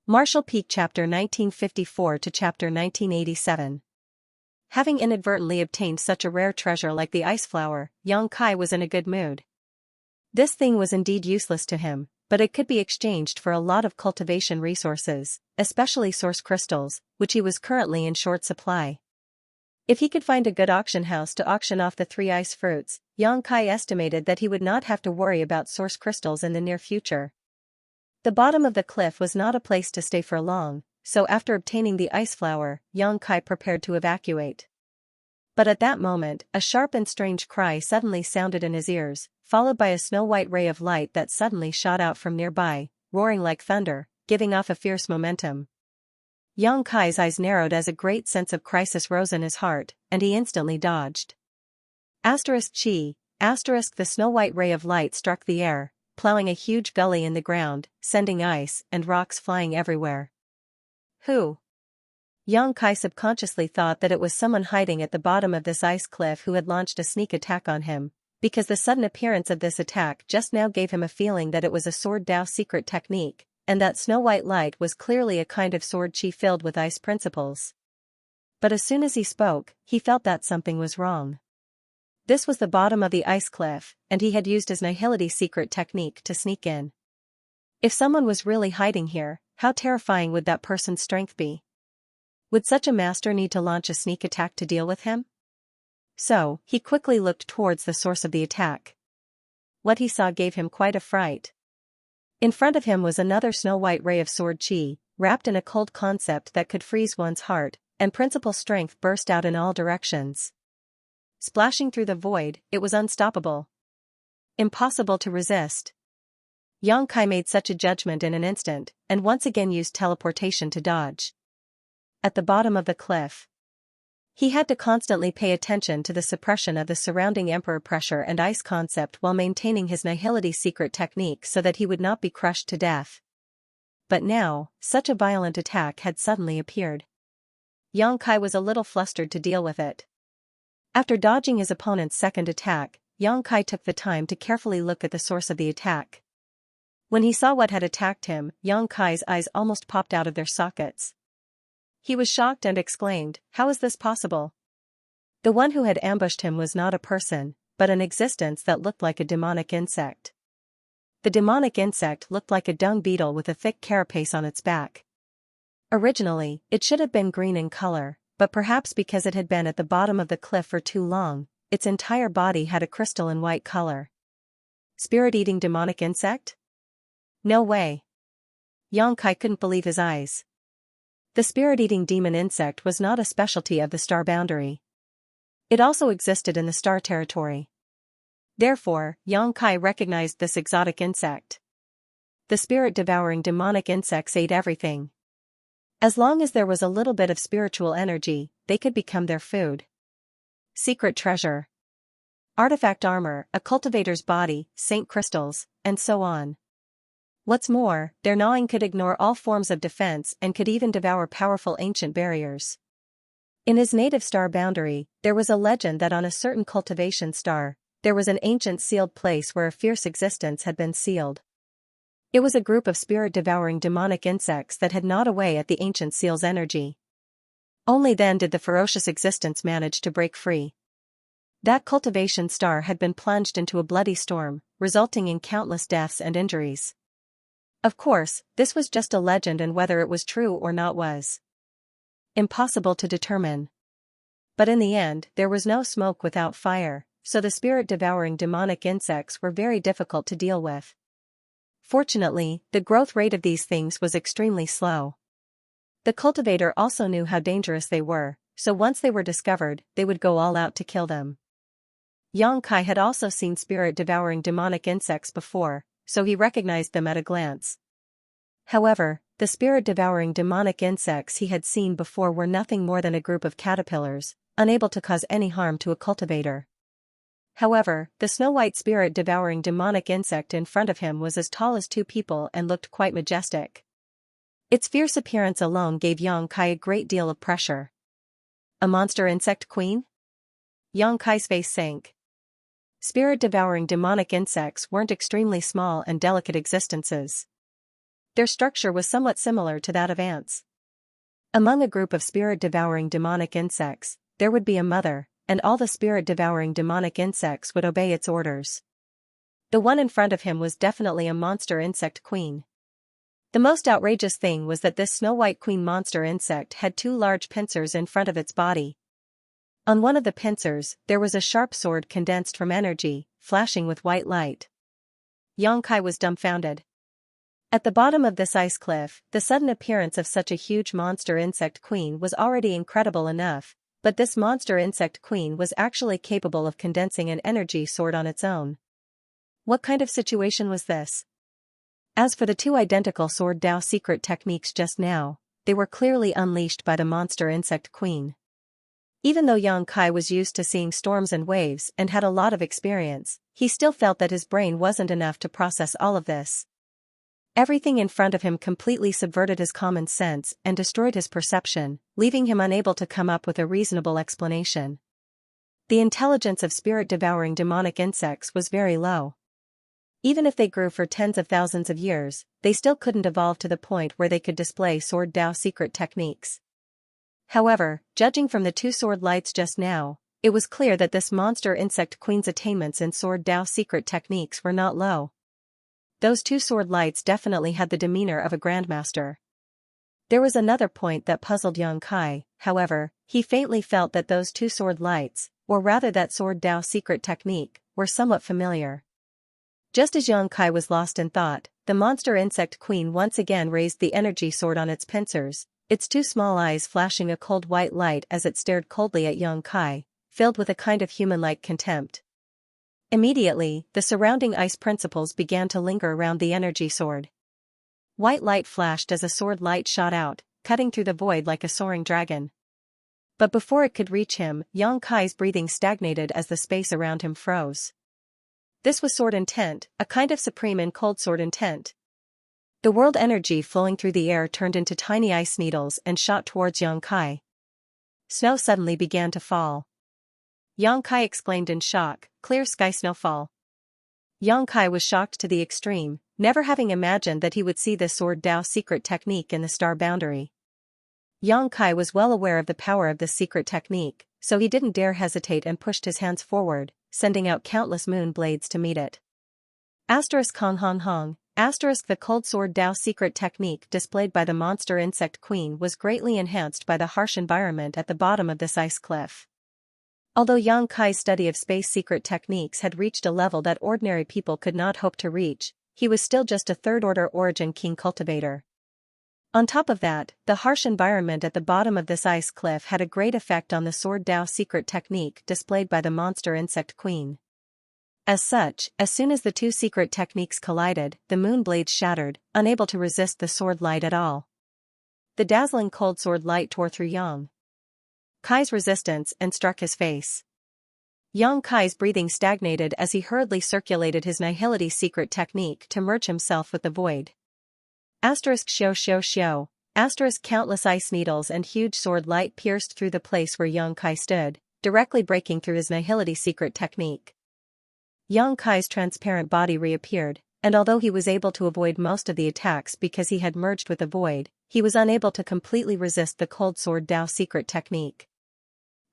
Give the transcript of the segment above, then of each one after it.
Marshall Peak Chapter 1954 to Chapter 1987. Having inadvertently obtained such a rare treasure like the ice flower, Xianxia was in a good mood. This thing was indeed useless to him, but it could be exchanged for a lot of cultivation resources, especially source crystals, which he was currently in short supply. If he could find a good auction house to auction off the 3 ice fruits, Xianxia estimated that he would not have to worry about source crystals in the near future. The bottom of the cliff was not a place to stay for long, so after obtaining the ice flower, Xianxia prepared to evacuate. But at that moment, a sharp and strange cry suddenly sounded in his ears, followed by a snow-white ray of light that suddenly shot out from nearby, roaring like thunder, giving off a fierce momentum. Xianxia's eyes narrowed as a great sense of crisis rose in his heart, and he instantly dodged. *Chi*. The snow-white ray of light struck the air, plowing a huge gully in the ground, sending ice and rocks flying everywhere. Who? Xianxia subconsciously thought that it was someone hiding at the bottom of this ice cliff who had launched a sneak attack on him, because the sudden appearance of this attack just now gave him a feeling that it was a sword Dao secret technique, and that snow-white light was clearly a kind of sword chi filled with ice principles. But as soon as he spoke, he felt that something was wrong. This was the bottom of the ice cliff, and he had used his nihility secret technique to sneak in. If someone was really hiding here, how terrifying would that person's strength be? Would such a master need to launch a sneak attack to deal with him? So, he quickly looked towards the source of the attack. What he saw gave him quite a fright. In front of him was another snow-white ray of sword chi, wrapped in a cold concept that could freeze one's heart, and principal strength burst out in all directions. Splashing through the void, it was unstoppable. Impossible to resist. Xianxia made such a judgment in an instant, and once again used teleportation to dodge. At the bottom of the cliff, he had to constantly pay attention to the suppression of the surrounding emperor pressure and ice concept while maintaining his nihility secret technique so that he would not be crushed to death. But now, such a violent attack had suddenly appeared. Xianxia was a little flustered to deal with it. After dodging his opponent's second attack, Xianxia took the time to carefully look at the source of the attack. When he saw what had attacked him, Xianxia's eyes almost popped out of their sockets. He was shocked and exclaimed, "How is this possible?" The one who had ambushed him was not a person, but an existence that looked like a demonic insect. The demonic insect looked like a dung beetle with a thick carapace on its back. Originally, it should have been green in color, but perhaps because it had been at the bottom of the cliff for too long, its entire body had a crystalline white color. Spirit-eating demonic insect? No way. Xianxia couldn't believe his eyes. The spirit-eating demon insect was not a specialty of the star boundary. It also existed in the star territory. Therefore, Xianxia recognized this exotic insect. The spirit-devouring demonic insects ate everything. As long as there was a little bit of spiritual energy, they could become their food. Secret treasure. Artifact armor, a cultivator's body, saint crystals, and so on. What's more, their gnawing could ignore all forms of defense and could even devour powerful ancient barriers. In his native star boundary, there was a legend that on a certain cultivation star, there was an ancient sealed place where a fierce existence had been sealed. It was a group of spirit-devouring demonic insects that had gnawed away at the ancient seal's energy. Only then did the ferocious existence manage to break free. That cultivation star had been plunged into a bloody storm, resulting in countless deaths and injuries. Of course, this was just a legend, and whether it was true or not was impossible to determine. But in the end, there was no smoke without fire, so the spirit-devouring demonic insects were very difficult to deal with. Fortunately, the growth rate of these things was extremely slow. The cultivator also knew how dangerous they were, so once they were discovered, they would go all out to kill them. Xianxia had also seen spirit-devouring demonic insects before, so he recognized them at a glance. However, the spirit-devouring demonic insects he had seen before were nothing more than a group of caterpillars, unable to cause any harm to a cultivator. However, the snow-white spirit-devouring demonic insect in front of him was as tall as 2 people and looked quite majestic. Its fierce appearance alone gave Xianxia a great deal of pressure. A monster insect queen? Xianxia's face sank. Spirit-devouring demonic insects weren't extremely small and delicate existences. Their structure was somewhat similar to that of ants. Among a group of spirit-devouring demonic insects, there would be a mother, and all the spirit-devouring demonic insects would obey its orders. The one in front of him was definitely a monster insect queen. The most outrageous thing was that this snow-white queen monster insect had two large pincers in front of its body. On one of the pincers, there was a sharp sword condensed from energy, flashing with white light. Xianxia was dumbfounded. At the bottom of this ice cliff, the sudden appearance of such a huge monster insect queen was already incredible enough, but this monster insect queen was actually capable of condensing an energy sword on its own. What kind of situation was this? As for the two identical sword Dao secret techniques just now, they were clearly unleashed by the monster insect queen. Even though Xianxia was used to seeing storms and waves and had a lot of experience, he still felt that his brain wasn't enough to process all of this. Everything in front of him completely subverted his common sense and destroyed his perception, leaving him unable to come up with a reasonable explanation. The intelligence of spirit-devouring demonic insects was very low. Even if they grew for tens of thousands of years, they still couldn't evolve to the point where they could display sword Dao secret techniques. However, judging from the two sword lights just now, it was clear that this monster insect queen's attainments in sword Dao secret techniques were not low. Those two sword lights definitely had the demeanor of a grandmaster. There was another point that puzzled Xianxia, however, he faintly felt that those two sword lights, or rather that sword Dao secret technique, were somewhat familiar. Just as Xianxia was lost in thought, the monster insect queen once again raised the energy sword on its pincers, its two small eyes flashing a cold white light as it stared coldly at Xianxia, filled with a kind of human-like contempt. Immediately, the surrounding ice principles began to linger around the energy sword. White light flashed as a sword light shot out, cutting through the void like a soaring dragon. But before it could reach him, Xianxia's breathing stagnated as the space around him froze. This was sword intent, a kind of supreme and cold sword intent. The world energy flowing through the air turned into tiny ice needles and shot towards Xianxia. Snow suddenly began to fall. Xianxia exclaimed in shock, "Clear sky snowfall." Xianxia was shocked to the extreme, never having imagined that he would see this sword Dao secret technique in the star boundary. Xianxia was well aware of the power of this secret technique, so he didn't dare hesitate and pushed his hands forward, sending out countless moon blades to meet it. Hong hong hong. The cold sword Dao secret technique displayed by the monster insect queen was greatly enhanced by the harsh environment at the bottom of this ice cliff. Although Xianxia's study of space secret techniques had reached a level that ordinary people could not hope to reach, he was still just a third-order origin king cultivator. On top of that, the harsh environment at the bottom of this ice cliff had a great effect on the sword Dao secret technique displayed by the monster insect queen. As such, as soon as the two secret techniques collided, the moon blades shattered, unable to resist the sword light at all. The dazzling cold sword light tore through Xianxia's resistance and struck his face. Xianxia's breathing stagnated as he hurriedly circulated his nihility secret technique to merge himself with the void. Xiao. Countless ice needles and huge sword light pierced through the place where Xianxia stood, directly breaking through his nihility secret technique. Xianxia's transparent body reappeared, and although he was able to avoid most of the attacks because he had merged with the void, he was unable to completely resist the cold sword Dao secret technique.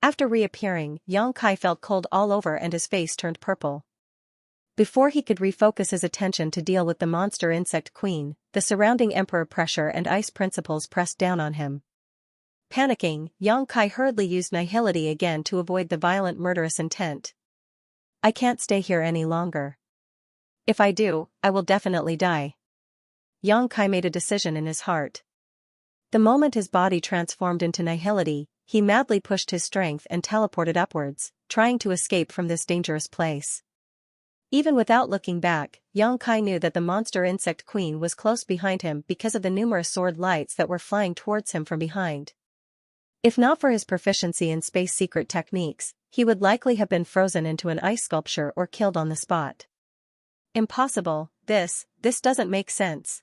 After reappearing, Xianxia felt cold all over and his face turned purple. Before he could refocus his attention to deal with the monster insect queen, the surrounding emperor pressure and ice principles pressed down on him. Panicking, Xianxia hurriedly used nihility again to avoid the violent murderous intent. "I can't stay here any longer. If I do, I will definitely die." Xianxia made a decision in his heart. The moment his body transformed into nihility, he madly pushed his strength and teleported upwards, trying to escape from this dangerous place. Even without looking back, Xianxia knew that the monster insect queen was close behind him because of the numerous sword lights that were flying towards him from behind. If not for his proficiency in space secret techniques, he would likely have been frozen into an ice sculpture or killed on the spot. Impossible, this doesn't make sense.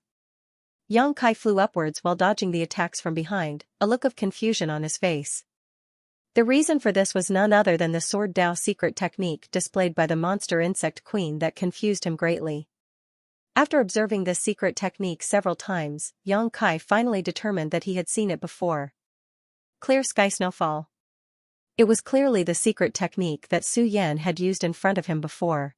Xianxia flew upwards while dodging the attacks from behind, a look of confusion on his face. The reason for this was none other than the sword Dao secret technique displayed by the monster insect queen that confused him greatly. After observing this secret technique several times, Yang Kai finally determined that he had seen it before. Clear sky snowfall. It was clearly the secret technique that Su Yan had used in front of him before.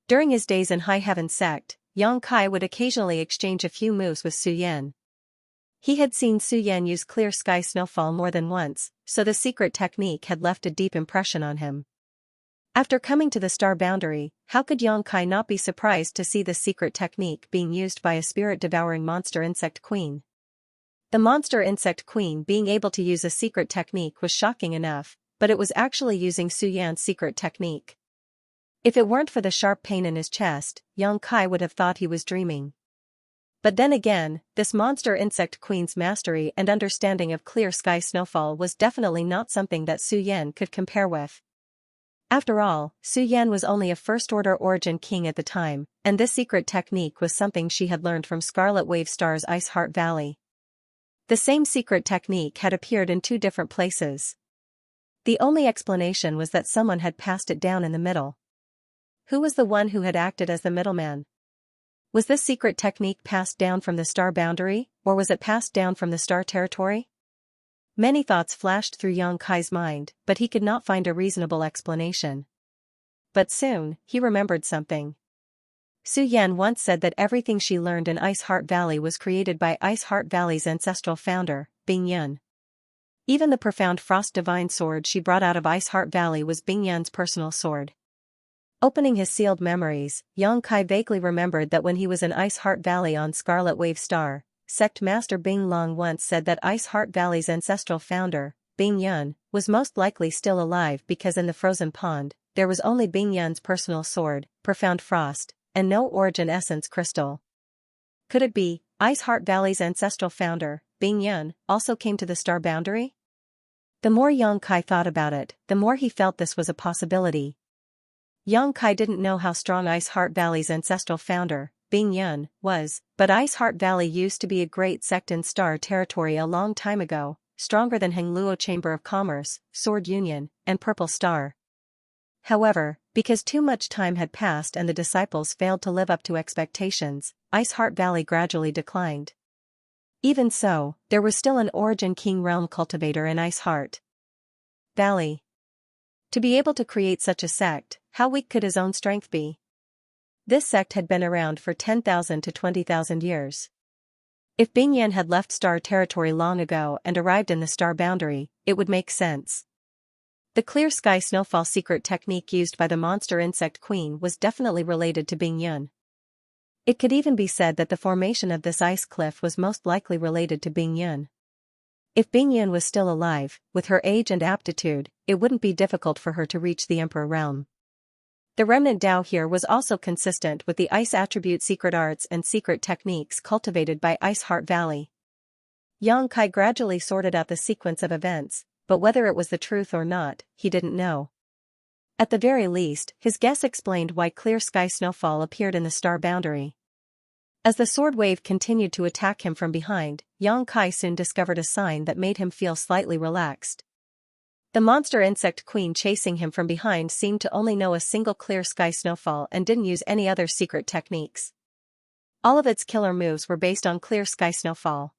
During his days in High Heaven sect, Yang Kai would occasionally exchange a few moves with Su Yan. He had seen Su Yan use clear sky snowfall more than once, so the secret technique had left a deep impression on him. After coming to the star boundary, how could Yang Kai not be surprised to see the secret technique being used by a spirit-devouring monster insect queen? The monster insect queen being able to use a secret technique was shocking enough, but it was actually using Su Yan's secret technique. If it weren't for the sharp pain in his chest, Yang Kai would have thought he was dreaming. But then again, this monster insect queen's mastery and understanding of clear sky snowfall was definitely not something that Su Yan could compare with. After all, Su Yan was only a first-order origin king at the time, and this secret technique was something she had learned from Scarlet Wave Star's Ice Heart Valley. The same secret technique had appeared in two different places. The only explanation was that someone had passed it down in the middle. Who was the one who had acted as the middleman? Was this secret technique passed down from the star boundary, or was it passed down from the star territory? Many thoughts flashed through Yang Kai's mind, but he could not find a reasonable explanation. But soon, he remembered something. Su Yan once said that everything she learned in Ice Heart Valley was created by Ice Heart Valley's ancestral founder, Bing Yun. Even the profound Frost Divine sword she brought out of Ice Heart Valley was Bing Yun's personal sword. Opening his sealed memories, Yang Kai vaguely remembered that when he was in Ice Heart Valley on Scarlet Wave Star, Sect Master Bing Long once said that Ice Heart Valley's ancestral founder, Bing Yun, was most likely still alive because in the frozen pond, there was only Bing Yun's personal sword, Profound Frost, and no Origin Essence crystal. Could it be, Ice Heart Valley's ancestral founder, Bing Yun, also came to the star boundary? The more Yang Kai thought about it, the more he felt this was a possibility. Yang Kai didn't know how strong Ice Heart Valley's ancestral founder, Bing Yun, was, but Ice Heart Valley used to be a great sect in star territory a long time ago, stronger than Hengluo Chamber of Commerce, Sword Union, and Purple Star. However, because too much time had passed and the disciples failed to live up to expectations, Ice Heart Valley gradually declined. Even so, there was still an Origin King Realm cultivator in Ice Heart Valley. To be able to create such a sect, how weak could his own strength be? This sect had been around for 10,000 to 20,000 years. If Bing Yan had left star territory long ago and arrived in the star boundary, it would make sense. The clear sky snowfall secret technique used by the monster insect queen was definitely related to Bing Yun. It could even be said that the formation of this ice cliff was most likely related to Bing Yun. If Bing Yun was still alive, with her age and aptitude, it wouldn't be difficult for her to reach the Emperor Realm. The remnant Dao here was also consistent with the ice attribute secret arts and secret techniques cultivated by Ice Heart Valley. Yang Kai gradually sorted out the sequence of events, but whether it was the truth or not, he didn't know. At the very least, his guess explained why clear sky snowfall appeared in the star boundary. As the sword wave continued to attack him from behind, Yang Kai soon discovered a sign that made him feel slightly relaxed. The monster insect queen chasing him from behind seemed to only know a single clear sky snowfall and didn't use any other secret techniques. All of its killer moves were based on clear sky snowfall.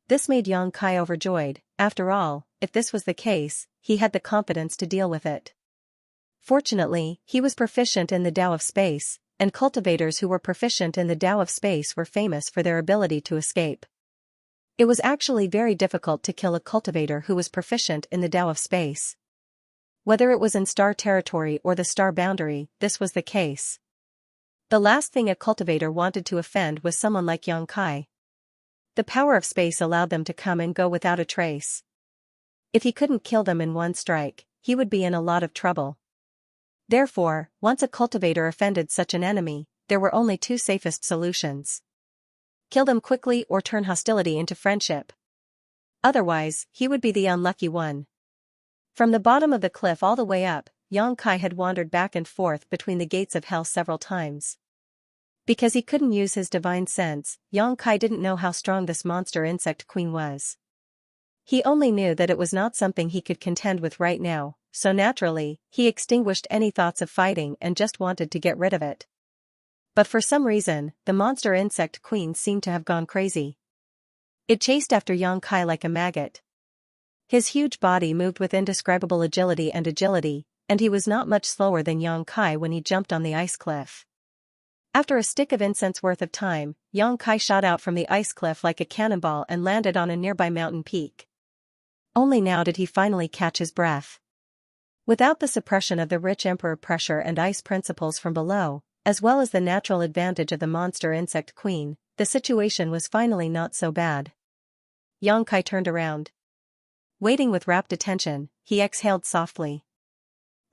This made Yang Kai overjoyed. After all, if this was the case, he had the confidence to deal with it. Fortunately, he was proficient in the Tao of Space, and cultivators who were proficient in the Tao of Space were famous for their ability to escape. It was actually very difficult to kill a cultivator who was proficient in the Tao of Space. Whether it was in star territory or the star boundary, this was the case. The last thing a cultivator wanted to offend was someone like Yang Kai. The power of space allowed them to come and go without a trace. If he couldn't kill them in one strike, he would be in a lot of trouble. Therefore, once a cultivator offended such an enemy, there were only two safest solutions. Kill them quickly or turn hostility into friendship. Otherwise, he would be the unlucky one. From the bottom of the cliff all the way up, Yang Kai had wandered back and forth between the gates of hell several times. Because he couldn't use his divine sense, Yang Kai didn't know how strong this monster insect queen was. He only knew that it was not something he could contend with right now, so naturally, he extinguished any thoughts of fighting and just wanted to get rid of it. But for some reason, the monster insect queen seemed to have gone crazy. It chased after Yang Kai like a maggot. His huge body moved with indescribable agility, and he was not much slower than Yang Kai when he jumped on the ice cliff. After a stick of incense worth of time, Yang Kai shot out from the ice cliff like a cannonball and landed on a nearby mountain peak. Only now did he finally catch his breath. Without the suppression of the rich emperor pressure and ice principles from below, as well as the natural advantage of the monster insect queen, the situation was finally not so bad. Yang Kai turned around. Waiting with rapt attention, he exhaled softly.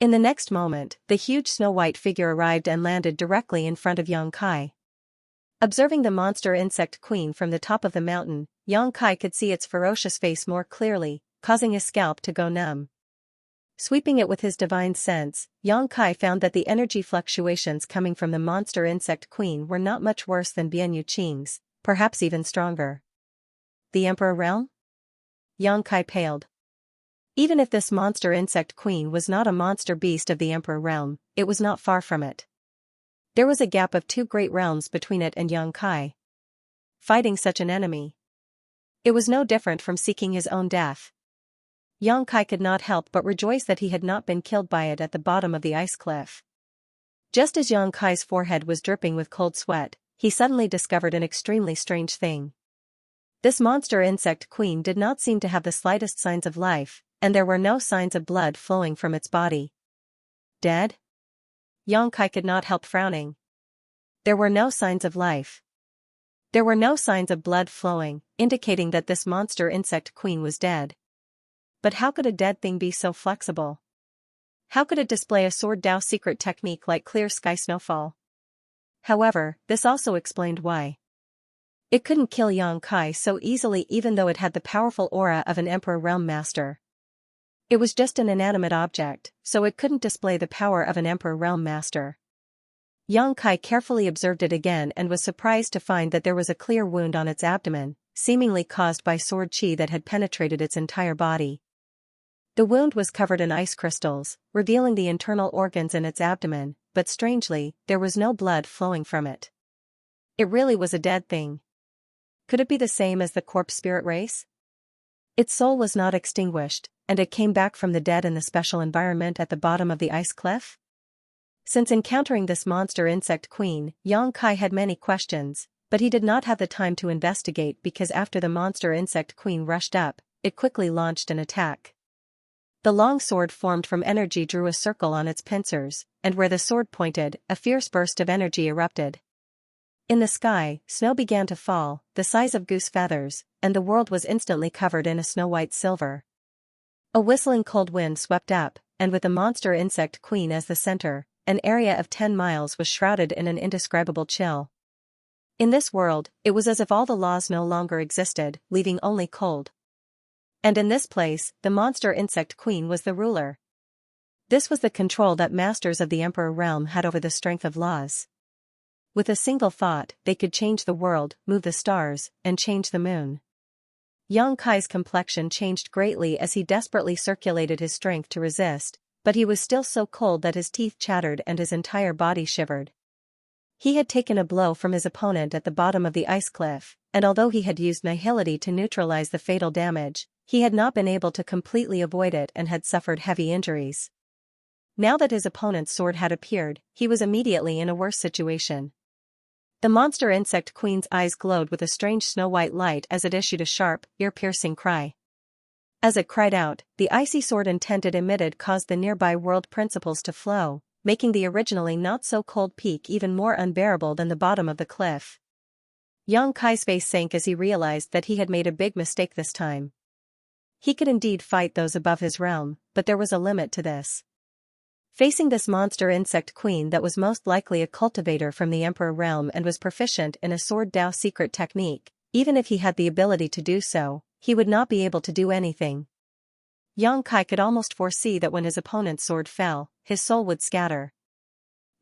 In the next moment, the huge snow-white figure arrived and landed directly in front of Yang Kai. Observing the monster insect queen from the top of the mountain, Yang Kai could see its ferocious face more clearly, causing his scalp to go numb. Sweeping it with his divine sense, Yang Kai found that the energy fluctuations coming from the monster insect queen were not much worse than Bian Yu Qing's, perhaps even stronger. The Emperor Realm? Yang Kai paled. Even if this monster insect queen was not a monster beast of the Emperor Realm, it was not far from it. There was a gap of 2 great realms between it and Yang Kai. Fighting such an enemy. It was no different from seeking his own death. Yang Kai could not help but rejoice that he had not been killed by it at the bottom of the ice cliff. Just as Yang Kai's forehead was dripping with cold sweat, he suddenly discovered an extremely strange thing. This monster insect queen did not seem to have the slightest signs of life, and there were no signs of blood flowing from its body. Dead? Yang Kai could not help frowning. There were no signs of life. There were no signs of blood flowing, indicating that this monster insect queen was dead. But how could a dead thing be so flexible? How could it display a sword Dao secret technique like clear sky snowfall? However, this also explained why. It couldn't kill Yang Kai so easily even though it had the powerful aura of an Emperor Realm Master. It was just an inanimate object, so it couldn't display the power of an Emperor Realm Master. Yang Kai carefully observed it again and was surprised to find that there was a clear wound on its abdomen, seemingly caused by sword chi that had penetrated its entire body. The wound was covered in ice crystals, revealing the internal organs in its abdomen, but strangely, there was no blood flowing from it. It really was a dead thing. Could it be the same as the corpse spirit race? Its soul was not extinguished, and it came back from the dead in the special environment at the bottom of the ice cliff? Since encountering this monster insect queen, Yang Kai had many questions, but he did not have the time to investigate because after the monster insect queen rushed up, it quickly launched an attack. The long sword formed from energy drew a circle on its pincers, and where the sword pointed, a fierce burst of energy erupted. In the sky, snow began to fall, the size of goose feathers, and the world was instantly covered in a snow-white silver. A whistling cold wind swept up, and with the monster insect queen as the center, an area of 10 miles was shrouded in an indescribable chill. In this world, it was as if all the laws no longer existed, leaving only cold. And in this place, the monster insect queen was the ruler. This was the control that masters of the Emperor Realm had over the strength of laws. With a single thought, they could change the world, move the stars, and change the moon. Yang Kai's complexion changed greatly as he desperately circulated his strength to resist, but he was still so cold that his teeth chattered and his entire body shivered. He had taken a blow from his opponent at the bottom of the ice cliff, and although he had used nihility to neutralize the fatal damage, he had not been able to completely avoid it and had suffered heavy injuries. Now that his opponent's sword had appeared, he was immediately in a worse situation. The monster insect queen's eyes glowed with a strange snow-white light as it issued a sharp, ear-piercing cry. As it cried out, the icy sword intent it emitted caused the nearby world principles to flow, making the originally not-so-cold peak even more unbearable than the bottom of the cliff. Yang Kai's face sank as he realized that he had made a big mistake this time. He could indeed fight those above his realm, but there was a limit to this. Facing this monster insect queen that was most likely a cultivator from the Emperor Realm and was proficient in a sword Dao secret technique, even if he had the ability to do so, he would not be able to do anything. Yang Kai could almost foresee that when his opponent's sword fell, his soul would scatter.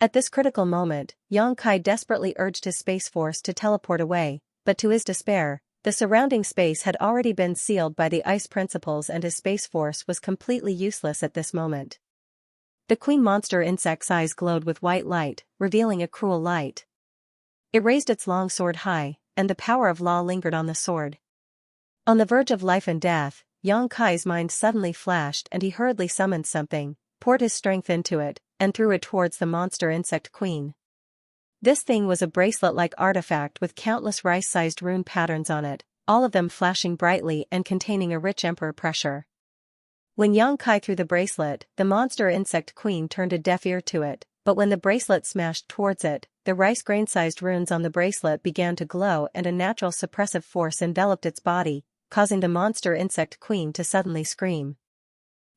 At this critical moment, Yang Kai desperately urged his space force to teleport away, but to his despair, the surrounding space had already been sealed by the ice principles and his space force was completely useless at this moment. The queen monster insect's eyes glowed with white light, revealing a cruel light. It raised its long sword high, and the power of law lingered on the sword. On the verge of life and death, Yang Kai's mind suddenly flashed and he hurriedly summoned something, poured his strength into it, and threw it towards the monster insect queen. This thing was a bracelet-like artifact with countless rice-sized rune patterns on it, all of them flashing brightly and containing a rich emperor pressure. When Yang Kai threw the bracelet, the monster insect queen turned a deaf ear to it, but when the bracelet smashed towards it, the rice grain-sized runes on the bracelet began to glow and a natural suppressive force enveloped its body, causing the monster insect queen to suddenly scream.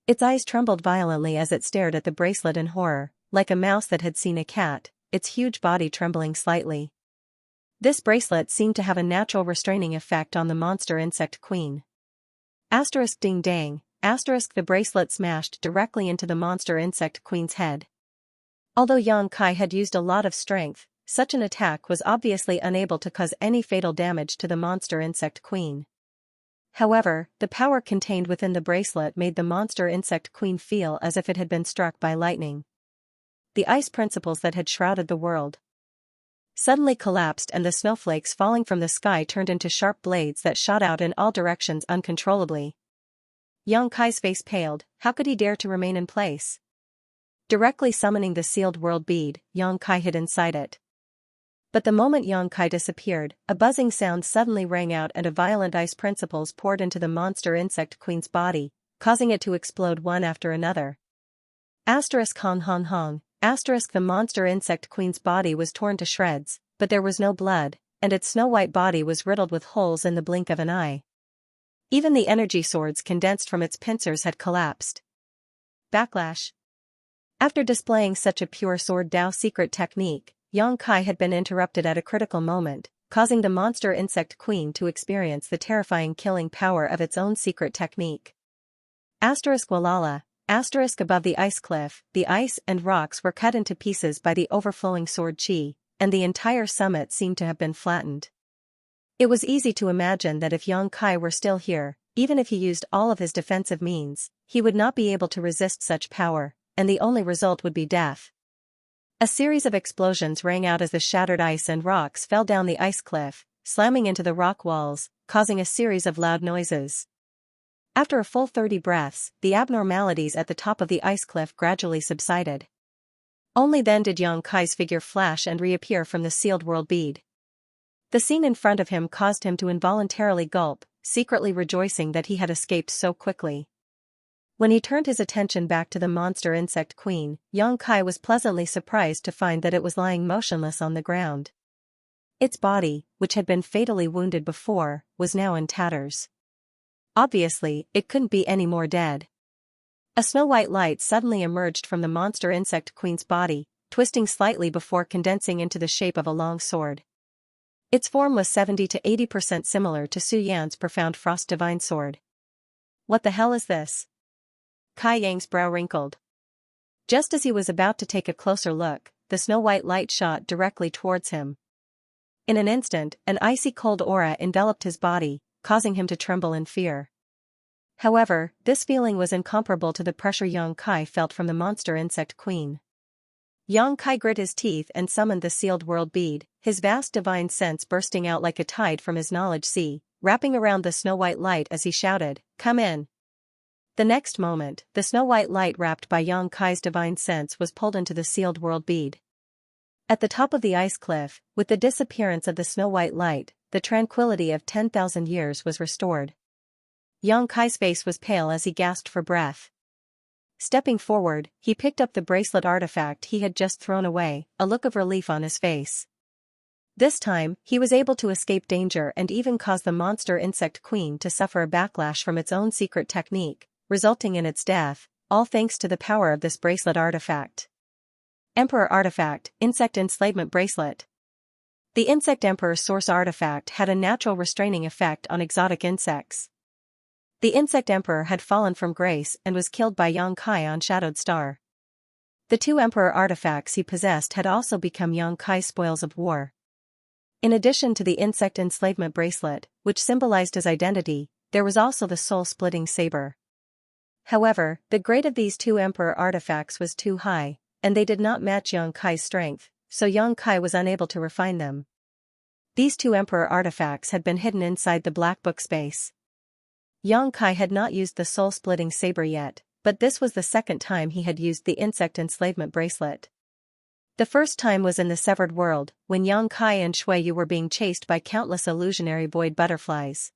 Its eyes trembled violently as it stared at the bracelet in horror, like a mouse that had seen a cat, its huge body trembling slightly. This bracelet seemed to have a natural restraining effect on the monster insect queen. Asterisk ding dang, asterisk the bracelet smashed directly into the monster insect queen's head. Although Yang Kai had used a lot of strength, such an attack was obviously unable to cause any fatal damage to the monster insect queen. However, the power contained within the bracelet made the monster insect queen feel as if it had been struck by lightning. The ice principles that had shrouded the world suddenly collapsed and the snowflakes falling from the sky turned into sharp blades that shot out in all directions uncontrollably. Yang Kai's face paled. How could he dare to remain in place? Directly summoning the sealed world bead, Yang Kai hid inside it. But the moment Yang Kai disappeared, a buzzing sound suddenly rang out and a violent ice principles poured into the monster insect queen's body, causing it to explode one after another. Asterisk hong hong hong, asterisk the monster insect queen's body was torn to shreds, but there was no blood, and its snow-white body was riddled with holes in the blink of an eye. Even the energy swords condensed from its pincers had collapsed. Backlash. After displaying such a pure sword Dao secret technique, Yang Kai had been interrupted at a critical moment, causing the monster insect queen to experience the terrifying killing power of its own secret technique. Asterisk walala, asterisk above the ice cliff, the ice and rocks were cut into pieces by the overflowing sword chi, and the entire summit seemed to have been flattened. It was easy to imagine that if Yang Kai were still here, even if he used all of his defensive means, he would not be able to resist such power, and the only result would be death. A series of explosions rang out as the shattered ice and rocks fell down the ice cliff, slamming into the rock walls, causing a series of loud noises. After a full 30 breaths, the abnormalities at the top of the ice cliff gradually subsided. Only then did Yang Kai's figure flash and reappear from the sealed world bead. The scene in front of him caused him to involuntarily gulp, secretly rejoicing that he had escaped so quickly. When he turned his attention back to the monster insect queen, Yang Kai was pleasantly surprised to find that it was lying motionless on the ground. Its body, which had been fatally wounded before, was now in tatters. Obviously, it couldn't be any more dead. A snow-white light suddenly emerged from the monster insect queen's body, twisting slightly before condensing into the shape of a long sword. Its form was 70 to 80% similar to Su Yan's profound frost divine sword. What the hell is this? Kai Yang's brow wrinkled. Just as he was about to take a closer look, the snow-white light shot directly towards him. In an instant, an icy cold aura enveloped his body, causing him to tremble in fear. However, this feeling was incomparable to the pressure Yang Kai felt from the monster insect queen. Yang Kai grit his teeth and summoned the sealed world bead, his vast divine sense bursting out like a tide from his knowledge sea, wrapping around the snow-white light as he shouted, "Come in." The next moment, the snow-white light wrapped by Yang Kai's divine sense was pulled into the sealed world bead. At the top of the ice cliff, with the disappearance of the snow-white light, the tranquility of 10,000 years was restored. Yang Kai's face was pale as he gasped for breath. Stepping forward, he picked up the bracelet artifact he had just thrown away, a look of relief on his face. This time, he was able to escape danger and even cause the monster insect queen to suffer a backlash from its own secret technique, resulting in its death, all thanks to the power of this bracelet artifact. Emperor Artifact, Insect Enslavement Bracelet. The Insect Emperor Source Artifact had a natural restraining effect on exotic insects. The Insect Emperor had fallen from grace and was killed by Yang Kai on Shadowed Star. The two Emperor artifacts he possessed had also become Yang Kai's spoils of war. In addition to the Insect Enslavement Bracelet, which symbolized his identity, there was also the soul-splitting saber. However, the grade of these two Emperor artifacts was too high, and they did not match Yang Kai's strength, so Yang Kai was unable to refine them. These two Emperor artifacts had been hidden inside the Black Book space. Yang Kai had not used the soul-splitting saber yet, but this was the second time he had used the insect enslavement bracelet. The first time was in the Severed World, when Yang Kai and Shui Yu were being chased by countless illusionary void butterflies.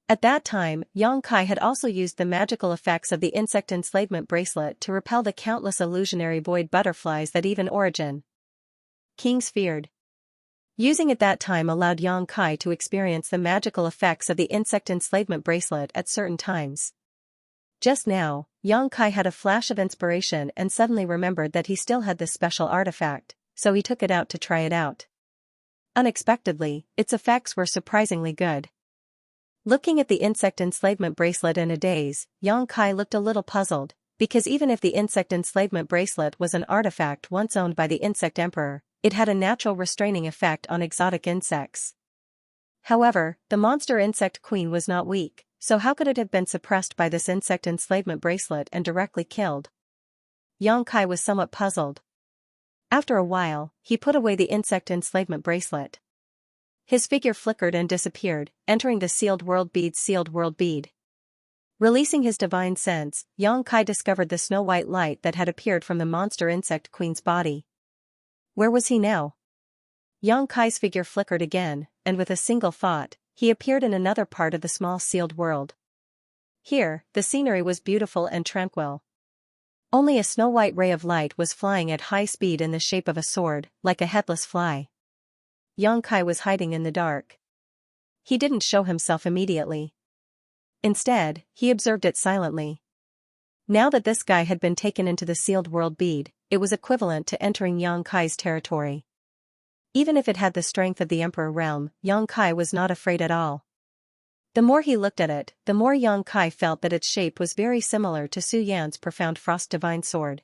At that time, Yang Kai had also used the magical effects of the insect enslavement bracelet to repel the countless illusionary void butterflies that even Origin Kings feared. Using it that time allowed Yang Kai to experience the magical effects of the insect enslavement bracelet at certain times. Just now, Yang Kai had a flash of inspiration and suddenly remembered that he still had this special artifact, so he took it out to try it out. Unexpectedly, its effects were surprisingly good. Looking at the insect enslavement bracelet in a daze, Yang Kai looked a little puzzled, because even if the insect enslavement bracelet was an artifact once owned by the insect emperor, it had a natural restraining effect on exotic insects. However, the monster insect queen was not weak, so how could it have been suppressed by this insect enslavement bracelet and directly killed? Yang Kai was somewhat puzzled. After a while, he put away the insect enslavement bracelet. His figure flickered and disappeared, entering the sealed world bead. Releasing his divine sense, Yang Kai discovered the snow-white light that had appeared from the monster insect queen's body. Where was he now? Yang Kai's figure flickered again, and with a single thought, he appeared in another part of the small sealed world. Here, the scenery was beautiful and tranquil. Only a snow-white ray of light was flying at high speed in the shape of a sword, like a headless fly. Yang Kai was hiding in the dark. He didn't show himself immediately. Instead, he observed it silently. Now that this guy had been taken into the sealed world bead, it was equivalent to entering Yang Kai's territory. Even if it had the strength of the Emperor realm, Yang Kai was not afraid at all. The more he looked at it, the more Yang Kai felt that its shape was very similar to Su Yan's profound frost divine sword.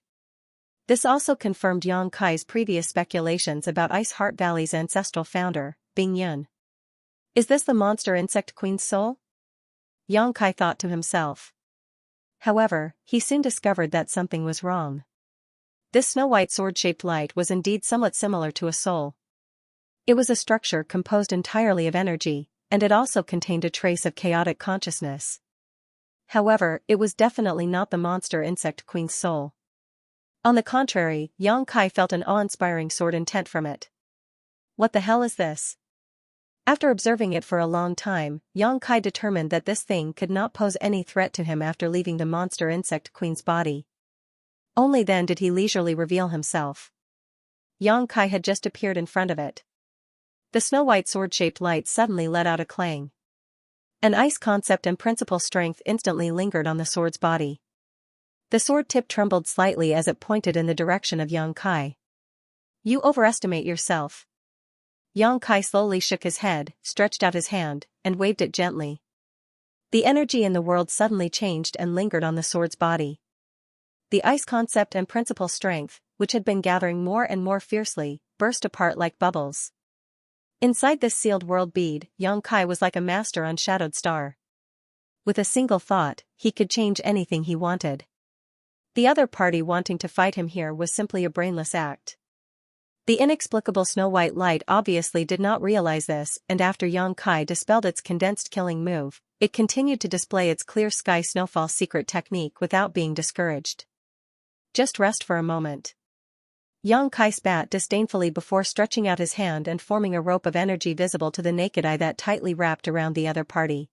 This also confirmed Yang Kai's previous speculations about Ice Heart Valley's ancestral founder, Bing Yun. Is this the monster insect queen's soul? Yang Kai thought to himself. However, he soon discovered that something was wrong. This snow-white sword-shaped light was indeed somewhat similar to a soul. It was a structure composed entirely of energy, and it also contained a trace of chaotic consciousness. However, it was definitely not the monster insect queen's soul. On the contrary, Yang Kai felt an awe-inspiring sword intent from it. What the hell is this? After observing it for a long time, Yang Kai determined that this thing could not pose any threat to him after leaving the monster insect queen's body. Only then did he leisurely reveal himself. Yang Kai had just appeared in front of it. The snow-white sword-shaped light suddenly let out a clang. An ice concept and principle strength instantly lingered on the sword's body. The sword tip trembled slightly as it pointed in the direction of Yang Kai. You overestimate yourself. Yang Kai slowly shook his head, stretched out his hand, and waved it gently. The energy in the world suddenly changed and lingered on the sword's body. The ice concept and principle strength, which had been gathering more and more fiercely, burst apart like bubbles. Inside this sealed world bead, Yang Kai was like a master unshadowed star. With a single thought, he could change anything he wanted. The other party wanting to fight him here was simply a brainless act. The inexplicable snow-white light obviously did not realize this, and after Yang Kai dispelled its condensed killing move, it continued to display its clear sky snowfall secret technique without being discouraged. Just rest for a moment. Yang Kai spat disdainfully before stretching out his hand and forming a rope of energy visible to the naked eye that tightly wrapped around the other party.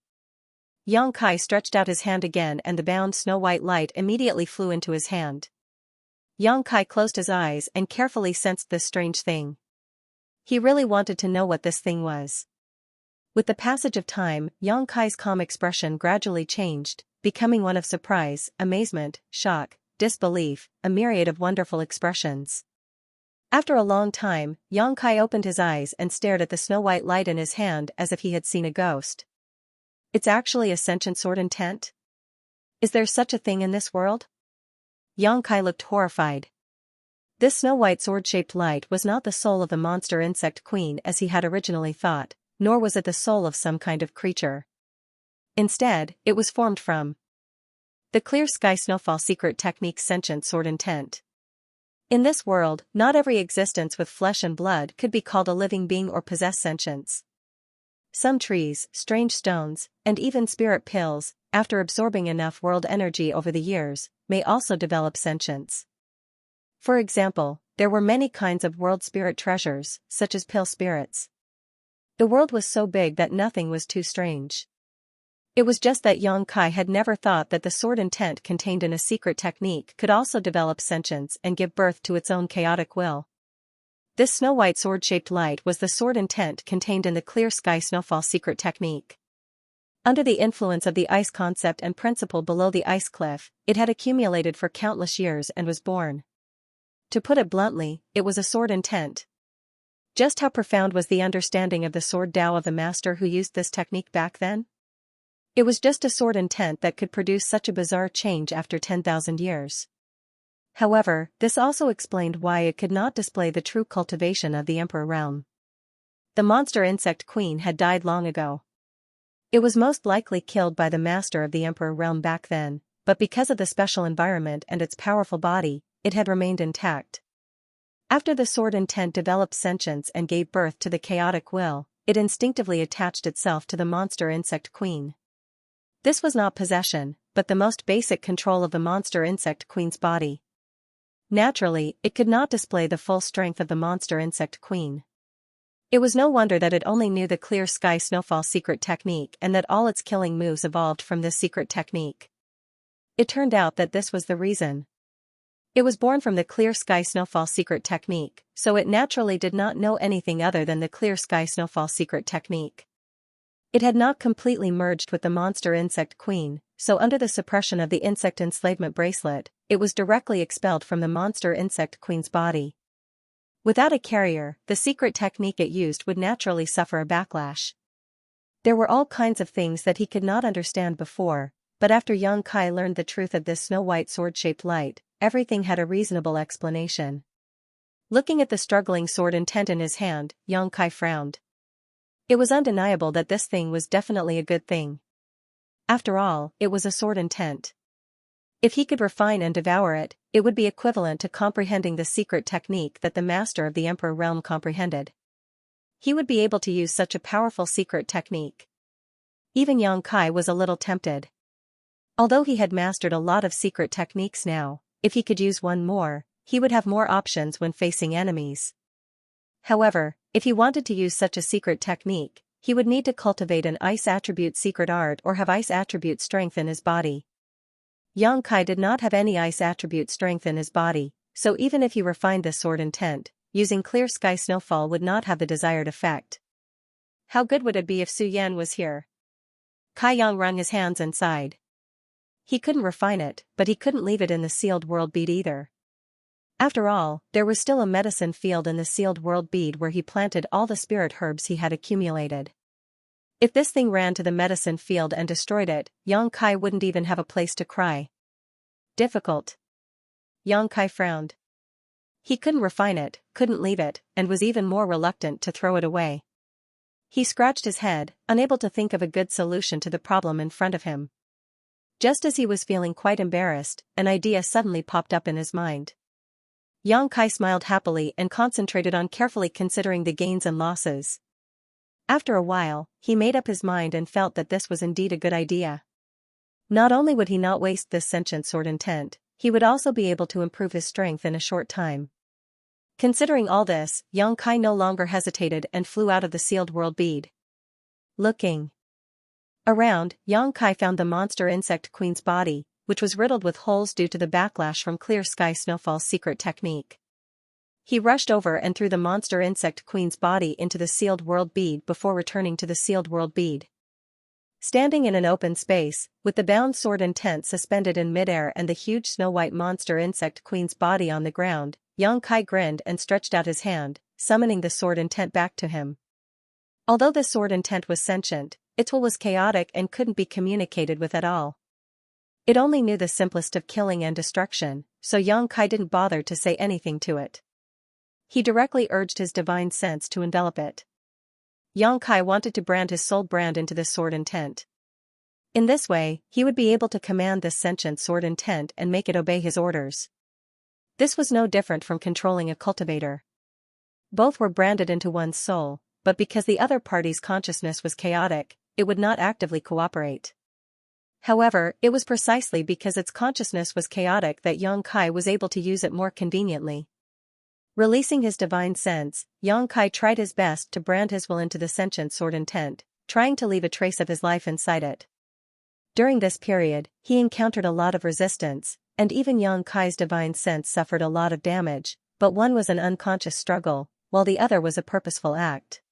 Yang Kai stretched out his hand again and the bound snow-white light immediately flew into his hand. Yang Kai closed his eyes and carefully sensed this strange thing. He really wanted to know what this thing was. With the passage of time, Yang Kai's calm expression gradually changed, becoming one of surprise, amazement, shock, disbelief, a myriad of wonderful expressions. After a long time, Yang Kai opened his eyes and stared at the snow-white light in his hand as if he had seen a ghost. It's actually a sentient sword intent? Is there such a thing in this world? Yang Kai looked horrified. This snow-white sword-shaped light was not the soul of the monster insect queen as he had originally thought, nor was it the soul of some kind of creature. Instead, it was formed from the clear sky snowfall secret technique sentient sword intent. In this world, not every existence with flesh and blood could be called a living being or possess sentience. Some trees, strange stones, and even spirit pills, after absorbing enough world energy over the years, may also develop sentience. For example, there were many kinds of world spirit treasures, such as pill spirits. The world was so big that nothing was too strange. It was just that Xianxia had never thought that the sword intent contained in a secret technique could also develop sentience and give birth to its own chaotic will. This snow-white sword-shaped light was the sword intent contained in the clear sky snowfall secret technique. Under the influence of the ice concept and principle below the ice cliff, it had accumulated for countless years and was born. To put it bluntly, it was a sword intent. Just how profound was the understanding of the sword Tao of the master who used this technique back then? It was just a sword intent that could produce such a bizarre change after 10,000 years. However, this also explained why it could not display the true cultivation of the Emperor realm. The monster insect queen had died long ago. It was most likely killed by the master of the Emperor realm back then, but because of the special environment and its powerful body, it had remained intact. After the sword intent developed sentience and gave birth to the chaotic will, it instinctively attached itself to the monster insect queen. This was not possession, but the most basic control of the monster insect queen's body. Naturally, it could not display the full strength of the monster insect queen. It was no wonder that it only knew the clear sky snowfall secret technique and that all its killing moves evolved from this secret technique. It turned out that this was the reason. It was born from the clear sky snowfall secret technique, so it naturally did not know anything other than the clear sky snowfall secret technique. It had not completely merged with the monster insect queen, so under the suppression of the insect enslavement bracelet, it was directly expelled from the monster insect queen's body. Without a carrier, the secret technique it used would naturally suffer a backlash. There were all kinds of things that he could not understand before, but after Xianxia learned the truth of this snow-white sword-shaped light, everything had a reasonable explanation. Looking at the struggling sword intent in his hand, Xianxia frowned. It was undeniable that this thing was definitely a good thing. After all, it was a sword intent. If he could refine and devour it, it would be equivalent to comprehending the secret technique that the master of the Emperor realm comprehended. He would be able to use such a powerful secret technique. Even Xianxia was a little tempted. Although he had mastered a lot of secret techniques now, if he could use one more, he would have more options when facing enemies. However, if he wanted to use such a secret technique, he would need to cultivate an ice attribute secret art or have ice attribute strength in his body. Xianxia did not have any ice attribute strength in his body, so even if he refined this sword intent, using clear sky snowfall would not have the desired effect. How good would it be if Su Yan was here? Kai Yang wrung his hands and sighed. He couldn't refine it, but he couldn't leave it in the sealed world bead either. After all, there was still a medicine field in the sealed world bead where he planted all the spirit herbs he had accumulated. If this thing ran to the medicine field and destroyed it, Xianxia wouldn't even have a place to cry. Difficult. Xianxia frowned. He couldn't refine it, couldn't leave it, and was even more reluctant to throw it away. He scratched his head, unable to think of a good solution to the problem in front of him. Just as he was feeling quite embarrassed, an idea suddenly popped up in his mind. Xianxia smiled happily and concentrated on carefully considering the gains and losses. After a while, he made up his mind and felt that this was indeed a good idea. Not only would he not waste this sentient sword intent, he would also be able to improve his strength in a short time. Considering all this, Xianxia no longer hesitated and flew out of the sealed world bead. Looking around, Xianxia found the monster insect queen's body, which was riddled with holes due to the backlash from clear sky snowfall's secret technique. He rushed over and threw the monster insect queen's body into the sealed world bead before returning to the sealed world bead. Standing in an open space, with the bound sword intent suspended in midair and the huge snow-white monster insect queen's body on the ground, Xianxia grinned and stretched out his hand, summoning the sword intent back to him. Although the sword intent was sentient, its will was chaotic and couldn't be communicated with at all. It only knew the simplest of killing and destruction, so Xianxia didn't bother to say anything to it. He directly urged his divine sense to envelop it. Xianxia wanted to brand his soul brand into this sword intent. In this way, he would be able to command this sentient sword intent and make it obey his orders. This was no different from controlling a cultivator. Both were branded into one's soul, but because the other party's consciousness was chaotic, it would not actively cooperate. However, it was precisely because its consciousness was chaotic that Yang Kai was able to use it more conveniently. Releasing his divine sense, Yang Kai tried his best to brand his will into the sentient sword intent, trying to leave a trace of his life inside it. During this period, he encountered a lot of resistance, and even Yang Kai's divine sense suffered a lot of damage, but one was an unconscious struggle, while the other was a purposeful act.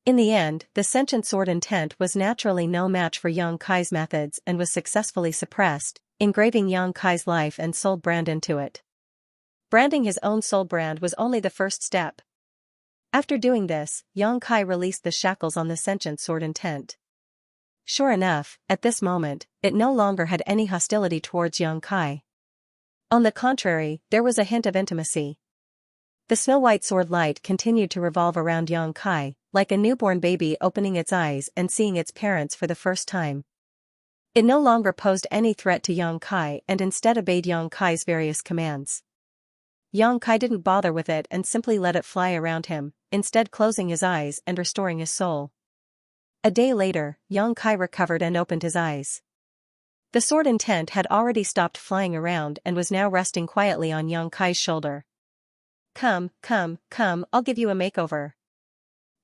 In the end, the sentient sword intent was naturally no match for Yang Kai's methods and was successfully suppressed, engraving Yang Kai's life and soul brand into it. Branding his own soul brand was only the first step. After doing this, Yang Kai released the shackles on the sentient sword intent. Sure enough, at this moment, it no longer had any hostility towards Yang Kai. On the contrary, there was a hint of intimacy. The snow-white sword light continued to revolve around Yang Kai, like a newborn baby opening its eyes and seeing its parents for the first time. It no longer posed any threat to Yang Kai and instead obeyed Yang Kai's various commands. Yang Kai didn't bother with it and simply let it fly around him, instead closing his eyes and restoring his soul. A day later, Yang Kai recovered and opened his eyes. The sword intent had already stopped flying around and was now resting quietly on Yang Kai's shoulder. Come, I'll give you a makeover.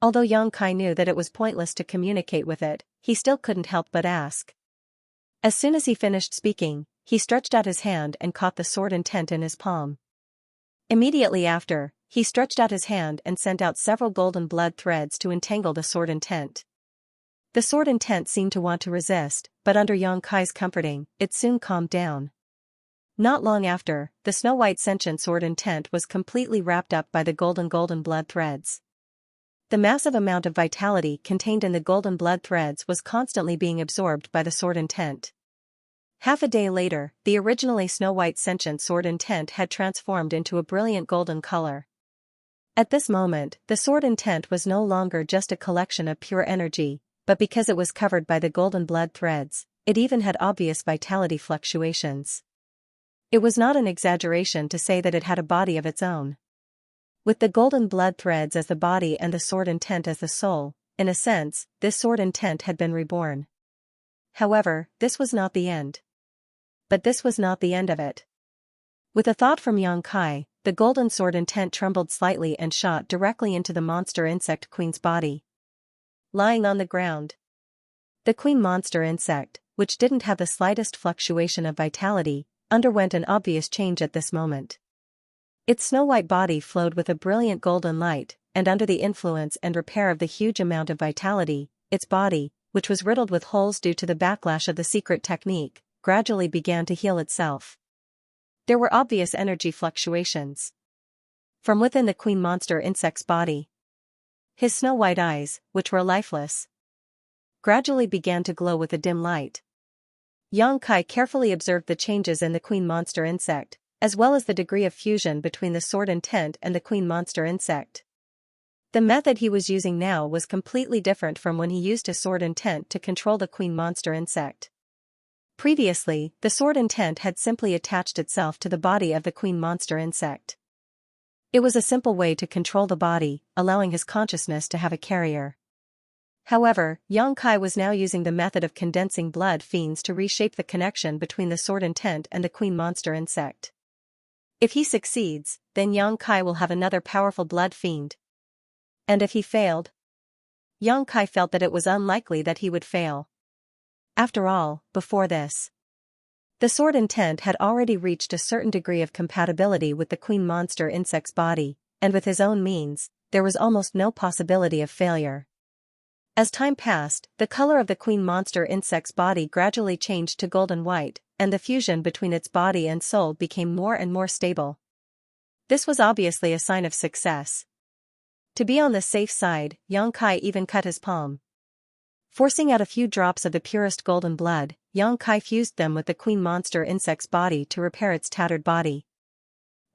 Although Yang Kai knew that it was pointless to communicate with it, he still couldn't help but ask. As soon as he finished speaking, he stretched out his hand and caught the sword intent in his palm. Immediately after, he stretched out his hand and sent out several golden blood threads to entangle the sword intent. The sword intent seemed to want to resist, but under Yang Kai's comforting, it soon calmed down. Not long after, the snow-white sentient sword intent was completely wrapped up by the golden blood threads. The massive amount of vitality contained in the golden blood threads was constantly being absorbed by the sword intent. Half a day later, the originally snow-white sentient sword intent had transformed into a brilliant golden color. At this moment, the sword intent was no longer just a collection of pure energy, but because it was covered by the golden blood threads, it even had obvious vitality fluctuations. It was not an exaggeration to say that it had a body of its own. With the golden blood threads as the body and the sword intent as the soul, in a sense, this sword intent had been reborn. However, this was not the end. But this was not the end of it. With a thought from Yang Kai, the golden sword intent trembled slightly and shot directly into the monster insect queen's body. Lying on the ground, the queen monster insect, which didn't have the slightest fluctuation of vitality, underwent an obvious change at this moment. Its snow-white body flowed with a brilliant golden light, and under the influence and repair of the huge amount of vitality, its body, which was riddled with holes due to the backlash of the secret technique, gradually began to heal itself. There were obvious energy fluctuations. From within the queen monster insect's body, his snow-white eyes, which were lifeless, gradually began to glow with a dim light. Yang Kai carefully observed the changes in the queen monster insect, as well as the degree of fusion between the sword intent and the queen monster insect. The method he was using now was completely different from when he used his sword intent to control the queen monster insect. Previously, the sword intent had simply attached itself to the body of the queen monster insect. It was a simple way to control the body, allowing his consciousness to have a carrier. However, Yang Kai was now using the method of condensing blood fiends to reshape the connection between the sword intent and the queen monster insect. If he succeeds, then Yang Kai will have another powerful blood fiend. And if he failed? Yang Kai felt that it was unlikely that he would fail. After all, before this, the sword intent had already reached a certain degree of compatibility with the queen monster insect's body, and with his own means, there was almost no possibility of failure. As time passed, the color of the queen monster insect's body gradually changed to golden white, and the fusion between its body and soul became more and more stable. This was obviously a sign of success. To be on the safe side, Yang Kai even cut his palm. Forcing out a few drops of the purest golden blood, Yang Kai fused them with the queen monster insect's body to repair its tattered body.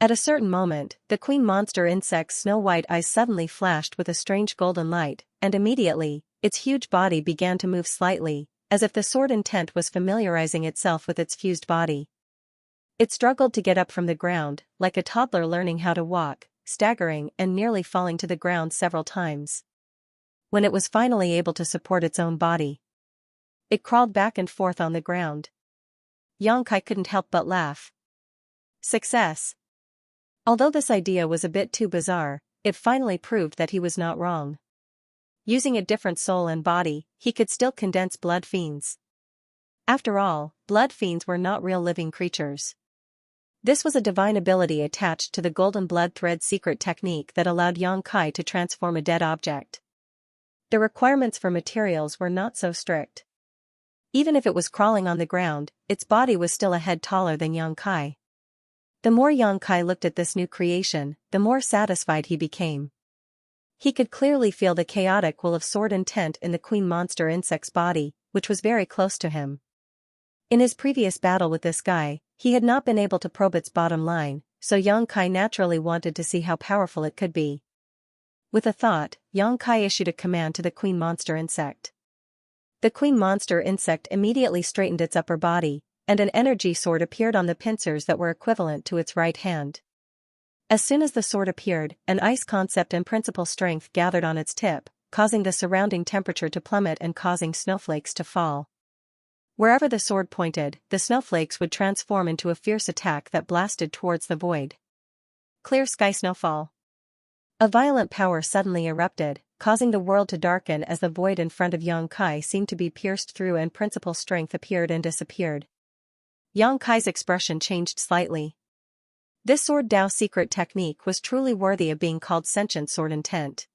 At a certain moment, the queen monster insect's snow-white eyes suddenly flashed with a strange golden light, and immediately, its huge body began to move slightly, as if the sword intent was familiarizing itself with its fused body. It struggled to get up from the ground, like a toddler learning how to walk, staggering and nearly falling to the ground several times. When it was finally able to support its own body, it crawled back and forth on the ground. Xianxia couldn't help but laugh. Success! Although this idea was a bit too bizarre, it finally proved that he was not wrong. Using a different soul and body, he could still condense blood fiends. After all, blood fiends were not real living creatures. This was a divine ability attached to the golden blood thread secret technique that allowed Xianxia to transform a dead object. The requirements for materials were not so strict. Even if it was crawling on the ground, its body was still a head taller than Xianxia. The more Xianxia looked at this new creation, the more satisfied he became. He could clearly feel the chaotic will of sword intent in the queen monster insect's body, which was very close to him. In his previous battle with this guy, he had not been able to probe its bottom line, so Xianxia naturally wanted to see how powerful it could be. With a thought, Xianxia issued a command to the queen monster insect. The queen monster insect immediately straightened its upper body, and an energy sword appeared on the pincers that were equivalent to its right hand. As soon as the sword appeared, an ice concept and principle strength gathered on its tip, causing the surrounding temperature to plummet and causing snowflakes to fall. Wherever the sword pointed, the snowflakes would transform into a fierce attack that blasted towards the void. Clear sky snowfall. A violent power suddenly erupted, causing the world to darken as the void in front of Xianxia seemed to be pierced through and principle strength appeared and disappeared. Xianxia's expression changed slightly. This sword Dao secret technique was truly worthy of being called sentient sword intent.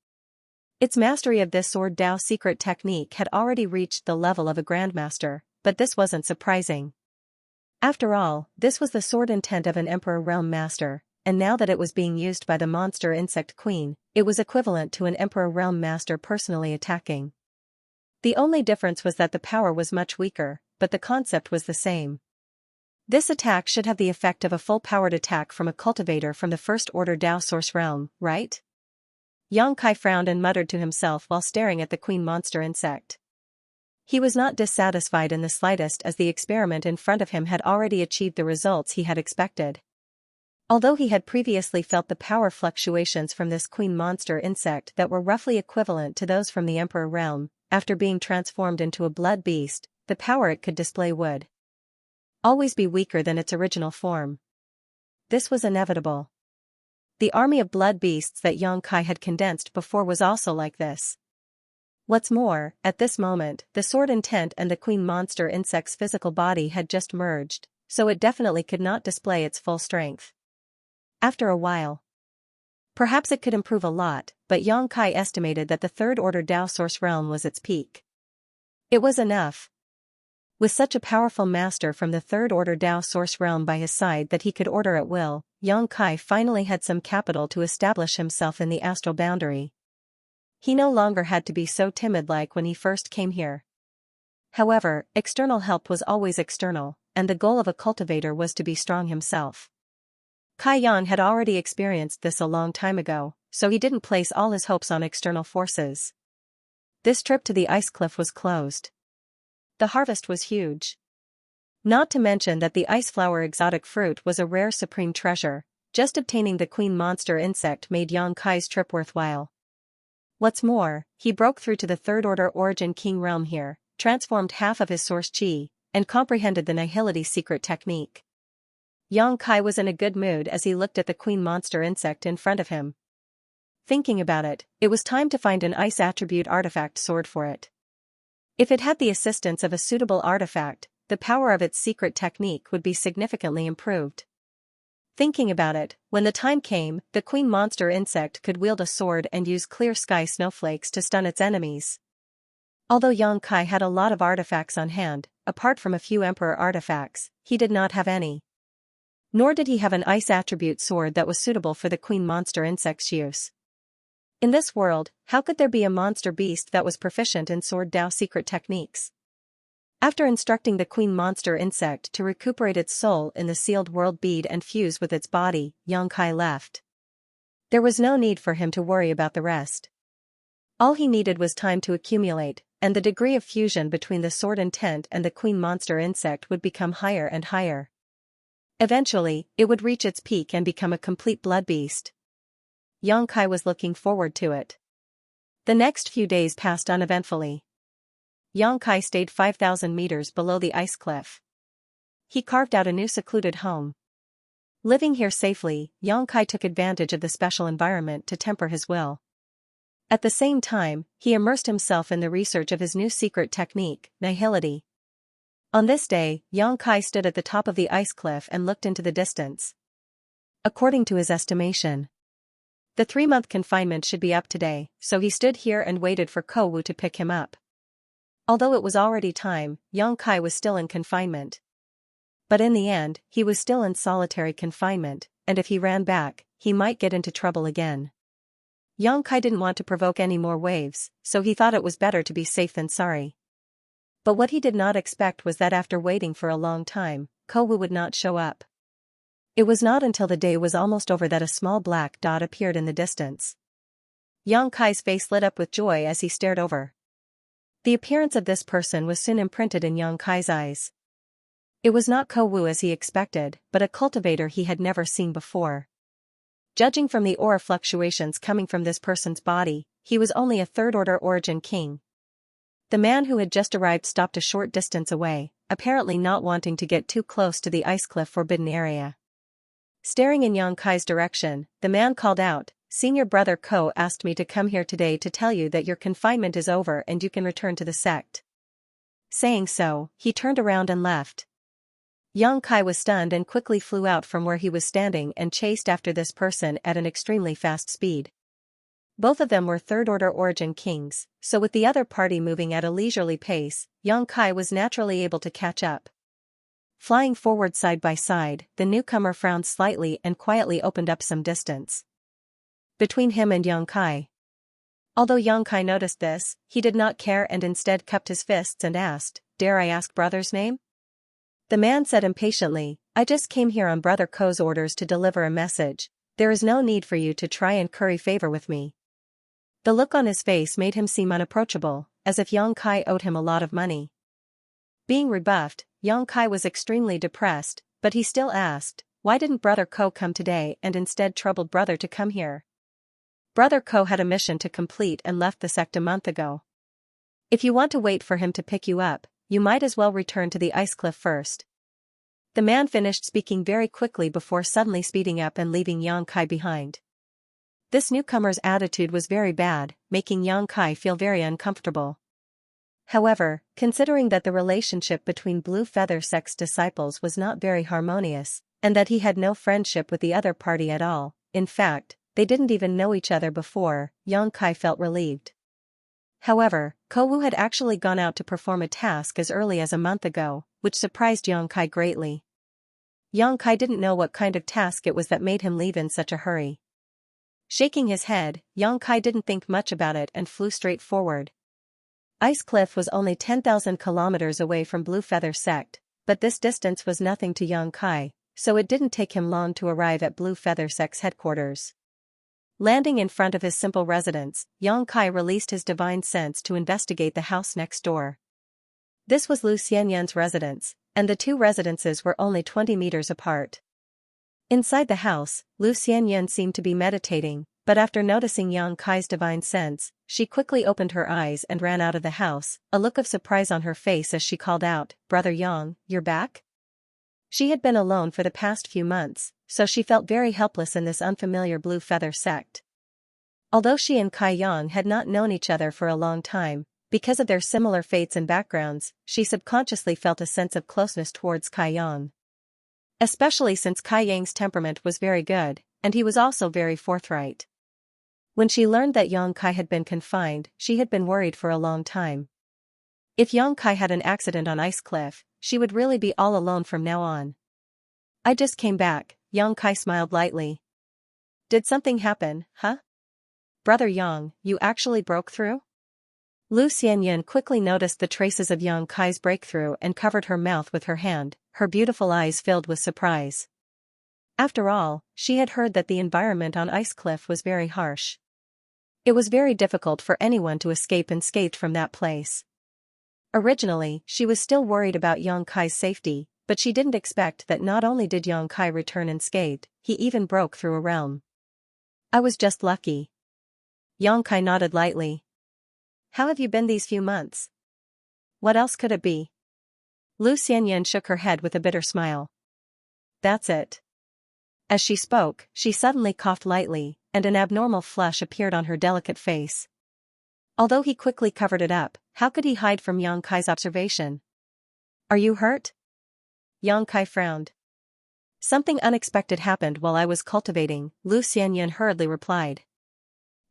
Its mastery of this sword Dao secret technique had already reached the level of a grandmaster, but this wasn't surprising. After all, this was the sword intent of an Emperor Realm Master, and now that it was being used by the monster insect queen, it was equivalent to an Emperor Realm Master personally attacking. The only difference was that the power was much weaker, but the concept was the same. This attack should have the effect of a full-powered attack from a cultivator from the first order Dao source realm, right? Xianxia frowned and muttered to himself while staring at the queen monster insect. He was not dissatisfied in the slightest as the experiment in front of him had already achieved the results he had expected. Although he had previously felt the power fluctuations from this queen monster insect that were roughly equivalent to those from the Emperor realm, after being transformed into a blood beast, the power it could display would always be weaker than its original form. This was inevitable. The army of blood beasts that Xianxia had condensed before was also like this. What's more, at this moment, the sword intent and the queen monster insect's physical body had just merged, so it definitely could not display its full strength. After a while, perhaps it could improve a lot, but Xianxia estimated that the third order Dao source realm was its peak. It was enough. With such a powerful master from the third order Dao source realm by his side that he could order at will, Xianxia finally had some capital to establish himself in the astral boundary. He no longer had to be so timid like when he first came here. However, external help was always external, and the goal of a cultivator was to be strong himself. Yan had already experienced this a long time ago, so he didn't place all his hopes on external forces. This trip to the ice cliff was closed. The harvest was huge. Not to mention that the ice flower exotic fruit was a rare supreme treasure, just obtaining the queen monster insect made Xianxia's trip worthwhile. What's more, he broke through to the third order origin king realm here, transformed half of his source chi, and comprehended the nihility secret technique. Xianxia was in a good mood as he looked at the queen monster insect in front of him. Thinking about it, it was time to find an ice attribute artifact sword for it. If it had the assistance of a suitable artifact, the power of its secret technique would be significantly improved. Thinking about it, when the time came, the queen monster insect could wield a sword and use clear sky snowflakes to stun its enemies. Although Xianxia had a lot of artifacts on hand, apart from a few emperor artifacts, he did not have any. Nor did he have an ice attribute sword that was suitable for the queen monster insect's use. In this world, how could there be a monster beast that was proficient in sword Dao secret techniques? After instructing the queen monster insect to recuperate its soul in the sealed world bead and fuse with its body, Xianxia left. There was no need for him to worry about the rest. All he needed was time to accumulate, and the degree of fusion between the sword intent and the queen monster insect would become higher and higher. Eventually, it would reach its peak and become a complete blood beast. Xianxia was looking forward to it. The next few days passed uneventfully. Xianxia stayed 5,000 meters below the ice cliff. He carved out a new secluded home. Living here safely, Xianxia took advantage of the special environment to temper his will. At the same time, he immersed himself in the research of his new secret technique, nihility. On this day, Xianxia stood at the top of the ice cliff and looked into the distance. According to his estimation, the 3-month confinement should be up today, so he stood here and waited for Kou to pick him up. Although it was already time, Xianxia was still in confinement. But in the end, he was still in solitary confinement, and if he ran back, he might get into trouble again. Xianxia didn't want to provoke any more waves, so he thought it was better to be safe than sorry. But what he did not expect was that after waiting for a long time, Kou would not show up. It was not until the day was almost over that a small black dot appeared in the distance. Xianxia's face lit up with joy as he stared over. The appearance of this person was soon imprinted in Xianxia's eyes. It was not Kou as he expected, but a cultivator he had never seen before. Judging from the aura fluctuations coming from this person's body, he was only a third-order origin king. The man who had just arrived stopped a short distance away, apparently not wanting to get too close to the ice cliff forbidden area. Staring in Xianxia's direction, the man called out, "Senior brother Kou asked me to come here today to tell you that your confinement is over and you can return to the sect." Saying so, he turned around and left. Xianxia was stunned and quickly flew out from where he was standing and chased after this person at an extremely fast speed. Both of them were third-order origin kings, so with the other party moving at a leisurely pace, Xianxia was naturally able to catch up. Flying forward side by side, the newcomer frowned slightly and quietly opened up some distance between him and Xianxia. Although Xianxia noticed this, he did not care and instead cupped his fists and asked, "Dare I ask brother's name?" The man said impatiently, "I just came here on brother Kou's orders to deliver a message. There is no need for you to try and curry favor with me." The look on his face made him seem unapproachable, as if Xianxia owed him a lot of money. Being rebuffed, Xianxia was extremely depressed, but he still asked, "Why didn't brother Kou come today and instead troubled brother to come here?" Brother Kou had a mission to complete and left the sect a month ago. If you want to wait for him to pick you up, you might as well return to the ice cliff first. The man finished speaking very quickly before suddenly speeding up and leaving Xianxia behind. This newcomer's attitude was very bad, making Xianxia feel very uncomfortable. However, considering that the relationship between Blue Feather Sect's disciples was not very harmonious, and that he had no friendship with the other party at all, in fact, they didn't even know each other before, Xianxia felt relieved. However, Kou had actually gone out to perform a task as early as a month ago, which surprised Xianxia greatly. Xianxia didn't know what kind of task it was that made him leave in such a hurry. Shaking his head, Xianxia didn't think much about it and flew straight forward. Ice Cliff was only 10,000 kilometers away from Blue Feather Sect, but this distance was nothing to Xianxia, so it didn't take him long to arrive at Blue Feather Sect's headquarters. Landing in front of his simple residence, Xianxia released his divine sense to investigate the house next door. This was Lu Xianyan's residence, and the two residences were only 20 meters apart. Inside the house, Lu Xianyan seemed to be meditating, but after noticing Xianxia's divine sense, she quickly opened her eyes and ran out of the house, a look of surprise on her face as she called out, "Brother Yang, you're back?" She had been alone for the past few months, so she felt very helpless in this unfamiliar Blue Feather Sect. Although she and Kai Yang had not known each other for a long time, because of their similar fates and backgrounds, she subconsciously felt a sense of closeness towards Kai Yang. Especially since Kai Yang's temperament was very good, and he was also very forthright. When she learned that Xianxia had been confined, she had been worried for a long time. If Xianxia had an accident on Ice Cliff, she would really be all alone from now on. "I just came back," Xianxia smiled lightly. "Did something happen, huh? Brother Yang, you actually broke through?" Lu Xianyan quickly noticed the traces of Xianxia's breakthrough and covered her mouth with her hand, her beautiful eyes filled with surprise. After all, she had heard that the environment on Ice Cliff was very harsh. It was very difficult for anyone to escape unscathed from that place. Originally, she was still worried about Xianxia's safety, but she didn't expect that not only did Yang Kai return unscathed, he even broke through a realm. I was just lucky. Yang Kai nodded lightly. How have you been these few months? What else could it be? Lu Xianyan shook her head with a bitter smile. That's it. As she spoke, she suddenly coughed lightly, and an abnormal flush appeared on her delicate face. Although he quickly covered it up, how could he hide from Yang Kai's observation? Are you hurt? Yang Kai frowned. Something unexpected happened while I was cultivating, Lu Xianyan hurriedly replied.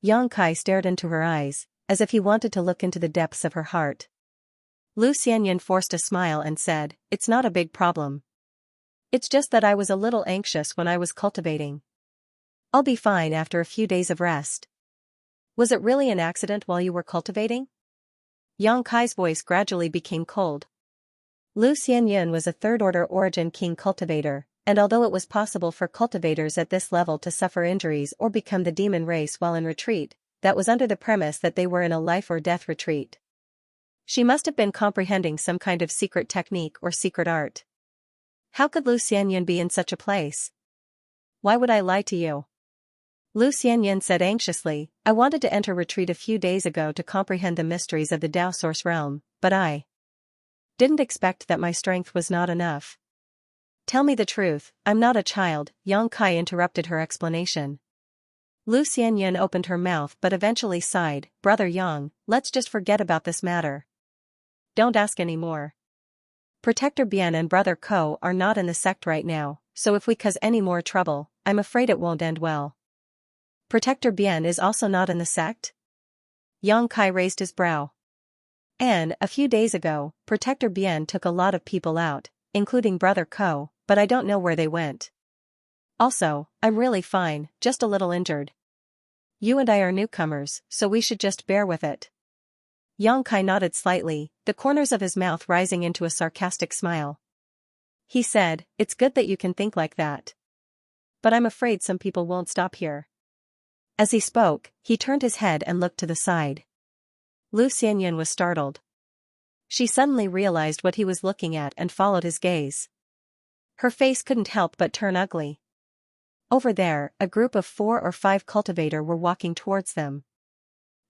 Yang Kai stared into her eyes, as if he wanted to look into the depths of her heart. Lu Xianyan forced a smile and said, It's not a big problem. It's just that I was a little anxious when I was cultivating. I'll be fine after a few days of rest. Was it really an accident while you were cultivating? Yang Kai's voice gradually became cold. Lu Xianyan was a third-order origin king cultivator, and although it was possible for cultivators at this level to suffer injuries or become the demon race while in retreat, that was under the premise that they were in a life-or-death retreat. She must have been comprehending some kind of secret technique or secret art. How could Lu Xianyan be in such a place? Why would I lie to you? Lu Xianyan said anxiously, I wanted to enter retreat a few days ago to comprehend the mysteries of the Dao Source realm, but I didn't expect that my strength was not enough. Tell me the truth, I'm not a child, Yang Kai interrupted her explanation. Lu Xianyan opened her mouth but eventually sighed, Brother Yang, let's just forget about this matter. Don't ask any more. Protector Bian and Brother Ko are not in the sect right now, so if we cause any more trouble, I'm afraid it won't end well. Protector Bian is also not in the sect? Yang Kai raised his brow. And, a few days ago, Protector Bian took a lot of people out, including Brother Ko, but I don't know where they went. Also, I'm really fine, just a little injured. You and I are newcomers, so we should just bear with it. Yang Kai nodded slightly, the corners of his mouth rising into a sarcastic smile. He said, It's good that you can think like that. But I'm afraid some people won't stop here. As he spoke, he turned his head and looked to the side. Lu Xianyan was startled. She suddenly realized what he was looking at and followed his gaze. Her face couldn't help but turn ugly. Over there, a group of 4 or 5 cultivators were walking towards them.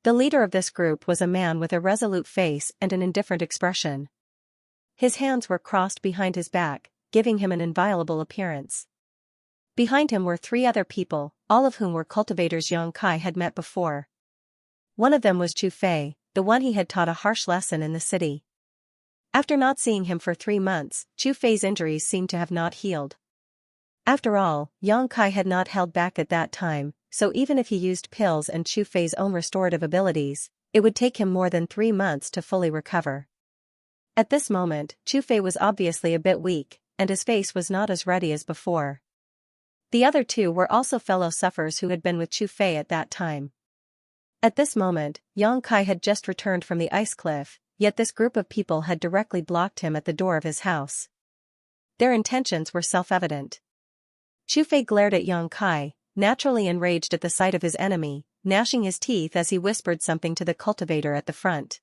The leader of this group was a man with a resolute face and an indifferent expression. His hands were crossed behind his back, giving him an inviolable appearance. Behind him were 3 other people, all of whom were cultivators Yang Kai had met before. One of them was Chu Fei, the one he had taught a harsh lesson in the city. After not seeing him for 3 months, Chu Fei's injuries seemed to have not healed. After all, Yang Kai had not held back at that time, so even if he used pills and Chu Fei's own restorative abilities, it would take him more than 3 months to fully recover. At this moment, Chu Fei was obviously a bit weak, and his face was not as ruddy as before. The other 2 were also fellow sufferers who had been with Chu Fei at that time. At this moment, Yang Kai had just returned from the ice cliff, yet this group of people had directly blocked him at the door of his house. Their intentions were self-evident. Chu Fei glared at Yang Kai, naturally enraged at the sight of his enemy, gnashing his teeth as he whispered something to the cultivator at the front.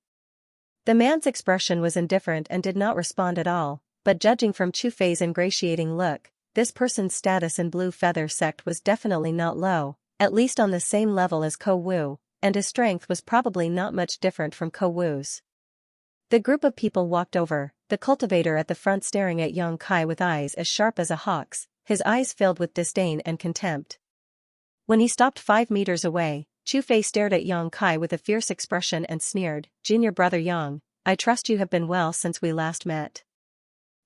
The man's expression was indifferent and did not respond at all, but judging from Chu Fei's ingratiating look, this person's status in Blue Feather sect was definitely not low, at least on the same level as Ko Wu, and his strength was probably not much different from Ko Wu's. The group of people walked over, the cultivator at the front staring at Yang Kai with eyes as sharp as a hawk's, his eyes filled with disdain and contempt. When he stopped 5 meters away, Chu Fei stared at Yang Kai with a fierce expression and sneered, Junior Brother Yang, I trust you have been well since we last met.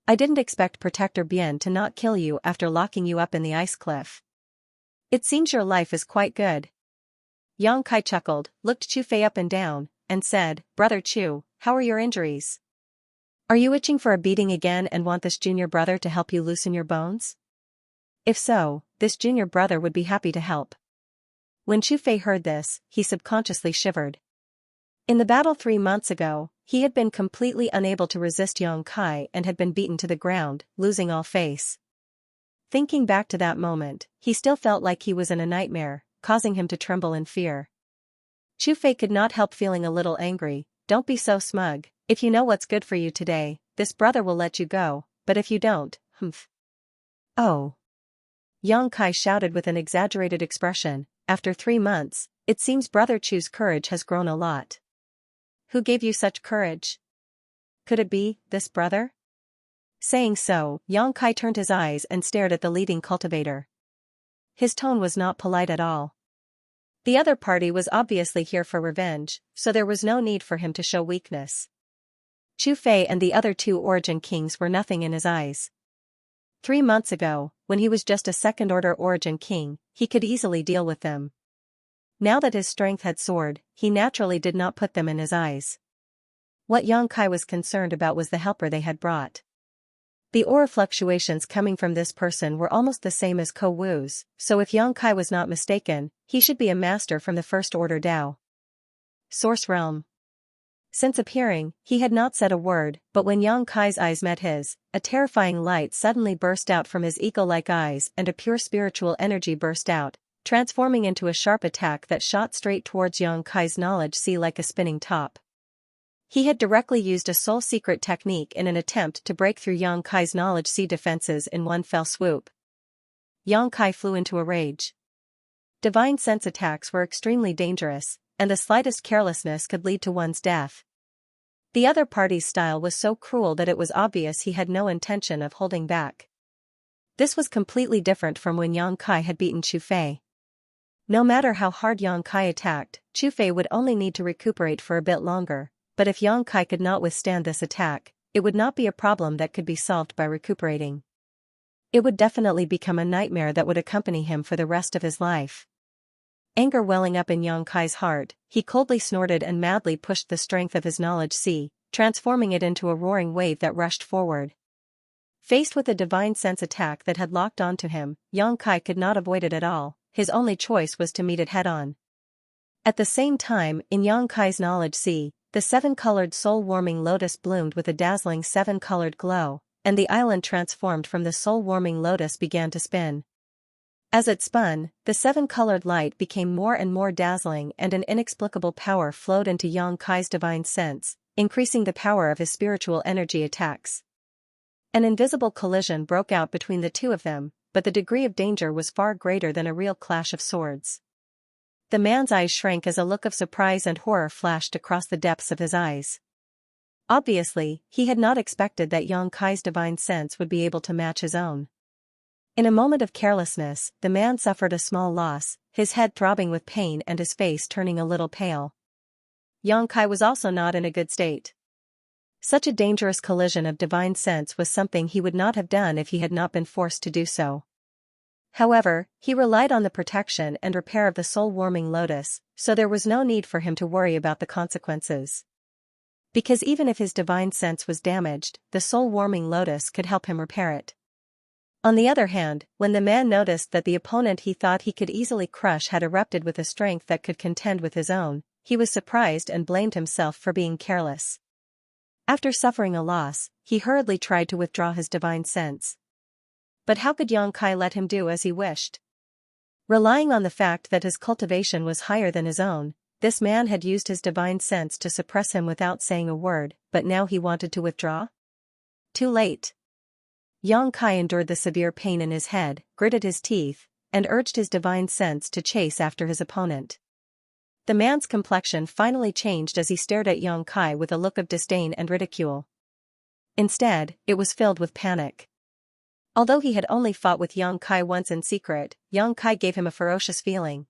I didn't expect Protector Bian to not kill you after locking you up in the ice cliff. It seems your life is quite good. Yang Kai chuckled, looked Chu Fei up and down, and said, Brother Chu, how are your injuries? Are you itching for a beating again and want this junior brother to help you loosen your bones? If so, this junior brother would be happy to help. When Chu Fei heard this, he subconsciously shivered. In the battle 3 months ago, he had been completely unable to resist Yang Kai and had been beaten to the ground, losing all face. Thinking back to that moment, he still felt like he was in a nightmare, causing him to tremble in fear. Chu Fei could not help feeling a little angry. Don't be so smug. If you know what's good for you today, this brother will let you go, but if you don't, humph. Oh. Yang Kai shouted with an exaggerated expression, after 3 months, it seems Brother Chu's courage has grown a lot. Who gave you such courage? Could it be, this brother? Saying so, Yang Kai turned his eyes and stared at the leading cultivator. His tone was not polite at all. The other party was obviously here for revenge, so there was no need for him to show weakness. Chu Fei and the other 2 Origin Kings were nothing in his eyes. 3 months ago, when he was just a second-order Origin King, he could easily deal with them. Now that his strength had soared, he naturally did not put them in his eyes. What Yang Kai was concerned about was the helper they had brought. The aura fluctuations coming from this person were almost the same as Ko Wu's, so if Yang Kai was not mistaken, he should be a master from the First-Order Dao. Source Realm. Since appearing, he had not said a word, but when Yang Kai's eyes met his, a terrifying light suddenly burst out from his eagle-like eyes and a pure spiritual energy burst out, transforming into a sharp attack that shot straight towards Yang Kai's knowledge sea like a spinning top. He had directly used a soul secret technique in an attempt to break through Yang Kai's knowledge sea defenses in one fell swoop. Yang Kai flew into a rage. Divine sense attacks were extremely dangerous, and the slightest carelessness could lead to one's death. The other party's style was so cruel that it was obvious he had no intention of holding back. This was completely different from when Yang Kai had beaten Chu Fei. No matter how hard Yang Kai attacked, Chu Fei would only need to recuperate for a bit longer, but if Yang Kai could not withstand this attack, it would not be a problem that could be solved by recuperating. It would definitely become a nightmare that would accompany him for the rest of his life. Anger welling up in Yang Kai's heart, he coldly snorted and madly pushed the strength of his knowledge sea, transforming it into a roaring wave that rushed forward. Faced with a divine sense attack that had locked onto him, Yang Kai could not avoid it at all, his only choice was to meet it head-on. At the same time, in Yang Kai's knowledge sea, the 7-colored soul-warming lotus bloomed with a dazzling 7-colored glow, and the island transformed from the soul-warming lotus began to spin. As it spun, the 7-colored light became more and more dazzling and an inexplicable power flowed into Yang Kai's divine sense, increasing the power of his spiritual energy attacks. An invisible collision broke out between the 2 of them, but the degree of danger was far greater than a real clash of swords. The man's eyes shrank as a look of surprise and horror flashed across the depths of his eyes. Obviously, he had not expected that Yang Kai's divine sense would be able to match his own. In a moment of carelessness, the man suffered a small loss, his head throbbing with pain and his face turning a little pale. Yang Kai was also not in a good state. Such a dangerous collision of divine sense was something he would not have done if he had not been forced to do so. However, he relied on the protection and repair of the soul-warming lotus, so there was no need for him to worry about the consequences. Because even if his divine sense was damaged, the soul-warming lotus could help him repair it. On the other hand, when the man noticed that the opponent he thought he could easily crush had erupted with a strength that could contend with his own, he was surprised and blamed himself for being careless. After suffering a loss, he hurriedly tried to withdraw his divine sense. But how could Yang Kai let him do as he wished? Relying on the fact that his cultivation was higher than his own, this man had used his divine sense to suppress him without saying a word, but now he wanted to withdraw? Too late. Yang Kai endured the severe pain in his head, gritted his teeth, and urged his divine sense to chase after his opponent. The man's complexion finally changed as he stared at Yang Kai with a look of disdain and ridicule. Instead, it was filled with panic. Although he had only fought with Yang Kai once in secret, Yang Kai gave him a ferocious feeling.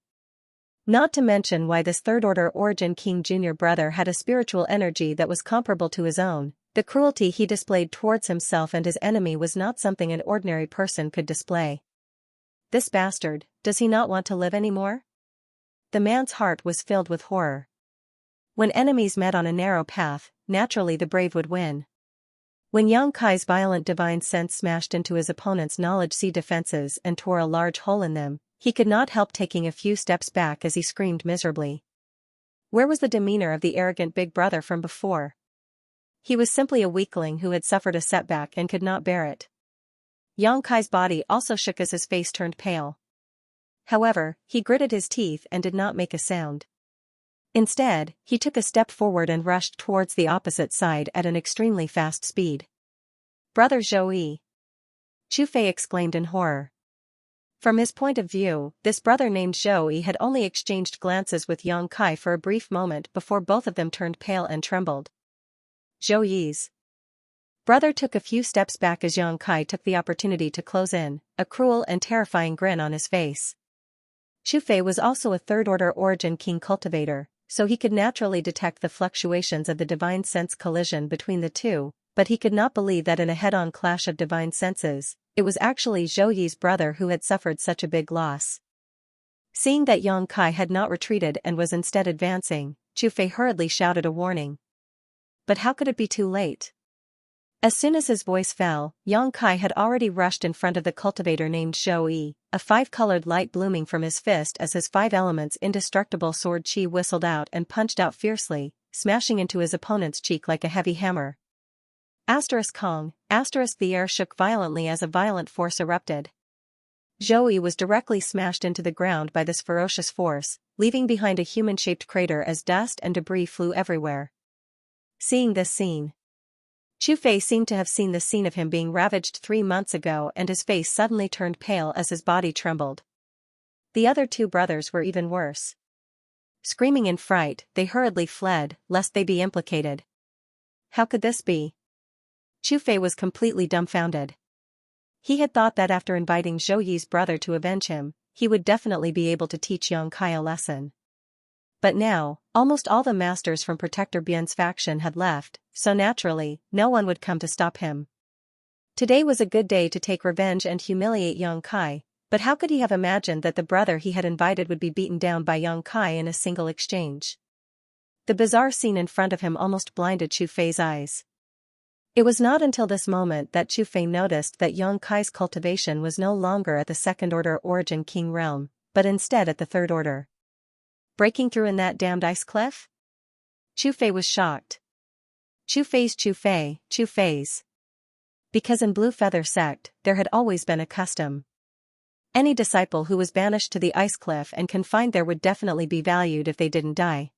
Not to mention why this third-order Origin King Jr. brother had a spiritual energy that was comparable to his own. The cruelty he displayed towards himself and his enemy was not something an ordinary person could display. This bastard, does he not want to live anymore? The man's heart was filled with horror. When enemies met on a narrow path, naturally the brave would win. When Yang Kai's violent divine sense smashed into his opponent's knowledge sea defenses and tore a large hole in them, he could not help taking a few steps back as he screamed miserably. Where was the demeanor of the arrogant big brother from before? He was simply a weakling who had suffered a setback and could not bear it. Yang Kai's body also shook as his face turned pale. However, he gritted his teeth and did not make a sound. Instead, he took a step forward and rushed towards the opposite side at an extremely fast speed. brother Zhou. Chu Fei exclaimed in horror. From his point of view, this brother named Zhou had only exchanged glances with Yang Kai for a brief moment before both of them turned pale and trembled. Zhou's brother took a few steps back as Yang Kai took the opportunity to close in, a cruel and terrifying grin on his face. Chu Fei was also a third-order origin king cultivator, so he could naturally detect the fluctuations of the divine sense collision between the two, but he could not believe that in a head-on clash of divine senses, it was actually Zhou's brother who had suffered such a big loss. Seeing that Yang Kai had not retreated and was instead advancing, Chu Fei hurriedly shouted a warning. But how could it be too late? As soon as his voice fell, Yang Kai had already rushed in front of the cultivator named Zhou, a five-colored light blooming from his fist as his five elements indestructible sword chi whistled out and punched out fiercely, smashing into his opponent's cheek like a heavy hammer. Kong, the air shook violently as a violent force erupted. Zhou was directly smashed into the ground by this ferocious force, leaving behind a human-shaped crater as dust and debris flew everywhere. Seeing this scene, Chu Fei seemed to have seen the scene of him being ravaged 3 months ago, and his face suddenly turned pale as his body trembled. The other two brothers were even worse. Screaming in fright, they hurriedly fled, lest they be implicated. How could this be? Chu Fei was completely dumbfounded. He had thought that after inviting Zhou's brother to avenge him, he would definitely be able to teach Yang Kai a lesson. But now, almost all the masters from Protector Bian's faction had left, so naturally, no one would come to stop him. Today was a good day to take revenge and humiliate Yang Kai, but how could he have imagined that the brother he had invited would be beaten down by Yang Kai in a single exchange? The bizarre scene in front of him almost blinded Chu Fei's eyes. It was not until this moment that Chu Fei noticed that Yang Kai's cultivation was no longer at the second-order origin king realm, but instead at the third order. Breaking through in that damned ice cliff? Chu Fei was shocked. Chu Fei's. Because in Blue Feather Sect, there had always been a custom. Any disciple who was banished to the ice cliff and confined there would definitely be valued if they didn't die.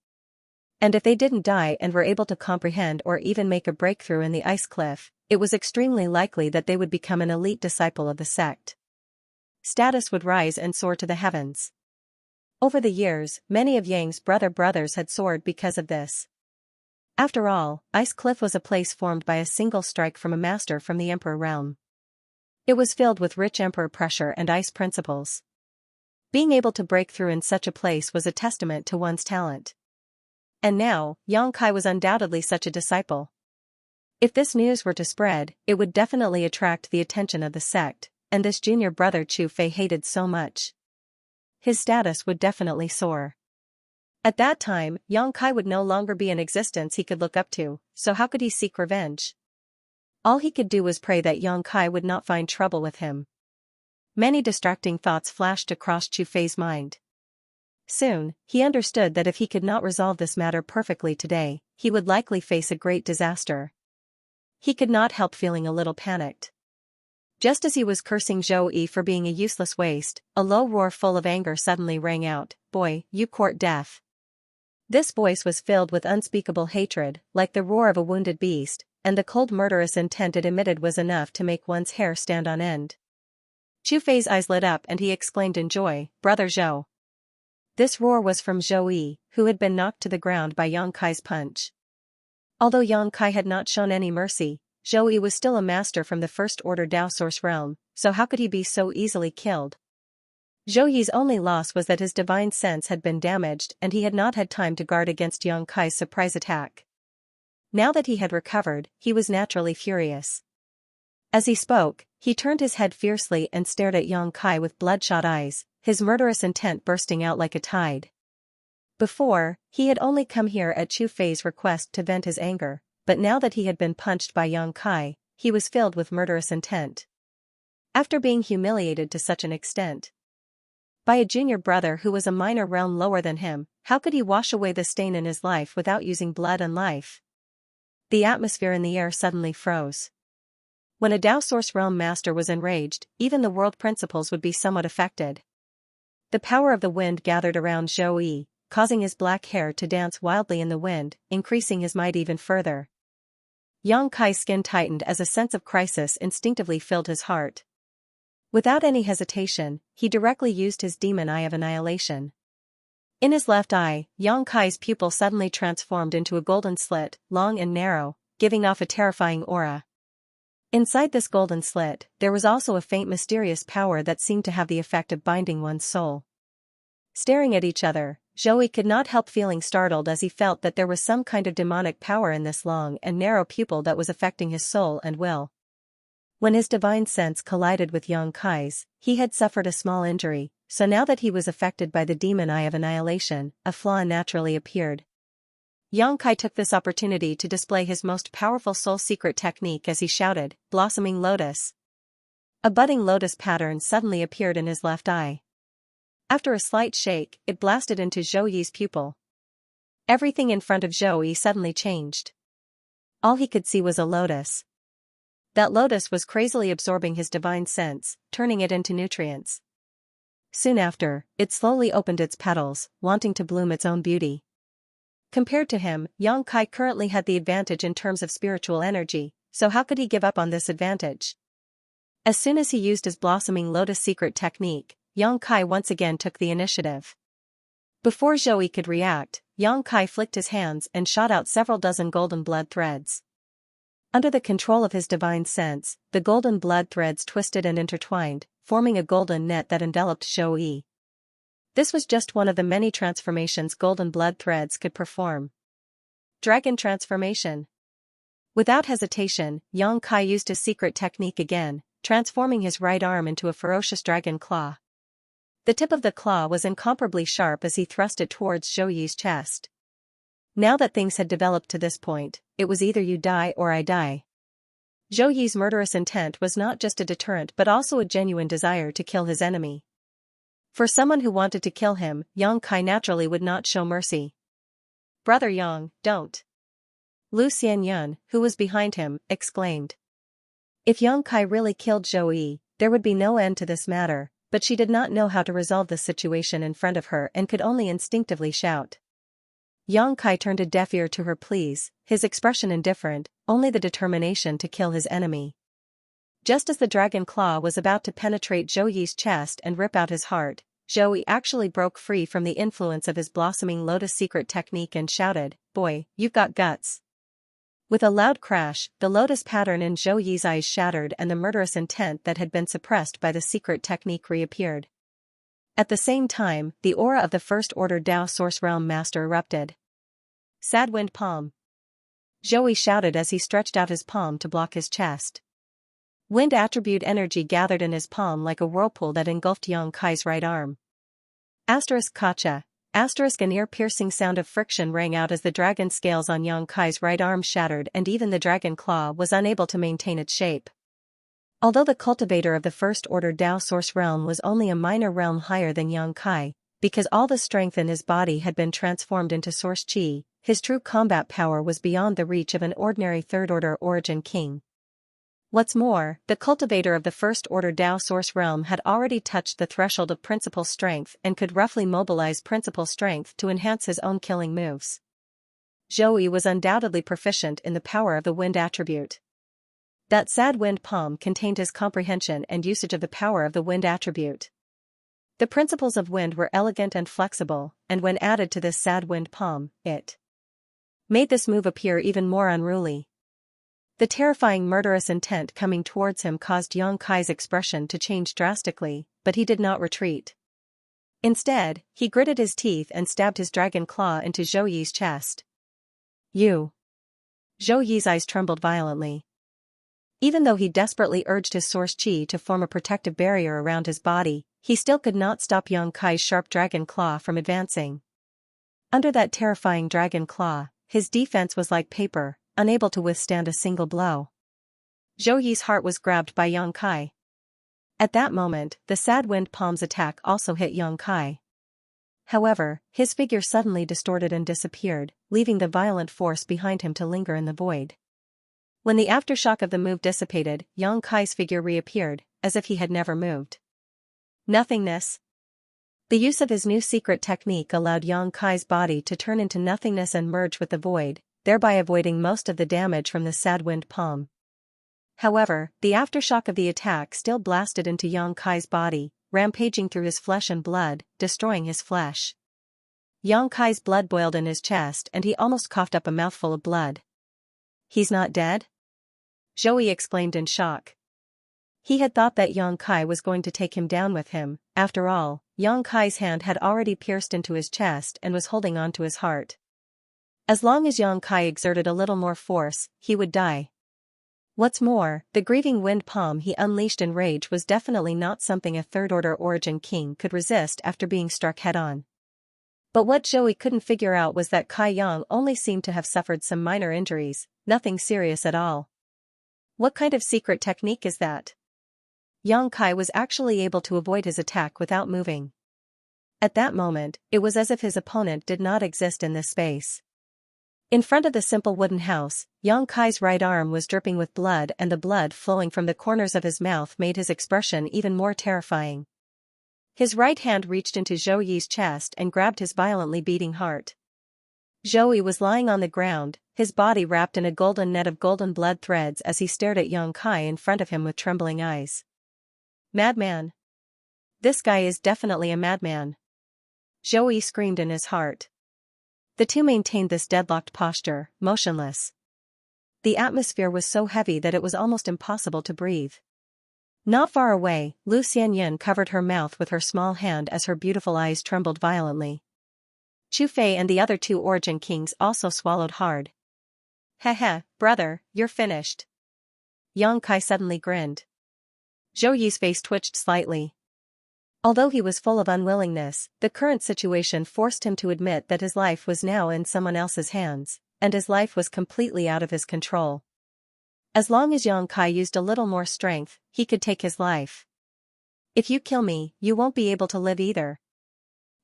And if they didn't die and were able to comprehend or even make a breakthrough in the ice cliff, it was extremely likely that they would become an elite disciple of the sect. Status would rise and soar to the heavens. Over the years, many of Yang's brothers had soared because of this. After all, Ice Cliff was a place formed by a single strike from a master from the Emperor realm. It was filled with rich Emperor pressure and ice principles. Being able to break through in such a place was a testament to one's talent. And now, Yang Kai was undoubtedly such a disciple. If this news were to spread, it would definitely attract the attention of the sect, and this junior brother Chu Fei hated so much. His status would definitely soar. At that time, Yang Kai would no longer be in existence he could look up to, so how could he seek revenge? All he could do was pray that Yang Kai would not find trouble with him. Many distracting thoughts flashed across Chu Fei's mind. Soon, he understood that if he could not resolve this matter perfectly today, he would likely face a great disaster. He could not help feeling a little panicked. Just as he was cursing Zhou for being a useless waste, a low roar full of anger suddenly rang out, "Boy, you court death." This voice was filled with unspeakable hatred, like the roar of a wounded beast, and the cold murderous intent it emitted was enough to make one's hair stand on end. Chu Fei's eyes lit up and he exclaimed in joy, "Brother Zhou." This roar was from Zhou, who had been knocked to the ground by Yang Kai's punch. Although Yang Kai had not shown any mercy, Zhou was still a master from the first-order Dao Source realm, so how could he be so easily killed? Zhou's only loss was that his divine sense had been damaged and he had not had time to guard against Yang Kai's surprise attack. Now that he had recovered, he was naturally furious. As he spoke, he turned his head fiercely and stared at Yang Kai with bloodshot eyes, his murderous intent bursting out like a tide. Before, he had only come here at Chu Fei's request to vent his anger, but now that he had been punched by Yang Kai, he was filled with murderous intent. After being humiliated to such an extent by a junior brother who was a minor realm lower than him, how could he wash away the stain in his life without using blood and life? The atmosphere in the air suddenly froze. When a Dao Source realm master was enraged, even the world principles would be somewhat affected. The power of the wind gathered around Zhou, causing his black hair to dance wildly in the wind, increasing his might even further. Yang Kai's skin tightened as a sense of crisis instinctively filled his heart. Without any hesitation, he directly used his demon eye of annihilation. In his left eye, Yang Kai's pupil suddenly transformed into a golden slit, long and narrow, giving off a terrifying aura. Inside this golden slit, there was also a faint mysterious power that seemed to have the effect of binding one's soul. Staring at each other, Zhou could not help feeling startled as he felt that there was some kind of demonic power in this long and narrow pupil that was affecting his soul and will. When his divine sense collided with Yang Kai's, he had suffered a small injury, so now that he was affected by the demon eye of annihilation, a flaw naturally appeared. Yang Kai took this opportunity to display his most powerful soul secret technique as he shouted, "Blossoming Lotus." A budding lotus pattern suddenly appeared in his left eye. After a slight shake, it blasted into Zhou Yi's pupil. Everything in front of Zhou Yi suddenly changed. All he could see was a lotus. That lotus was crazily absorbing his divine sense, turning it into nutrients. Soon after, it slowly opened its petals, wanting to bloom its own beauty. Compared to him, Yang Kai currently had the advantage in terms of spiritual energy, so how could he give up on this advantage? As soon as he used his blossoming lotus secret technique, Yang Kai once again took the initiative. Before Zhou Yi could react, Yang Kai flicked his hands and shot out several dozen golden blood threads. Under the control of his divine sense, the golden blood threads twisted and intertwined, forming a golden net that enveloped Zhou Yi. This was just one of the many transformations golden blood threads could perform. Dragon transformation. Without hesitation, Yang Kai used his secret technique again, transforming his right arm into a ferocious dragon claw. The tip of the claw was incomparably sharp as he thrust it towards Zhou Yi's chest. Now that things had developed to this point, it was either you die or I die. Zhou Yi's murderous intent was not just a deterrent but also a genuine desire to kill his enemy. For someone who wanted to kill him, Yang Kai naturally would not show mercy. "Brother Yang, don't!" Lu Xianyun, who was behind him, exclaimed. If Yang Kai really killed Zhou Yi, there would be no end to this matter, but she did not know how to resolve the situation in front of her and could only instinctively shout. Yang Kai turned a deaf ear to her pleas, his expression indifferent, only the determination to kill his enemy. Just as the dragon claw was about to penetrate Zhou Yi's chest and rip out his heart, Zhou Yi actually broke free from the influence of his blossoming lotus secret technique and shouted, "Boy, you've got guts." With a loud crash, the lotus pattern in Zhou Yi's eyes shattered and the murderous intent that had been suppressed by the secret technique reappeared. At the same time, the aura of the First Order Dao Source Realm Master erupted. "Sad Wind Palm." Zhou Yi shouted as he stretched out his palm to block his chest. Wind attribute energy gathered in his palm like a whirlpool that engulfed Yang Kai's right arm. Kacha. An ear-piercing sound of friction rang out as the dragon scales on Yang Kai's right arm shattered and even the dragon claw was unable to maintain its shape. Although the cultivator of the First Order Dao Source Realm was only a minor realm higher than Yang Kai, because all the strength in his body had been transformed into Source Qi, his true combat power was beyond the reach of an ordinary Third Order Origin King. What's more, the cultivator of the First Order Dao Source Realm had already touched the threshold of principal strength and could roughly mobilize principal strength to enhance his own killing moves. Zhou Yi was undoubtedly proficient in the power of the wind attribute. That sad wind palm contained his comprehension and usage of the power of the wind attribute. The principles of wind were elegant and flexible, and when added to this sad wind palm, it made this move appear even more unruly. The terrifying murderous intent coming towards him caused Yang Kai's expression to change drastically, but he did not retreat. Instead, he gritted his teeth and stabbed his dragon claw into Zhou Yi's chest. "You!" Zhou Yi's eyes trembled violently. Even though he desperately urged his source qi to form a protective barrier around his body, he still could not stop Yang Kai's sharp dragon claw from advancing. Under that terrifying dragon claw, his defense was like paper, unable to withstand a single blow. Zhou Yi's heart was grabbed by Yang Kai. At that moment, the sad wind palm's attack also hit Yang Kai. However, his figure suddenly distorted and disappeared, leaving the violent force behind him to linger in the void. When the aftershock of the move dissipated, Yang Kai's figure reappeared, as if he had never moved. Nothingness. The use of his new secret technique allowed Yang Kai's body to turn into nothingness and merge with the void, thereby avoiding most of the damage from the sad wind palm. However, the aftershock of the attack still blasted into Yang Kai's body, rampaging through his flesh and blood, destroying his flesh. Yang Kai's blood boiled in his chest and he almost coughed up a mouthful of blood. "He's not dead?" Zhou exclaimed in shock. He had thought that Yang Kai was going to take him down with him. After all, Yang Kai's hand had already pierced into his chest and was holding on to his heart. As long as Yang Kai exerted a little more force, he would die. What's more, the grieving wind palm he unleashed in rage was definitely not something a third-order origin king could resist after being struck head-on. But what Zhou couldn't figure out was that Kai Yang only seemed to have suffered some minor injuries, nothing serious at all. What kind of secret technique is that? Yang Kai was actually able to avoid his attack without moving. At that moment, it was as if his opponent did not exist in this space. In front of the simple wooden house, Yang Kai's right arm was dripping with blood and the blood flowing from the corners of his mouth made his expression even more terrifying. His right hand reached into Zhou Yi's chest and grabbed his violently beating heart. Zhou Yi was lying on the ground, his body wrapped in a golden net of golden blood threads as he stared at Yang Kai in front of him with trembling eyes. "Madman! This guy is definitely a madman!" Zhou Yi screamed in his heart. The two maintained this deadlocked posture, motionless. The atmosphere was so heavy that it was almost impossible to breathe. Not far away, Lu Xianyin covered her mouth with her small hand as her beautiful eyes trembled violently. Chu Fei and the other two origin kings also swallowed hard. "Heh, brother, you're finished." Yang Kai suddenly grinned. Zhou Yi's face twitched slightly. Although he was full of unwillingness, the current situation forced him to admit that his life was now in someone else's hands, and his life was completely out of his control. As long as Yang Kai used a little more strength, he could take his life. "If you kill me, you won't be able to live either."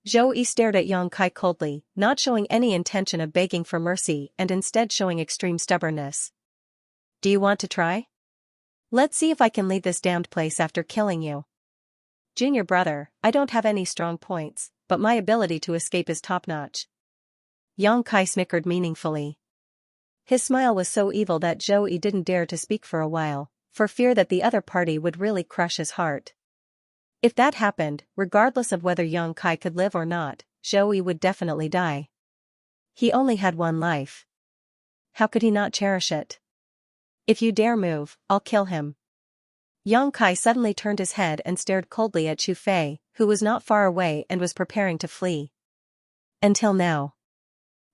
Zhou Yi stared at Yang Kai coldly, not showing any intention of begging for mercy and instead showing extreme stubbornness. "Do you want to try? Let's see if I can leave this damned place after killing you." "Junior brother, I don't have any strong points, but my ability to escape is top-notch." Yang Kai snickered meaningfully. His smile was so evil that Zhou Yi didn't dare to speak for a while, for fear that the other party would really crush his heart. If that happened, regardless of whether Yang Kai could live or not, Zhou Yi would definitely die. He only had one life. How could he not cherish it? "If you dare move, I'll kill him." Yang Kai suddenly turned his head and stared coldly at Chu Fei, who was not far away and was preparing to flee. Until now.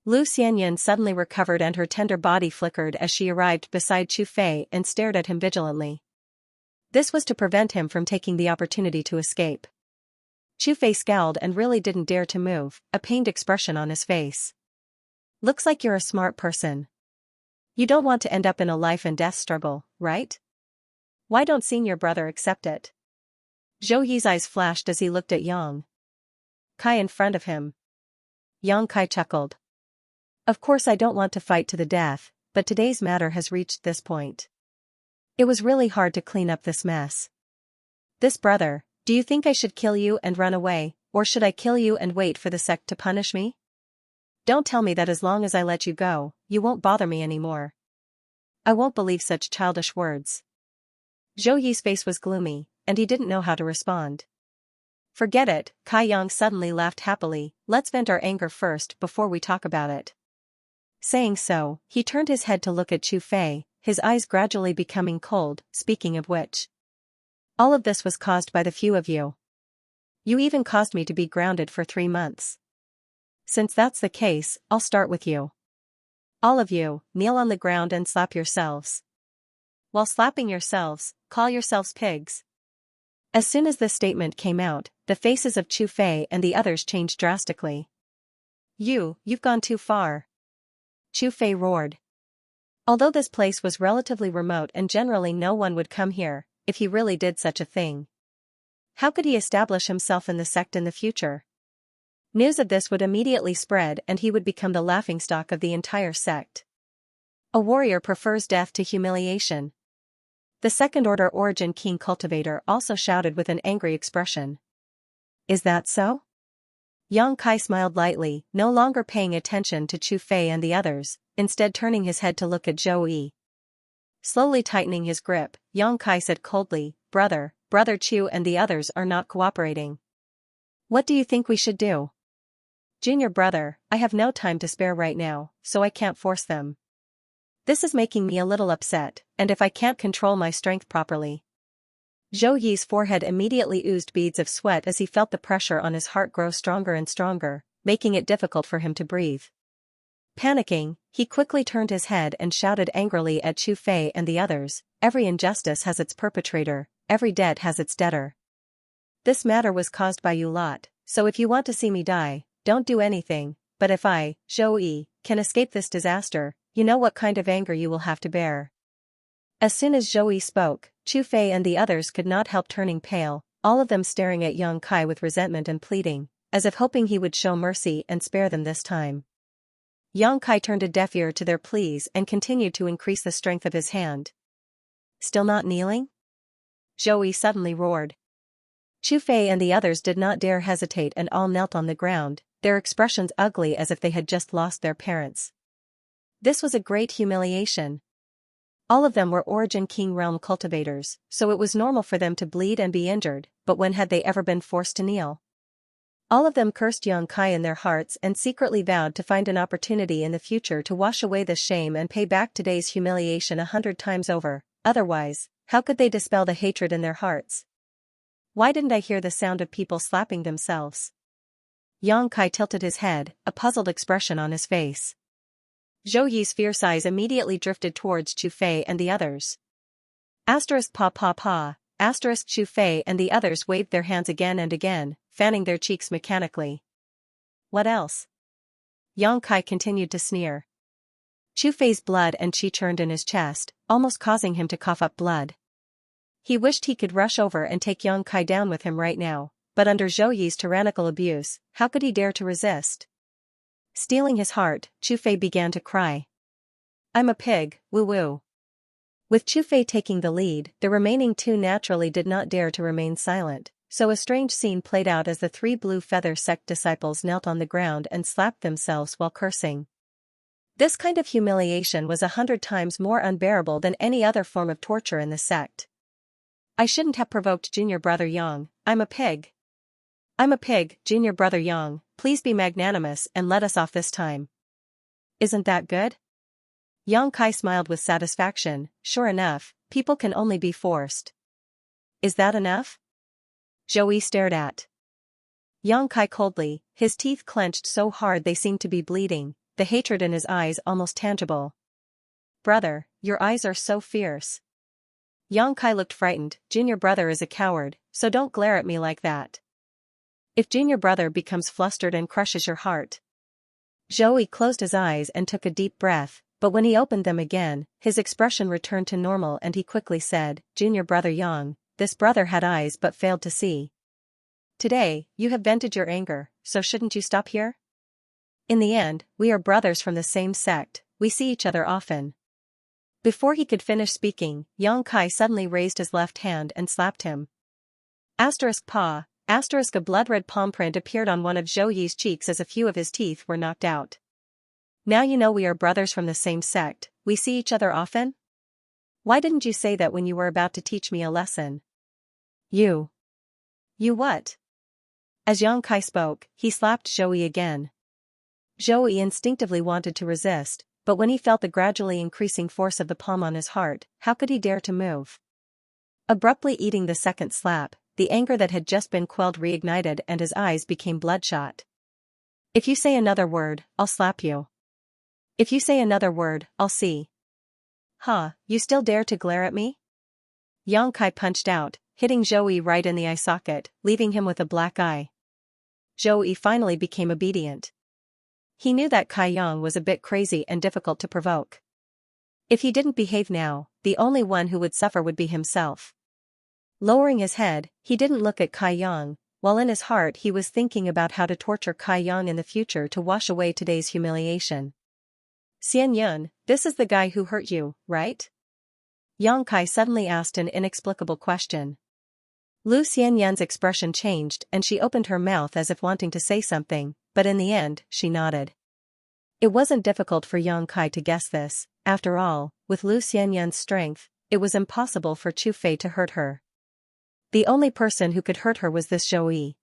Lu Xianyin suddenly recovered and her tender body flickered as she arrived beside Chu Fei and stared at him vigilantly. This was to prevent him from taking the opportunity to escape. Chu Fei scowled and really didn't dare to move, a pained expression on his face. "Looks like you're a smart person. You don't want to end up in a life and death struggle, right? Why don't senior brother accept it?" Zhou Yi's eyes flashed as he looked at Yang Kai in front of him. Yang Kai chuckled. "Of course I don't want to fight to the death, but today's matter has reached this point. It was really hard to clean up this mess. This brother, do you think I should kill you and run away, or should I kill you and wait for the sect to punish me? Don't tell me that as long as I let you go, you won't bother me anymore. I won't believe such childish words." Zhou Yi's face was gloomy, and he didn't know how to respond. "Forget it," Kai Yang suddenly laughed happily, "let's vent our anger first before we talk about it." Saying so, he turned his head to look at Chu Fei, his eyes gradually becoming cold, "Speaking of which. All of this was caused by the few of you. You even caused me to be grounded for 3 months. Since that's the case, I'll start with you. All of you, kneel on the ground and slap yourselves. While slapping yourselves, call yourselves pigs." As soon as this statement came out, the faces of Chu Fei and the others changed drastically. You've gone too far." Chu Fei roared. Although this place was relatively remote and generally no one would come here, if he really did such a thing, how could he establish himself in the sect in the future? News of this would immediately spread and he would become the laughingstock of the entire sect. A warrior prefers death to humiliation. The second-order origin king Cultivator also shouted with an angry expression. "Is that so?" Yang Kai smiled lightly, no longer paying attention to Chu Fei and the others, instead turning his head to look at Zhou Yi. Slowly tightening his grip, Yang Kai said coldly, Brother Chu and the others are not cooperating. What do you think we should do? Junior brother, I have no time to spare right now, so I can't force them. This is making me a little upset, and if I can't control my strength properly. Zhou Yi's forehead immediately oozed beads of sweat as he felt the pressure on his heart grow stronger and stronger, making it difficult for him to breathe. Panicking, he quickly turned his head and shouted angrily at Chu Fei and the others, every injustice has its perpetrator, every debt has its debtor. This matter was caused by you lot, so if you want to see me die, don't do anything, but if I, Zhou Yi, can escape this disaster, you know what kind of anger you will have to bear. As soon as Zhou Yi spoke, Chu Fei and the others could not help turning pale, all of them staring at Yang Kai with resentment and pleading, as if hoping he would show mercy and spare them this time. Yang Kai turned a deaf ear to their pleas and continued to increase the strength of his hand. Still not kneeling? Zhou Yi suddenly roared. Chu Fei and the others did not dare hesitate and all knelt on the ground, their expressions ugly as if they had just lost their parents. This was a great humiliation. All of them were Origin King Realm cultivators, so it was normal for them to bleed and be injured, but when had they ever been forced to kneel? All of them cursed Yang Kai in their hearts and secretly vowed to find an opportunity in the future to wash away the shame and pay back today's humiliation 100 times over, otherwise, how could they dispel the hatred in their hearts? Why didn't I hear the sound of people slapping themselves? Yang Kai tilted his head, a puzzled expression on his face. Zhou Yi's fierce eyes immediately drifted towards Chu Fei and the others. *******. Chu Fei and the others waved their hands again and again, fanning their cheeks mechanically. What else? Yang Kai continued to sneer. Chu Fei's blood and qi churned in his chest, almost causing him to cough up blood. He wished he could rush over and take Yang Kai down with him right now, but under Zhou Yi's tyrannical abuse, how could he dare to resist? Steeling his heart, Chu Fei began to cry. I'm a pig, woo-woo. With Chu Fei taking the lead, the remaining two naturally did not dare to remain silent, so a strange scene played out as the three Blue Feather sect disciples knelt on the ground and slapped themselves while cursing. This kind of humiliation was 100 times more unbearable than any other form of torture in the sect. I shouldn't have provoked Junior Brother Yang, I'm a pig. I'm a pig, Junior Brother Yang, please be magnanimous and let us off this time. Isn't that good? Yang Kai smiled with satisfaction, sure enough, people can only be forced. Is that enough? Zhou Yi stared at Yang Kai coldly, his teeth clenched so hard they seemed to be bleeding, the hatred in his eyes almost tangible. Brother, your eyes are so fierce. Yang Kai looked frightened. Junior Brother is a coward, so don't glare at me like that. If Junior Brother becomes flustered and crushes your heart. Zhou Yi closed his eyes and took a deep breath, but when he opened them again, his expression returned to normal and he quickly said, Junior Brother Yang, this brother had eyes but failed to see. Today, you have vented your anger, so shouldn't you stop here? In the end, we are brothers from the same sect, we see each other often. Before he could finish speaking, Yang Kai suddenly raised his left hand and slapped him. ******. A blood-red palm print appeared on one of Zhou Yi's cheeks as a few of his teeth were knocked out. Now you know we are brothers from the same sect, we see each other often? Why didn't you say that when you were about to teach me a lesson? You what? As Yang Kai spoke, he slapped Zhou Yi again. Zhou Yi instinctively wanted to resist, but when he felt the gradually increasing force of the palm on his heart, how could he dare to move? Abruptly eating the second slap, the anger that had just been quelled reignited and his eyes became bloodshot. If you say another word, I'll slap you. If you say another word, I'll see. You still dare to glare at me? Yang Kai punched out, hitting Zhou Yi right in the eye socket, leaving him with a black eye. Zhou Yi finally became obedient. He knew that Kai Yang was a bit crazy and difficult to provoke. If he didn't behave now, the only one who would suffer would be himself. Lowering his head, he didn't look at Kai Yang, while in his heart he was thinking about how to torture Kai Yang in the future to wash away today's humiliation. Xianxia, this is the guy who hurt you, right? Yang Kai suddenly asked an inexplicable question. Lu Xianyan's expression changed and she opened her mouth as if wanting to say something, but in the end, she nodded. It wasn't difficult for Yang Kai to guess this. After all, with Lu Xianyan's strength, it was impossible for Chu Fei to hurt her. The only person who could hurt her was this Zhou Yi.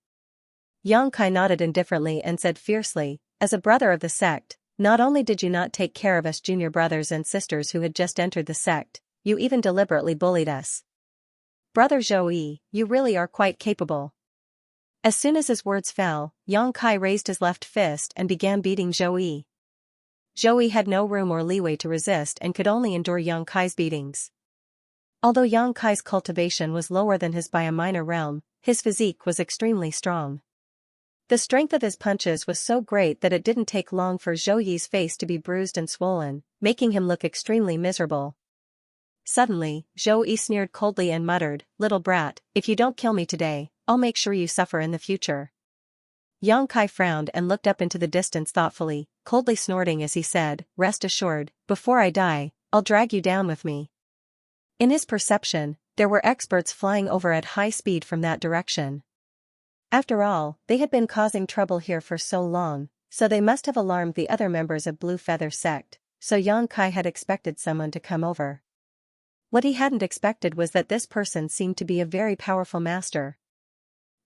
Yang Kai nodded indifferently and said fiercely, as a brother of the sect, not only did you not take care of us junior brothers and sisters who had just entered the sect, you even deliberately bullied us. Brother Zhou Yi, you really are quite capable. As soon as his words fell, Yang Kai raised his left fist and began beating Zhou Yi. Zhou Yi had no room or leeway to resist and could only endure Yang Kai's beatings. Although Yang Kai's cultivation was lower than his by a minor realm, his physique was extremely strong. The strength of his punches was so great that it didn't take long for Zhou Yi's face to be bruised and swollen, making him look extremely miserable. Suddenly, Zhou Yi sneered coldly and muttered, "Little brat, if you don't kill me today, I'll make sure you suffer in the future." Yang Kai frowned and looked up into the distance thoughtfully, coldly snorting as he said, "Rest assured, before I die, I'll drag you down with me." In his perception, there were experts flying over at high speed from that direction. After all, they had been causing trouble here for so long, so they must have alarmed the other members of Blue Feather Sect, so Yang Kai had expected someone to come over. What he hadn't expected was that this person seemed to be a very powerful master.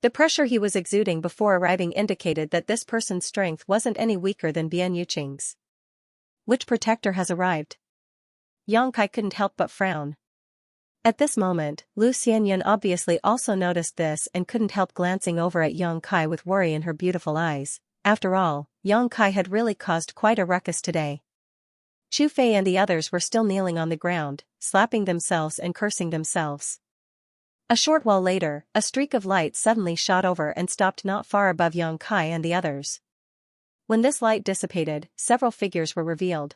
The pressure he was exuding before arriving indicated that this person's strength wasn't any weaker than Bian Yuqing's. Which protector has arrived? Yang Kai couldn't help but frown. At this moment, Lu Xianyan obviously also noticed this and couldn't help glancing over at Yang Kai with worry in her beautiful eyes. After all, Yang Kai had really caused quite a ruckus today. Chu Fei and the others were still kneeling on the ground, slapping themselves and cursing themselves. A short while later, a streak of light suddenly shot over and stopped not far above Yang Kai and the others. When this light dissipated, several figures were revealed.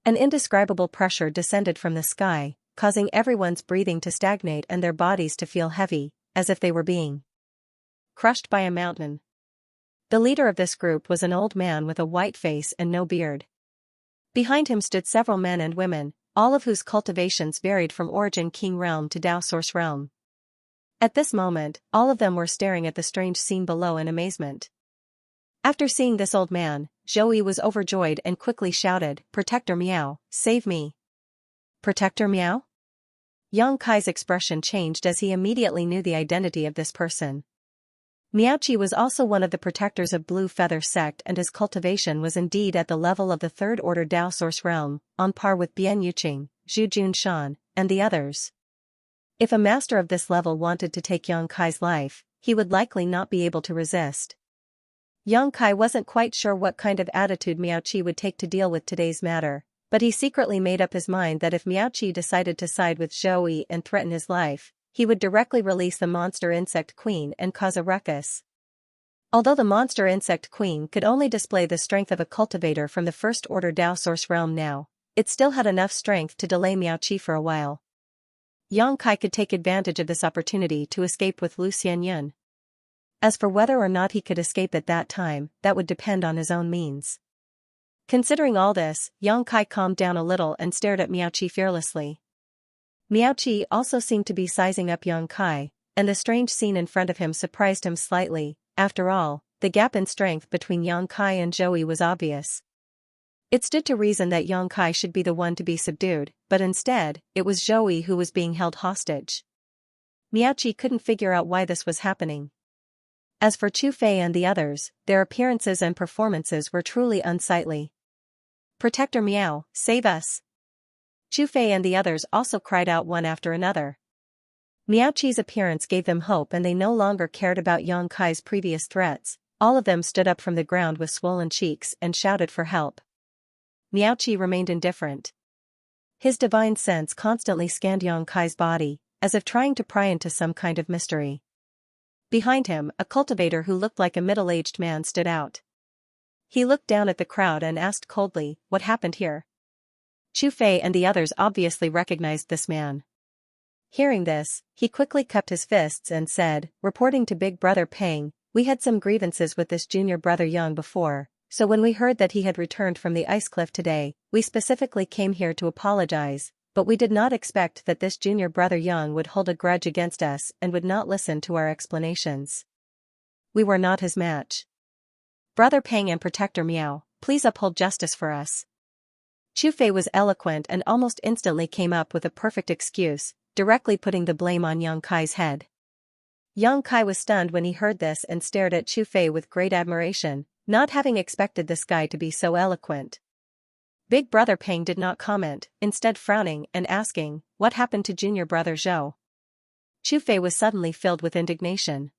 An indescribable pressure descended from the sky, causing everyone's breathing to stagnate and their bodies to feel heavy, as if they were being crushed by a mountain. The leader of this group was an old man with a white face and no beard. Behind him stood several men and women, all of whose cultivations varied from Origin King Realm to Dao Source Realm. At this moment, all of them were staring at the strange scene below in amazement. After seeing this old man, Zhou Yi was overjoyed and quickly shouted, "Protector Miao, save me!" Protector Miao? Yang Kai's expression changed as he immediately knew the identity of this person. Miaoqi was also one of the protectors of Blue Feather Sect and his cultivation was indeed at the level of the Third Order Dao Source Realm, on par with Bian Yuqing, Zhu Junshan, and the others. If a master of this level wanted to take Yang Kai's life, he would likely not be able to resist. Yang Kai wasn't quite sure what kind of attitude Miaoqi would take to deal with today's matter, but he secretly made up his mind that if Miaoqi decided to side with Zhou Yi and threaten his life, he would directly release the monster insect queen and cause a ruckus. Although the monster insect queen could only display the strength of a cultivator from the First Order Dao Source Realm now, it still had enough strength to delay Miaoqi for a while. Yang Kai could take advantage of this opportunity to escape with Lu Xianyan. As for whether or not he could escape at that time, that would depend on his own means. Considering all this, Yang Kai calmed down a little and stared at Miaoqi fearlessly. Miaoqi also seemed to be sizing up Yang Kai, and the strange scene in front of him surprised him slightly. After all, the gap in strength between Yang Kai and Zhou Yi was obvious. It stood to reason that Yang Kai should be the one to be subdued, but instead, it was Zhou Yi who was being held hostage. Miaoqi couldn't figure out why this was happening. As for Chu Fei and the others, their appearances and performances were truly unsightly. "Protector Miao, save us!" Chu Fei and the others also cried out one after another. Miaoqi's appearance gave them hope and they no longer cared about Yang Kai's previous threats. All of them stood up from the ground with swollen cheeks and shouted for help. Miaoqi remained indifferent. His divine sense constantly scanned Yang Kai's body, as if trying to pry into some kind of mystery. Behind him, a cultivator who looked like a middle-aged man stood out. He looked down at the crowd and asked coldly, "What happened here?" Chu Fei and the others obviously recognized this man. Hearing this, he quickly cupped his fists and said, "Reporting to Big Brother Peng, we had some grievances with this junior brother Yang before, so when we heard that he had returned from the ice cliff today, we specifically came here to apologize. But we did not expect that this junior brother Yang would hold a grudge against us and would not listen to our explanations. We were not his match. Brother Peng and Protector Miao, please uphold justice for us. Chu Fei was eloquent and almost instantly came up with a perfect excuse, directly putting the blame on Yang Kai's head. Yang Kai was stunned when he heard this and stared at Chu Fei with great admiration, not having expected this guy to be so eloquent. Big brother Peng did not comment, instead frowning and asking, what happened to junior brother Zhou? Chu Fei was suddenly filled with indignation.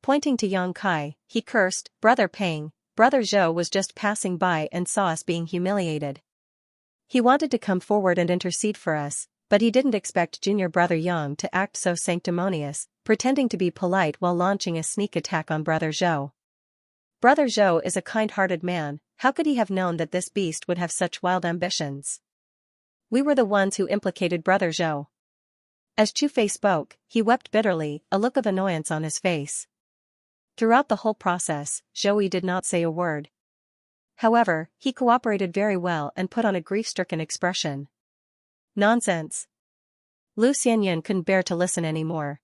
Pointing to Yang Kai, he cursed, Brother Peng, brother Zhou was just passing by and saw us being humiliated. He wanted to come forward and intercede for us, but he didn't expect junior brother Yang to act so sanctimonious, pretending to be polite while launching a sneak attack on brother Zhou. Brother Zhou is a kind-hearted man, how could he have known that this beast would have such wild ambitions? We were the ones who implicated brother Zhou. As Chu Fei spoke, he wept bitterly, a look of annoyance on his face. Throughout the whole process, Zhou did not say a word. However, he cooperated very well and put on a grief-stricken expression. Nonsense. Lu Xianyan couldn't bear to listen anymore.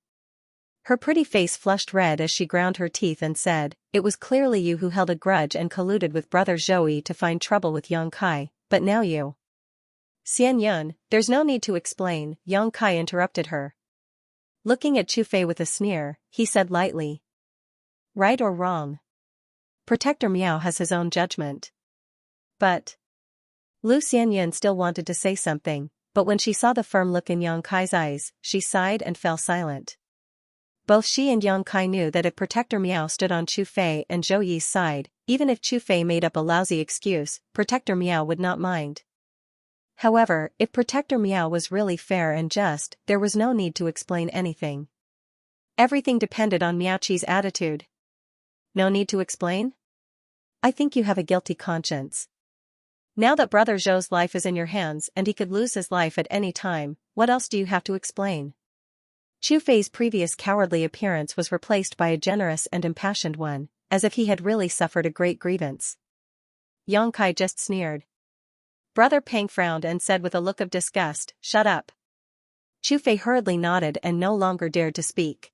Her pretty face flushed red as she ground her teeth and said, it was clearly you who held a grudge and colluded with brother Zhou to find trouble with Yang Kai, but now you. Xianyan, there's no need to explain, Yang Kai interrupted her. Looking at Chu Fei with a sneer, he said lightly. Right or wrong? Protector Miao has his own judgment. But Lu Xianyan still wanted to say something, but when she saw the firm look in Yang Kai's eyes, she sighed and fell silent. Both she and Yang Kai knew that if Protector Miao stood on Chu Fei and Zhou Yi's side, even if Chu Fei made up a lousy excuse, Protector Miao would not mind. However, if Protector Miao was really fair and just, there was no need to explain anything. Everything depended on Miaoqi's attitude. No need to explain? I think you have a guilty conscience. Now that brother Zhou's life is in your hands and he could lose his life at any time, what else do you have to explain? Chu Fei's previous cowardly appearance was replaced by a generous and impassioned one, as if he had really suffered a great grievance. Yang Kai just sneered. Brother Peng frowned and said with a look of disgust, shut up. Chu Fei hurriedly nodded and no longer dared to speak.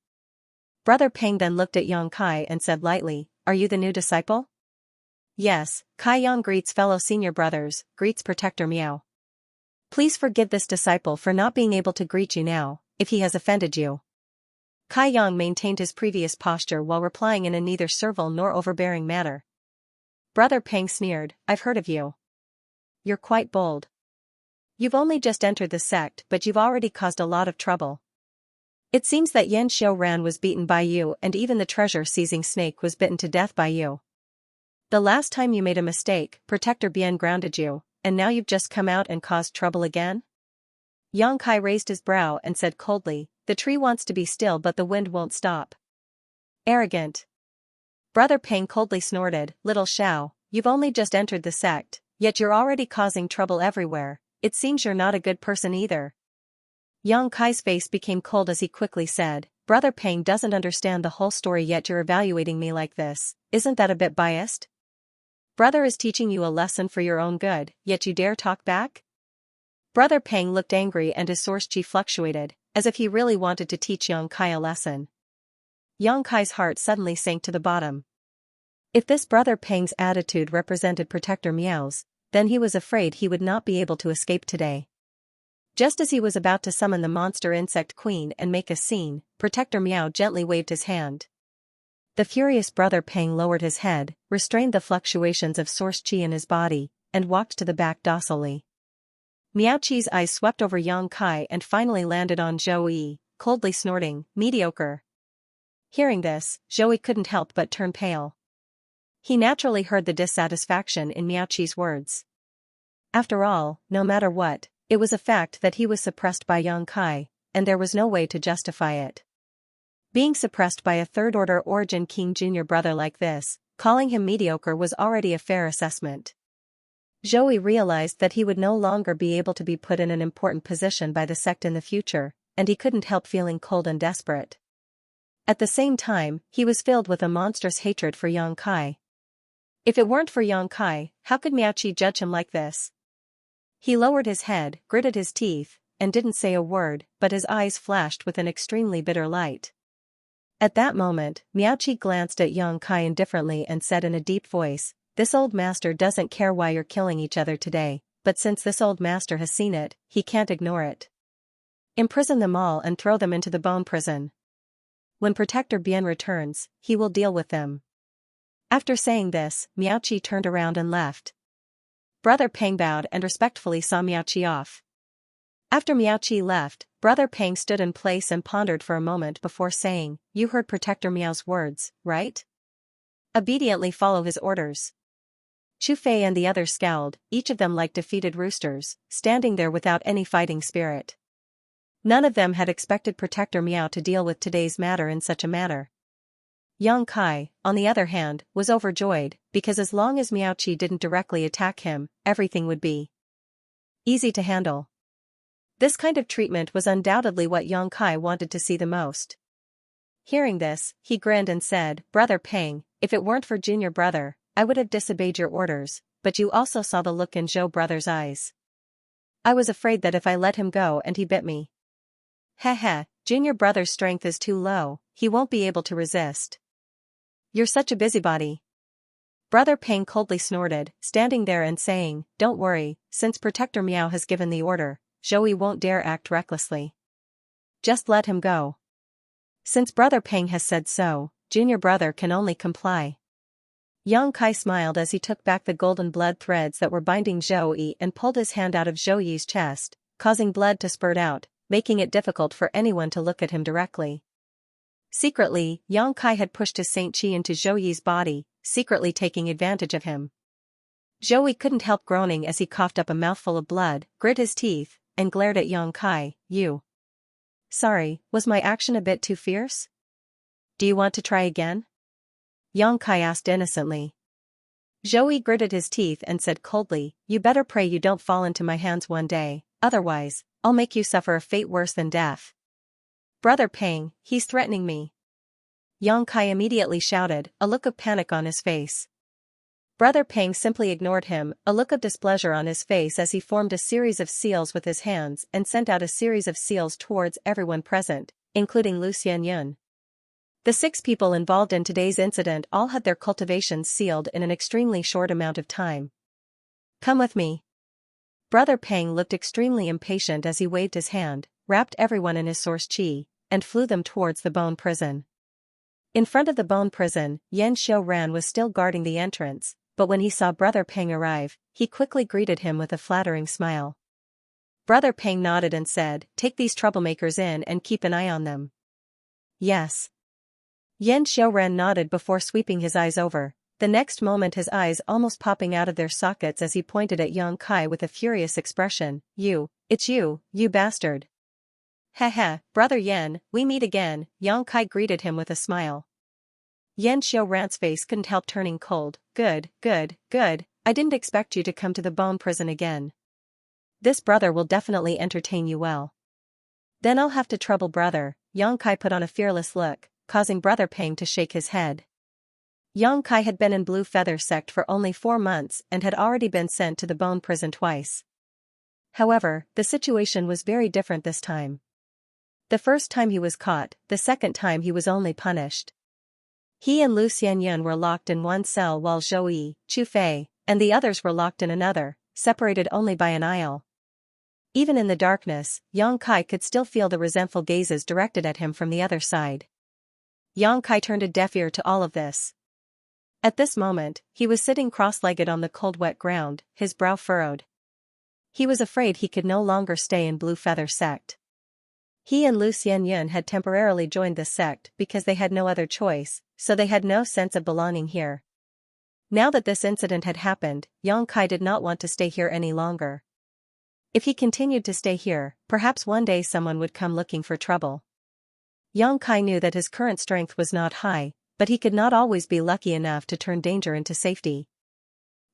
Brother Peng then looked at Yang Kai and said lightly, are you the new disciple? Yes, Kai Yang greets fellow senior brothers, greets Protector Miao. Please forgive this disciple for not being able to greet you now, if he has offended you. Kai Yang maintained his previous posture while replying in a neither servile nor overbearing manner. Brother Peng sneered, I've heard of you. You're quite bold. You've only just entered the sect but you've already caused a lot of trouble. It seems that Yan Xiaoran was beaten by you and even the treasure-seizing snake was bitten to death by you. The last time you made a mistake, Protector Bien grounded you, and now you've just come out and caused trouble again? Yang Kai raised his brow and said coldly, the tree wants to be still but the wind won't stop. Arrogant. Brother Peng coldly snorted, little Xiao, you've only just entered the sect, yet you're already causing trouble everywhere, it seems you're not a good person either. Yang Kai's face became cold as he quickly said, Brother Peng doesn't understand the whole story yet you're evaluating me like this, isn't that a bit biased? Brother is teaching you a lesson for your own good, yet you dare talk back? Brother Peng looked angry and his source chi fluctuated, as if he really wanted to teach Yang Kai a lesson. Yang Kai's heart suddenly sank to the bottom. If this Brother Peng's attitude represented Protector Miao's, then he was afraid he would not be able to escape today. Just as he was about to summon the monster insect queen and make a scene, Protector Miao gently waved his hand. The furious Brother Peng lowered his head, restrained the fluctuations of source chi in his body, and walked to the back docilely. Miaoqi's eyes swept over Yang Kai and finally landed on Zhou Yi, coldly snorting, mediocre. Hearing this, Zhou Yi couldn't help but turn pale. He naturally heard the dissatisfaction in Miaoqi's words. After all, no matter what, it was a fact that he was suppressed by Yang Kai, and there was no way to justify it. Being suppressed by a third-order origin king junior brother like this, calling him mediocre was already a fair assessment. Zhou Yi realized that he would no longer be able to be put in an important position by the sect in the future, and he couldn't help feeling cold and desperate. At the same time, he was filled with a monstrous hatred for Yang Kai. If it weren't for Yang Kai, how could Miaoqi judge him like this? He lowered his head, gritted his teeth, and didn't say a word, but his eyes flashed with an extremely bitter light. At that moment, Miaoqi glanced at young Kai indifferently and said in a deep voice, "This old master doesn't care why you're killing each other today, but since this old master has seen it, he can't ignore it. Imprison them all and throw them into the bone prison. When Protector Bien returns, he will deal with them." After saying this, Miaoqi turned around and left. Brother Peng bowed and respectfully saw Miaoqi off. After Miaoqi left, Brother Peng stood in place and pondered for a moment before saying, "You heard Protector Miao's words, right? Obediently follow his orders." Chu Fei and the others scowled, each of them like defeated roosters, standing there without any fighting spirit. None of them had expected Protector Miao to deal with today's matter in such a manner. Yang Kai, on the other hand, was overjoyed, because as long as Miaoqi didn't directly attack him, everything would be easy to handle. This kind of treatment was undoubtedly what Yang Kai wanted to see the most. Hearing this, he grinned and said, "Brother Peng, if it weren't for Junior Brother, I would have disobeyed your orders, but you also saw the look in Zhou Brother's eyes. I was afraid that if I let him go and he bit me. Heh, Junior Brother's strength is too low, he won't be able to resist. You're such a busybody." Brother Peng coldly snorted, standing there and saying, "Don't worry, since Protector Miao has given the order, Zhou won't dare act recklessly. Just let him go. Since Brother Peng has said so, Junior Brother can only comply." Yang Kai smiled as he took back the golden blood threads that were binding Zhou Yi and pulled his hand out of Zhou Yi's chest, causing blood to spurt out, making it difficult for anyone to look at him directly. Secretly, Yang Kai had pushed his Saint Qi into Zhou Yi's body, secretly taking advantage of him. Zhou Yi couldn't help groaning as he coughed up a mouthful of blood, grit his teeth, and glared at Yang Kai. "You. Sorry, was my action a bit too fierce? Do you want to try again?" Yang Kai asked innocently. Zhou Yi gritted his teeth and said coldly, "You better pray you don't fall into my hands one day, otherwise, I'll make you suffer a fate worse than death." "Brother Peng, he's threatening me." Yang Kai immediately shouted, a look of panic on his face. Brother Peng simply ignored him, a look of displeasure on his face as he formed a series of seals with his hands and sent out a series of seals towards everyone present, including Lu Xianyun. The 6 people involved in today's incident all had their cultivations sealed in an extremely short amount of time. "Come with me." Brother Peng looked extremely impatient as he waved his hand, wrapped everyone in his source qi, and flew them towards the bone prison. In front of the bone prison, Yan Xiaoran was still guarding the entrance, but when he saw Brother Peng arrive, he quickly greeted him with a flattering smile. Brother Peng nodded and said, "Take these troublemakers in and keep an eye on them." "Yes." Yan Xiaoran nodded before sweeping his eyes over, the next moment his eyes almost popping out of their sockets as he pointed at Yang Kai with a furious expression. It's you, you bastard." "Heh, Brother Yan, we meet again," Yang Kai greeted him with a smile. Yan Xiaoran's face couldn't help turning cold. Good. I didn't expect you to come to the bone prison again. This brother will definitely entertain you well." "Then I'll have to trouble brother." Yang Kai put on a fearless look, causing Brother Peng to shake his head. Yang Kai had been in Blue Feather sect for only 4 months and had already been sent to the bone prison twice. However, the situation was very different this time. The first time he was caught, the second time he was only punished. He and Lu Xianyun were locked in one cell while Zhou Yi, Chu Fei, and the others were locked in another, separated only by an aisle. Even in the darkness, Yang Kai could still feel the resentful gazes directed at him from the other side. Yang Kai turned a deaf ear to all of this. At this moment, he was sitting cross-legged on the cold wet ground, his brow furrowed. He was afraid he could no longer stay in Blue Feather sect. He and Lu Xianyun had temporarily joined the sect because they had no other choice, so they had no sense of belonging here. Now that this incident had happened, Yang Kai did not want to stay here any longer. If he continued to stay here, perhaps one day someone would come looking for trouble. Yang Kai knew that his current strength was not high, but he could not always be lucky enough to turn danger into safety.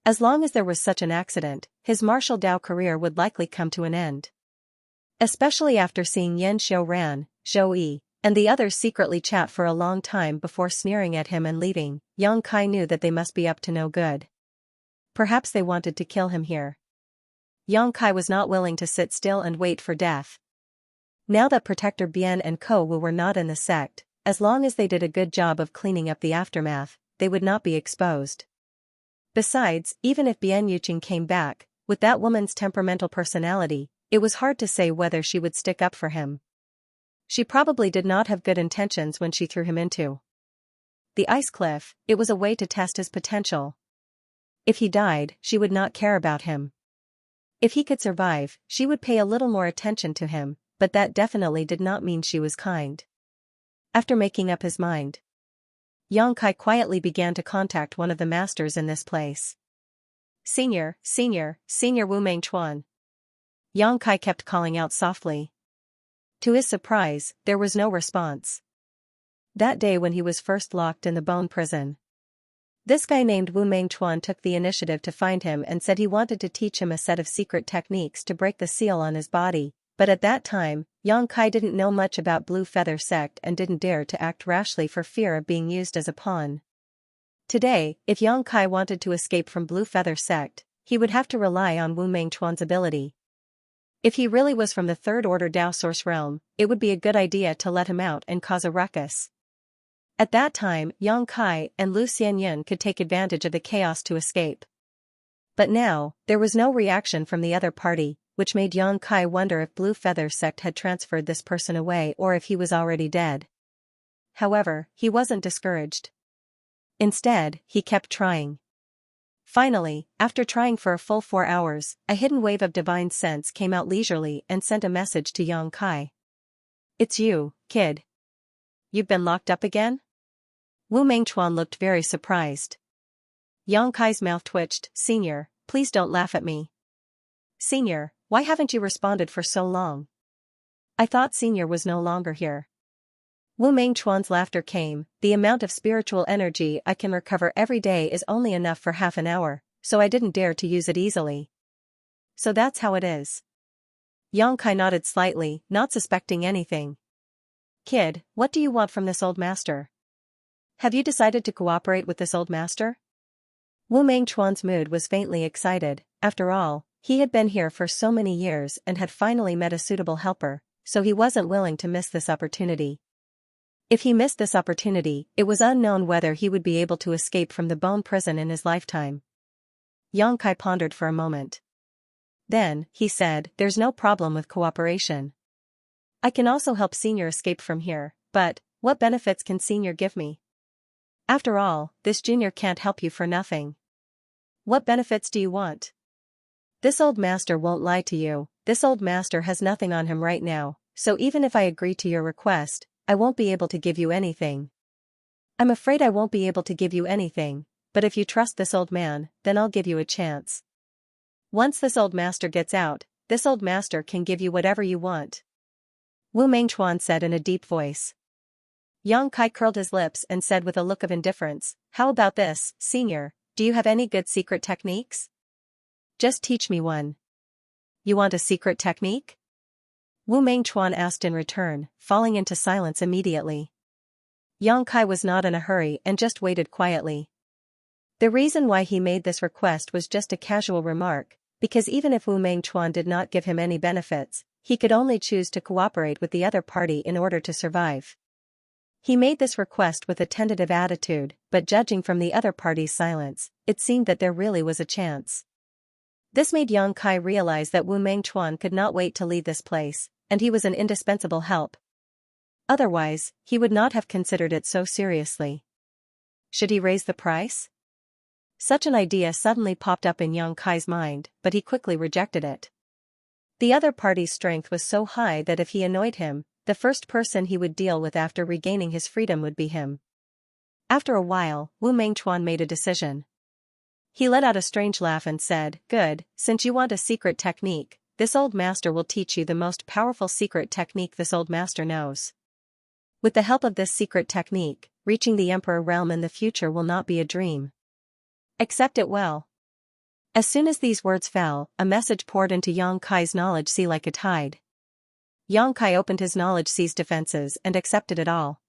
As long as there was such an accident, his martial Dao career would likely come to an end. Especially after seeing Yan Xiaoran, Zhou Yi, and the others secretly chat for a long time before sneering at him and leaving, Yang Kai knew that they must be up to no good. Perhaps they wanted to kill him here. Yang Kai was not willing to sit still and wait for death. Now that Protector Bian and Ko Wu were not in the sect, as long as they did a good job of cleaning up the aftermath, they would not be exposed. Besides, even if Bian Yuqing came back, with that woman's temperamental personality, it was hard to say whether she would stick up for him. She probably did not have good intentions when she threw him into the ice cliff. It was a way to test his potential. If he died, she would not care about him. If he could survive, she would pay a little more attention to him, but that definitely did not mean she was kind. After making up his mind, Yang Kai quietly began to contact one of the masters in this place. Senior Wu Mengchuan. Yang Kai kept calling out softly. To his surprise, there was no response. That day when he was first locked in the bone prison, this guy named Wu Mengchuan took the initiative to find him and said he wanted to teach him a set of secret techniques to break the seal on his body, but at that time, Yang Kai didn't know much about Blue Feather Sect and didn't dare to act rashly for fear of being used as a pawn. Today, if Yang Kai wanted to escape from Blue Feather Sect, he would have to rely on Wu Mengchuan's ability. If he really was from the Third Order Dao Source Realm, it would be a good idea to let him out and cause a ruckus. At that time, Yang Kai and Lu Xianyun could take advantage of the chaos to escape. But now, there was no reaction from the other party, which made Yang Kai wonder if Blue Feather Sect had transferred this person away or if he was already dead. However, he wasn't discouraged. Instead, he kept trying. Finally, after trying for a full 4 hours, a hidden wave of divine sense came out leisurely and sent a message to Yang Kai. It's you, kid. You've been locked up again? Wu Mengchuan looked very surprised. Yang Kai's mouth twitched. Senior, please don't laugh at me. Senior, why haven't you responded for so long? I thought Senior was no longer here. Wu Mengchuan's laughter came. The amount of spiritual energy I can recover every day is only enough for half an hour, so I didn't dare to use it easily. So that's how it is. Yang Kai nodded slightly, not suspecting anything. Kid, what do you want from this old master? Have you decided to cooperate with this old master? Wu Mengchuan's mood was faintly excited. After all, he had been here for so many years and had finally met a suitable helper, so he wasn't willing to miss this opportunity. If he missed this opportunity, it was unknown whether he would be able to escape from the bone prison in his lifetime. Yang Kai pondered for a moment. Then, he said, there's no problem with cooperation. I can also help Senior escape from here, but, what benefits can Senior give me? After all, this junior can't help you for nothing. What benefits do you want? This old master won't lie to you. This old master has nothing on him right now, so even if I agree to your request, I won't be able to give you anything. I'm afraid I won't be able to give you anything, but if you trust this old man, then I'll give you a chance. Once this old master gets out, this old master can give you whatever you want. Wu Mengchuan said in a deep voice. Yang Kai curled his lips and said with a look of indifference, how about this, Senior, do you have any good secret techniques? Just teach me one. You want a secret technique? Wu Mengchuan asked in return, falling into silence immediately. Yang Kai was not in a hurry and just waited quietly. The reason why he made this request was just a casual remark, because even if Wu Mengchuan did not give him any benefits, he could only choose to cooperate with the other party in order to survive. He made this request with a tentative attitude, but judging from the other party's silence, it seemed that there really was a chance. This made Yang Kai realize that Wu Mengchuan could not wait to leave this place, and he was an indispensable help. Otherwise, he would not have considered it so seriously. Should he raise the price? Such an idea suddenly popped up in Yang Kai's mind, but he quickly rejected it. The other party's strength was so high that if he annoyed him, the first person he would deal with after regaining his freedom would be him. After a while, Wu Mengchuan made a decision. He let out a strange laugh and said, Good, since you want a secret technique, this old master will teach you the most powerful secret technique this old master knows. With the help of this secret technique, reaching the Emperor realm in the future will not be a dream. Accept it well. As soon as these words fell, a message poured into Yang Kai's knowledge sea like a tide. Yang Kai opened his knowledge sea's defenses and accepted it all.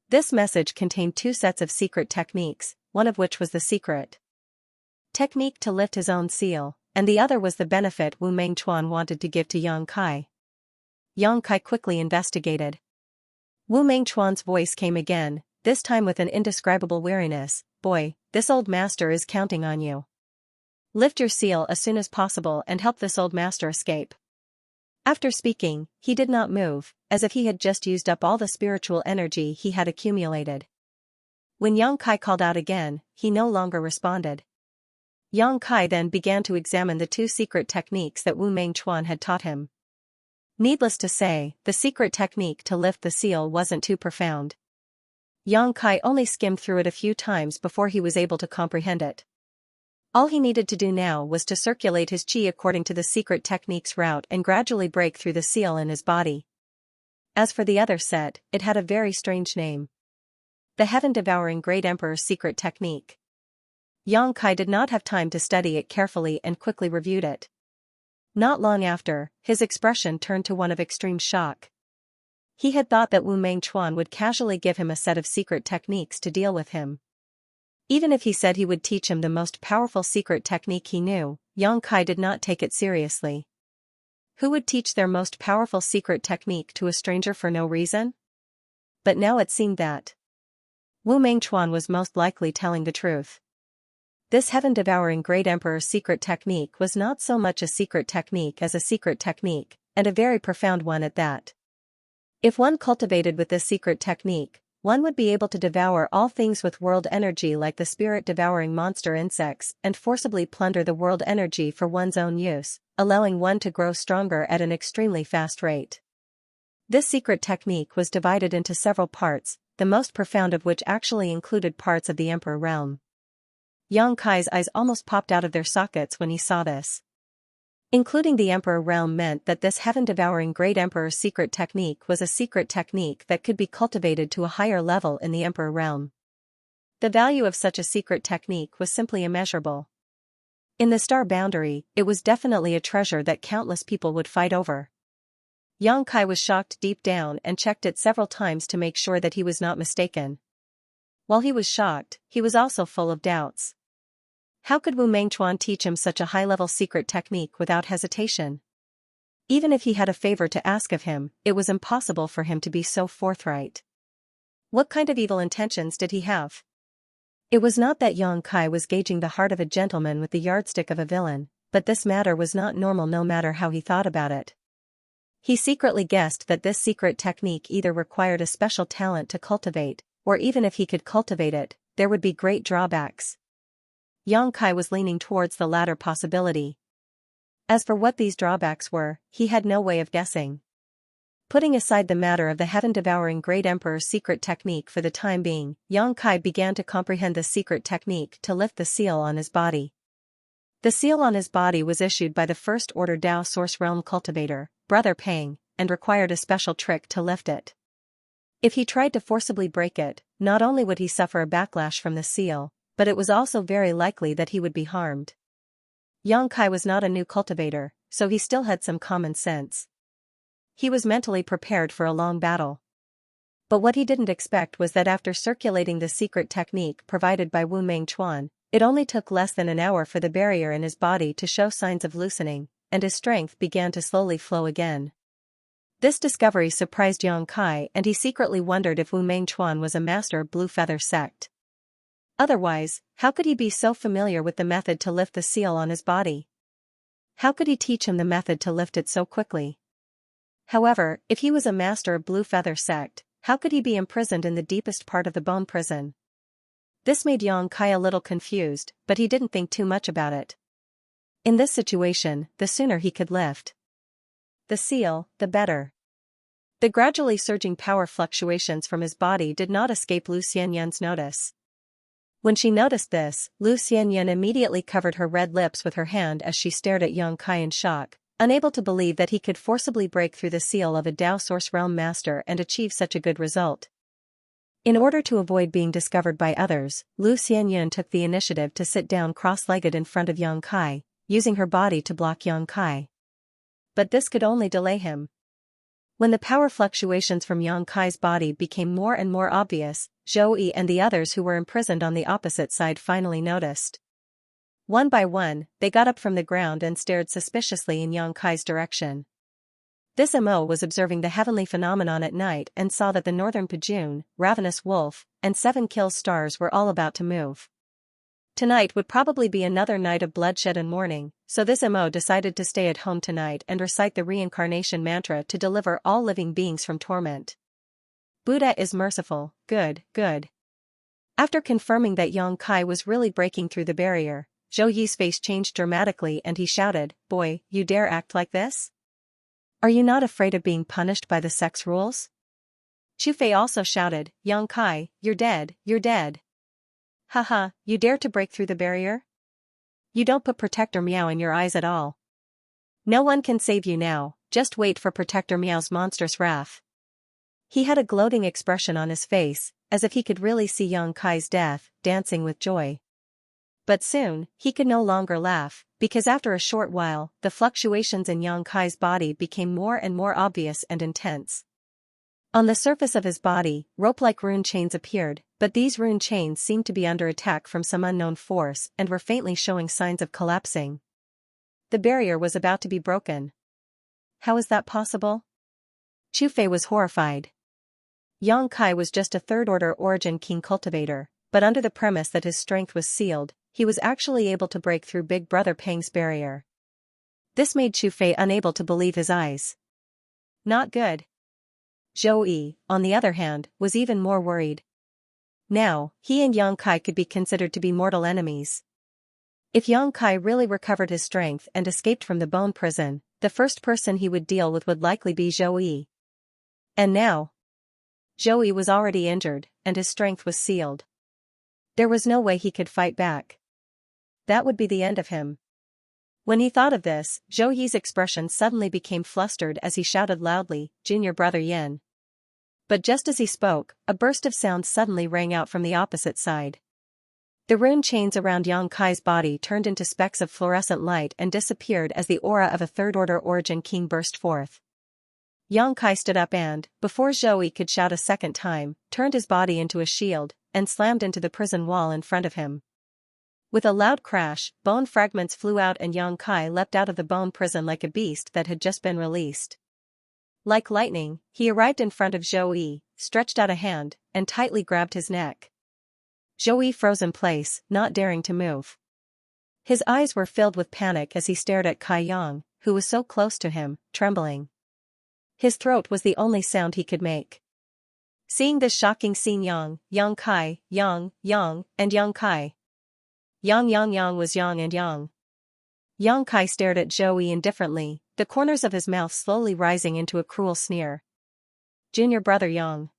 This message contained 2 sets of secret techniques, one of which was the secret technique to lift his own seal, and the other was the benefit Wu Mengchuan wanted to give to Yang Kai. Yang Kai quickly investigated. Wu Mengchuan's voice came again, this time with an indescribable weariness. Boy, this old master is counting on you. Lift your seal as soon as possible and help this old master escape. After speaking, he did not move, as if he had just used up all the spiritual energy he had accumulated. When Yang Kai called out again, he no longer responded. Yang Kai then began to examine the 2 secret techniques that Wu Mengchuan had taught him. Needless to say, the secret technique to lift the seal wasn't too profound. Yang Kai only skimmed through it a few times before he was able to comprehend it. All he needed to do now was to circulate his qi according to the secret technique's route and gradually break through the seal in his body. As for the other set, it had a very strange name. The Heaven-Devouring Great Emperor's Secret Technique. Yang Kai did not have time to study it carefully and quickly reviewed it. Not long after, his expression turned to one of extreme shock. He had thought that Wu Mengchuan would casually give him a set of secret techniques to deal with him. Even if he said he would teach him the most powerful secret technique he knew, Yang Kai did not take it seriously. Who would teach their most powerful secret technique to a stranger for no reason? But now it seemed that Wu Mengchuan was most likely telling the truth. This heaven-devouring great emperor's secret technique was not so much a secret technique as a secret technique, and a very profound one at that. If one cultivated with this secret technique, one would be able to devour all things with world energy like the spirit-devouring monster insects and forcibly plunder the world energy for one's own use, allowing one to grow stronger at an extremely fast rate. This secret technique was divided into several parts, the most profound of which actually included parts of the Emperor realm. Yang Kai's eyes almost popped out of their sockets when he saw this. Including the Emperor realm meant that this heaven-devouring great Emperor's secret technique was a secret technique that could be cultivated to a higher level in the Emperor realm. The value of such a secret technique was simply immeasurable. In the star boundary, it was definitely a treasure that countless people would fight over. Yang Kai was shocked deep down and checked it several times to make sure that he was not mistaken. While he was shocked, he was also full of doubts. How could Wu Mengchuan teach him such a high-level secret technique without hesitation? Even if he had a favor to ask of him, it was impossible for him to be so forthright. What kind of evil intentions did he have? It was not that Yang Kai was gauging the heart of a gentleman with the yardstick of a villain, but this matter was not normal no matter how he thought about it. He secretly guessed that this secret technique either required a special talent to cultivate, or even if he could cultivate it, there would be great drawbacks. Yang Kai was leaning towards the latter possibility. As for what these drawbacks were, he had no way of guessing. Putting aside the matter of the heaven-devouring great emperor's secret technique for the time being, Yang Kai began to comprehend the secret technique to lift the seal on his body. The seal on his body was issued by the First Order Dao Source Realm cultivator, Brother Pang, and required a special trick to lift it. If he tried to forcibly break it, not only would he suffer a backlash from the seal, but it was also very likely that he would be harmed. Yang Kai was not a new cultivator, so he still had some common sense. He was mentally prepared for a long battle. But what he didn't expect was that after circulating the secret technique provided by Wu Mengchuan, it only took less than an hour for the barrier in his body to show signs of loosening, and his strength began to slowly flow again. This discovery surprised Yang Kai, and he secretly wondered if Wu Mengchuan was a master of Blue Feather sect. Otherwise, how could he be so familiar with the method to lift the seal on his body? How could he teach him the method to lift it so quickly? However, if he was a master of Blue Feather sect, how could he be imprisoned in the deepest part of the bone prison? This made Yang Kai a little confused, but he didn't think too much about it. In this situation, the sooner he could lift the seal, the better. The gradually surging power fluctuations from his body did not escape Lu Xianyan's notice. When she noticed this, Lu Xianyan immediately covered her red lips with her hand as she stared at Yang Kai in shock, unable to believe that he could forcibly break through the seal of a Dao Source Realm master and achieve such a good result. In order to avoid being discovered by others, Lu Xianyan took the initiative to sit down cross-legged in front of Yang Kai, using her body to block Yang Kai. But this could only delay him. When the power fluctuations from Yang Kai's body became more and more obvious, Zhou Yi and the others who were imprisoned on the opposite side finally noticed. One by one, they got up from the ground and stared suspiciously in Yang Kai's direction. This Mo was observing the heavenly phenomenon at night and saw that the northern Pajun, ravenous wolf, and 7 kills stars were all about to move. Tonight would probably be another night of bloodshed and mourning, so this Mo decided to stay at home tonight and recite the reincarnation mantra to deliver all living beings from torment. Buddha is merciful, good, good. After confirming that Yang Kai was really breaking through the barrier, Zhou Yi's face changed dramatically and he shouted, "Boy, you dare act like this? Are you not afraid of being punished by the sex rules?" Chu Fei also shouted, "Yang Kai, you're dead, you're dead. Haha, you dare to break through the barrier? You don't put Protector Meow in your eyes at all. No one can save you now, just wait for Protector Meow's monstrous wrath." He had a gloating expression on his face, as if he could really see Yang Kai's death, dancing with joy. But soon, he could no longer laugh, because after a short while, the fluctuations in Yang Kai's body became more and more obvious and intense. On the surface of his body, rope-like rune chains appeared, but these rune chains seemed to be under attack from some unknown force and were faintly showing signs of collapsing. The barrier was about to be broken. How is that possible? Chu Fei was horrified. Yang Kai was just a third-order origin king cultivator, but under the premise that his strength was sealed, he was actually able to break through Big Brother Pang's barrier. This made Chu Fei unable to believe his eyes. Not good. Zhou Yi, on the other hand, was even more worried. Now, he and Yang Kai could be considered to be mortal enemies. If Yang Kai really recovered his strength and escaped from the bone prison, the first person he would deal with would likely be Zhou Yi. And now, Zhou Yi was already injured, and his strength was sealed. There was no way he could fight back. That would be the end of him. When he thought of this, Zhou Yi's expression suddenly became flustered as he shouted loudly, "Junior brother Yin." But just as he spoke, a burst of sound suddenly rang out from the opposite side. The rune chains around Yang Kai's body turned into specks of fluorescent light and disappeared as the aura of a third-order origin king burst forth. Yang Kai stood up and, before Zhou Yi could shout a second time, turned his body into a shield, and slammed into the prison wall in front of him. With a loud crash, bone fragments flew out and Yang Kai leapt out of the bone prison like a beast that had just been released. Like lightning, he arrived in front of Zhou Yi, stretched out a hand, and tightly grabbed his neck. Zhou Yi froze in place, not daring to move. His eyes were filled with panic as he stared at Kai Yang, who was so close to him, trembling. His throat was the only sound he could make. Seeing this shocking scene, Yang Kai, and Yang Kai. Yang was Yang and Yang. Yang Kai stared at Zhou Yi indifferently, the corners of his mouth slowly rising into a cruel sneer. "Junior brother Yang."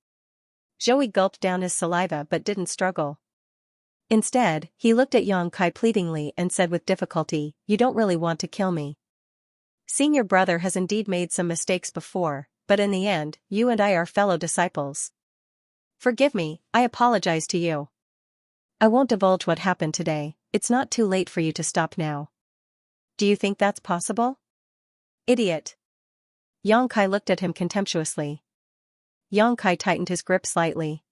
Zhou Yi gulped down his saliva but didn't struggle. Instead, he looked at Yang Kai pleadingly and said with difficulty, "You don't really want to kill me. Senior brother has indeed made some mistakes before, but in the end, you and I are fellow disciples. Forgive me, I apologize to you. I won't divulge what happened today, it's not too late for you to stop now. Do you think that's possible? Idiot." Yang Kai looked at him contemptuously. Yang Kai tightened his grip slightly.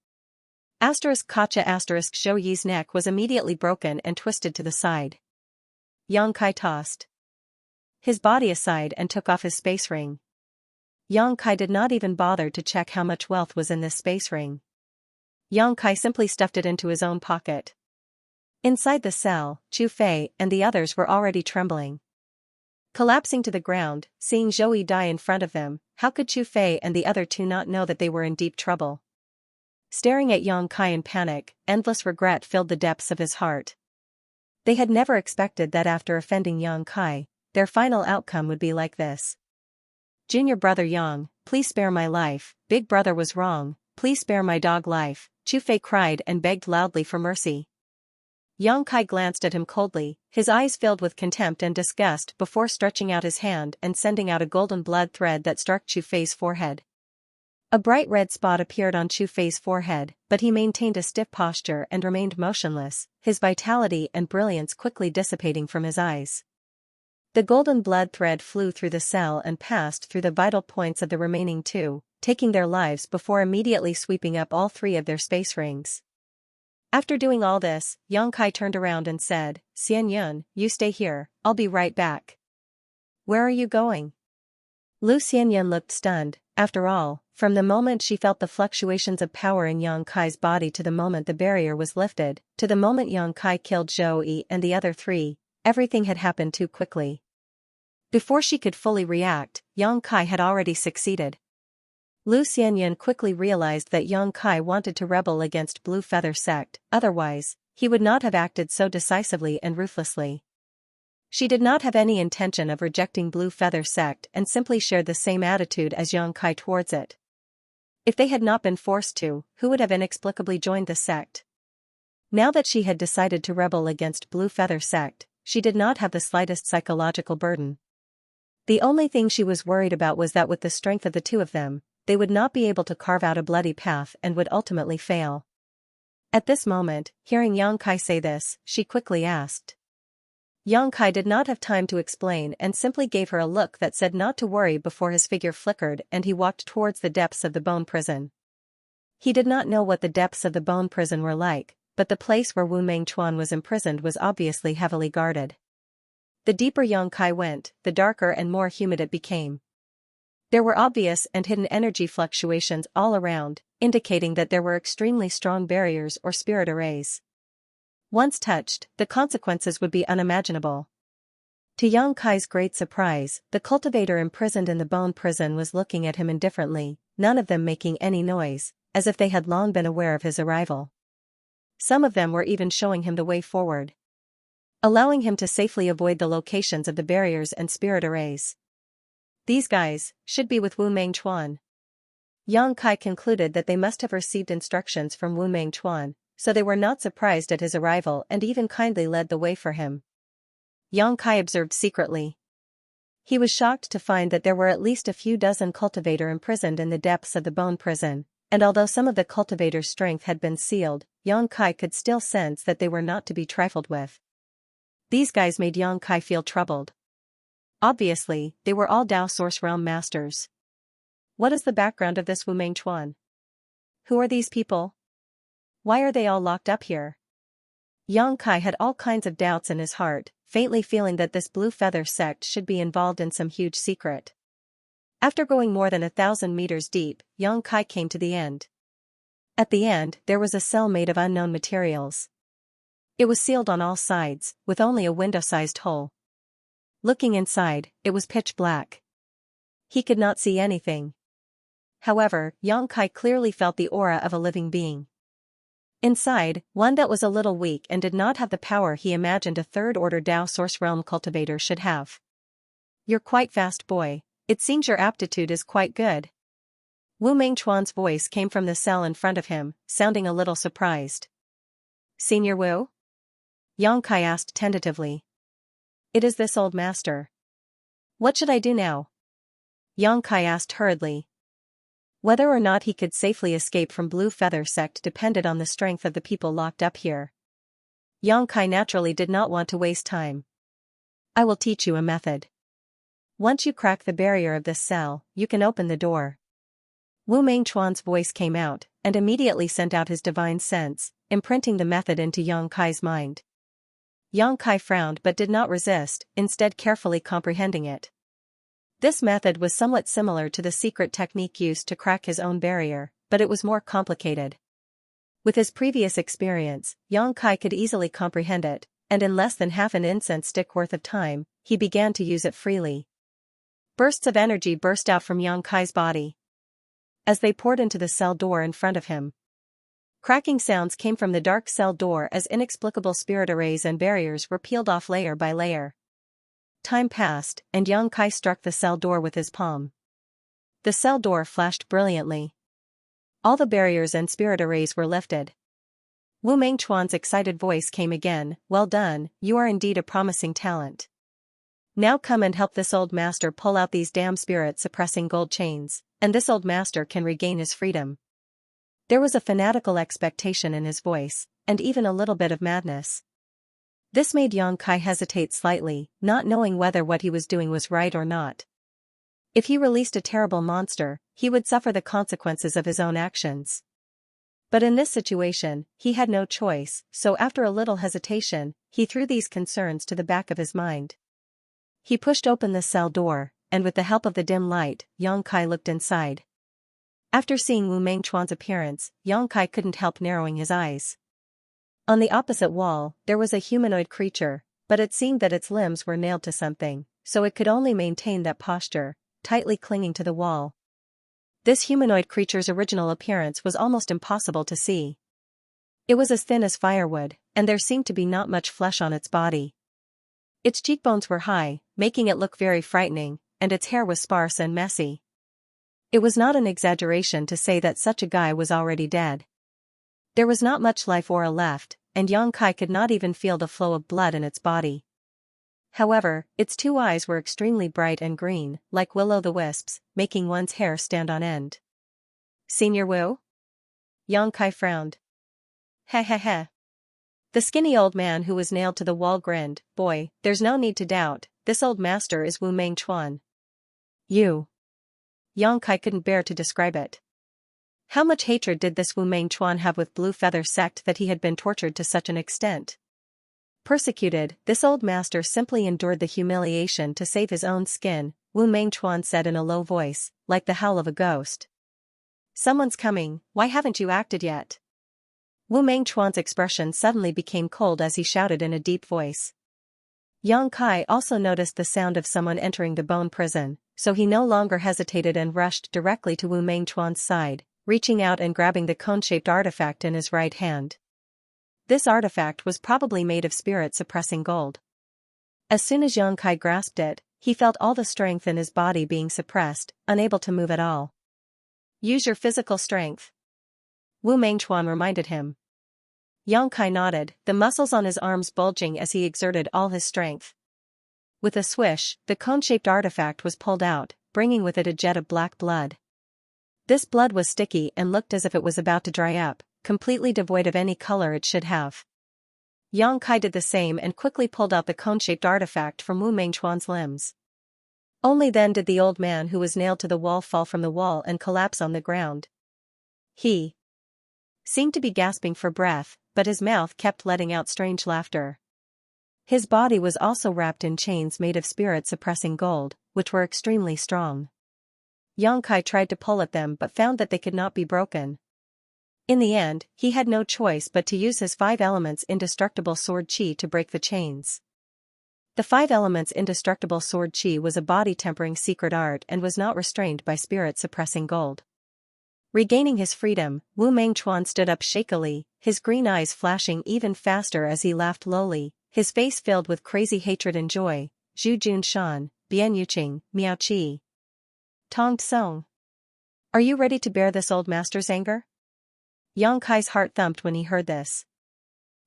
Kacha Zhou Yi's neck was immediately broken and twisted to the side. Yang Kai tossed his body aside and took off his space ring. Yang Kai did not even bother to check how much wealth was in this space ring. Yang Kai simply stuffed it into his own pocket. Inside the cell, Chu Fei and the others were already trembling. Collapsing to the ground, seeing Zhou Yi die in front of them, how could Chu Fei and the other two not know that they were in deep trouble? Staring at Yang Kai in panic, endless regret filled the depths of his heart. They had never expected that after offending Yang Kai, their final outcome would be like this. "Junior brother Yang, please spare my life, big brother was wrong, please spare my dog life," Chu Fei cried and begged loudly for mercy. Yang Kai glanced at him coldly, his eyes filled with contempt and disgust before stretching out his hand and sending out a golden blood thread that struck Chu Fei's forehead. A bright red spot appeared on Chu Fei's forehead, but he maintained a stiff posture and remained motionless, his vitality and brilliance quickly dissipating from his eyes. The golden blood thread flew through the cell and passed through the vital points of the remaining two, taking their lives before immediately sweeping up all three of their space rings. After doing all this, Yang Kai turned around and said, Xianyun, you stay here, I'll be right back. Where are you going? Lu Xianyun looked stunned. After all, from the moment she felt the fluctuations of power in Yang Kai's body to the moment the barrier was lifted, to the moment Yang Kai killed Zhou Yi and the other three, everything had happened too quickly. Before she could fully react, Yang Kai had already succeeded. Lu Xianyun quickly realized that Yang Kai wanted to rebel against Blue Feather Sect, otherwise, he would not have acted so decisively and ruthlessly. She did not have any intention of rejecting Blue Feather Sect and simply shared the same attitude as Yang Kai towards it. If they had not been forced to, who would have inexplicably joined the sect? Now that she had decided to rebel against Blue Feather Sect, she did not have the slightest psychological burden. The only thing she was worried about was that with the strength of the two of them, they would not be able to carve out a bloody path and would ultimately fail. At this moment, hearing Yang Kai say this, she quickly asked. Yang Kai did not have time to explain and simply gave her a look that said not to worry before his figure flickered and he walked towards the depths of the bone prison. He did not know what the depths of the bone prison were like, but the place where Wu Mengchuan was imprisoned was obviously heavily guarded. The deeper Yang Kai went, the darker and more humid it became. There were obvious and hidden energy fluctuations all around, indicating that there were extremely strong barriers or spirit arrays. Once touched, the consequences would be unimaginable. To Yang Kai's great surprise, the cultivator imprisoned in the bone prison was looking at him indifferently, none of them making any noise, as if they had long been aware of his arrival. Some of them were even showing him the way forward, allowing him to safely avoid the locations of the barriers and spirit arrays. These guys should be with Wu Mengchuan. Yang Kai concluded that they must have received instructions from Wu Mengchuan, so they were not surprised at his arrival and even kindly led the way for him. Yang Kai observed secretly. He was shocked to find that there were at least a few dozen cultivators imprisoned in the depths of the bone prison, and although some of the cultivators' strength had been sealed, Yang Kai could still sense that they were not to be trifled with. These guys made Yang Kai feel troubled. Obviously, they were all Dao Source Realm masters. What is the background of this Wu Mengchuan? Who are these people? Why are they all locked up here? Yang Kai had all kinds of doubts in his heart, faintly feeling that this Blue Feather sect should be involved in some huge secret. After going more than 1,000 meters deep, Yang Kai came to the end. At the end, there was a cell made of unknown materials. It was sealed on all sides, with only a window-sized hole. Looking inside, it was pitch black. He could not see anything. However, Yang Kai clearly felt the aura of a living being. Inside, one that was a little weak and did not have the power he imagined a third-order Dao Source Realm cultivator should have. You're quite fast, boy. It seems your aptitude is quite good. Wu Mengchuan's voice came from the cell in front of him, sounding a little surprised. Senior Wu? Yang Kai asked tentatively. It is this old master. What should I do now? Yang Kai asked hurriedly. Whether or not he could safely escape from Blue Feather Sect depended on the strength of the people locked up here. Yang Kai naturally did not want to waste time. I will teach you a method. Once you crack the barrier of this cell, you can open the door. Wu Mengchuan's voice came out, and immediately sent out his divine sense, imprinting the method into Yang Kai's mind. Yang Kai frowned but did not resist, instead carefully comprehending it. This method was somewhat similar to the secret technique used to crack his own barrier, but it was more complicated. With his previous experience, Yang Kai could easily comprehend it, and in less than half an incense stick worth of time, he began to use it freely. Bursts of energy burst out from Yang Kai's body as they poured into the cell door in front of him. Cracking sounds came from the dark cell door as inexplicable spirit arrays and barriers were peeled off layer by layer. Time passed, and Yang Kai struck the cell door with his palm. The cell door flashed brilliantly. All the barriers and spirit arrays were lifted. Wu Mengchuan's excited voice came again. Well done, you are indeed a promising talent. Now come and help this old master pull out these damn spirit-suppressing gold chains, and this old master can regain his freedom. There was a fanatical expectation in his voice, and even a little bit of madness. This made Yang Kai hesitate slightly, not knowing whether what he was doing was right or not. If he released a terrible monster, he would suffer the consequences of his own actions. But in this situation, he had no choice, so after a little hesitation, he threw these concerns to the back of his mind. He pushed open the cell door, and with the help of the dim light, Yang Kai looked inside. After seeing Wu Mengchuan's appearance, Yang Kai couldn't help narrowing his eyes. On the opposite wall, there was a humanoid creature, but it seemed that its limbs were nailed to something, so it could only maintain that posture, tightly clinging to the wall. This humanoid creature's original appearance was almost impossible to see. It was as thin as firewood, and there seemed to be not much flesh on its body. Its cheekbones were high, making it look very frightening, and its hair was sparse and messy. It was not an exaggeration to say that such a guy was already dead. There was not much life aura left, and Yang Kai could not even feel the flow of blood in its body. However, its two eyes were extremely bright and green, like will-o'-the-wisps, making one's hair stand on end. "Senior Wu?" Yang Kai frowned. "Heh heh heh." The skinny old man who was nailed to the wall grinned. "Boy, there's no need to doubt, this old master is Wu Mengchuan." "You." Yang Kai couldn't bear to describe it. How much hatred did this Wu Mengchuan have with Blue Feather sect that he had been tortured to such an extent? Persecuted, this old master simply endured the humiliation to save his own skin, Wu Mengchuan said in a low voice, like the howl of a ghost. "Someone's coming, why haven't you acted yet?" Wu Mengchuan's expression suddenly became cold as he shouted in a deep voice. Yang Kai also noticed the sound of someone entering the bone prison, so he no longer hesitated and rushed directly to Wu Mengchuan's side, reaching out and grabbing the cone-shaped artifact in his right hand. This artifact was probably made of spirit-suppressing gold. As soon as Yang Kai grasped it, he felt all the strength in his body being suppressed, unable to move at all. "Use your physical strength," Wu Mengchuan reminded him. Yang Kai nodded, the muscles on his arms bulging as he exerted all his strength. With a swish, the cone-shaped artifact was pulled out, bringing with it a jet of black blood. This blood was sticky and looked as if it was about to dry up, completely devoid of any color it should have. Yang Kai did the same and quickly pulled out the cone-shaped artifact from Wu Mengchuan's limbs. Only then did the old man who was nailed to the wall fall from the wall and collapse on the ground. He seemed to be gasping for breath, but his mouth kept letting out strange laughter. His body was also wrapped in chains made of spirit-suppressing gold, which were extremely strong. Yang Kai tried to pull at them but found that they could not be broken. In the end, he had no choice but to use his 5 elements indestructible sword chi to break the chains. The 5 elements indestructible sword chi was a body-tempering secret art and was not restrained by spirit-suppressing gold. Regaining his freedom, Wu Mengchuan stood up shakily, his green eyes flashing even faster as he laughed lowly, his face filled with crazy hatred and joy. "Zhu Jun Shan, Bian Yuqing, Miao Qi. Tong Tsong. Are you ready to bear this old master's anger?" Yang Kai's heart thumped when he heard this.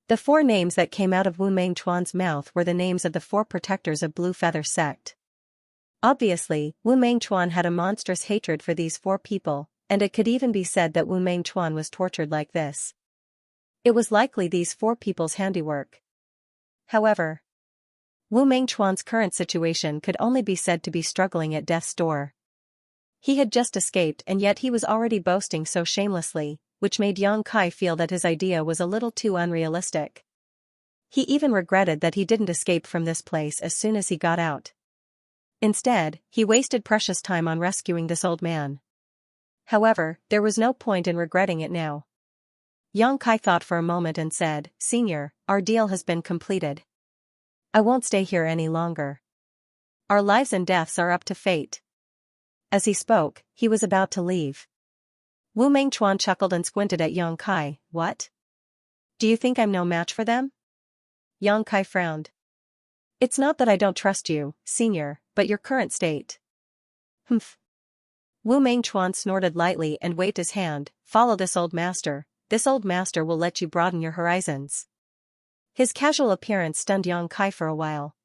The 4 names that came out of Wu Mengchuan's mouth were the names of the 4 protectors of Blue Feather sect. Obviously, Wu Mengchuan had a monstrous hatred for these 4 people, and it could even be said that Wu Mengchuan was tortured like this. It was likely these 4 people's handiwork. However, Wu Mengchuan's current situation could only be said to be struggling at death's door. He had just escaped and yet he was already boasting so shamelessly, which made Yang Kai feel that his idea was a little too unrealistic. He even regretted that he didn't escape from this place as soon as he got out. Instead, he wasted precious time on rescuing this old man. However, there was no point in regretting it now. Yang Kai thought for a moment and said, "Senior, our deal has been completed. I won't stay here any longer. Our lives and deaths are up to fate." As he spoke, he was about to leave. Wu Mengchuan chuckled and squinted at Yang Kai. "What? Do you think I'm no match for them?" Yang Kai frowned. "It's not that I don't trust you, senior, but your current state." "Humph." Wu Mengchuan snorted lightly and waved his hand. "Follow this old master. This old master will let you broaden your horizons." His casual appearance stunned Yang Kai for a while.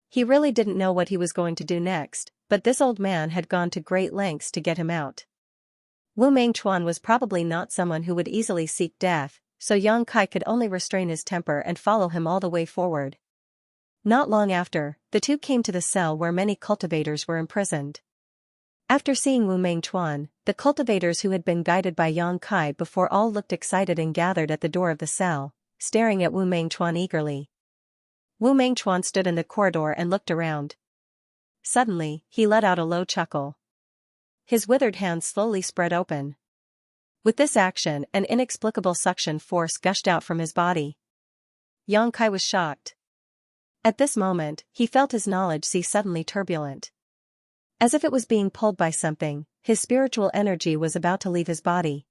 He really didn't know what he was going to do next, but this old man had gone to great lengths to get him out. Wu Mengchuan was probably not someone who would easily seek death, so Yang Kai could only restrain his temper and follow him all the way forward. Not long after, the two came to the cell where many cultivators were imprisoned. After seeing Wu Mengchuan, The cultivators who had been guided by Yang Kai before all looked excited and gathered at the door of the cell, staring at Wu Mengchuan eagerly. Wu Mengchuan stood in the corridor and looked around. Suddenly, he let out a low chuckle. His withered hands slowly spread open. With this action, an inexplicable suction force gushed out from his body. Yang Kai was shocked. At this moment, he felt his knowledge sea suddenly turbulent. As if it was being pulled by something, his spiritual energy was about to leave his body.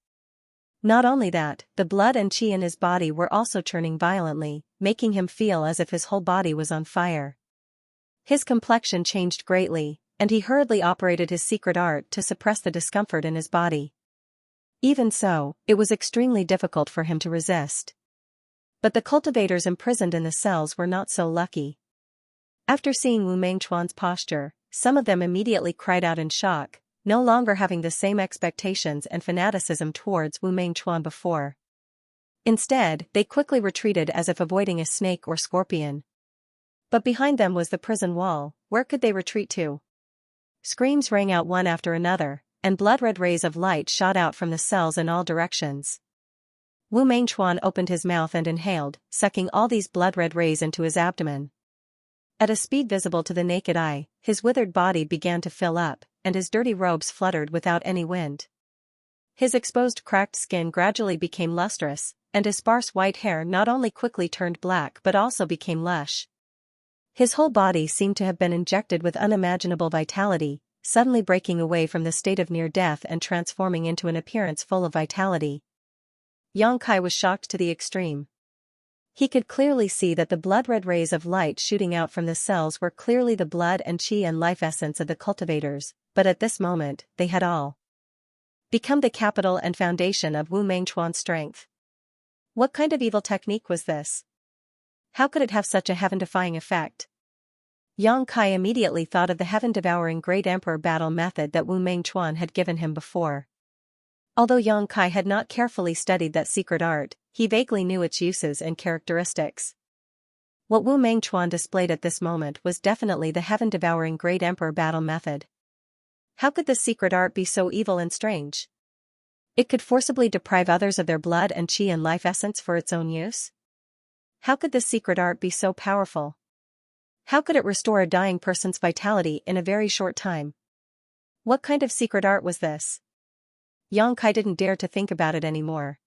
Not only that, the blood and qi in his body were also churning violently, making him feel as if his whole body was on fire. His complexion changed greatly, and he hurriedly operated his secret art to suppress the discomfort in his body. Even so, it was extremely difficult for him to resist. But the cultivators imprisoned in the cells were not so lucky. After seeing Wu Mengchuan's posture, some of them immediately cried out in shock, no longer having the same expectations and fanaticism towards Wu Mengchuan before. Instead, they quickly retreated as if avoiding a snake or scorpion. But behind them was the prison wall. Where could they retreat to? Screams rang out one after another, and blood-red rays of light shot out from the cells in all directions. Wu Mengchuan opened his mouth and inhaled, sucking all these blood-red rays into his abdomen. At a speed visible to the naked eye, his withered body began to fill up, and his dirty robes fluttered without any wind. His exposed cracked skin gradually became lustrous, and his sparse white hair not only quickly turned black but also became lush. His whole body seemed to have been injected with unimaginable vitality, suddenly breaking away from the state of near death and transforming into an appearance full of vitality. Yang Kai was shocked to the extreme. He could clearly see that the blood-red rays of light shooting out from the cells were clearly the blood and qi and life essence of the cultivators, but at this moment, they had all become the capital and foundation of Wu Mengchuan's strength. What kind of evil technique was this? How could it have such a heaven-defying effect? Yang Kai immediately thought of the heaven-devouring Great Emperor battle method that Wu Mengchuan had given him before. Although Yang Kai had not carefully studied that secret art, he vaguely knew its uses and characteristics. What Wu Mengchuan displayed at this moment was definitely the heaven-devouring Great Emperor battle method. How could this secret art be so evil and strange? It could forcibly deprive others of their blood and qi and life essence for its own use? How could this secret art be so powerful? How could it restore a dying person's vitality in a very short time? What kind of secret art was this? Yang Kai didn't dare to think about it anymore.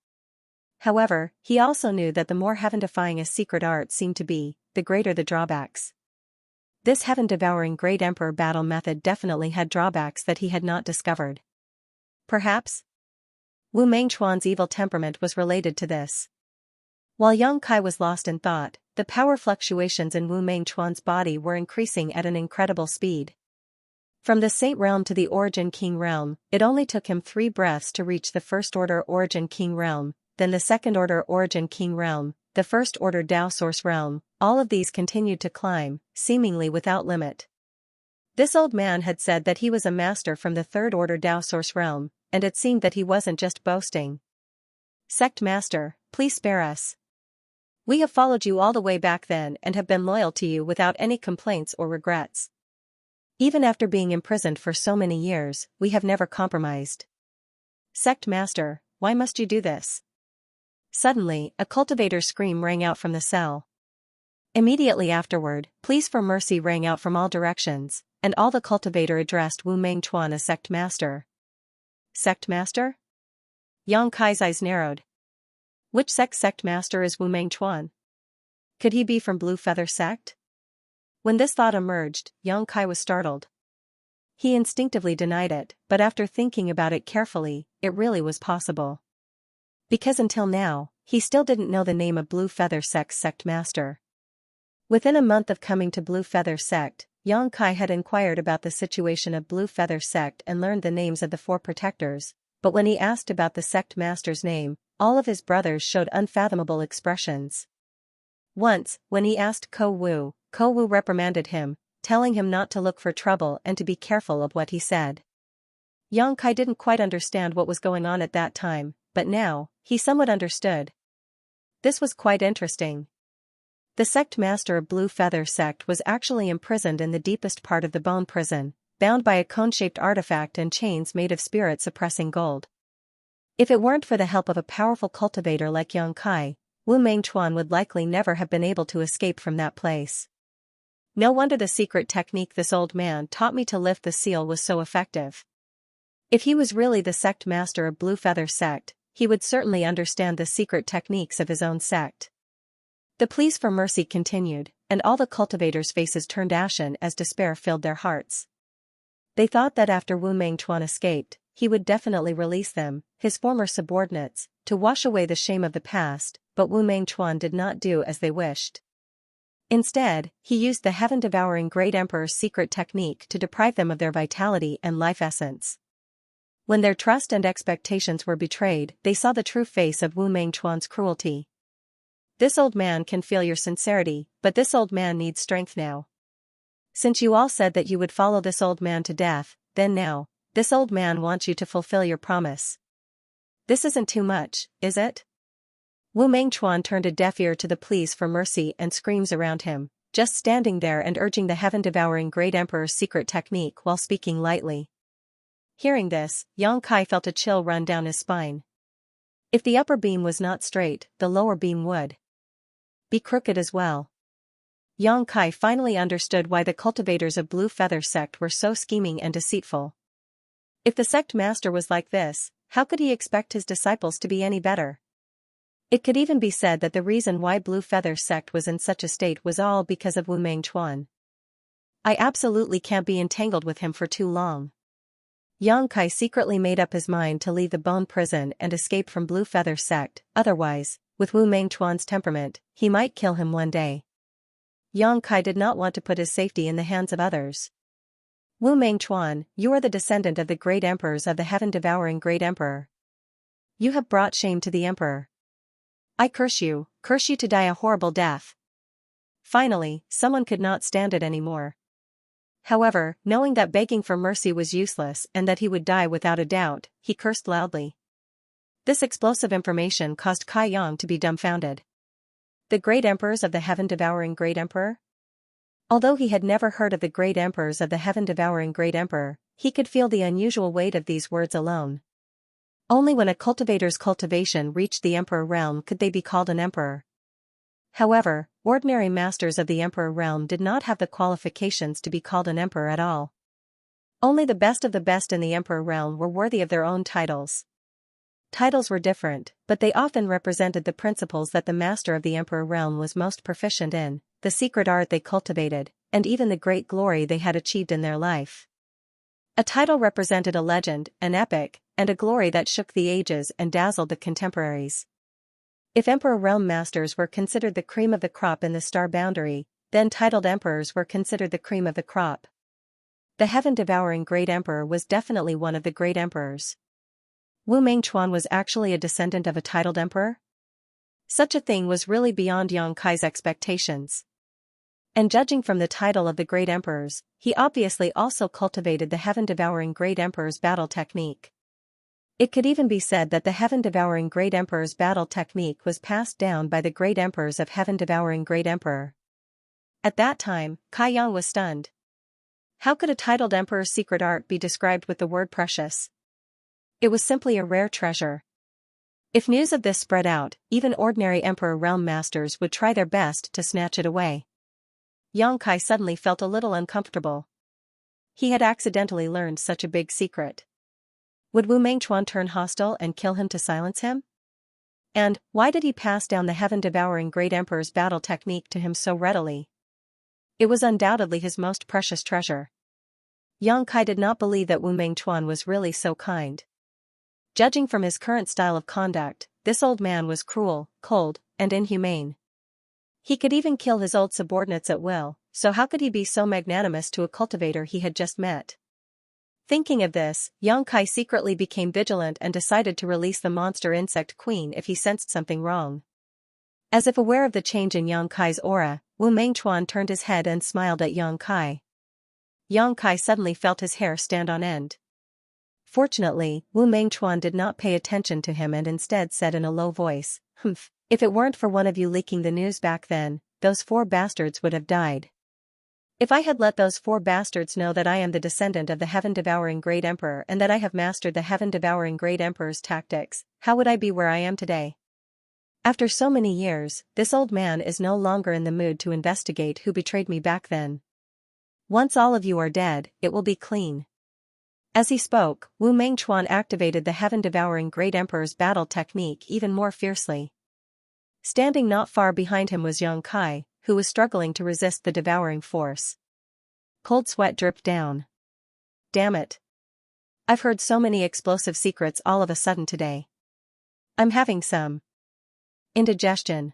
However, he also knew that the more heaven-defying a secret art seemed to be, the greater the drawbacks. This heaven-devouring Great Emperor battle method definitely had drawbacks that he had not discovered. Perhaps Wu Mengchuan's evil temperament was related to this. While Yang Kai was lost in thought, the power fluctuations in Wu Mengchuan's body were increasing at an incredible speed. From the Saint Realm to the Origin King Realm, it only took him 3 breaths to reach the First Order Origin King Realm, then the Second Order Origin King Realm, the First Order Tao Source Realm. All of these continued to climb, seemingly without limit. This old man had said that he was a master from the Third Order Tao Source Realm, and it seemed that he wasn't just boasting. Sect Master, please spare us. We have followed you all the way back then and have been loyal to you without any complaints or regrets. Even after being imprisoned for so many years, we have never compromised. Sect Master, why must you do this? Suddenly, a cultivator's scream rang out from the cell. Immediately afterward, pleas for mercy rang out from all directions, and all the cultivator addressed Wu Mengchuan as Sect Master. Sect Master? Yang Kai's eyes narrowed. Which sect master is Wu Mengchuan? Could he be from Blue Feather Sect? When this thought emerged, Yang Kai was startled. He instinctively denied it, but after thinking about it carefully, it really was possible. Because until now, he still didn't know the name of Blue Feather Sect's sect master. Within a month of coming to Blue Feather Sect, Yang Kai had inquired about the situation of Blue Feather Sect and learned the names of the 4 protectors, but when he asked about the sect master's name, all of his brothers showed unfathomable expressions. Once, when he asked Ko Wu reprimanded him, telling him not to look for trouble and to be careful of what he said. Yang Kai didn't quite understand what was going on at that time, but now, he somewhat understood. This was quite interesting. The sect master of Blue Feather Sect was actually imprisoned in the deepest part of the bone prison, bound by a cone-shaped artifact and chains made of spirit-suppressing gold. If it weren't for the help of a powerful cultivator like Xianxia, Wu Mengchuan would likely never have been able to escape from that place. No wonder the secret technique this old man taught me to lift the seal was so effective. If he was really the sect master of Blue Feather sect, he would certainly understand the secret techniques of his own sect. The pleas for mercy continued, and all the cultivators' faces turned ashen as despair filled their hearts. They thought that after Wu Mengchuan escaped, he would definitely release them, his former subordinates, to wash away the shame of the past, but Wu Mengchuan did not do as they wished. Instead, he used the heaven-devouring Great Emperor's secret technique to deprive them of their vitality and life essence. When their trust and expectations were betrayed, they saw the true face of Wu Mengchuan's cruelty. This old man can feel your sincerity, but this old man needs strength now. Since you all said that you would follow this old man to death, then now, this old man wants you to fulfill your promise. This isn't too much, is it? Wu Mengchuan turned a deaf ear to the pleas for mercy and screams around him, just standing there and urging the heaven-devouring Great Emperor's secret technique while speaking lightly. Hearing this, Xianxia felt a chill run down his spine. If the upper beam was not straight, the lower beam would be crooked as well. Xianxia finally understood why the cultivators of Blue Feather sect were so scheming and deceitful. If the sect master was like this, how could he expect his disciples to be any better? It could even be said that the reason why Blue Feather sect was in such a state was all because of Wu Mengchuan. I absolutely can't be entangled with him for too long. Xianxia secretly made up his mind to leave the bone prison and escape from Blue Feather sect, otherwise, with Wu Mengchuan's temperament, he might kill him one day. Xianxia did not want to put his safety in the hands of others. Wu Mengchuan, you are the descendant of the great emperors of the heaven-devouring Great Emperor. You have brought shame to the emperor. I curse you to die a horrible death. Finally, someone could not stand it anymore. However, knowing that begging for mercy was useless and that he would die without a doubt, he cursed loudly. This explosive information caused Kai Yang to be dumbfounded. The great emperors of the heaven-devouring Great Emperor? Although he had never heard of the great emperors of the heaven-devouring Great Emperor, he could feel the unusual weight of these words alone. Only when a cultivator's cultivation reached the emperor realm could they be called an emperor. However, ordinary masters of the emperor realm did not have the qualifications to be called an emperor at all. Only the best of the best in the emperor realm were worthy of their own titles. Titles were different, but they often represented the principles that the master of the emperor realm was most proficient in, the secret art they cultivated, and even the great glory they had achieved in their life. A title represented a legend, an epic, and a glory that shook the ages and dazzled the contemporaries. If emperor realm masters were considered the cream of the crop in the star boundary, then titled emperors were considered the cream of the crop. The heaven-devouring Great Emperor was definitely one of the great emperors. Wu Mengchuan was actually a descendant of a titled emperor? Such a thing was really beyond Xianxia's expectations. And judging from the title of the great emperors, he obviously also cultivated the heaven-devouring Great Emperor's battle technique. It could even be said that the heaven-devouring Great Emperor's battle technique was passed down by the great emperors of heaven-devouring Great Emperor. At that time, Kai Yang was stunned. How could a titled emperor's secret art be described with the word precious? It was simply a rare treasure. If news of this spread out, even ordinary emperor realm masters would try their best to snatch it away. Xianxia suddenly felt a little uncomfortable. He had accidentally learned such a big secret. Would Wu Mengchuan turn hostile and kill him to silence him? And why did he pass down the heaven-devouring Great Emperor's battle technique to him so readily? It was undoubtedly his most precious treasure. Xianxia did not believe that Wu Mengchuan was really so kind. Judging from his current style of conduct, this old man was cruel, cold, and inhumane. He could even kill his old subordinates at will, so how could he be so magnanimous to a cultivator he had just met? Thinking of this, Xianxia secretly became vigilant and decided to release the monster insect queen if he sensed something wrong. As if aware of the change in Xianxia's aura, Wu Mengchuan turned his head and smiled at Xianxia. Xianxia suddenly felt his hair stand on end. Fortunately, Wu Mengchuan did not pay attention to him and instead said in a low voice, "Humph, if it weren't for one of you leaking the news back then, those 4 bastards would have died." If I had let those four bastards know that I am the descendant of the heaven-devouring great emperor and that I have mastered the heaven-devouring great emperor's tactics, how would I be where I am today? After so many years, this old man is no longer in the mood to investigate who betrayed me back then. Once all of you are dead, it will be clean. As he spoke, Wu Mengchuan activated the heaven-devouring great emperor's battle technique even more fiercely. Standing not far behind him was Xianxia, who was struggling to resist the devouring force. Cold sweat dripped down. Damn it. I've heard so many explosive secrets all of a sudden today. I'm having some indigestion.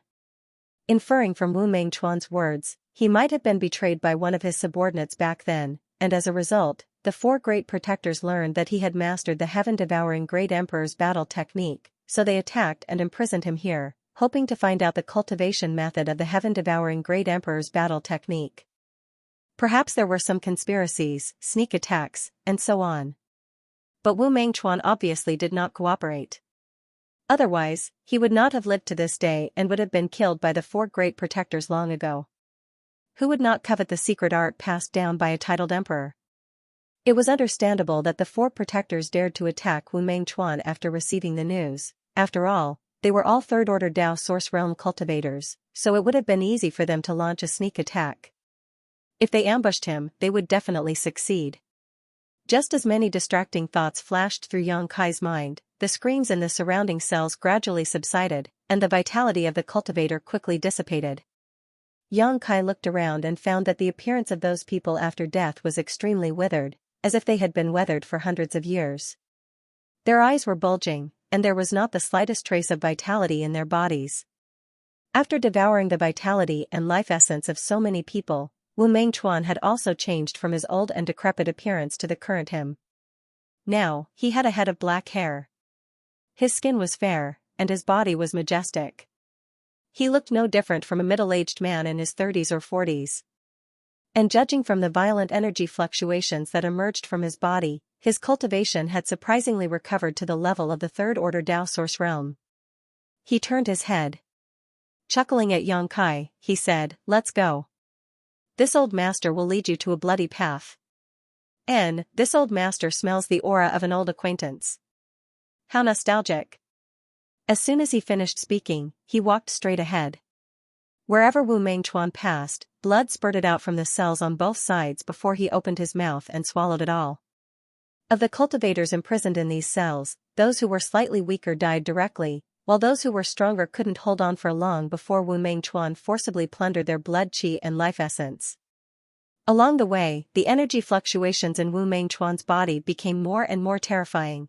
Inferring from Wu Mengchuan's words, he might have been betrayed by one of his subordinates back then, and as a result, the four great protectors learned that he had mastered the heaven-devouring great emperor's battle technique, so they attacked and imprisoned him here, hoping to find out the cultivation method of the heaven-devouring great emperor's battle technique. Perhaps there were some conspiracies, sneak attacks, and so on. But Wu Mengchuan obviously did not cooperate. Otherwise, he would not have lived to this day and would have been killed by the four great protectors long ago. Who would not covet the secret art passed down by a titled emperor? It was understandable that the four protectors dared to attack Wu Mengchuan after receiving the news. After all, they were all third-order Dao Source Realm cultivators, so it would have been easy for them to launch a sneak attack. If they ambushed him, they would definitely succeed. Just as many distracting thoughts flashed through Xianxia's mind, the screams in the surrounding cells gradually subsided, and the vitality of the cultivator quickly dissipated. Xianxia looked around and found that the appearance of those people after death was extremely withered, as if they had been weathered for hundreds of years. Their eyes were bulging, and there was not the slightest trace of vitality in their bodies. After devouring the vitality and life essence of so many people, Wu Mengchuan had also changed from his old and decrepit appearance to the current him. Now, he had a head of black hair. His skin was fair, and his body was majestic. He looked no different from a middle-aged man in his 30s or 40s. And judging from the violent energy fluctuations that emerged from his body, his cultivation had surprisingly recovered to the level of the third-order Dao Source Realm. He turned his head. Chuckling at Xianxia, he said, "Let's go. This old master will lead you to a bloody path." This old master smells the aura of an old acquaintance. How nostalgic. As soon as he finished speaking, he walked straight ahead. Wherever Wu Mengchuan passed, blood spurted out from the cells on both sides before he opened his mouth and swallowed it all. Of the cultivators imprisoned in these cells, those who were slightly weaker died directly, while those who were stronger couldn't hold on for long before Wu Mengchuan forcibly plundered their blood qi and life essence. Along the way, the energy fluctuations in Wu Mengchuan's body became more and more terrifying.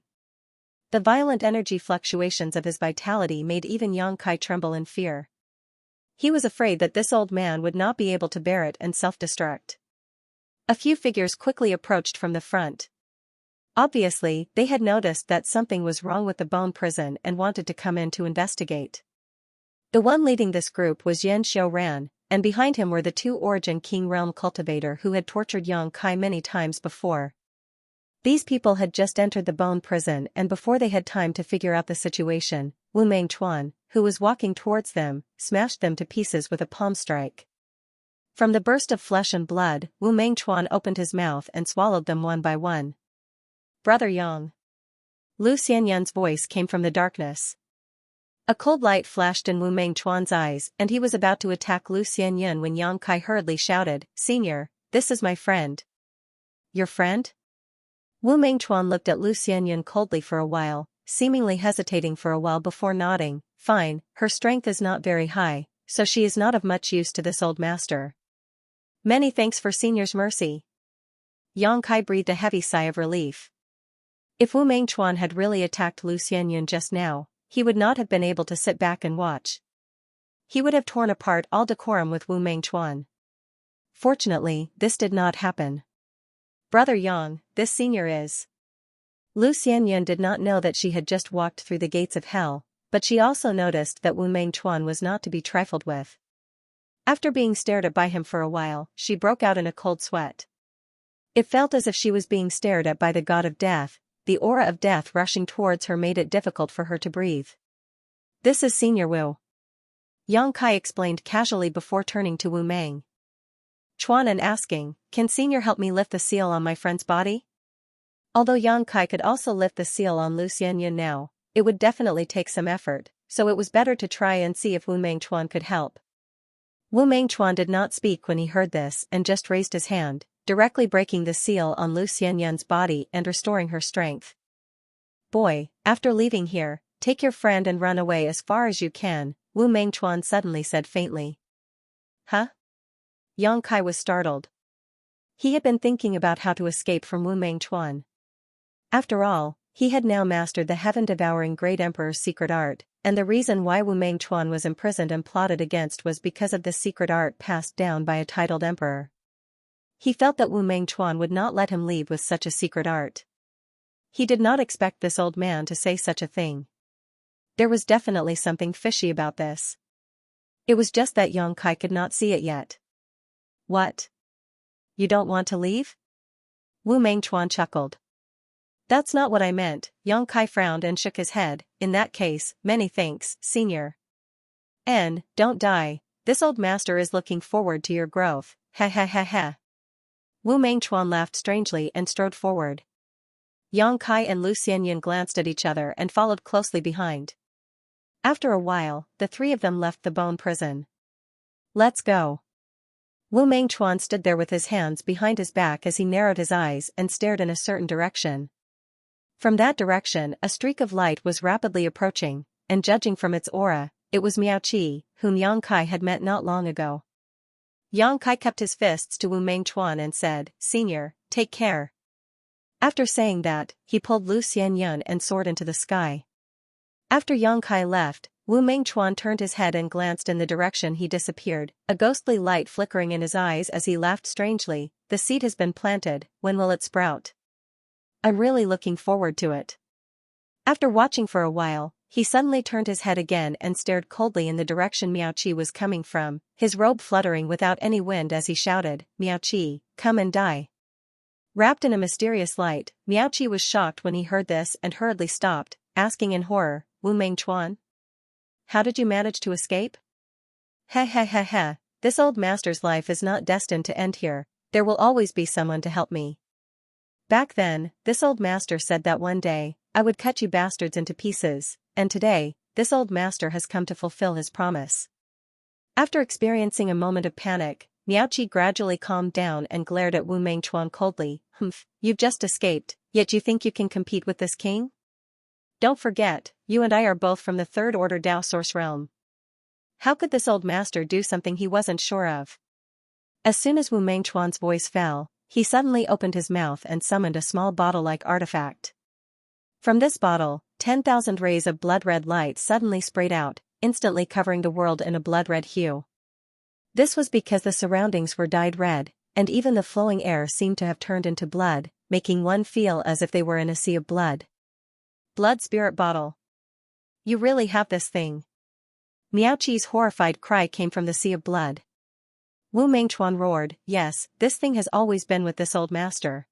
The violent energy fluctuations of his vitality made even Xianxia tremble in fear. He was afraid that this old man would not be able to bear it and self-destruct. A few figures quickly approached from the front. Obviously, they had noticed that something was wrong with the bone prison and wanted to come in to investigate. The one leading this group was Xianxia, and behind him were the two Origin King Realm cultivator who had tortured Xianxia many times before. These people had just entered the bone prison, and before they had time to figure out the situation, Wu Mengchuan, who was walking towards them, smashed them to pieces with a palm strike. From the burst of flesh and blood, Wu Mengchuan opened his mouth and swallowed them one by one. "Brother Yang." Lu Xianyan's voice came from the darkness. A cold light flashed in Wu Mengchuan's eyes, and he was about to attack Lu Xianyan when Xianxia hurriedly shouted, "Senior, this is my friend." "Your friend?" Wu Mengchuan looked at Lu Xianyan coldly for a while, seemingly hesitating for a while before nodding. "Fine, her strength is not very high, so she is not of much use to this old master." "Many thanks for Senior's mercy." Xianxia breathed a heavy sigh of relief. If Wu Mengchuan had really attacked Lu Xianyan just now, he would not have been able to sit back and watch. He would have torn apart all decorum with Wu Mengchuan. Fortunately, this did not happen. "Brother Yang, this senior is..." Lu Xianyan did not know that she had just walked through the gates of hell, but she also noticed that Wu Mengchuan was not to be trifled with. After being stared at by him for a while, she broke out in a cold sweat. It felt as if she was being stared at by the god of death. The aura of death rushing towards her made it difficult for her to breathe. "This is Senior Wu," Xianxia explained casually before turning to Wu Meng. Chuan and asking, "Can Senior help me lift the seal on my friend's body?" Although Yang Kai could also lift the seal on Lu Xianyan now, it would definitely take some effort, so it was better to try and see if Wu Mengchuan could help. Wu Mengchuan did not speak when he heard this and just raised his hand, directly breaking the seal on Lu Xianyan's body and restoring her strength. "Boy, after leaving here, take your friend and run away as far as you can," Wu Mengchuan suddenly said faintly. "Huh?" Yang Kai was startled. He had been thinking about how to escape from Wu Mengchuan. After all, he had now mastered the heaven-devouring Great Emperor's secret art, and the reason why Wu Mengchuan was imprisoned and plotted against was because of this secret art passed down by a titled emperor. He felt that Wu Mengchuan would not let him leave with such a secret art. He did not expect this old man to say such a thing. There was definitely something fishy about this. It was just that Yang Kai could not see it yet. "What? You don't want to leave?" Wu Mengchuan chuckled. "That's not what I meant." Yang Kai frowned and shook his head. "In that case, many thanks, Senior. And, don't die, this old master is looking forward to your growth, ha ha ha ha." Wu Mengchuan laughed strangely and strode forward. Yang Kai and Lu Xianyan glanced at each other and followed closely behind. After a while, the three of them left the bone prison. "Let's go." Wu Mengchuan stood there with his hands behind his back as he narrowed his eyes and stared in a certain direction. From that direction a streak of light was rapidly approaching, and judging from its aura, it was Miao Qi, whom Yang Kai had met not long ago. Yang Kai kept his fists to Wu Mengchuan and said, "Senior, take care." After saying that, he pulled Lu Xianyan and soared into the sky. After Yang Kai left, Wu Mengchuan turned his head and glanced in the direction he disappeared, a ghostly light flickering in his eyes as he laughed strangely. "The seed has been planted, when will it sprout? I'm really looking forward to it." After watching for a while, he suddenly turned his head again and stared coldly in the direction Miao Qi was coming from, his robe fluttering without any wind as he shouted, "Miao Qi, come and die." Wrapped in a mysterious light, Miao Qi was shocked when he heard this and hurriedly stopped, asking in horror, "Wu Mengchuan? How did you manage to escape?" "Ha ha ha ha, this old master's life is not destined to end here, there will always be someone to help me. Back then, this old master said that one day, I would cut you bastards into pieces, and today, this old master has come to fulfill his promise." After experiencing a moment of panic, Miao Qi gradually calmed down and glared at Wu Mengchuan coldly. "Humph, you've just escaped, yet you think you can compete with this king? Don't forget, you and I are both from the Third Order Dao Source Realm. How could this old master do something he wasn't sure of?" As soon as Wu Mengchuan's voice fell, he suddenly opened his mouth and summoned a small bottle-like artifact. From this bottle, 10,000 rays of blood-red light suddenly sprayed out, instantly covering the world in a blood-red hue. This was because the surroundings were dyed red, and even the flowing air seemed to have turned into blood, making one feel as if they were in a sea of blood. "Blood spirit bottle. You really have this thing?" Miao Qi's horrified cry came from the sea of blood. Wu Mengchuan roared, "Yes, this thing has always been with this old master.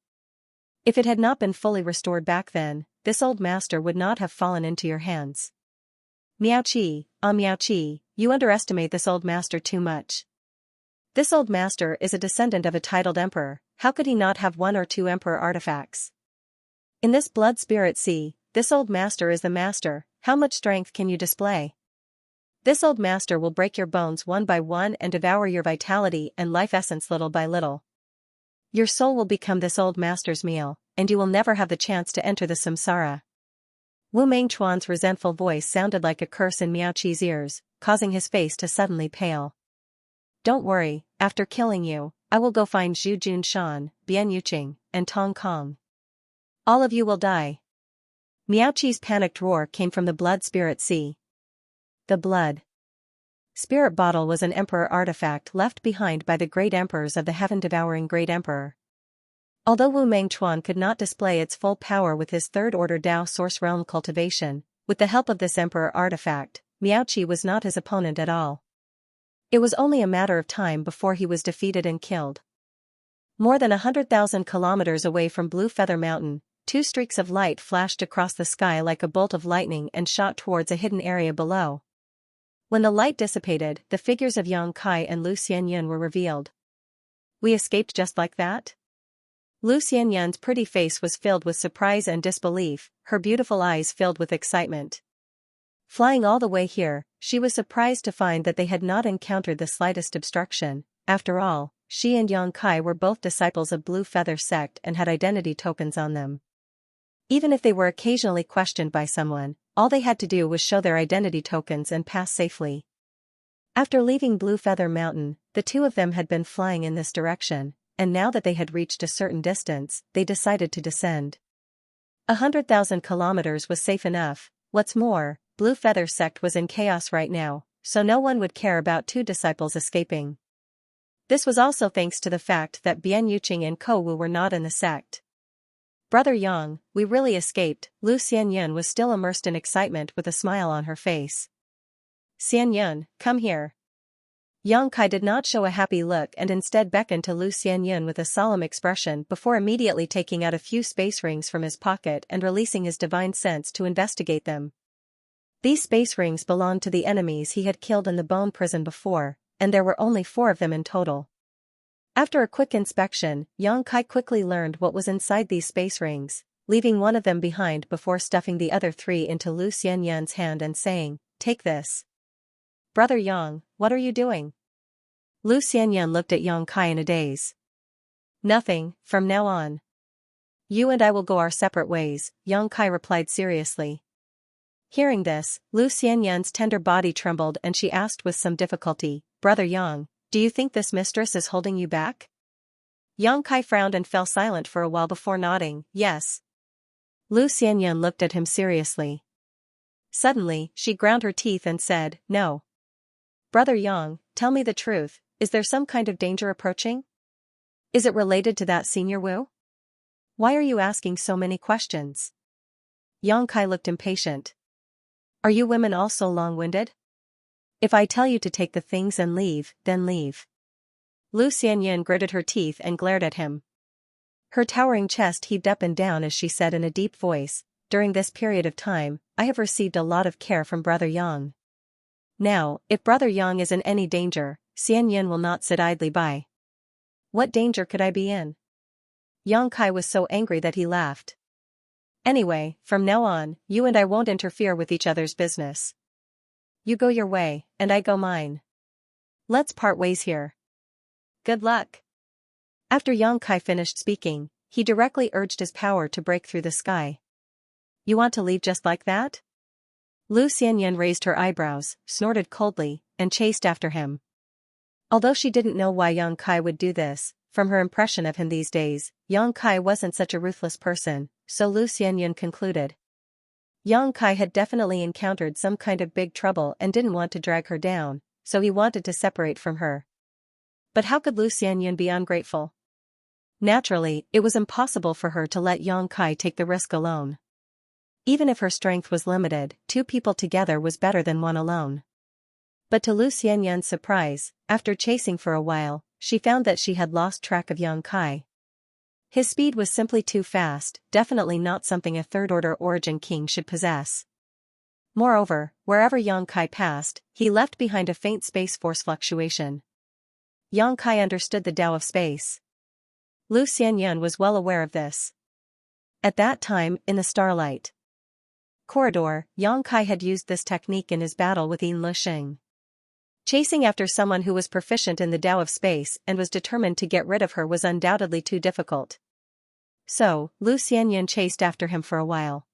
If it had not been fully restored back then, this old master would not have fallen into your hands." "Miao Qi, Miao Qi, you underestimate this old master too much. This old master is a descendant of a titled emperor, how could he not have one or two emperor artifacts? In this blood spirit sea, this old master is the master, how much strength can you display? This old master will break your bones one by one and devour your vitality and life essence little by little. Your soul will become this old master's meal, and you will never have the chance to enter the samsara." Wu Mengchuan's resentful voice sounded like a curse in Miao Qi's ears, causing his face to suddenly pale. "Don't worry, after killing you, I will go find Zhu Junshan, Bian Yuqing, and Tong Kong. All of you will die." Miao Qi's panicked roar came from the blood spirit sea. The blood spirit bottle was an emperor artifact left behind by the great emperors of the heaven-devouring Great Emperor. Although Wu Mengchuan could not display its full power with his Third Order Dao Source Realm cultivation, with the help of this emperor artifact, Miao Qi was not his opponent at all. It was only a matter of time before he was defeated and killed. More than 100,000 kilometers away from Blue Feather Mountain, two streaks of light flashed across the sky like a bolt of lightning and shot towards a hidden area below. When the light dissipated, the figures of Yang Kai and Lu Xianyan were revealed. We escaped just like that? Lu Xianyan's pretty face was filled with surprise and disbelief, her beautiful eyes filled with excitement. Flying all the way here, she was surprised to find that they had not encountered the slightest obstruction. After all, she and Yang Kai were both disciples of Blue Feather sect and had identity tokens on them. Even if they were occasionally questioned by someone, all they had to do was show their identity tokens and pass safely. After leaving Blue Feather Mountain, the two of them had been flying in this direction, and now that they had reached a certain distance, they decided to descend. 100,000 kilometers was safe enough. What's more, Blue Feather sect was in chaos right now, so no one would care about two disciples escaping. This was also thanks to the fact that Bian Yuqing and Ko Wu were not in the sect. Brother Yang, we really escaped. Lu Xianyan was still immersed in excitement with a smile on her face. Xianyan, come here. Yang Kai did not show a happy look and instead beckoned to Lu Xianyan with a solemn expression before immediately taking out a few space rings from his pocket and releasing his divine sense to investigate them. These space rings belonged to the enemies he had killed in the bone prison before, and there were only 4 of them in total. After a quick inspection, Yang Kai quickly learned what was inside these space rings, leaving one of them behind before stuffing the other 3 into Lu Xianyan's hand and saying, "Take this." Brother Yang, what are you doing? Lu Xianyan looked at Yang Kai in a daze. Nothing, from now on. You and I will go our separate ways, Yang Kai replied seriously. Hearing this, Lu Xianyan's tender body trembled and she asked with some difficulty, Brother Yang, do you think this mistress is holding you back? Yang Kai frowned and fell silent for a while before nodding, yes. Lu Xianyan looked at him seriously. Suddenly, she ground her teeth and said, no. Brother Yang, tell me the truth, is there some kind of danger approaching? Is it related to that Senior Wu? Why are you asking so many questions? Yang Kai looked impatient. Are you women also long-winded? If I tell you to take the things and leave, then leave. Lu Xianyan gritted her teeth and glared at him. Her towering chest heaved up and down as she said in a deep voice, during this period of time, I have received a lot of care from Brother Yang. Now, if Brother Yang is in any danger, Xianyan will not sit idly by. What danger could I be in? Yang Kai was so angry that he laughed. Anyway, from now on, you and I won't interfere with each other's business. You go your way, and I go mine. Let's part ways here. Good luck. After Yang Kai finished speaking, he directly urged his power to break through the sky. You want to leave just like that? Lu Xianyan raised her eyebrows, snorted coldly, and chased after him. Although she didn't know why Yang Kai would do this, from her impression of him these days, Yang Kai wasn't such a ruthless person, so Lu Xianyan concluded. Yang Kai had definitely encountered some kind of big trouble and didn't want to drag her down, so he wanted to separate from her. But how could Lu Xianyan be ungrateful? Naturally, it was impossible for her to let Yang Kai take the risk alone. Even if her strength was limited, 2 people together was better than 1 alone. But to Lu Xianyan's surprise, after chasing for a while, she found that she had lost track of Yang Kai. His speed was simply too fast, definitely not something a third-order origin king should possess. Moreover, wherever Yang Kai passed, he left behind a faint space force fluctuation. Yang Kai understood the Tao of space. Lu Xianyan was well aware of this. At that time, in the starlight corridor, Yang Kai had used this technique in his battle with Yin Lixing. Chasing after someone who was proficient in the Tao of space and was determined to get rid of her was undoubtedly too difficult. So, Lu Xianyan chased after him for a while.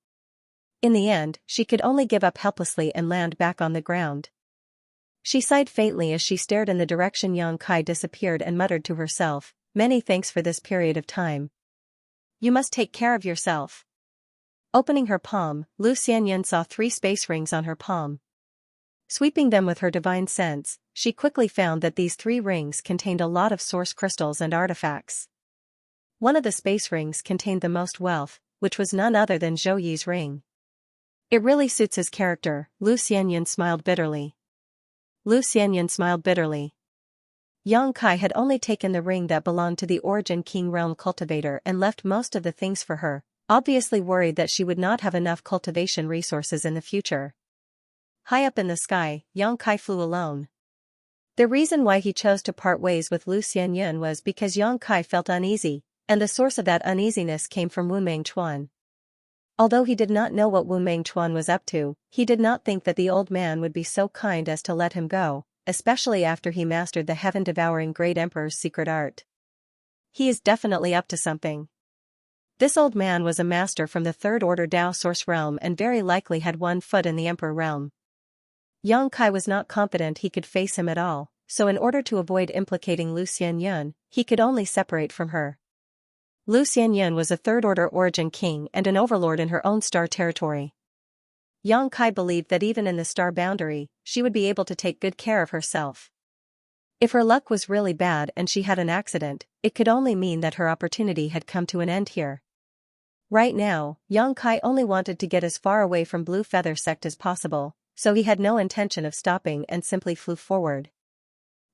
In the end, she could only give up helplessly and land back on the ground. She sighed faintly as she stared in the direction Yang Kai disappeared and muttered to herself, many thanks for this period of time. You must take care of yourself. Opening her palm, Lu Xianyan saw 3 space rings on her palm. Sweeping them with her divine sense, she quickly found that these 3 rings contained a lot of source crystals and artifacts. One of the space rings contained the most wealth, which was none other than Zhou Yi's ring. It really suits his character, Lu Xianyan smiled bitterly. Lu Xianyan smiled bitterly. Yang Kai had only taken the ring that belonged to the Origin King Realm Cultivator and left most of the things for her, obviously worried that she would not have enough cultivation resources in the future. High up in the sky, Yang Kai flew alone. The reason why he chose to part ways with Lu Xianyun was because Yang Kai felt uneasy, and the source of that uneasiness came from Wu Mengchuan. Although he did not know what Wu Mengchuan was up to, he did not think that the old man would be so kind as to let him go, especially after he mastered the heaven-devouring Great Emperor's secret art. He is definitely up to something. This old man was a master from the Third Order Dao Source realm and very likely had one foot in the Emperor realm. Yang Kai was not confident he could face him at all, so in order to avoid implicating Lu Xianyun, he could only separate from her. Lu Xianyun was a Third Order Origin king and an overlord in her own star territory. Yang Kai believed that even in the star boundary, she would be able to take good care of herself. If her luck was really bad and she had an accident, it could only mean that her opportunity had come to an end here. Right now, Yang Kai only wanted to get as far away from Blue Feather Sect as possible, so he had no intention of stopping and simply flew forward.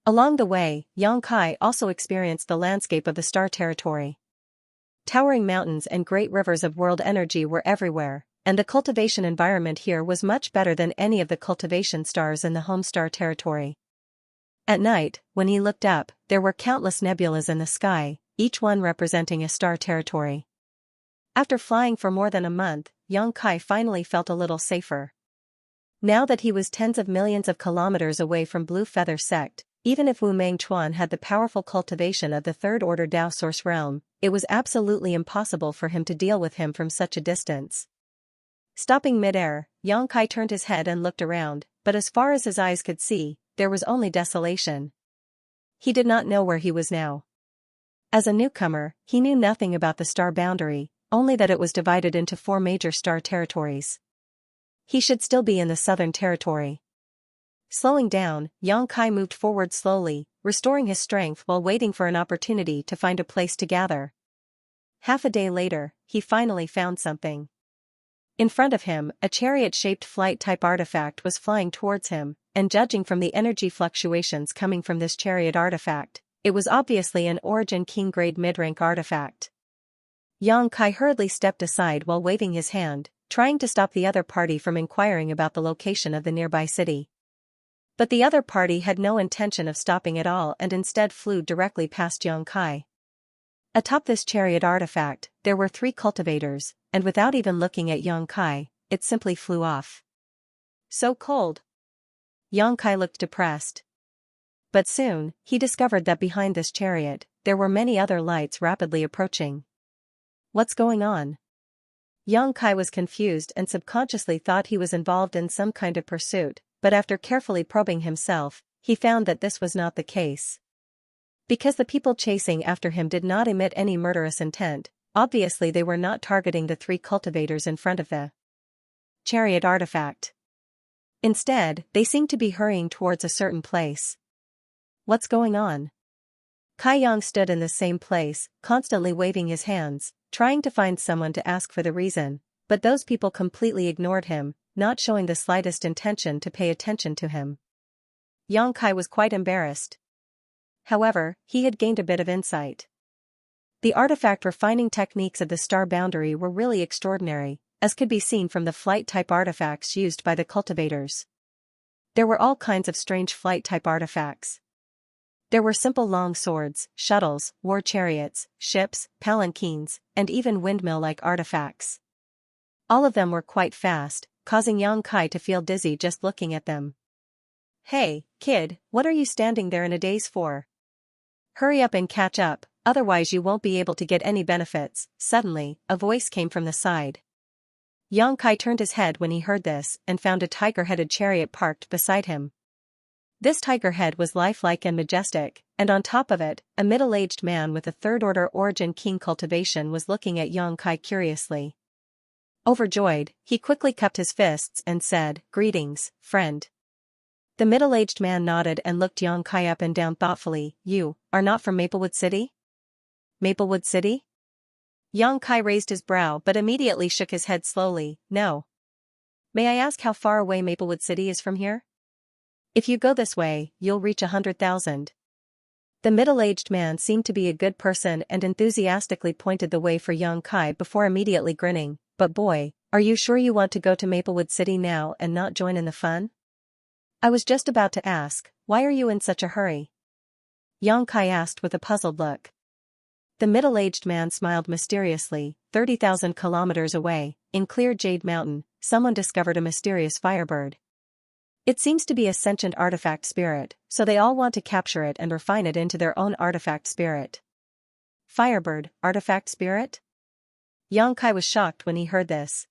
Along the way, Yang Kai also experienced the landscape of the star territory. Towering mountains and great rivers of world energy were everywhere, and the cultivation environment here was much better than any of the cultivation stars in the home star territory. At night, when he looked up, there were countless nebulas in the sky, each one representing a star territory. After flying for more than a month, Yang Kai finally felt a little safer. Now that he was tens of millions of kilometers away from Blue Feather Sect, even if Wu Mengchuan had the powerful cultivation of the Third Order Dao Source realm, it was absolutely impossible for him to deal with him from such a distance. Stopping mid-air, Yang Kai turned his head and looked around, but as far as his eyes could see, there was only desolation. He did not know where he was now. As a newcomer, he knew nothing about the star boundary, only that it was divided into 4 major star territories. He should still be in the Southern Territory. Slowing down, Yang Kai moved forward slowly, restoring his strength while waiting for an opportunity to find a place to gather. Half a day later, he finally found something. In front of him, a chariot-shaped flight-type artifact was flying towards him, and judging from the energy fluctuations coming from this chariot artifact, it was obviously an Origin King-grade mid-rank artifact. Yang Kai hurriedly stepped aside while waving his hand, trying to stop the other party from inquiring about the location of the nearby city. But the other party had no intention of stopping at all and instead flew directly past Yang Kai. Atop this chariot artifact, there were 3 cultivators, and without even looking at Yang Kai, it simply flew off. So cold. Yang Kai looked depressed. But soon, he discovered that behind this chariot, there were many other lights rapidly approaching. What's going on? Yang Kai was confused and subconsciously thought he was involved in some kind of pursuit, but after carefully probing himself, he found that this was not the case. Because the people chasing after him did not emit any murderous intent, obviously they were not targeting the 3 cultivators in front of the chariot artifact. Instead, they seemed to be hurrying towards a certain place. What's going on? Kai Yang stood in the same place, constantly waving his hands, trying to find someone to ask for the reason, but those people completely ignored him, not showing the slightest intention to pay attention to him. Yang Kai was quite embarrassed. However, he had gained a bit of insight. The artifact refining techniques of the star boundary were really extraordinary, as could be seen from the flight-type artifacts used by the cultivators. There were all kinds of strange flight-type artifacts. There were simple long swords, shuttles, war chariots, ships, palanquins, and even windmill-like artifacts. All of them were quite fast, causing Yang Kai to feel dizzy just looking at them. Hey, kid, what are you standing there in a daze for? Hurry up and catch up, otherwise you won't be able to get any benefits. Suddenly, a voice came from the side. Yang Kai turned his head when he heard this and found a tiger-headed chariot parked beside him. This tiger head was lifelike and majestic, and on top of it, a middle-aged man with a third-order Origin King cultivation was looking at Yang Kai curiously. Overjoyed, he quickly cupped his fists and said, "Greetings, friend." The middle-aged man nodded and looked Yang Kai up and down thoughtfully. "You are not from Maplewood City?" "Maplewood City?" Yang Kai raised his brow but immediately shook his head slowly. "No." "May I ask how far away Maplewood City is from here?" "If you go this way, you'll reach 100,000. The middle-aged man seemed to be a good person and enthusiastically pointed the way for Yang Kai before immediately grinning. "But boy, are you sure you want to go to Maplewood City now and not join in the fun?" I was just about to ask, why are you in such a hurry? Xianxia asked with a puzzled look. The middle-aged man smiled mysteriously. 30,000 kilometers away, in clear Jade Mountain, someone discovered a mysterious firebird. It seems to be a sentient artifact spirit, so they all want to capture it and refine it into their own artifact spirit. Firebird, artifact spirit? Xianxia was shocked when he heard this.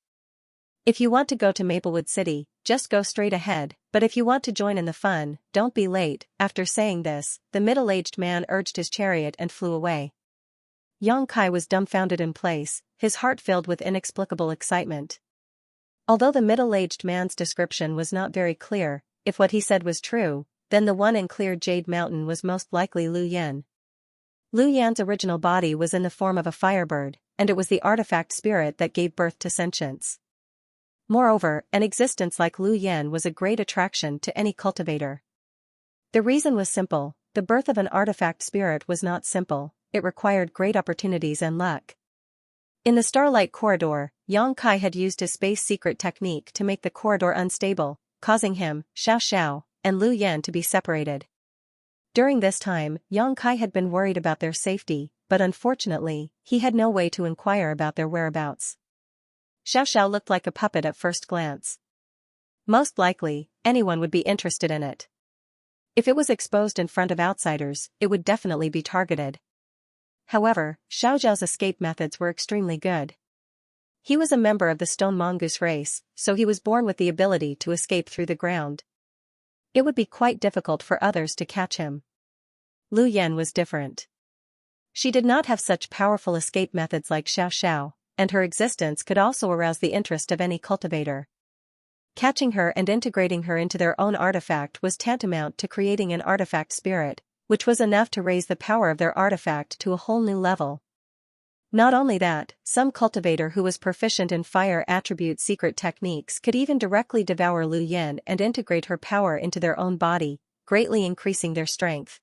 If you want to go to Maplewood City, just go straight ahead, but if you want to join in the fun, don't be late. After saying this, the middle-aged man urged his chariot and flew away. Xianxia was dumbfounded in place, his heart filled with inexplicable excitement. Although the middle-aged man's description was not very clear, if what he said was true, then the one in clear Jade Mountain was most likely Lu Yan. Lu Yan's original body was in the form of a firebird, and it was the artifact spirit that gave birth to sentience. Moreover, an existence like Lu Yan was a great attraction to any cultivator. The reason was simple: the birth of an artifact spirit was not simple, it required great opportunities and luck. In the Starlight Corridor, Xianxia had used his space secret technique to make the corridor unstable, causing him, Xiao, and Lu Yan to be separated. During this time, Xianxia had been worried about their safety, but unfortunately, he had no way to inquire about their whereabouts. Xiao looked like a puppet at first glance. Most likely, anyone would be interested in it. If it was exposed in front of outsiders, it would definitely be targeted. However, Xiao's escape methods were extremely good. He was a member of the stone mongoose race, so he was born with the ability to escape through the ground. It would be quite difficult for others to catch him. Lu Yan was different. She did not have such powerful escape methods like Xiao, and her existence could also arouse the interest of any cultivator. Catching her and integrating her into their own artifact was tantamount to creating an artifact spirit, which was enough to raise the power of their artifact to a whole new level. Not only that, some cultivator who was proficient in fire attribute secret techniques could even directly devour Lu Yan and integrate her power into their own body, greatly increasing their strength.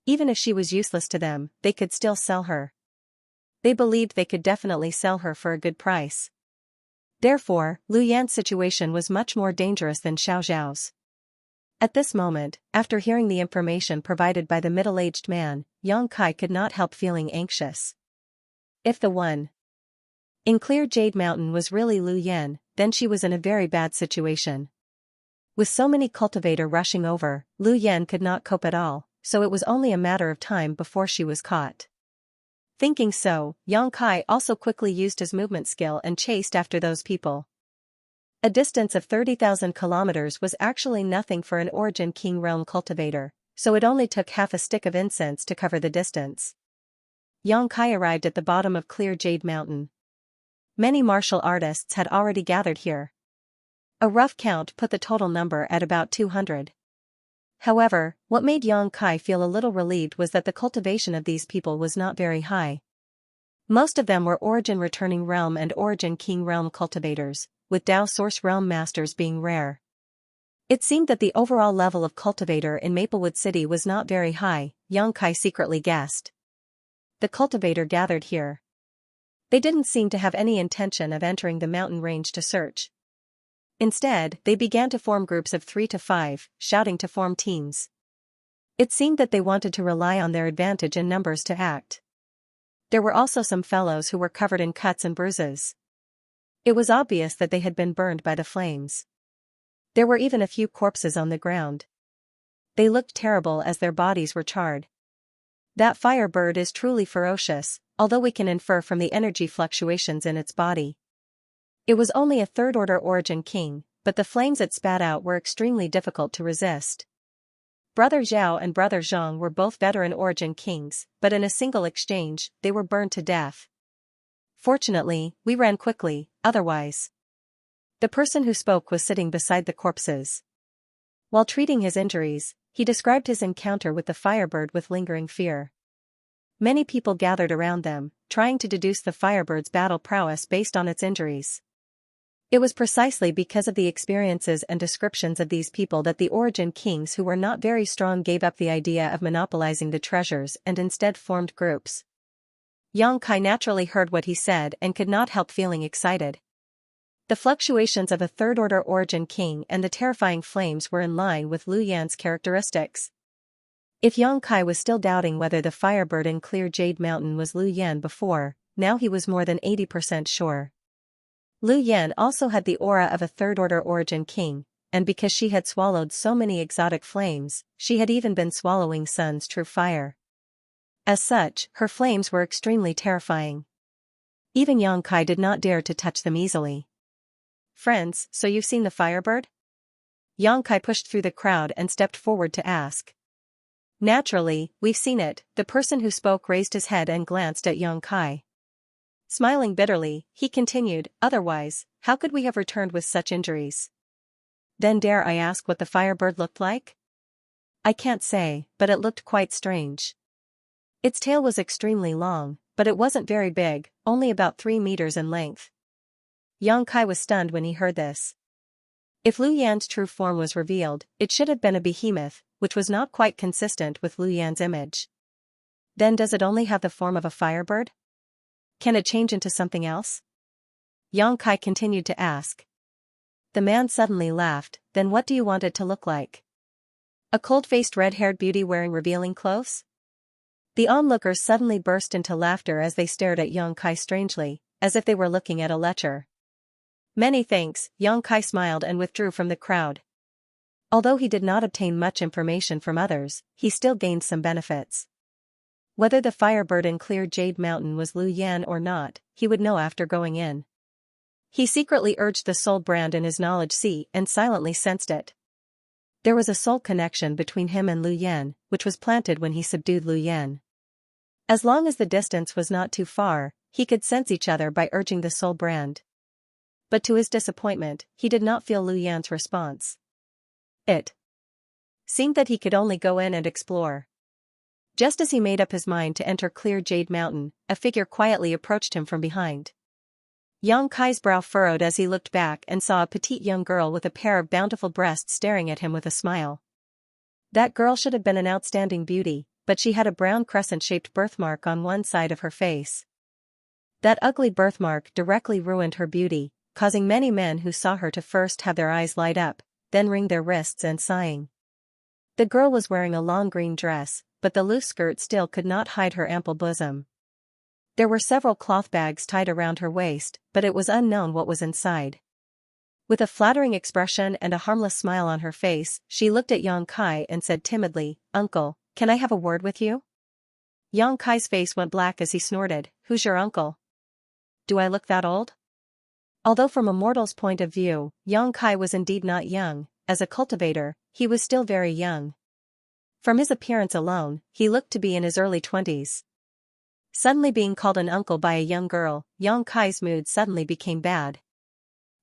Even if she was useless to them, they could still sell her. They believed they could definitely sell her for a good price. Therefore, Lu Yan's situation was much more dangerous than Xiao's. At this moment, after hearing the information provided by the middle-aged man, Xianxia could not help feeling anxious. If the one in clear Jade Mountain was really Lu Yan, then she was in a very bad situation. With so many cultivator rushing over, Lu Yan could not cope at all, so it was only a matter of time before she was caught. Thinking so, Xianxia also quickly used his movement skill and chased after those people. A distance of 30,000 kilometers was actually nothing for an Origin King realm cultivator, so it only took half a stick of incense to cover the distance. Xianxia arrived at the bottom of clear Jade Mountain. Many martial artists had already gathered here. A rough count put the total number at about 200. However, what made Xianxia feel a little relieved was that the cultivation of these people was not very high. Most of them were Origin Returning Realm and Origin King Realm cultivators, with Dao Source Realm Masters being rare. It seemed that the overall level of cultivator in Maplewood City was not very high, Xianxia secretly guessed. The cultivator gathered here. They didn't seem to have any intention of entering the mountain range to search. Instead, they began to form groups of 3 to 5, shouting to form teams. It seemed that they wanted to rely on their advantage in numbers to act. There were also some fellows who were covered in cuts and bruises. It was obvious that they had been burned by the flames. There were even a few corpses on the ground. They looked terrible as their bodies were charred. That firebird is truly ferocious, although we can infer from the energy fluctuations in its body. It was only a third-order Origin King, but the flames it spat out were extremely difficult to resist. Brother Zhao and Brother Zhang were both veteran Origin Kings, but in a single exchange, they were burned to death. Fortunately, we ran quickly, otherwise. The person who spoke was sitting beside the corpses. While treating his injuries, he described his encounter with the firebird with lingering fear. Many people gathered around them, trying to deduce the firebird's battle prowess based on its injuries. It was precisely because of the experiences and descriptions of these people that the Origin Kings who were not very strong gave up the idea of monopolizing the treasures and instead formed groups. Xianxia naturally heard what he said and could not help feeling excited. The fluctuations of a third-order origin king and the terrifying flames were in line with Lu Yan's characteristics. If Yang Kai was still doubting whether the firebird in Clear Jade Mountain was Lu Yan before, now he was more than 80% sure. Lu Yan also had the aura of a third-order origin king, and because she had swallowed so many exotic flames, she had even been swallowing Sun's true fire. As such, her flames were extremely terrifying. Even Yang Kai did not dare to touch them easily. "Friends, so you've seen the firebird?" Yang Kai pushed through the crowd and stepped forward to ask. "Naturally, we've seen it," the person who spoke raised his head and glanced at Yang Kai. Smiling bitterly, he continued, "Otherwise, how could we have returned with such injuries?" "Then dare I ask what the firebird looked like?" "I can't say, but it looked quite strange. Its tail was extremely long, but it wasn't very big, only about 3 meters in length." Yang Kai was stunned when he heard this. If Lu Yan's true form was revealed, it should have been a behemoth, which was not quite consistent with Lu Yan's image. Then does it only have the form of a firebird? Can it change into something else? Yang Kai continued to ask. The man suddenly laughed. "Then what do you want it to look like? A cold-faced red-haired beauty wearing revealing clothes?" The onlookers suddenly burst into laughter as they stared at Yang Kai strangely, as if they were looking at a lecher. "Many thanks," Yang Kai smiled and withdrew from the crowd. Although he did not obtain much information from others, he still gained some benefits. Whether the firebird in Clear Jade Mountain was Lu Yan or not, he would know after going in. He secretly urged the soul brand in his knowledge see and silently sensed it. There was a soul connection between him and Lu Yan, which was planted when he subdued Lu Yan. As long as the distance was not too far, he could sense each other by urging the soul brand. But to his disappointment, he did not feel Lu Yan's response. It seemed that he could only go in and explore. Just as he made up his mind to enter Clear Jade Mountain, a figure quietly approached him from behind. Yang Kai's brow furrowed as he looked back and saw a petite young girl with a pair of bountiful breasts staring at him with a smile. That girl should have been an outstanding beauty, but she had a brown crescent-shaped birthmark on one side of her face. That ugly birthmark directly ruined her beauty, causing many men who saw her to first have their eyes light up, then wring their wrists and sighing. The girl was wearing a long green dress, but the loose skirt still could not hide her ample bosom. There were several cloth bags tied around her waist, but it was unknown what was inside. With a flattering expression and a harmless smile on her face, she looked at Yang Kai and said timidly, "Uncle, can I have a word with you?" Yang Kai's face went black as he snorted, "Who's your uncle? Do I look that old?" Although from a mortal's point of view, Yang Kai was indeed not young, as a cultivator, he was still very young. From his appearance alone, he looked to be in his early 20s. Suddenly being called an uncle by a young girl, Yang Kai's mood suddenly became bad.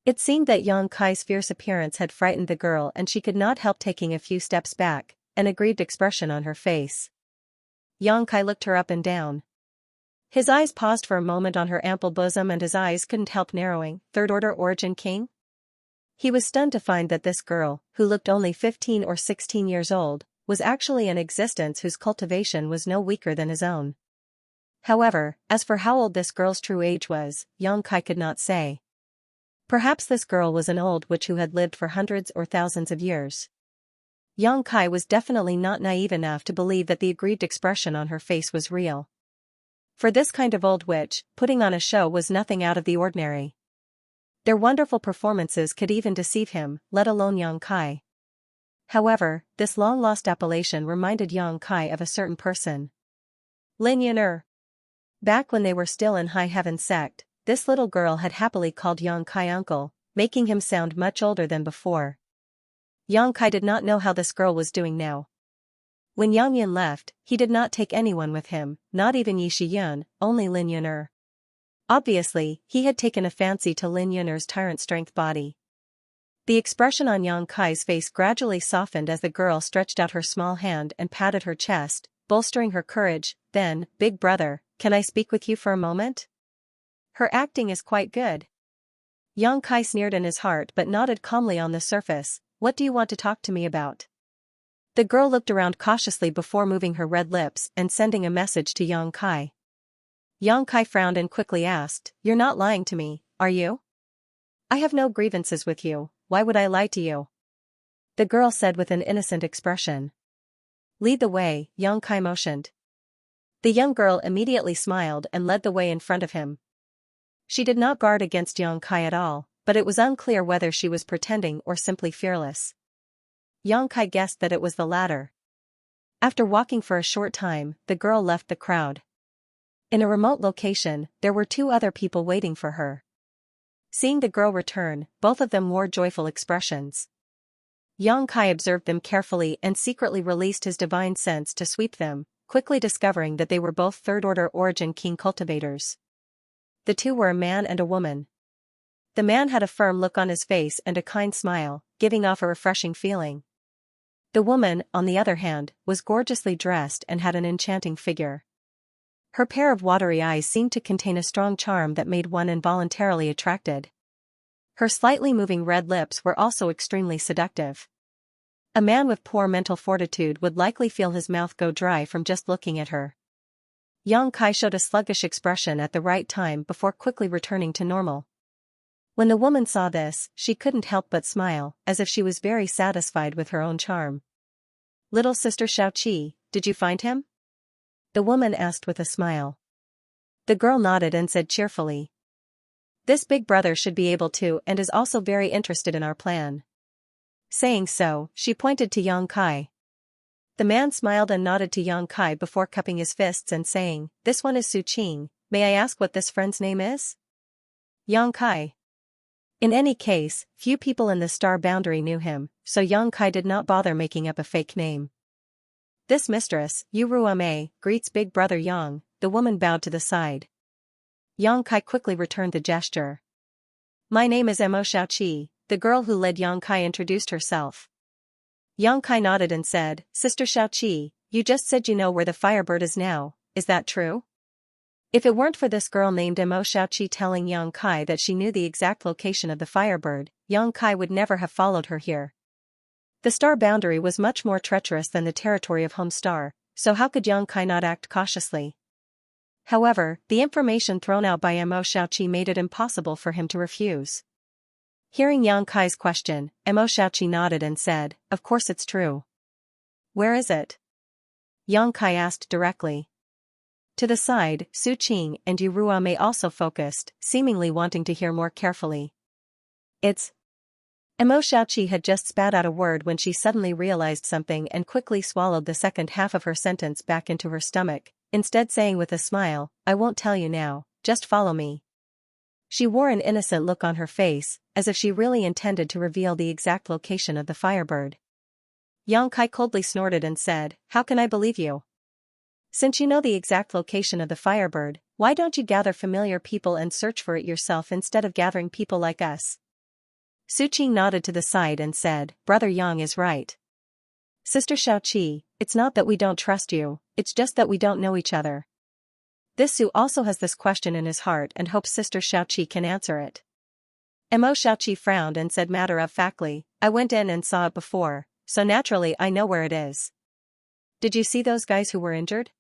It seemed that Yang Kai's fierce appearance had frightened the girl and she could not help taking a few steps back, an aggrieved expression on her face. Yang Kai looked her up and down. His eyes paused for a moment on her ample bosom and his eyes couldn't help narrowing. Third-order origin king? He was stunned to find that this girl, who looked only 15 or 16 years old, was actually an existence whose cultivation was no weaker than his own. However, as for how old this girl's true age was, Yang Kai could not say. Perhaps this girl was an old witch who had lived for hundreds or thousands of years. Yang Kai was definitely not naive enough to believe that the aggrieved expression on her face was real. For this kind of old witch, putting on a show was nothing out of the ordinary. Their wonderful performances could even deceive him, let alone Yang Kai. However, this long-lost appellation reminded Yang Kai of a certain person. Lin Yan. Back when they were still in High Heaven sect, this little girl had happily called Yang Kai uncle, making him sound much older than before. Yang Kai did not know how this girl was doing now. When Yang Yan left, he did not take anyone with him, not even Yi Shiyun, only Lin Yan. Obviously, he had taken a fancy to Lin Yan's tyrant strength body. The expression on Yang Kai's face gradually softened as the girl stretched out her small hand and patted her chest, bolstering her courage. Then, "Big brother, can I speak with you for a moment? Her acting is quite good." Yang Kai sneered in his heart but nodded calmly on the surface. "What do you want to talk to me about?" The girl looked around cautiously before moving her red lips and sending a message to Yang Kai. Yang Kai frowned and quickly asked, "You're not lying to me, are you?" I have no grievances with you, why would I lie to you? The girl said with an innocent expression. Lead the way, Xianxia motioned. The young girl immediately smiled and led the way in front of him. She did not guard against Xianxia at all, but it was unclear whether she was pretending or simply fearless. Xianxia guessed that it was the latter. After walking for a short time, the girl left the crowd. In a remote location, there were two other people waiting for her. Seeing the girl return, both of them wore joyful expressions. Xianxia observed them carefully and secretly released his divine sense to sweep them, quickly discovering that they were both third-order origin king cultivators. The two were a man and a woman. The man had a firm look on his face and a kind smile, giving off a refreshing feeling. The woman, on the other hand, was gorgeously dressed and had an enchanting figure. Her pair of watery eyes seemed to contain a strong charm that made one involuntarily attracted. Her slightly moving red lips were also extremely seductive. A man with poor mental fortitude would likely feel his mouth go dry from just looking at her. Xianxia showed a sluggish expression at the right time before quickly returning to normal. When the woman saw this, she couldn't help but smile, as if she was very satisfied with her own charm. Little sister Xiaoqi, did you find him? The woman asked with a smile. The girl nodded and said cheerfully. This big brother should be able to and is also very interested in our plan. Saying so, she pointed to Xianxia. The man smiled and nodded to Xianxia before cupping his fists and saying, This one is Su Qing, may I ask what this friend's name is? Xianxia. In any case, few people in the star boundary knew him, so Xianxia did not bother making up a fake name. This mistress, Yu Ruame, greets big brother Yang, the woman bowed to the side. Xianxia quickly returned the gesture. My name is Mo Xiaoqi, the girl who led Xianxia introduced herself. Xianxia nodded and said, Sister Xiaoqi, you just said you know where the Firebird is now, is that true? If it weren't for this girl named Mo Xiaoqi telling Xianxia that she knew the exact location of the Firebird, Xianxia would never have followed her here. The star boundary was much more treacherous than the territory of Home Star, so how could Xianxia not act cautiously? However, the information thrown out by Mo Xiaoqi made it impossible for him to refuse. Hearing Xianxia's question, Mo Xiaoqi nodded and said, Of course it's true. Where is it? Xianxia asked directly. To the side, Su Qing and Yu Ruame also focused, seemingly wanting to hear more carefully. It's... Mo Xiaoqi had just spat out a word when she suddenly realized something and quickly swallowed the second half of her sentence back into her stomach, instead saying with a smile, I won't tell you now, just follow me. She wore an innocent look on her face, as if she really intended to reveal the exact location of the Firebird. Xianxia coldly snorted and said, How can I believe you? Since you know the exact location of the Firebird, why don't you gather familiar people and search for it yourself instead of gathering people like us? Su Qing nodded to the side and said, Brother Yang is right. Sister Xiaoqi, it's not that we don't trust you, it's just that we don't know each other. This Su also has this question in his heart and hopes Sister Xiaoqi can answer it. Mo Xiaoqi frowned and said matter-of-factly, I went in and saw it before, so naturally I know where it is. Did you see those guys who were injured?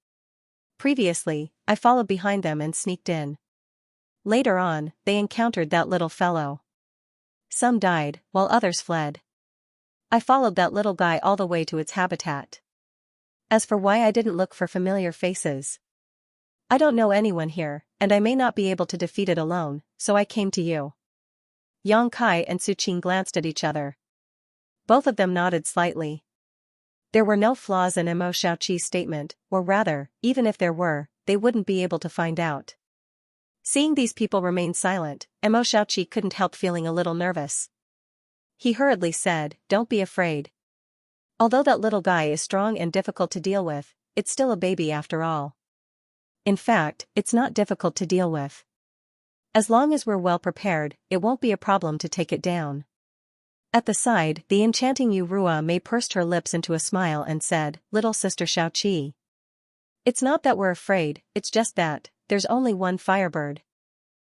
Previously, I followed behind them and sneaked in. Later on, they encountered that little fellow. Some died, while others fled. I followed that little guy all the way to its habitat. As for why I didn't look for familiar faces, I don't know anyone here, and I may not be able to defeat it alone, so I came to you. Xianxia and Su Qing glanced at each other. Both of them nodded slightly. There were no flaws in Mo Xiaoqi's statement, or rather, even if there were, they wouldn't be able to find out. Seeing these people remain silent, Mo Xiaoqi couldn't help feeling a little nervous. He hurriedly said, Don't be afraid. Although that little guy is strong and difficult to deal with, it's still a baby after all. In fact, it's not difficult to deal with. As long as we're well prepared, it won't be a problem to take it down. At the side, the enchanting Yu Ruame pursed her lips into a smile and said, Little sister Xiaoqi. It's not that we're afraid, it's just that, there's only one Firebird.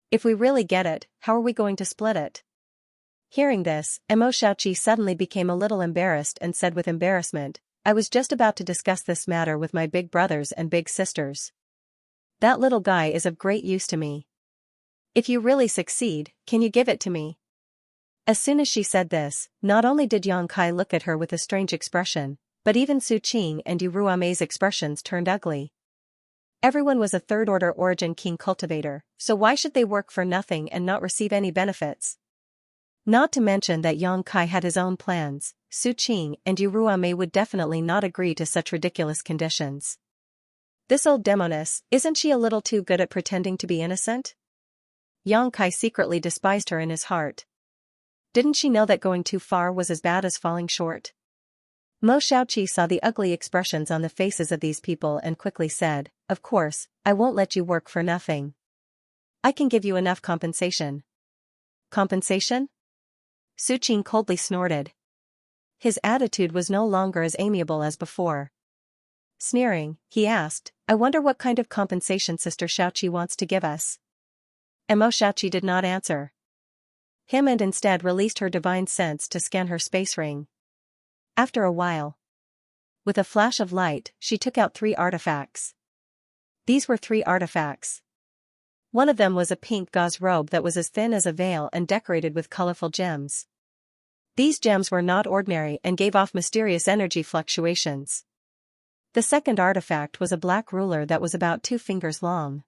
If we really get it, how are we going to split it? Hearing this, Mo Xiaoqi suddenly became a little embarrassed and said with embarrassment, I was just about to discuss this matter with my big brothers and big sisters. That little guy is of great use to me. If you really succeed, can you give it to me? As soon as she said this, not only did Yang Kai look at her with a strange expression, but even Su Qing and Yu Ruamei's expressions turned ugly. Everyone was a third-order origin king cultivator, so why should they work for nothing and not receive any benefits? Not to mention that Yang Kai had his own plans. Su Qing and Yu Ruamei would definitely not agree to such ridiculous conditions. This old demoness, isn't she a little too good at pretending to be innocent? Yang Kai secretly despised her in his heart. Didn't she know that going too far was as bad as falling short? Mo Xiaoqi saw the ugly expressions on the faces of these people and quickly said, "Of course, I won't let you work for nothing. I can give you enough compensation." Compensation? Su Qing coldly snorted. His attitude was no longer as amiable as before. Sneering, he asked, "I wonder what kind of compensation Sister Xiaoqi wants to give us?" And Mo Xiaoqi did not answer him and instead released her divine sense to scan her space ring. After a while, with a flash of light, she took out 3 artifacts. These were 3 artifacts. One of them was a pink gauze robe that was as thin as a veil and decorated with colorful gems. These gems were not ordinary and gave off mysterious energy fluctuations. The second artifact was a black ruler that was about 2 fingers long.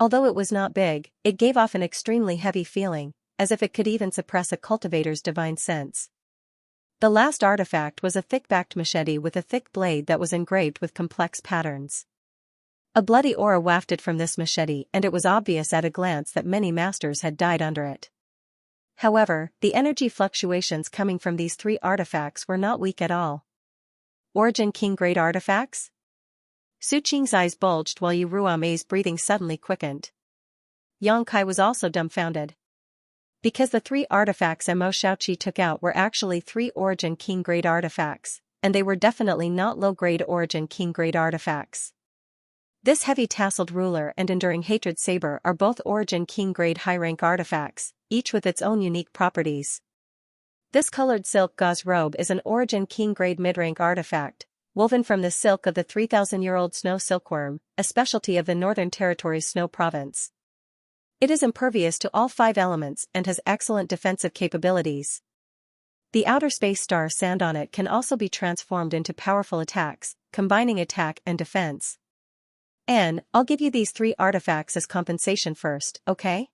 Although it was not big, it gave off an extremely heavy feeling, as if it could even suppress a cultivator's divine sense. The last artifact was a thick-backed machete with a thick blade that was engraved with complex patterns. A bloody aura wafted from this machete and it was obvious at a glance that many masters had died under it. However, the energy fluctuations coming from these 3 artifacts were not weak at all. Origin King Grade artifacts? Su Qing's eyes bulged while Yu Ruamei's breathing suddenly quickened. Yang Kai was also dumbfounded. Because the 3 artifacts Mo Xiaoqi took out were actually 3 Origin King Grade artifacts, and they were definitely not low-grade Origin King Grade artifacts. This heavy tasseled ruler and enduring hatred saber are both Origin King Grade high-rank artifacts, each with its own unique properties. This colored silk gauze robe is an Origin King Grade mid-rank artifact, woven from the silk of the 3,000-year-old snow silkworm, a specialty of the Northern Territory's Snow Province. It is impervious to all 5 elements and has excellent defensive capabilities. The outer space star sand on it can also be transformed into powerful attacks, combining attack and defense. And I'll give you these 3 artifacts as compensation first, okay?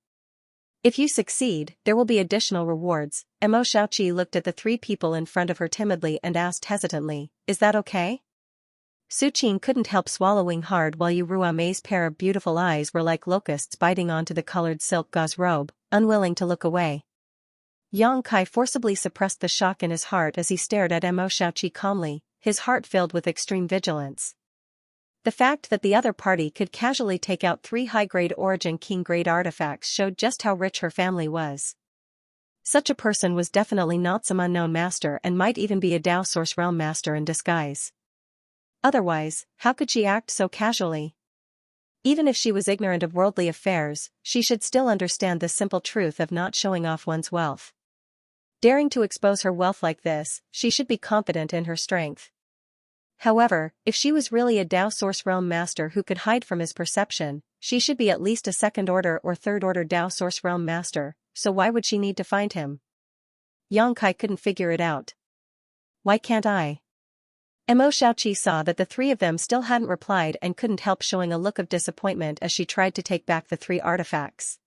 If you succeed, there will be additional rewards. Mo Xiaoqi looked at the 3 people in front of her timidly and asked hesitantly, "Is that okay?" Su Qing couldn't help swallowing hard while Yu Ruamei's pair of beautiful eyes were like locusts biting onto the colored silk gauze robe, unwilling to look away. Yang Kai forcibly suppressed the shock in his heart as he stared at Mo Xiaoqi calmly, his heart filled with extreme vigilance. The fact that the other party could casually take out 3 high-grade Origin King-grade artifacts showed just how rich her family was. Such a person was definitely not some unknown master and might even be a Dao Source Realm master in disguise. Otherwise, how could she act so casually? Even if she was ignorant of worldly affairs, she should still understand the simple truth of not showing off one's wealth. Daring to expose her wealth like this, she should be confident in her strength. However, if she was really a Dao Source Realm master who could hide from his perception, she should be at least a second-order or third-order Dao Source Realm master, so why would she need to find him? Yang Kai couldn't figure it out. Why can't I? Mo Xiaoqi saw that the 3 of them still hadn't replied and couldn't help showing a look of disappointment as she tried to take back the 3 artifacts.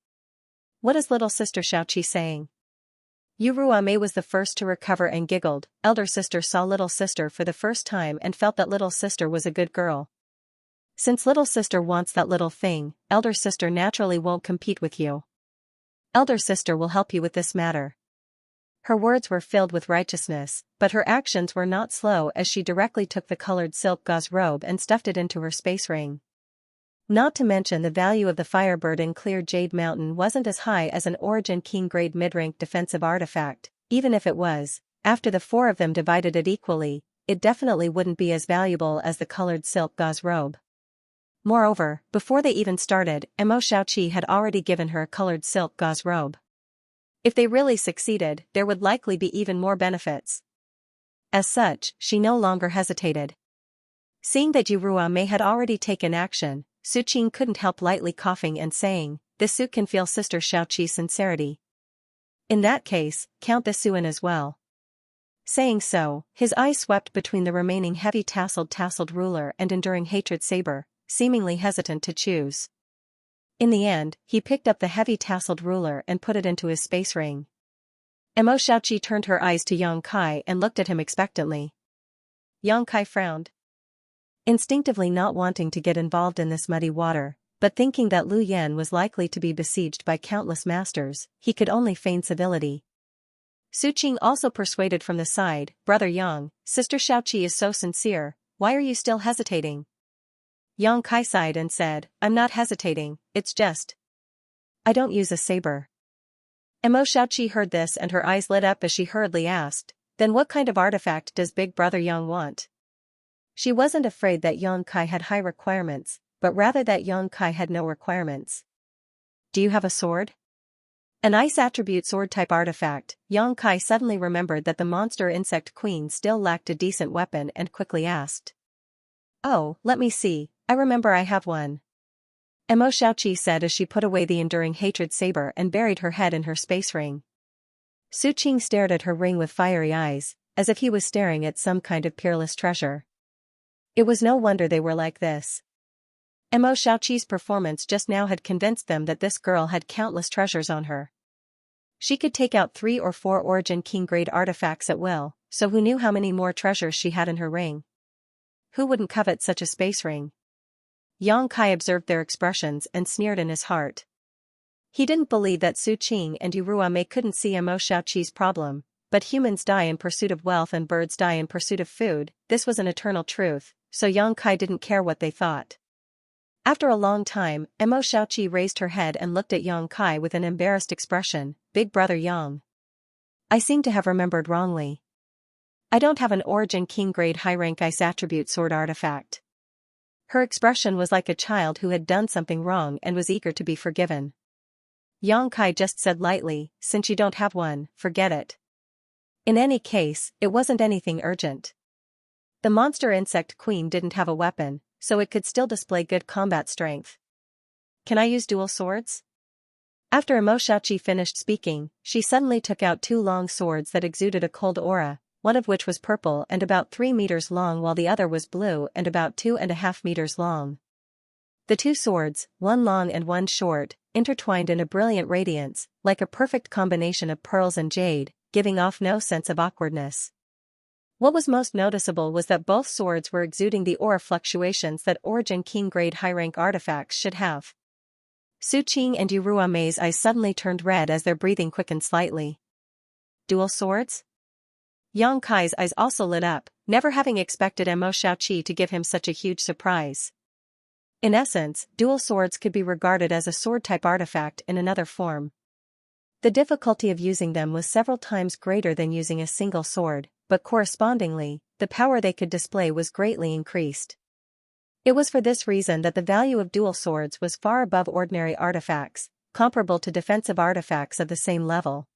What is little sister Xiaoqi saying? Yu Ruamei was the first to recover and giggled. Elder sister saw little sister for the first time and felt that little sister was a good girl. Since little sister wants that little thing, elder sister naturally won't compete with you. Elder sister will help you with this matter. Her words were filled with righteousness, but her actions were not slow as she directly took the colored silk gauze robe and stuffed it into her space ring. Not to mention the value of the Firebird in Clear Jade Mountain wasn't as high as an Origin King Grade mid-rank defensive artifact. Even if it was, after the 4 of them divided it equally, it definitely wouldn't be as valuable as the colored silk gauze robe. Moreover, before they even started, Mo Xiaoqi had already given her a colored silk gauze robe. If they really succeeded, there would likely be even more benefits. As such, she no longer hesitated. Seeing that Yu Ruamei had already taken action, Su Qing couldn't help lightly coughing and saying, "This suit can feel Sister Xiaoqi's sincerity." In that case, count this Suan as well. Saying so, his eyes swept between the remaining heavy tasseled ruler and enduring hatred saber, seemingly hesitant to choose. In the end, he picked up the heavy tasseled ruler and put it into his space ring. Mo Xiaoqi turned her eyes to Yang Kai and looked at him expectantly. Yang Kai frowned. Instinctively not wanting to get involved in this muddy water, but thinking that Lu Yan was likely to be besieged by countless masters, he could only feign civility. Su Qing also persuaded from the side, Brother Yang, Sister Xiaoqi is so sincere, why are you still hesitating? Yang Kai sighed and said, I'm not hesitating, it's just. I don't use a saber. Mo Xiaoqi heard this and her eyes lit up as she hurriedly asked, then what kind of artifact does Big Brother Yang want? She wasn't afraid that Yang Kai had high requirements, but rather that Yang Kai had no requirements. Do you have a sword? An ice attribute sword-type artifact. Yang Kai suddenly remembered that the monster insect queen still lacked a decent weapon and quickly asked. Oh, let me see, I remember I have one. Mo Xiaoqi said as she put away the enduring hatred saber and buried her head in her space ring. Su Qing stared at her ring with fiery eyes, as if he was staring at some kind of peerless treasure. It was no wonder they were like this. Mo Xiaoqi's performance just now had convinced them that this girl had countless treasures on her. She could take out 3 or 4 Origin King-grade artifacts at will, so who knew how many more treasures she had in her ring? Who wouldn't covet such a space ring? Yang Kai observed their expressions and sneered in his heart. He didn't believe that Su Qing and Yuruame couldn't see Mo Xiaoqi's problem, but humans die in pursuit of wealth and birds die in pursuit of food, this was an eternal truth, so Yang Kai didn't care what they thought. After a long time, Mo Xiaoqi raised her head and looked at Yang Kai with an embarrassed expression, Big Brother Yang. I seem to have remembered wrongly. I don't have an Origin King-grade high-rank ice attribute sword artifact. Her expression was like a child who had done something wrong and was eager to be forgiven. Yang Kai just said lightly, since you don't have one, forget it. In any case, it wasn't anything urgent. The monster insect queen didn't have a weapon, so it could still display good combat strength. Can I use dual swords? After Mo Xiaoqi finished speaking, she suddenly took out 2 long swords that exuded a cold aura, one of which was purple and about 3 meters long while the other was blue and about 2.5 meters long. The 2 swords, one long and one short, intertwined in a brilliant radiance, like a perfect combination of pearls and jade, giving off no sense of awkwardness. What was most noticeable was that both swords were exuding the aura fluctuations that Origin King-grade high-rank artifacts should have. Su Qing and Yuruame's eyes suddenly turned red as their breathing quickened slightly. Dual swords? Yang Kai's eyes also lit up, never having expected Mo Xiaoqi to give him such a huge surprise. In essence, dual swords could be regarded as a sword-type artifact in another form. The difficulty of using them was several times greater than using a single sword, but correspondingly, the power they could display was greatly increased. It was for this reason that the value of dual swords was far above ordinary artifacts, comparable to defensive artifacts of the same level.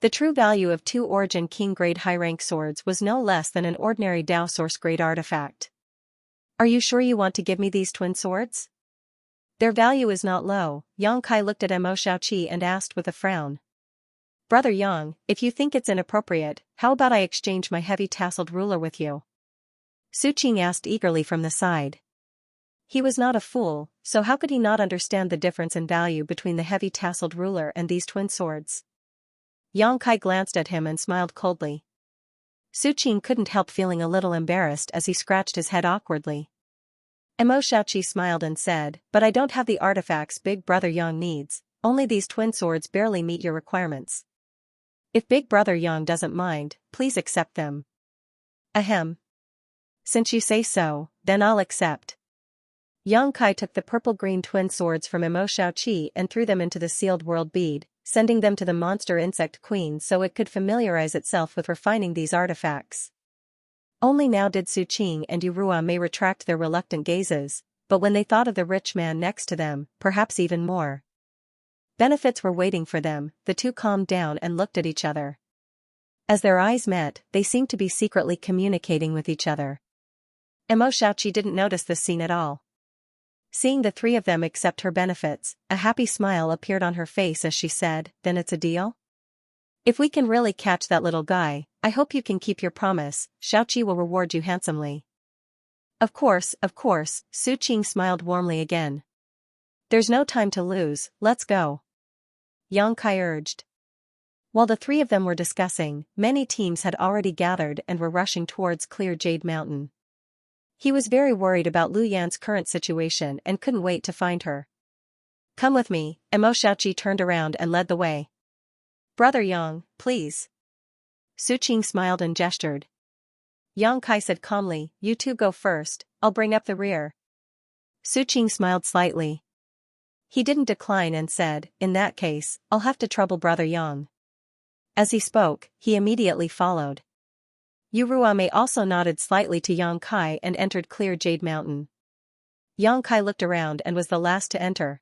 The true value of 2 Origin King-grade high-rank swords was no less than an ordinary Dao Source-grade artifact. Are you sure you want to give me these twin swords? Their value is not low. Yang Kai looked at Mo Xiaoqi and asked with a frown. Brother Yang, if you think it's inappropriate, how about I exchange my heavy tasseled ruler with you? Su Qing asked eagerly from the side. He was not a fool, so how could he not understand the difference in value between the heavy tasseled ruler and these twin swords? Yang Kai glanced at him and smiled coldly. Su Qing couldn't help feeling a little embarrassed as he scratched his head awkwardly. Mo Xiaoqi smiled and said, but I don't have the artifacts Big Brother Yang needs, only these twin swords barely meet your requirements. If Big Brother Yang doesn't mind, please accept them. Ahem. Since you say so, then I'll accept. Yang Kai took the purple-green twin swords from Mo Xiaoqi and threw them into the sealed world bead, sending them to the monster insect queen so it could familiarize itself with refining these artifacts. Only now did Su Qing and Yuruame retract their reluctant gazes, but when they thought of the rich man next to them, perhaps even more benefits were waiting for them, the two calmed down and looked at each other. As their eyes met, they seemed to be secretly communicating with each other. Mo Xiaoqi didn't notice this scene at all. Seeing the 3 of them accept her benefits, a happy smile appeared on her face as she said, then it's a deal? If we can really catch that little guy, I hope you can keep your promise, Xiaoqi will reward you handsomely. Of course, Su Qing smiled warmly again. There's no time to lose, let's go. Yang Kai urged. While the three of them were discussing, many teams had already gathered and were rushing towards Clear Jade Mountain. He was very worried about Lu Yan's current situation and couldn't wait to find her. Come with me, Mo Xiaoqi turned around and led the way. Brother Yang, please. Su Qing smiled and gestured. Yang Kai said calmly, you two go first, I'll bring up the rear. Su Qing smiled slightly. He didn't decline and said, in that case, I'll have to trouble Brother Yang. As he spoke, he immediately followed. Yu Ruame also nodded slightly to Yang Kai and entered Clear Jade Mountain. Yang Kai looked around and was the last to enter.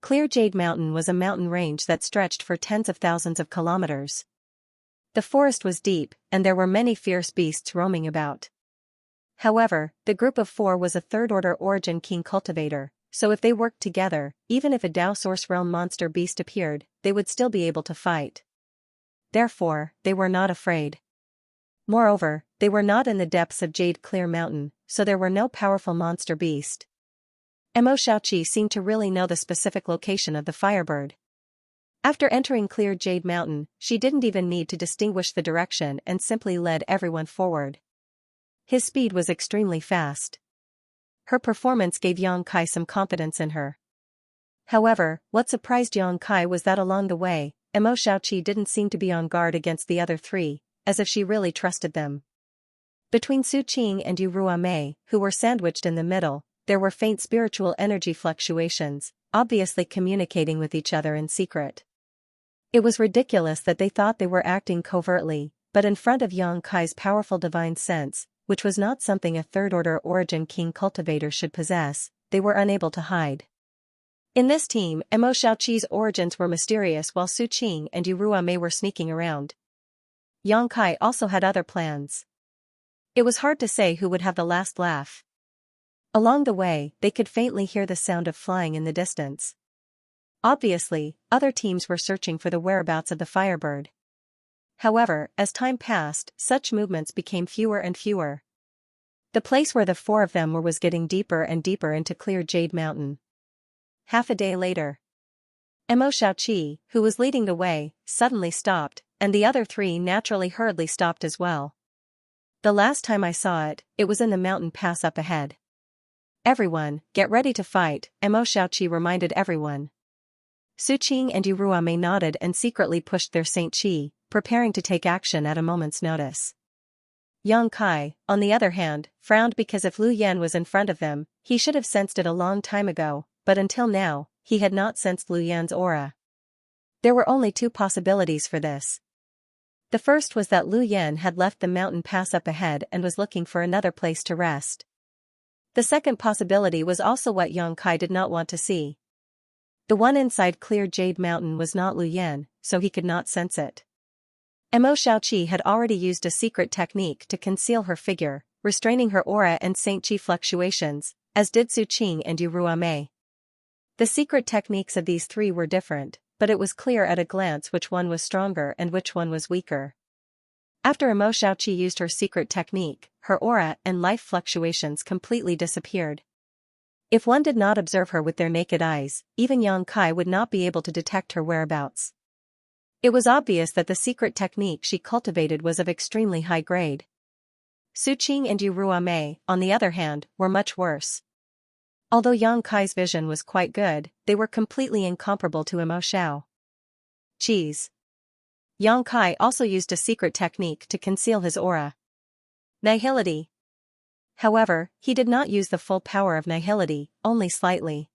Clear Jade Mountain was a mountain range that stretched for tens of thousands of kilometers. The forest was deep, and there were many fierce beasts roaming about. However, the group of four was a third-order origin king cultivator, so if they worked together, even if a Dao Source Realm monster beast appeared, they would still be able to fight. Therefore, they were not afraid. Moreover, they were not in the depths of Jade Clear Mountain, so there were no powerful monster beast. Mo Xiaoqi seemed to really know the specific location of the Firebird. After entering Clear Jade Mountain, she didn't even need to distinguish the direction and simply led everyone forward. His speed was extremely fast. Her performance gave Yang Kai some confidence in her. However, what surprised Yang Kai was that along the way, Mo Xiaoqi didn't seem to be on guard against the other three, as if she really trusted them. Between Su Qing and Yu Ruame, who were sandwiched in the middle, there were faint spiritual energy fluctuations, obviously communicating with each other in secret. It was ridiculous that they thought they were acting covertly, but in front of Yang Kai's powerful divine sense, which was not something a third-order origin king cultivator should possess, they were unable to hide. In this team, Mo Xiaoqi's origins were mysterious while Su Qing and Yu Ruame were sneaking around. Yang Kai also had other plans. It was hard to say who would have the last laugh. Along the way, they could faintly hear the sound of flying in the distance. Obviously, other teams were searching for the whereabouts of the Firebird. However, as time passed, such movements became fewer and fewer. The place where the four of them were was getting deeper and deeper into Clear Jade Mountain. Half a day later, Mo Xiaoqi, who was leading the way, suddenly stopped, and the other three naturally hurriedly stopped as well. The last time I saw it, it was in the mountain pass up ahead. Everyone, get ready to fight, Mo Xiaoqi reminded everyone. Su Qing and Yu Ruame nodded and secretly pushed their Saint Qi, preparing to take action at a moment's notice. Yang Kai, on the other hand, frowned because if Lu Yan was in front of them, he should have sensed it a long time ago, but until now, he had not sensed Lu Yan's aura. There were only two possibilities for this. The first was that Lu Yan had left the mountain pass up ahead and was looking for another place to rest. The second possibility was also what Yang Kai did not want to see. The one inside Clear Jade Mountain was not Lu Yan, so he could not sense it. Mo Xiaoqi had already used a secret technique to conceal her figure, restraining her aura and Saint Qi fluctuations, as did Su Qing and Yu Ruame. The secret techniques of these three were different, but it was clear at a glance which one was stronger and which one was weaker. After Mo Xiaoqi used her secret technique, her aura and life fluctuations completely disappeared. If one did not observe her with their naked eyes, even Yang Kai would not be able to detect her whereabouts. It was obvious that the secret technique she cultivated was of extremely high grade. Su Qing and Yu Ruame, on the other hand, were much worse. Although Yang Kai's vision was quite good, they were completely incomparable to Mo Xiao. Cheese. Yang Kai also used a secret technique to conceal his aura. Nihility. However, he did not use the full power of nihility, only slightly.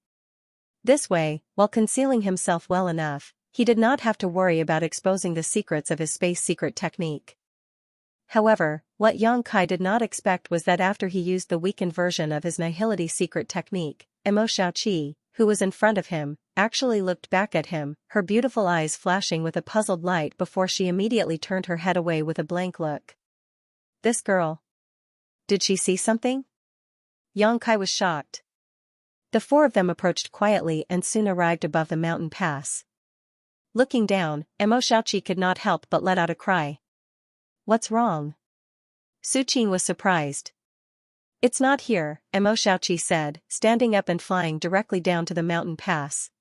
This way, while concealing himself well enough, he did not have to worry about exposing the secrets of his space secret technique. However, what Yang Kai did not expect was that after he used the weakened version of his nihility secret technique, Mo Xiaoqi, who was in front of him, actually looked back at him, her beautiful eyes flashing with a puzzled light before she immediately turned her head away with a blank look. This girl. Did she see something? Yang Kai was shocked. The four of them approached quietly and soon arrived above the mountain pass. Looking down, Xianxia could not help but let out a cry. What's wrong? Su Qing was surprised. It's not here, Xianxia said, standing up and flying directly down to the mountain pass.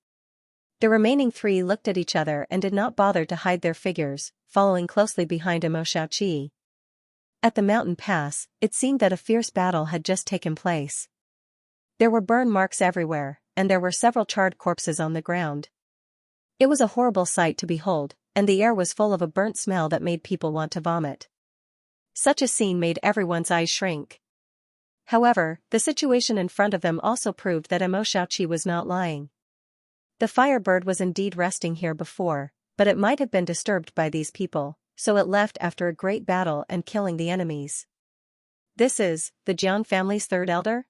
The remaining three looked at each other and did not bother to hide their figures, following closely behind Xianxia. At the mountain pass, it seemed that a fierce battle had just taken place. There were burn marks everywhere, and there were several charred corpses on the ground. It was a horrible sight to behold, and the air was full of a burnt smell that made people want to vomit. Such a scene made everyone's eyes shrink. However, the situation in front of them also proved that Xianxia was not lying. The firebird was indeed resting here before, but it might have been disturbed by these people, so it left after a great battle and killing the enemies. This is the Jiang family's third elder?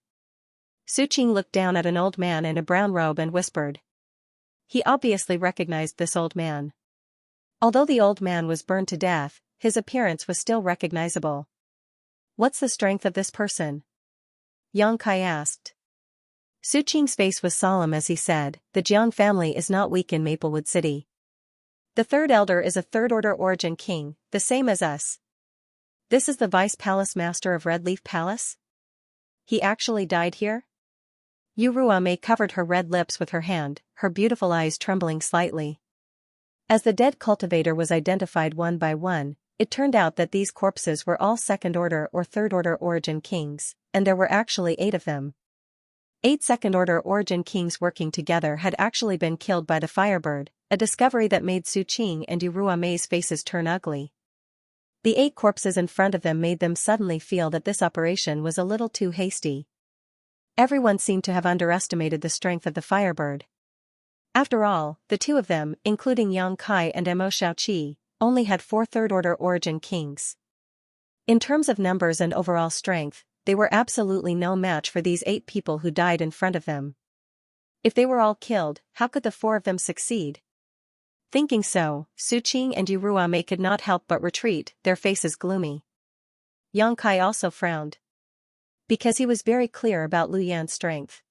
Su Qing looked down at an old man in a brown robe and whispered. He obviously recognized this old man. Although the old man was burned to death, his appearance was still recognizable. What's the strength of this person? Xianxia asked. Su Qing's face was solemn as he said, the Jiang family is not weak in Maplewood City. The third elder is a third-order origin king, the same as us. This is the vice palace master of Red Leaf Palace? He actually died here? Yuruame covered her red lips with her hand, her beautiful eyes trembling slightly. As the dead cultivator was identified one by one, it turned out that these corpses were all second-order or third-order origin kings, and there were actually 8 of them. 8 second-order origin kings working together had actually been killed by the firebird, a discovery that made Su Qing and Yuruame's faces turn ugly. The 8 corpses in front of them made them suddenly feel that this operation was a little too hasty. Everyone seemed to have underestimated the strength of the firebird. After all, the 2 of them, including Xianxia and Xianxia, only had 4 third-order origin kings. In terms of numbers and overall strength, they were absolutely no match for these 8 people who died in front of them. If they were all killed, how could the 4 of them succeed? Thinking so, Su Qing and Yuruame could not help but retreat, their faces gloomy. Xianxia also frowned. Because he was very clear about Lu Yan's strength.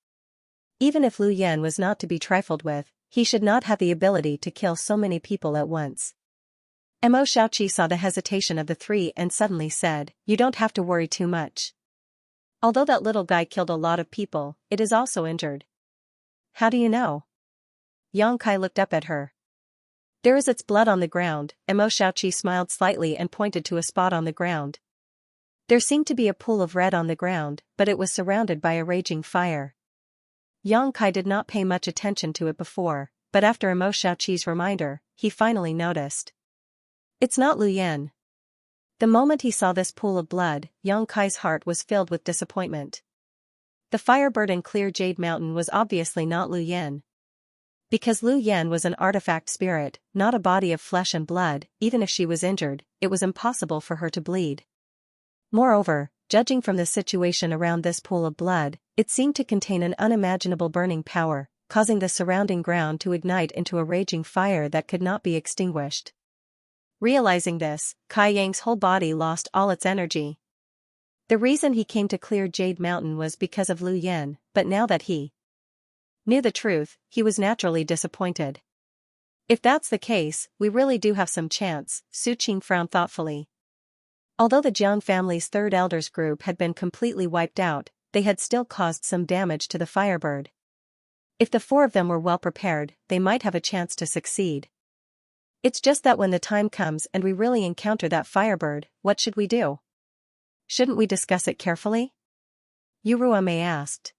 Even if Lu Yan was not to be trifled with, he should not have the ability to kill so many people at once. Xianxia saw the hesitation of the 3 and suddenly said, "You don't have to worry too much. Although that little guy killed a lot of people, it is also injured." How do you know? Xianxia looked up at her. There is its blood on the ground, Xianxia smiled slightly and pointed to a spot on the ground. There seemed to be a pool of red on the ground, but it was surrounded by a raging fire. Xianxia did not pay much attention to it before, but after Xianxia's reminder, he finally noticed. It's not Lu Yan. The moment he saw this pool of blood, Xianxia's heart was filled with disappointment. The firebird in Clear Jade Mountain was obviously not Lu Yan. Because Lu Yan was an artifact spirit, not a body of flesh and blood, even if she was injured, it was impossible for her to bleed. Moreover, judging from the situation around this pool of blood, it seemed to contain an unimaginable burning power, causing the surrounding ground to ignite into a raging fire that could not be extinguished. Realizing this, Kai Yang's whole body lost all its energy. The reason he came to Clear Jade Mountain was because of Lu Yan, but now that he knew the truth, he was naturally disappointed. If that's the case, we really do have some chance, Su Qing frowned thoughtfully. Although the Jiang family's third elders group had been completely wiped out, they had still caused some damage to the firebird. If the 4 of them were well prepared, they might have a chance to succeed. It's just that when the time comes and we really encounter that firebird, what should we do? Shouldn't we discuss it carefully? Yuruame asked.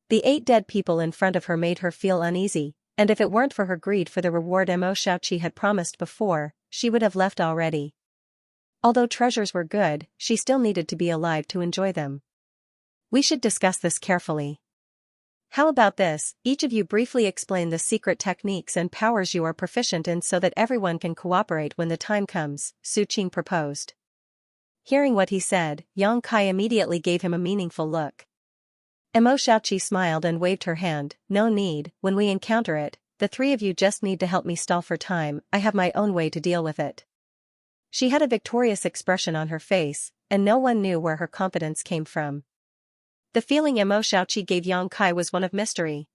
The 8 dead people in front of her made her feel uneasy, and if it weren't for her greed for the reward Xianxia had promised before, she would have left already. Although treasures were good, she still needed to be alive to enjoy them. We should discuss this carefully. How about this, each of you briefly explain the secret techniques and powers you are proficient in so that everyone can cooperate when the time comes, Su Qing proposed. Hearing what he said, Xianxia immediately gave him a meaningful look. Xianxia smiled and waved her hand, "No need, when we encounter it, the 3 of you just need to help me stall for time, I have my own way to deal with it." She had a victorious expression on her face, and no one knew where her confidence came from. The feeling Xianxia gave Xianxia was one of mystery.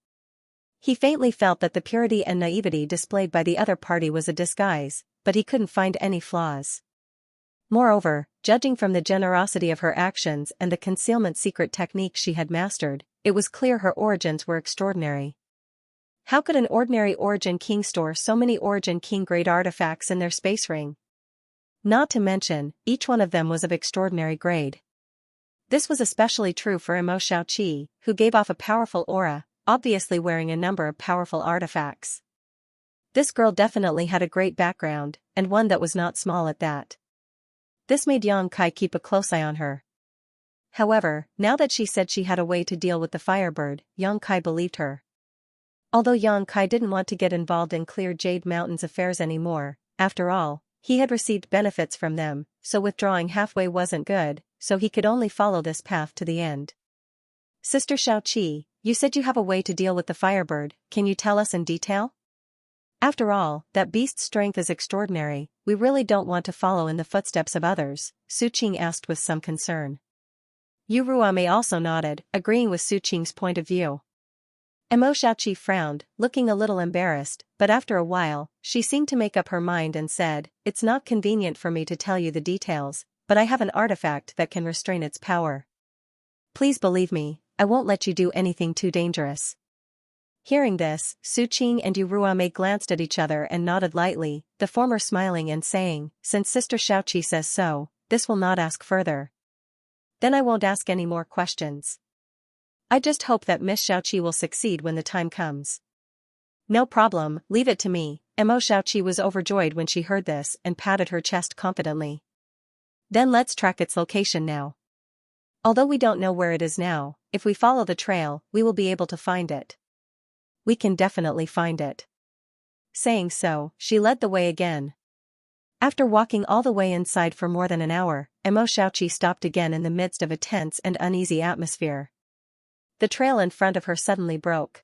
He faintly felt that the purity and naivety displayed by the other party was a disguise, but he couldn't find any flaws. Moreover, judging from the generosity of her actions and the concealment secret technique she had mastered, it was clear her origins were extraordinary. How could an ordinary Origin King store so many Origin King-grade artifacts in their space ring? Not to mention, each one of them was of extraordinary grade. This was especially true for Xianxia, who gave off a powerful aura, obviously wearing a number of powerful artifacts. This girl definitely had a great background, and one that was not small at that. This made Yang Kai keep a close eye on her. However, now that she said she had a way to deal with the Firebird, Yang Kai believed her. Although Yang Kai didn't want to get involved in Clear Jade Mountain's affairs anymore, after all, he had received benefits from them, so withdrawing halfway wasn't good, so he could only follow this path to the end. Sister Xiaoqi, you said you have a way to deal with the Firebird, can you tell us in detail? After all, that beast's strength is extraordinary, we really don't want to follow in the footsteps of others, Su Qing asked with some concern. Yu Ruame also nodded, agreeing with Su Qing's point of view. Xiaoqi frowned, looking a little embarrassed, but after a while, she seemed to make up her mind and said, it's not convenient for me to tell you the details, but I have an artifact that can restrain its power. Please believe me, I won't let you do anything too dangerous. Hearing this, Su Qing and Yu Ruame glanced at each other and nodded lightly, the former smiling and saying, since Sister Xiaoqi says so, this will not ask further. Then I won't ask any more questions. I just hope that Miss Xiaoqi will succeed when the time comes. No problem, leave it to me. Xiaoqi was overjoyed when she heard this and patted her chest confidently. Then let's track its location now. Although we don't know where it is now, if we follow the trail, we will be able to find it. We can definitely find it. Saying so, she led the way again. After walking all the way inside for more than an hour, Xiaoqi stopped again in the midst of a tense and uneasy atmosphere. The trail in front of her suddenly broke.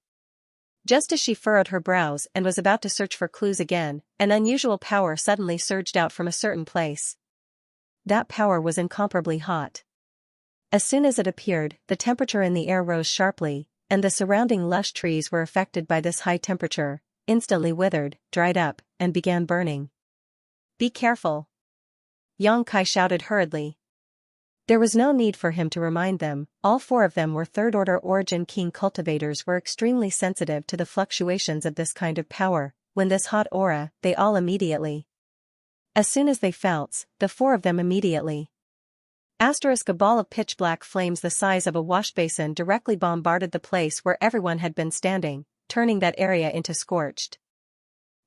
Just as she furrowed her brows and was about to search for clues again, an unusual power suddenly surged out from a certain place. That power was incomparably hot. As soon as it appeared, the temperature in the air rose sharply, and the surrounding lush trees were affected by this high temperature, instantly withered, dried up, and began burning. Be careful! Yang Kai shouted hurriedly. There was no need for him to remind them, all four of them were third-order Origin King cultivators were extremely sensitive to the fluctuations of this kind of power, when this hot aura, they all immediately. As soon as they felt, the four of them immediately. A ball of pitch-black flames the size of a washbasin directly bombarded the place where everyone had been standing, turning that area into scorched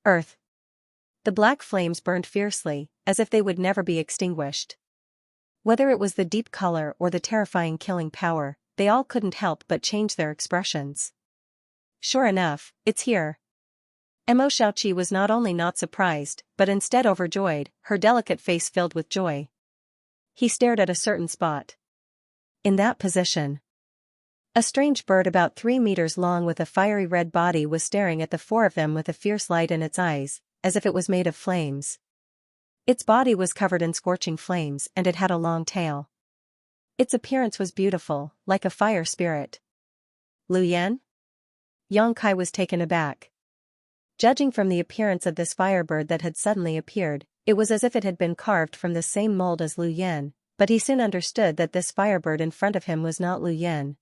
earth. The black flames burned fiercely, as if they would never be extinguished. Whether it was the deep color or the terrifying killing power, they all couldn't help but change their expressions. Sure enough, it's here. Xiaoqi was not only not surprised, but instead overjoyed, her delicate face filled with joy. He stared at a certain spot. In that position, a strange bird about 3 meters long with a fiery red body was staring at the four of them with a fierce light in its eyes, as if it was made of flames. Its body was covered in scorching flames and it had a long tail. Its appearance was beautiful, like a fire spirit. Lu Yan? Yang Kai was taken aback. Judging from the appearance of this firebird that had suddenly appeared, it was as if it had been carved from the same mold as Lu Yan, but he soon understood that this firebird in front of him was not Lu Yan.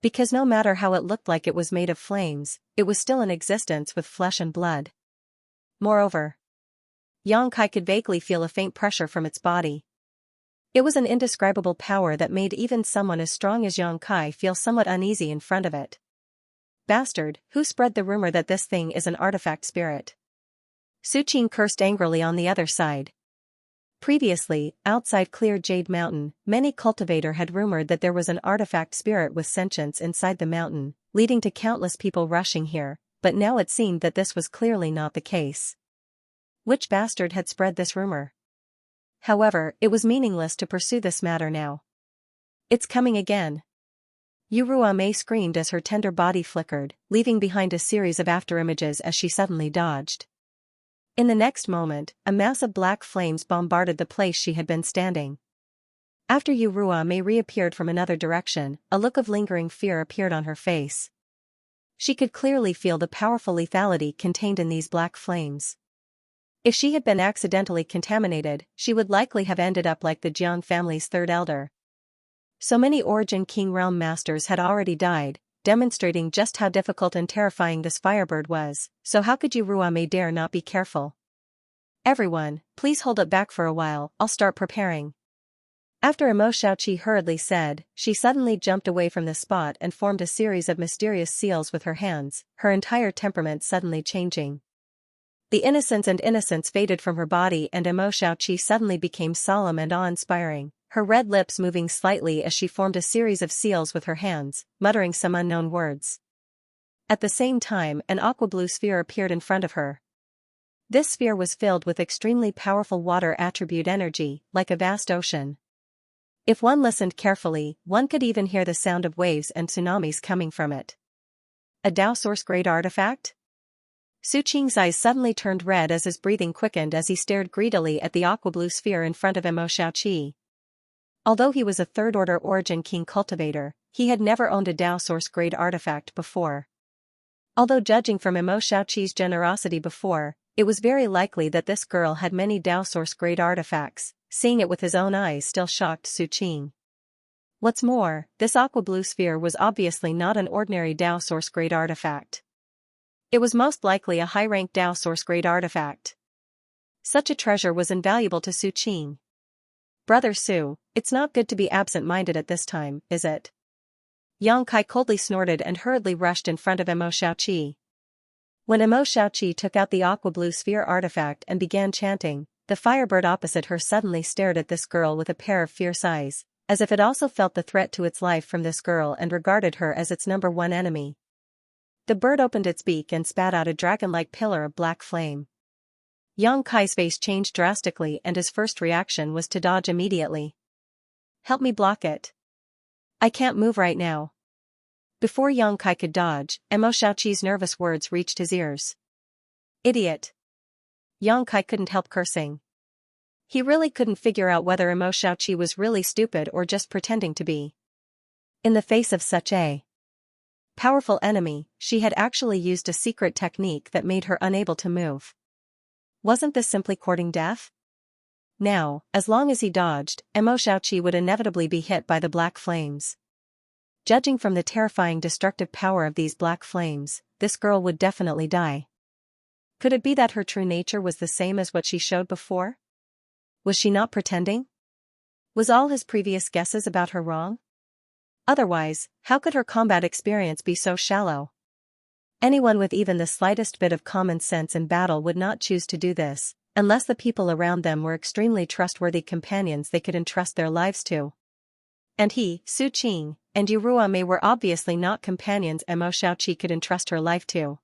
Because no matter how it looked like it was made of flames, it was still in existence with flesh and blood. Moreover, Yang Kai could vaguely feel a faint pressure from its body. It was an indescribable power that made even someone as strong as Yang Kai feel somewhat uneasy in front of it. Bastard, who spread the rumor that this thing is an artifact spirit? Su Qing cursed angrily on the other side. Previously, outside Clear Jade Mountain, many cultivator had rumored that there was an artifact spirit with sentience inside the mountain, leading to countless people rushing here, but now it seemed that this was clearly not the case. Which bastard had spread this rumor? However, it was meaningless to pursue this matter now. It's coming again. Yu Ruame screamed as her tender body flickered, leaving behind a series of afterimages as she suddenly dodged. In the next moment, a mass of black flames bombarded the place she had been standing. After Yu Ruame reappeared from another direction, a look of lingering fear appeared on her face. She could clearly feel the powerful lethality contained in these black flames. If she had been accidentally contaminated, she would likely have ended up like the Jiang family's third elder. So many Origin King realm masters had already died, demonstrating just how difficult and terrifying this firebird was, so how could Yuruame dare not be careful? Everyone, please hold it back for a while, I'll start preparing. After Imo Xiaoqi hurriedly said, she suddenly jumped away from the spot and formed a series of mysterious seals with her hands, her entire temperament suddenly changing. The innocence faded from her body and Imo Xiaoqi suddenly became solemn and awe-inspiring, her red lips moving slightly as she formed a series of seals with her hands, muttering some unknown words. At the same time, an aqua-blue sphere appeared in front of her. This sphere was filled with extremely powerful water attribute energy, like a vast ocean. If one listened carefully, one could even hear the sound of waves and tsunamis coming from it. A Dao Source-grade artifact? Su Qing's eyes suddenly turned red as his breathing quickened as he stared greedily at the aqua-blue sphere in front of Imo Xiaoqi. Although he was a third-order Origin King cultivator, he had never owned a Dao Source-grade artifact before. Although judging from Imo Xiaoqi's generosity before, it was very likely that this girl had many Dao Source-grade artifacts, seeing it with his own eyes still shocked Su Qing. What's more, this aqua-blue sphere was obviously not an ordinary Dao Source-grade artifact. It was most likely a high-ranked Dao Source-grade artifact. Such a treasure was invaluable to Su Qing. Brother Su, it's not good to be absent-minded at this time, is it? Yang Kai coldly snorted and hurriedly rushed in front of Imo Xiaoqi. When Imo Xiaoqi took out the aqua-blue sphere artifact and began chanting, the firebird opposite her suddenly stared at this girl with a pair of fierce eyes, as if it also felt the threat to its life from this girl and regarded her as its number one enemy. The bird opened its beak and spat out a dragon-like pillar of black flame. Yang Kai's face changed drastically and his first reaction was to dodge immediately. Help me block it. I can't move right now. Before Yang Kai could dodge, Imo Xiaoqi's nervous words reached his ears. Idiot. Yang Kai couldn't help cursing. He really couldn't figure out whether Imo Xiaoqi was really stupid or just pretending to be. In the face of such a powerful enemy, she had actually used a secret technique that made her unable to move. Wasn't this simply courting death? Now, as long as he dodged, Imo Xiaoqi would inevitably be hit by the black flames. Judging from the terrifying destructive power of these black flames, this girl would definitely die. Could it be that her true nature was the same as what she showed before? Was she not pretending? Was all his previous guesses about her wrong? Otherwise, how could her combat experience be so shallow? Anyone with even the slightest bit of common sense in battle would not choose to do this, unless the people around them were extremely trustworthy companions they could entrust their lives to. And he, Su Qing, and Yuruame were obviously not companions Imo Xiaoqi could entrust her life to.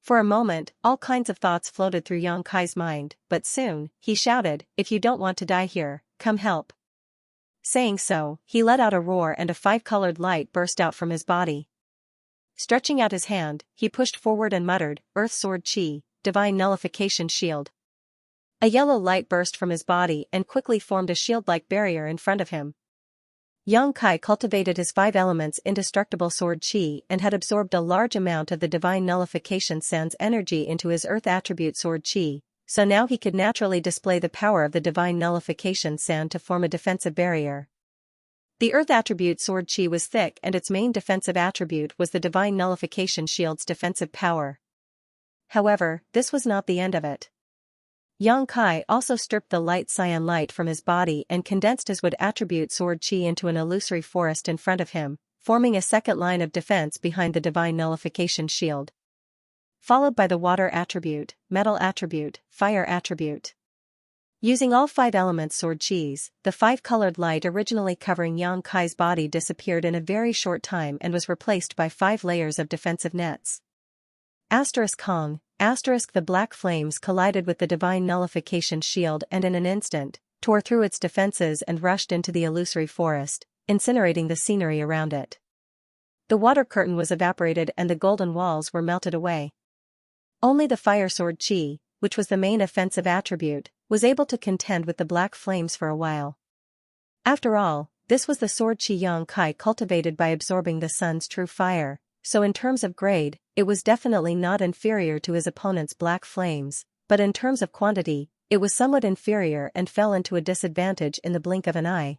For a moment, all kinds of thoughts floated through Yang Kai's mind, but soon, he shouted, "If you don't want to die here, come help." Saying so, he let out a roar and a five-colored light burst out from his body. Stretching out his hand, he pushed forward and muttered, "Earth Sword Chi, Divine Nullification Shield." A yellow light burst from his body and quickly formed a shield-like barrier in front of him. Yang Kai cultivated his five elements indestructible sword Qi and had absorbed a large amount of the Divine Nullification Sand's energy into his Earth attribute sword Qi, so now he could naturally display the power of the Divine Nullification Sand to form a defensive barrier. The Earth attribute sword Qi was thick and its main defensive attribute was the Divine Nullification Shield's defensive power. However, this was not the end of it. Yang Kai also stripped the light cyan light from his body and condensed his wood attribute sword Qi into an illusory forest in front of him, forming a second line of defense behind the Divine Nullification Shield. Followed by the water attribute, metal attribute, fire attribute. Using all five elements sword Qis, the five-colored light originally covering Yang Kai's body disappeared in a very short time and was replaced by 5 layers of defensive nets. Kong, the black flames collided with the Divine Nullification Shield and in an instant, tore through its defenses and rushed into the illusory forest, incinerating the scenery around it. The water curtain was evaporated and the golden walls were melted away. Only the fire sword Qi, which was the main offensive attribute, was able to contend with the black flames for a while. After all, this was the sword Qi Yang Kai cultivated by absorbing the sun's true fire, so in terms of grade, it was definitely not inferior to his opponent's black flames, but in terms of quantity, it was somewhat inferior and fell into a disadvantage in the blink of an eye.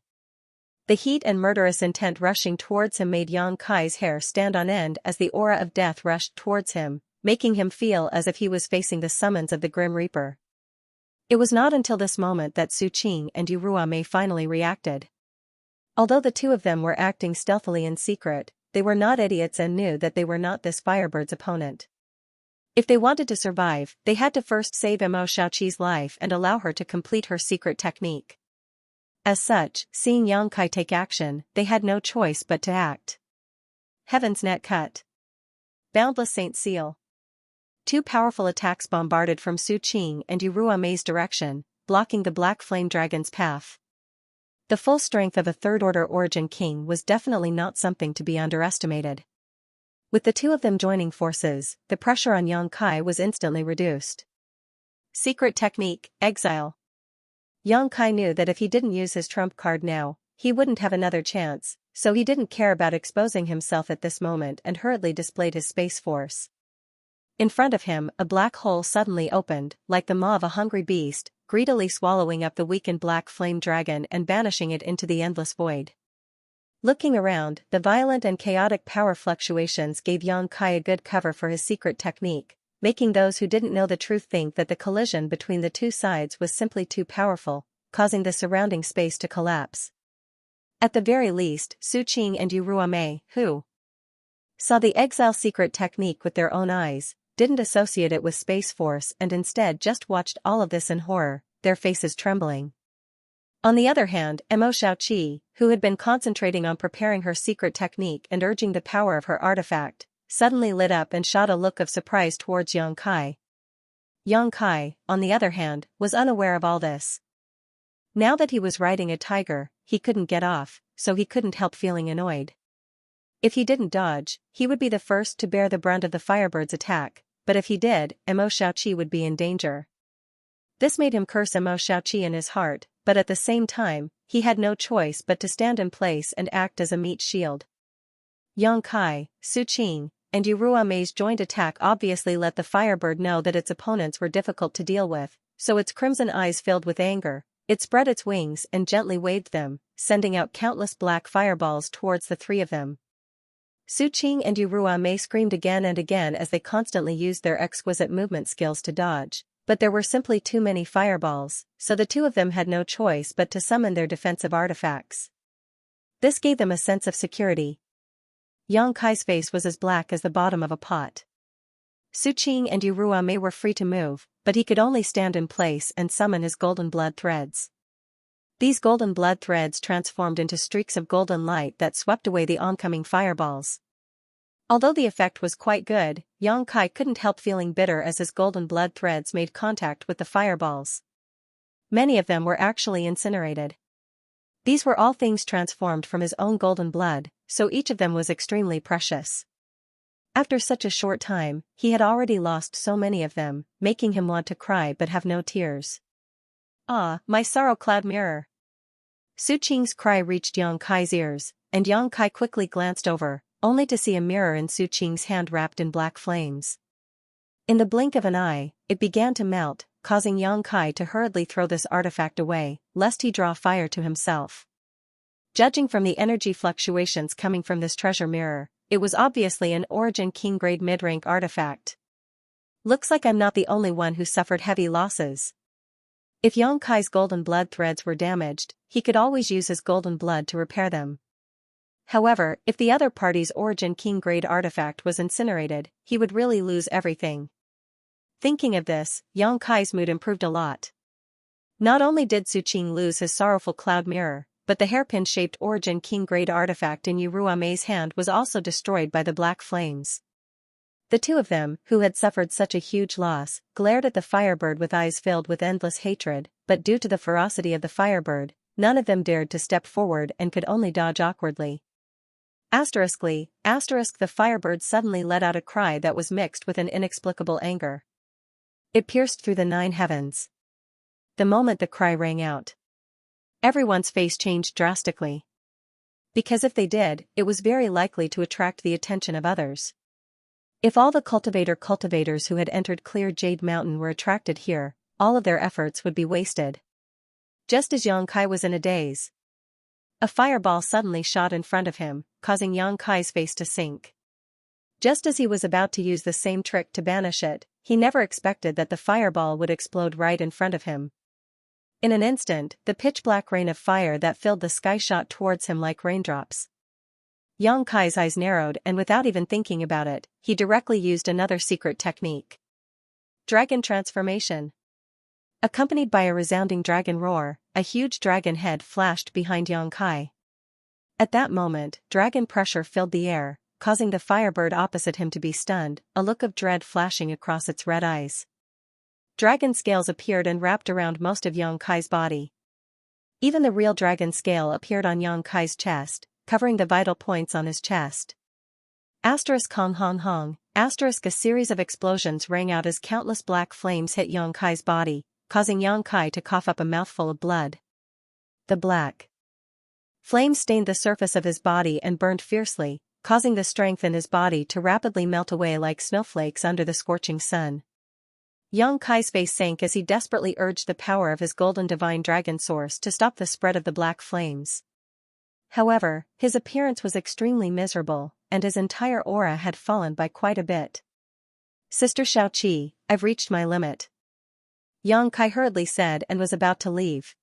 The heat and murderous intent rushing towards him made Yang Kai's hair stand on end as the aura of death rushed towards him, making him feel as if he was facing the summons of the Grim Reaper. It was not until this moment that Su Qing and Yuruame finally reacted. Although the two of them were acting stealthily in secret, they were not idiots and knew that they were not this firebird's opponent. If they wanted to survive, they had to first save Mo Xiaoqi's life and allow her to complete her secret technique. As such, seeing Yang Kai take action, they had no choice but to act. Heaven's Net Cut. Boundless Saint Seal. Two powerful attacks bombarded from Su Qing and Yuruame's direction, blocking the Black Flame Dragon's path. The full strength of a third-order Origin King was definitely not something to be underestimated. With the two of them joining forces, the pressure on Yang Kai was instantly reduced. Secret Technique, Exile. Yang Kai knew that if he didn't use his trump card now, he wouldn't have another chance, so he didn't care about exposing himself at this moment and hurriedly displayed his space force. In front of him, a black hole suddenly opened, like the maw of a hungry beast, greedily swallowing up the weakened black flame dragon and banishing it into the endless void. Looking around, the violent and chaotic power fluctuations gave Yang Kai a good cover for his secret technique, making those who didn't know the truth think that the collision between the two sides was simply too powerful, causing the surrounding space to collapse. At the very least, Su Qing and Yuruame, who saw the exile secret technique with their own eyes, didn't associate it with Space Force and instead just watched all of this in horror, their faces trembling. On the other hand, Mo Xiaoqi, who had been concentrating on preparing her secret technique and urging the power of her artifact, suddenly lit up and shot a look of surprise towards Yang Kai. Yang Kai, on the other hand, was unaware of all this. Now that he was riding a tiger, he couldn't get off, so he couldn't help feeling annoyed. If he didn't dodge, he would be the first to bear the brunt of the Firebird's attack, but if he did, Mo Xiaoqi would be in danger. This made him curse Mo Xiaoqi in his heart, but at the same time, he had no choice but to stand in place and act as a meat shield. Yang Kai, Su Qing, and Yuruame's joint attack obviously let the Firebird know that its opponents were difficult to deal with, so its crimson eyes filled with anger, it spread its wings and gently waved them, sending out countless black fireballs towards the three of them. Su Qing and Yuruame screamed again and again as they constantly used their exquisite movement skills to dodge, but there were simply too many fireballs, so the two of them had no choice but to summon their defensive artifacts. This gave them a sense of security. Yang Kai's face was as black as the bottom of a pot. Su Qing and Yuruame were free to move, but he could only stand in place and summon his golden blood threads. These golden blood threads transformed into streaks of golden light that swept away the oncoming fireballs. Although the effect was quite good, Yang Kai couldn't help feeling bitter as his golden blood threads made contact with the fireballs. Many of them were actually incinerated. These were all things transformed from his own golden blood, so each of them was extremely precious. After such a short time, he had already lost so many of them, making him want to cry but have no tears. Ah, my sorrow cloud mirror! Su Qing's cry reached Yang Kai's ears, and Yang Kai quickly glanced over, only to see a mirror in Su Qing's hand wrapped in black flames. In the blink of an eye, it began to melt, causing Yang Kai to hurriedly throw this artifact away, lest he draw fire to himself. Judging from the energy fluctuations coming from this treasure mirror, it was obviously an Origin King grade mid-rank artifact. Looks like I'm not the only one who suffered heavy losses. If Yang Kai's golden blood threads were damaged, he could always use his golden blood to repair them. However, if the other party's Origin King grade artifact was incinerated, he would really lose everything. Thinking of this, Yang Kai's mood improved a lot. Not only did Su Qing lose his sorrowful cloud mirror, but the hairpin-shaped Origin King grade artifact in Yuruame's hand was also destroyed by the black flames. The two of them, who had suffered such a huge loss, glared at the Firebird with eyes filled with endless hatred, but due to the ferocity of the Firebird, none of them dared to step forward and could only dodge awkwardly. The Firebird suddenly let out a cry that was mixed with an inexplicable anger. It pierced through the 9 heavens. The moment the cry rang out, everyone's face changed drastically. Because if they did, it was very likely to attract the attention of others. If all the cultivators who had entered Clear Jade Mountain were attracted here, all of their efforts would be wasted. Just as Yang Kai was in a daze, a fireball suddenly shot in front of him, causing Yang Kai's face to sink. Just as he was about to use the same trick to banish it, he never expected that the fireball would explode right in front of him. In an instant, the pitch-black rain of fire that filled the sky shot towards him like raindrops. Yang Kai's eyes narrowed, and without even thinking about it, he directly used another secret technique. Dragon transformation. Accompanied by a resounding dragon roar, a huge dragon head flashed behind Yang Kai. At that moment, dragon pressure filled the air, causing the firebird opposite him to be stunned, a look of dread flashing across its red eyes. Dragon scales appeared and wrapped around most of Yang Kai's body. Even the real dragon scale appeared on Yang Kai's chest, covering the vital points on his chest. Asterisk hong hong hong, asterisk a series of explosions rang out as countless black flames hit Yang Kai's body, causing Yang Kai to cough up a mouthful of blood. The black flames stained the surface of his body and burned fiercely, causing the strength in his body to rapidly melt away like snowflakes under the scorching sun. Yang Kai's face sank as he desperately urged the power of his golden divine dragon source to stop the spread of the black flames. However, his appearance was extremely miserable, and his entire aura had fallen by quite a bit. Sister Xiaoqi, I've reached my limit. Yang Kai hurriedly said and was about to leave.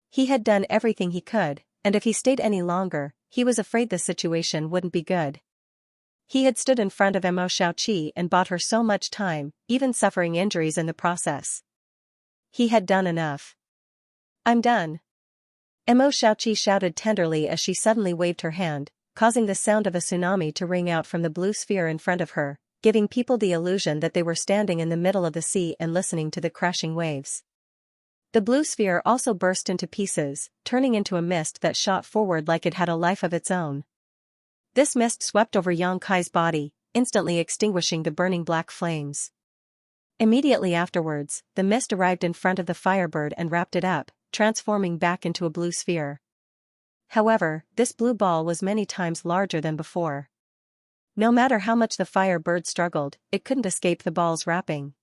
He had done everything he could, and if he stayed any longer, he was afraid the situation wouldn't be good. He had stood in front of Mo Xiaoqi and bought her so much time, even suffering injuries in the process. He had done enough. I'm done. Mo Xiaoqi shouted tenderly as she suddenly waved her hand, causing the sound of a tsunami to ring out from the blue sphere in front of her, giving people the illusion that they were standing in the middle of the sea and listening to the crashing waves. The blue sphere also burst into pieces, turning into a mist that shot forward like it had a life of its own. This mist swept over Yang Kai's body, instantly extinguishing the burning black flames. Immediately afterwards, the mist arrived in front of the firebird and wrapped it up, transforming back into a blue sphere. However, this blue ball was many times larger than before. No matter how much the firebird struggled, it couldn't escape the ball's wrapping.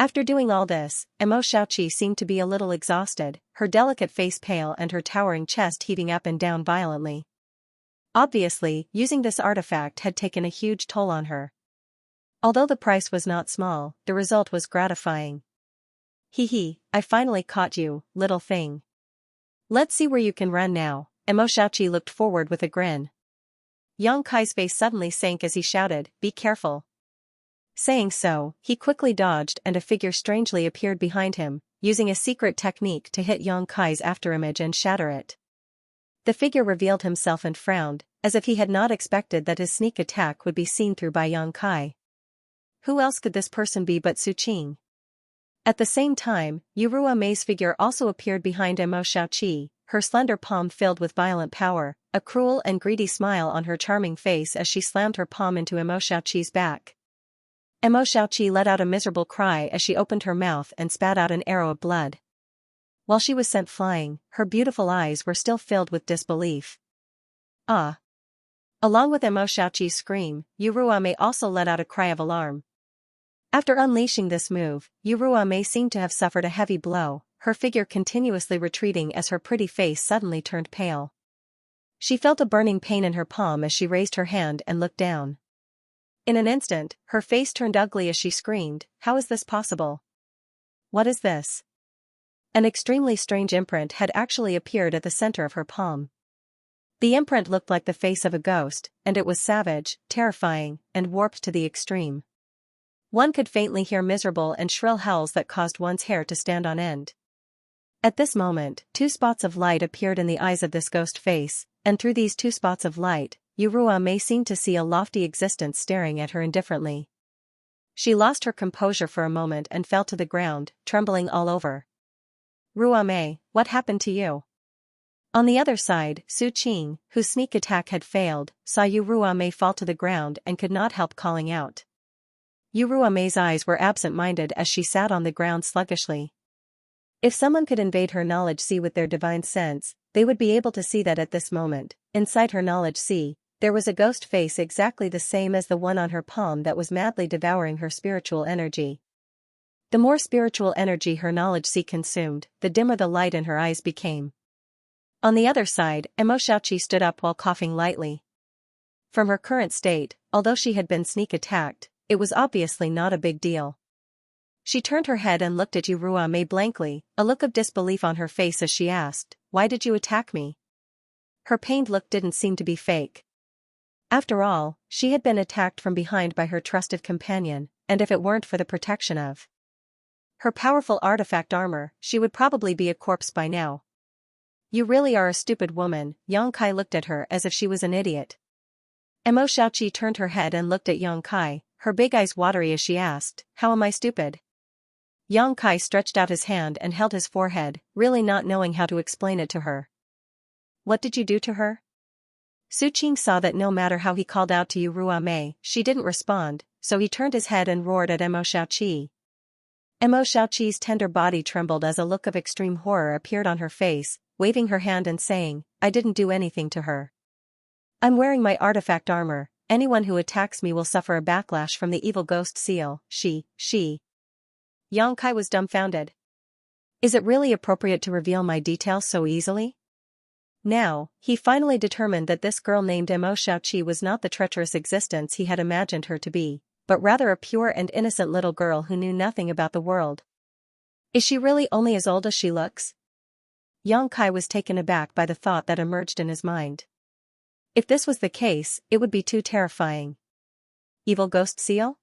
After doing all this, Mo Xiaoqi seemed to be a little exhausted, her delicate face pale and her towering chest heaving up and down violently. Obviously, using this artifact had taken a huge toll on her. Although the price was not small, the result was gratifying. Hee, I finally caught you, little thing. Let's see where you can run now. Mo Xiaoqi looked forward with a grin. Yang Kai's face suddenly sank as he shouted, be careful. Saying so, he quickly dodged and a figure strangely appeared behind him, using a secret technique to hit Yang Kai's afterimage and shatter it. The figure revealed himself and frowned, as if he had not expected that his sneak attack would be seen through by Yang Kai. Who else could this person be but Su Qing? At the same time, Yurua Mei's figure also appeared behind Mo Xiaoqi, her slender palm filled with violent power, a cruel and greedy smile on her charming face as she slammed her palm into Mo Xiaoqi's back. Mo Xiaoqi let out a miserable cry as she opened her mouth and spat out an arrow of blood. While she was sent flying, her beautiful eyes were still filled with disbelief. Ah! Along with Mo Xiaoqi's scream, Yurua Mei also let out a cry of alarm. After unleashing this move, Yurua Mei seemed to have suffered a heavy blow, her figure continuously retreating as her pretty face suddenly turned pale. She felt a burning pain in her palm as she raised her hand and looked down. In an instant, her face turned ugly as she screamed, how is this possible? What is this? An extremely strange imprint had actually appeared at the center of her palm. The imprint looked like the face of a ghost, and it was savage, terrifying, and warped to the extreme. One could faintly hear miserable and shrill howls that caused one's hair to stand on end. At this moment, 2 spots of light appeared in the eyes of this ghost face, and through these 2 spots of light, Yurua Mei seemed to see a lofty existence staring at her indifferently. She lost her composure for a moment and fell to the ground, trembling all over. Rua Mei, what happened to you? On the other side, Su Qing, whose sneak attack had failed, saw Yurua Mei fall to the ground and could not help calling out. Yurua Mei's eyes were absent-minded as she sat on the ground sluggishly. If someone could invade her knowledge sea with their divine sense, they would be able to see that at this moment, inside her knowledge sea, There was a ghost face exactly the same as the one on her palm that was madly devouring her spiritual energy. The more spiritual energy her knowledge sea consumed, the dimmer the light in her eyes became. On the other side, Xianxia stood up while coughing lightly. From her current state, although she had been sneak attacked, it was obviously not a big deal. She turned her head and looked at Ruame blankly, a look of disbelief on her face as she asked, "Why did you attack me?" Her pained look didn't seem to be fake. After all, she had been attacked from behind by her trusted companion, and if it weren't for the protection of her powerful artifact armor, she would probably be a corpse by now. "You really are a stupid woman," Xianxia looked at her as if she was an idiot. Xianxia turned her head and looked at Xianxia, her big eyes watery as she asked, "How am I stupid?" Xianxia stretched out his hand and held his forehead, really not knowing how to explain it to her. "What did you do to her?" Suqing saw that no matter how he called out to Ruame, she didn't respond, so he turned his head and roared at Xianxia. Xiaoqi's tender body trembled as a look of extreme horror appeared on her face, waving her hand and saying, "I didn't do anything to her. I'm wearing my artifact armor, anyone who attacks me will suffer a backlash from the evil ghost seal." She. Xianxia was dumbfounded. Is it really appropriate to reveal my details so easily? Now, he finally determined that this girl named Xiaoqi was not the treacherous existence he had imagined her to be, but rather a pure and innocent little girl who knew nothing about the world. Is she really only as old as she looks? Xianxia was taken aback by the thought that emerged in his mind. If this was the case, it would be too terrifying. Evil ghost seal?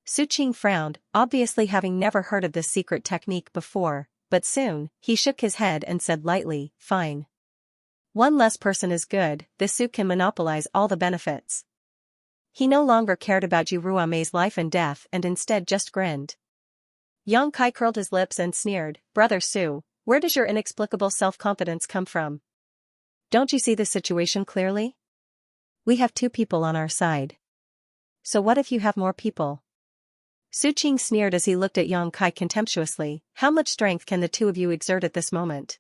Suqing frowned, obviously having never heard of this secret technique before, but soon, he shook his head and said lightly, "Fine. One less person is good, this suit can monopolize all the benefits." He no longer cared about Ruame's life and death and instead just grinned. Xianxia curled his lips and sneered, "Brother Su, where does your inexplicable self-confidence come from? Don't you see the situation clearly? We have 2 people on our side. So what if you have more people?" Suqing sneered as he looked at Xianxia contemptuously, "How much strength can the 2 of you exert at this moment?"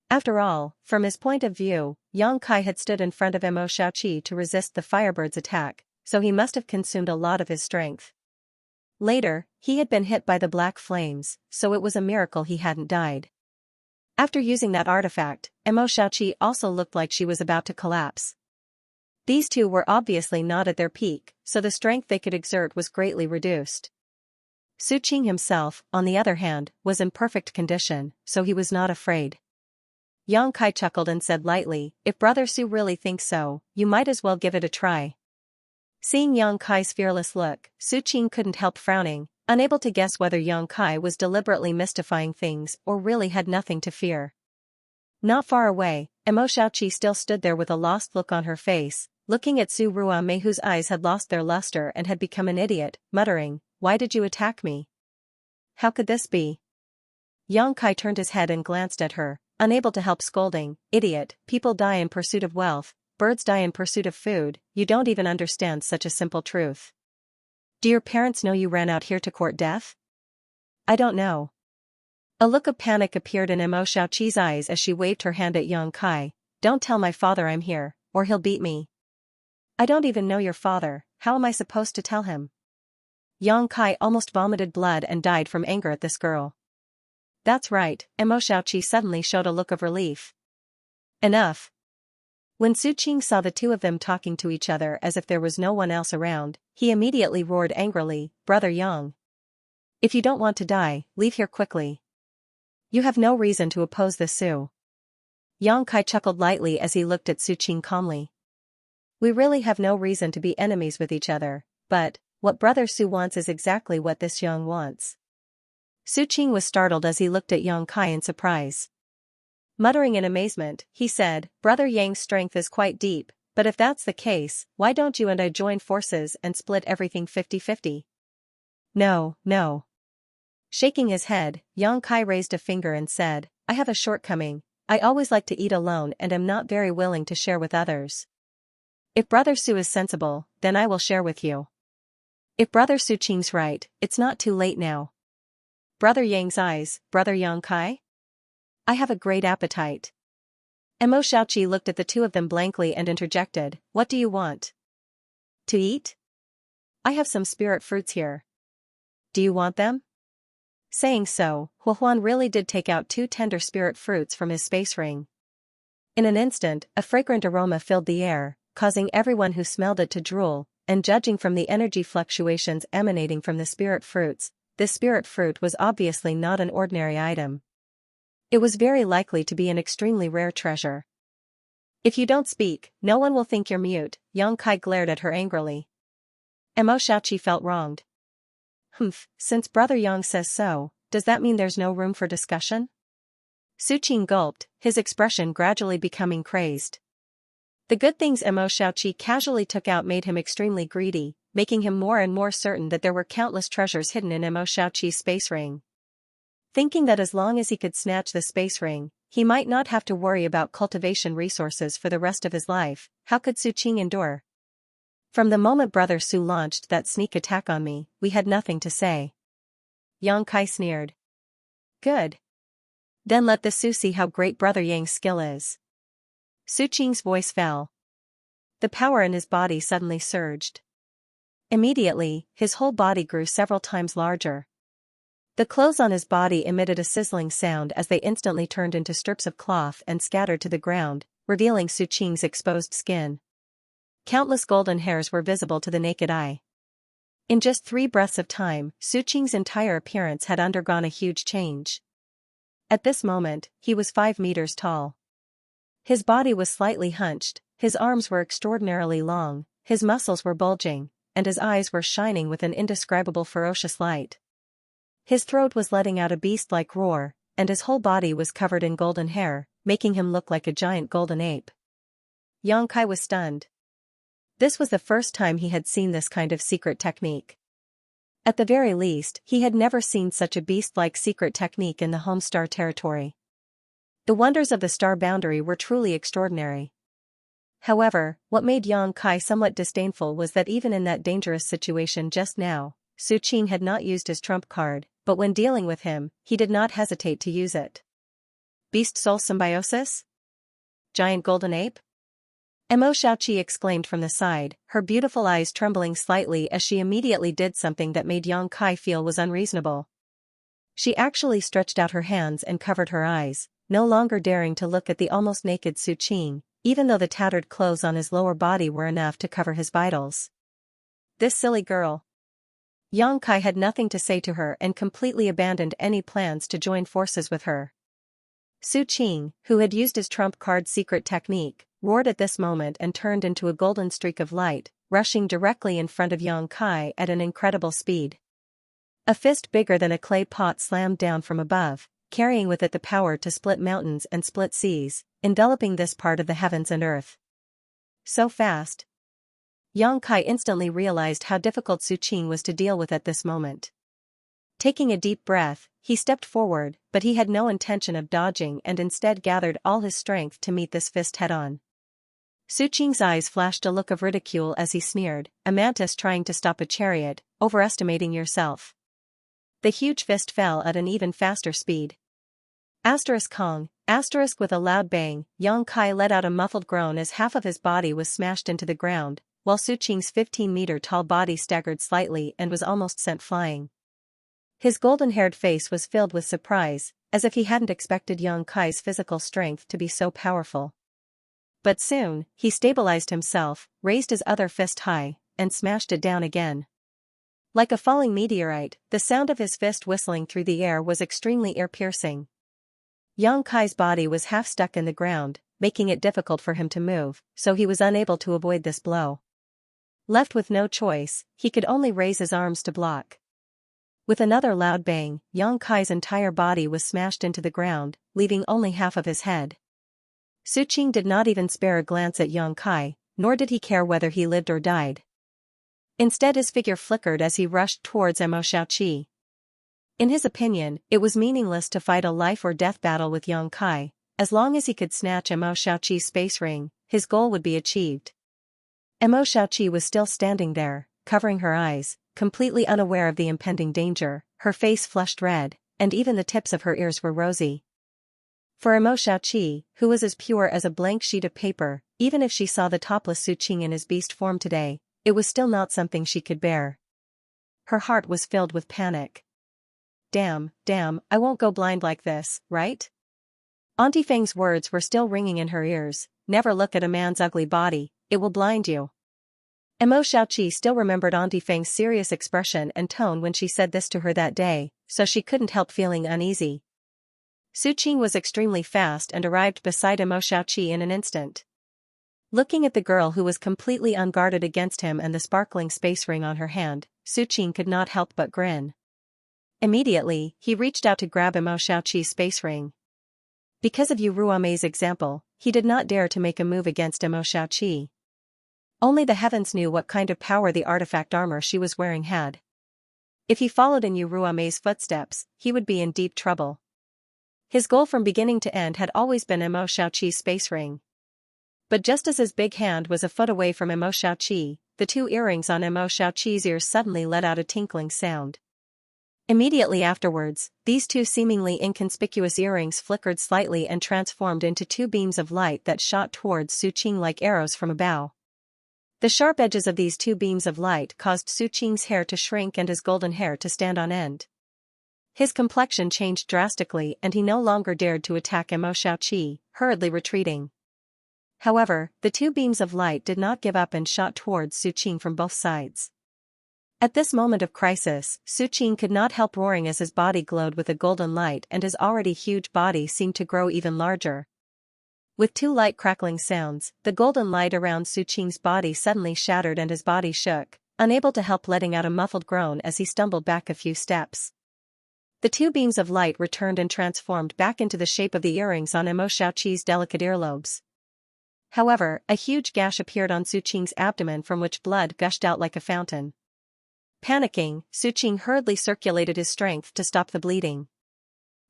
After all, from his point of view, Xianxia had stood in front of Xiaoqi to resist the Firebird's attack, so he must have consumed a lot of his strength. Later, he had been hit by the black flames, so it was a miracle he hadn't died. After using that artifact, Xiaoqi also looked like she was about to collapse. These 2 were obviously not at their peak, so the strength they could exert was greatly reduced. Suqing himself, on the other hand, was in perfect condition, so he was not afraid. Xianxia chuckled and said lightly, "If Brother Su really thinks so, you might as well give it a try." Seeing Xianxi's fearless look, Suqing couldn't help frowning, unable to guess whether Xianxia was deliberately mystifying things or really had nothing to fear. Not far away, Xiaoqi still stood there with a lost look on her face, looking at Su Ruame whose eyes had lost their luster and had become an idiot, muttering, "Why did you attack me? How could this be?" Xianxia turned his head and glanced at her, unable to help scolding, "Idiot, people die in pursuit of wealth, birds die in pursuit of food, you don't even understand such a simple truth. Do your parents know you ran out here to court death?" "I don't know." A look of panic appeared in Xiaoqi's eyes as she waved her hand at Xianxia, "Don't tell my father I'm here, or he'll beat me." "I don't even know your father, how am I supposed to tell him?" Xianxia almost vomited blood and died from anger at this girl. "That's right," Xiaoqi suddenly showed a look of relief. "Enough." When Suqing saw the 2 of them talking to each other as if there was no one else around, he immediately roared angrily, "Brother Yang. If you don't want to die, leave here quickly. You have no reason to oppose the Su." Xianxia chuckled lightly as he looked at Suqing calmly. "We really have no reason to be enemies with each other, but what Brother Su wants is exactly what this Yang wants." Suqing was startled as he looked at Xianxia in surprise. Muttering in amazement, he said, "Brother Yang's strength is quite deep, but if that's the case, why don't you and I join forces and split everything 50-50? No. Shaking his head, Xianxia raised a finger and said, "I have a shortcoming, I always like to eat alone and am not very willing to share with others. If Brother Su is sensible, then I will share with you. If Brother Suqing's right, it's not too late now." Brother Yang's eyes, Brother Xianxia? I have a great appetite. Emo Xiaoqi looked at the two of them blankly and interjected, "What do you want? To eat? I have some spirit fruits here. Do you want them?" Saying so, Huahuan really did take out two tender spirit fruits from his space ring. In an instant, a fragrant aroma filled the air, causing everyone who smelled it to drool, and judging from the energy fluctuations emanating from the spirit fruits, this spirit fruit was obviously not an ordinary item. It was very likely to be an extremely rare treasure. "If you don't speak, no one will think you're mute," Yang Kai glared at her angrily. Emo Xiaoqi felt wronged. Since Brother Yang says so, does that mean there's no room for discussion? Su Qing gulped, his expression gradually becoming crazed. The good things Emo Xiaoqi casually took out made him extremely greedy, making him more and more certain that there were countless treasures hidden in Emo Xiaoqi's space ring. Thinking that as long as he could snatch the space ring, he might not have to worry about cultivation resources for the rest of his life, how could Su Qing endure? "From the moment Brother Su launched that sneak attack on me, we had nothing to say." Yang Kai sneered. "Good. Then let the Su see how great Brother Yang's skill is." Su Qing's voice fell. The power in his body suddenly surged. Immediately, his whole body grew several times larger. The clothes on his body emitted a sizzling sound as they instantly turned into strips of cloth and scattered to the ground, revealing Su Qing's exposed skin. Countless golden hairs were visible to the naked eye. In just 3 breaths of time, Su Qing's entire appearance had undergone a huge change. At this moment, he was 5 meters tall. His body was slightly hunched, his arms were extraordinarily long, his muscles were bulging, and his eyes were shining with an indescribable ferocious light. His throat was letting out a beast-like roar, and his whole body was covered in golden hair, making him look like a giant golden ape. Yang Kai was stunned. This was the first time he had seen this kind of secret technique. At the very least, he had never seen such a beast-like secret technique in the home star territory. The wonders of the star boundary were truly extraordinary. However, what made Yang Kai somewhat disdainful was that even in that dangerous situation just now, Su Qing had not used his trump card, but when dealing with him, he did not hesitate to use it. Beast soul symbiosis? Giant golden ape? Emo Xiaoqi exclaimed from the side, her beautiful eyes trembling slightly as she immediately did something that made Yang Kai feel was unreasonable. She actually stretched out her hands and covered her eyes, no longer daring to look at the almost naked Su Qing, even though the tattered clothes on his lower body were enough to cover his vitals. This silly girl. Yang Kai had nothing to say to her and completely abandoned any plans to join forces with her. Su Qing, who had used his trump card secret technique, roared at this moment and turned into a golden streak of light, rushing directly in front of Yang Kai at an incredible speed. A fist bigger than a clay pot slammed down from above, carrying with it the power to split mountains and split seas, enveloping this part of the heavens and earth. So fast. Yang Kai instantly realized how difficult Su Qing was to deal with at this moment. Taking a deep breath, he stepped forward, but he had no intention of dodging and instead gathered all his strength to meet this fist head-on. Su Qing's eyes flashed a look of ridicule as he sneered, "A mantis trying to stop a chariot, overestimating yourself." The huge fist fell at an even faster speed. Kong, with a loud bang, Yang Kai let out a muffled groan as half of his body was smashed into the ground, while Su Qing's 15-meter-tall body staggered slightly and was almost sent flying. His golden-haired face was filled with surprise, as if he hadn't expected Yang Kai's physical strength to be so powerful. But soon, he stabilized himself, raised his other fist high, and smashed it down again. Like a falling meteorite, the sound of his fist whistling through the air was extremely ear-piercing. Yang Kai's body was half stuck in the ground, making it difficult for him to move, so he was unable to avoid this blow. Left with no choice, he could only raise his arms to block. With another loud bang, Yang Kai's entire body was smashed into the ground, leaving only half of his head. Su Qing did not even spare a glance at Yang Kai, nor did he care whether he lived or died. Instead his figure flickered as he rushed towards Emo Xiaoqi. In his opinion, it was meaningless to fight a life-or-death battle with Yang Kai. As long as he could snatch Emo Xiaoqi's space ring, his goal would be achieved. Emo Xiaoqi was still standing there, covering her eyes, completely unaware of the impending danger, her face flushed red, and even the tips of her ears were rosy. For Imo Xiaoqi, who was as pure as a blank sheet of paper, even if she saw the topless Su Qing in his beast form today, it was still not something she could bear. Her heart was filled with panic. Damn, I won't go blind like this, right? Auntie Fang's words were still ringing in her ears, never look at a man's ugly body, it will blind you. Imo Xiaoqi still remembered Auntie Fang's serious expression and tone when she said this to her that day, so she couldn't help feeling uneasy. Su Qing was extremely fast and arrived beside Imo Xiaoqi in an instant. Looking at the girl who was completely unguarded against him and the sparkling space ring on her hand, Su Qing could not help but grin. Immediately, he reached out to grab Imo Xiaoqi's space ring. Because of Yu Ruamei's example, he did not dare to make a move against Imo Xiaoqi. Only the heavens knew what kind of power the artifact armor she was wearing had. If he followed in Yu Ruamei's footsteps, he would be in deep trouble. His goal from beginning to end had always been Imo Xiaoqi's space ring. But just as his big hand was a foot away from Imo Xiaoqi, the two earrings on Imo Xiaoqi's ears suddenly let out a tinkling sound. Immediately afterwards, these two seemingly inconspicuous earrings flickered slightly and transformed into two beams of light that shot towards Su Qing like arrows from a bow. The sharp edges of these two beams of light caused Su Qing's hair to shrink and his golden hair to stand on end. His complexion changed drastically and he no longer dared to attack Imo Xiaoqi, hurriedly retreating. However, the two beams of light did not give up and shot towards Su Qing from both sides. At this moment of crisis, Su Qing could not help roaring as his body glowed with a golden light and his already huge body seemed to grow even larger. With two light crackling sounds, the golden light around Su Qing's body suddenly shattered and his body shook, unable to help letting out a muffled groan as he stumbled back a few steps. The two beams of light returned and transformed back into the shape of the earrings on Imo Xiaoqi's delicate earlobes. However, a huge gash appeared on Su Qing's abdomen from which blood gushed out like a fountain. Panicking, Su Qing hurriedly circulated his strength to stop the bleeding.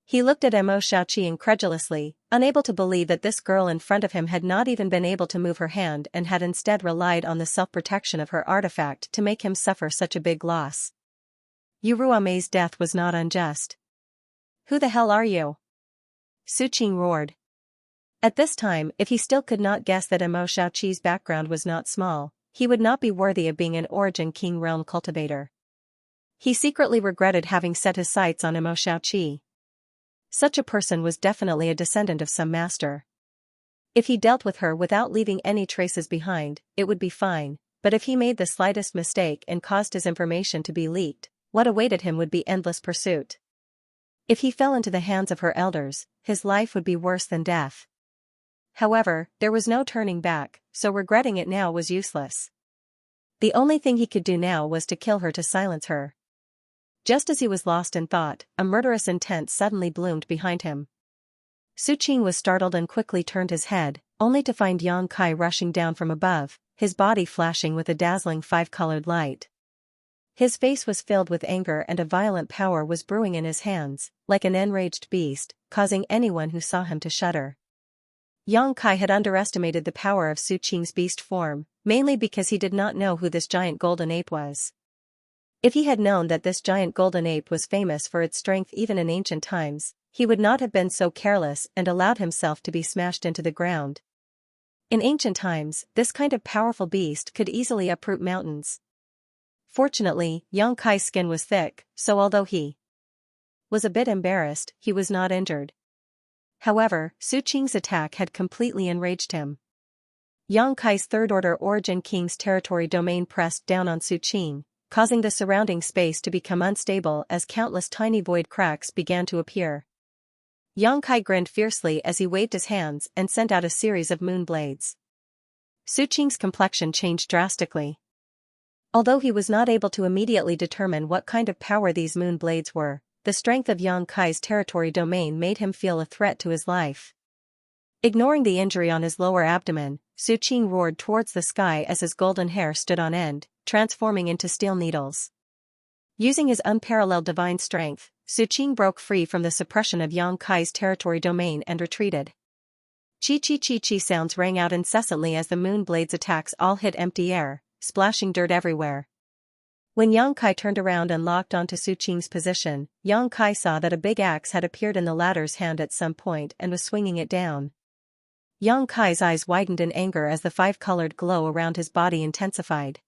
He looked at Imo Xiaoqi incredulously, unable to believe that this girl in front of him had not even been able to move her hand and had instead relied on the self-protection of her artifact to make him suffer such a big loss. Yu Ruamei's death was not unjust. Who the hell are you? Su Qing roared. At this time, if he still could not guess that Imo Xiaoqi's background was not small, he would not be worthy of being an Origin King realm cultivator. He secretly regretted having set his sights on Imo Xiaoqi. Such a person was definitely a descendant of some master. If he dealt with her without leaving any traces behind, it would be fine, but if he made the slightest mistake and caused his information to be leaked, what awaited him would be endless pursuit. If he fell into the hands of her elders, his life would be worse than death. However, there was no turning back, so regretting it now was useless. The only thing he could do now was to kill her to silence her. Just as he was lost in thought, a murderous intent suddenly bloomed behind him. Su Qing was startled and quickly turned his head, only to find Yang Kai rushing down from above, his body flashing with a dazzling five-colored light. His face was filled with anger and a violent power was brewing in his hands, like an enraged beast, causing anyone who saw him to shudder. Yang Kai had underestimated the power of Su Qing's beast form, mainly because he did not know who this giant golden ape was. If he had known that this giant golden ape was famous for its strength even in ancient times, he would not have been so careless and allowed himself to be smashed into the ground. In ancient times, this kind of powerful beast could easily uproot mountains. Fortunately, Yang Kai's skin was thick, so although he was a bit embarrassed, he was not injured. However, Su Qing's attack had completely enraged him. Yang Kai's third-order Origin King's territory domain pressed down on Su Qing, causing the surrounding space to become unstable as countless tiny void cracks began to appear. Yang Kai grinned fiercely as he waved his hands and sent out a series of moon blades. Su Qing's complexion changed drastically. Although he was not able to immediately determine what kind of power these moon blades were, the strength of Yang Kai's territory domain made him feel a threat to his life. Ignoring the injury on his lower abdomen, Su Qing roared towards the sky as his golden hair stood on end, transforming into steel needles. Using his unparalleled divine strength, Su Qing broke free from the suppression of Yang Kai's territory domain and retreated. Chi-chi-chi-chi sounds rang out incessantly as the moon blade's attacks all hit empty air, splashing dirt everywhere. When Yang Kai turned around and locked onto Su Qing's position, Yang Kai saw that a big axe had appeared in the latter's hand at some point and was swinging it down. Yang Kai's eyes widened in anger as the five-colored glow around his body intensified.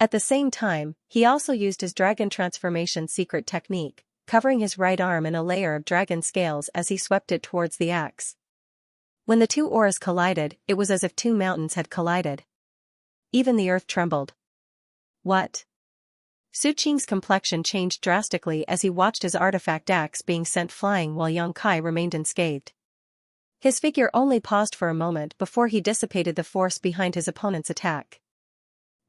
At the same time, he also used his dragon transformation secret technique, covering his right arm in a layer of dragon scales as he swept it towards the axe. When the two auras collided, it was as if two mountains had collided. Even the earth trembled. What? Su Qing's complexion changed drastically as he watched his artifact axe being sent flying while Yang Kai remained unscathed. His figure only paused for a moment before he dissipated the force behind his opponent's attack.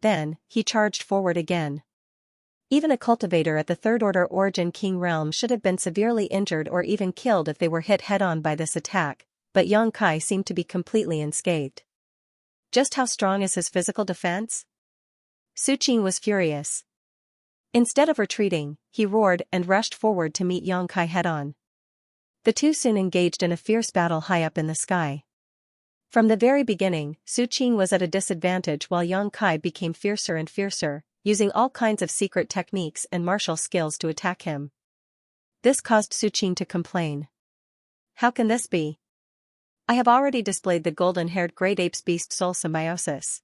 Then, he charged forward again. Even a cultivator at the Third-Order Origin King realm should have been severely injured or even killed if they were hit head-on by this attack, but Yang Kai seemed to be completely unscathed. Just how strong is his physical defense? Su Qing was furious. Instead of retreating, he roared and rushed forward to meet Yang Kai head-on. The two soon engaged in a fierce battle high up in the sky. From the very beginning, Su Qing was at a disadvantage while Yang Kai became fiercer and fiercer, using all kinds of secret techniques and martial skills to attack him. This caused Su Qing to complain. How can this be? I have already displayed the golden-haired great ape's beast soul symbiosis.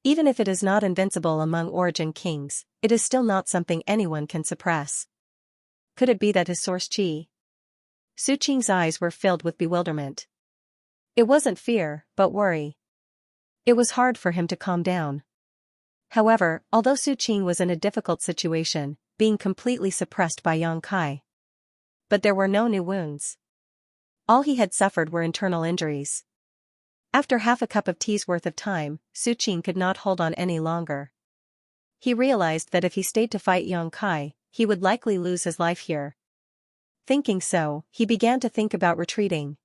Even if it is not invincible among Origin Kings, it is still not something anyone can suppress. Could it be that his source chi? Su Qing's eyes were filled with bewilderment. It wasn't fear, but worry. It was hard for him to calm down. However, although Su Qing was in a difficult situation, being completely suppressed by Yang Kai. But there were no new wounds. All he had suffered were internal injuries. After half a cup of tea's worth of time, Su Qing could not hold on any longer. He realized that if he stayed to fight Yang Kai, he would likely lose his life here. Thinking so, he began to think about retreating.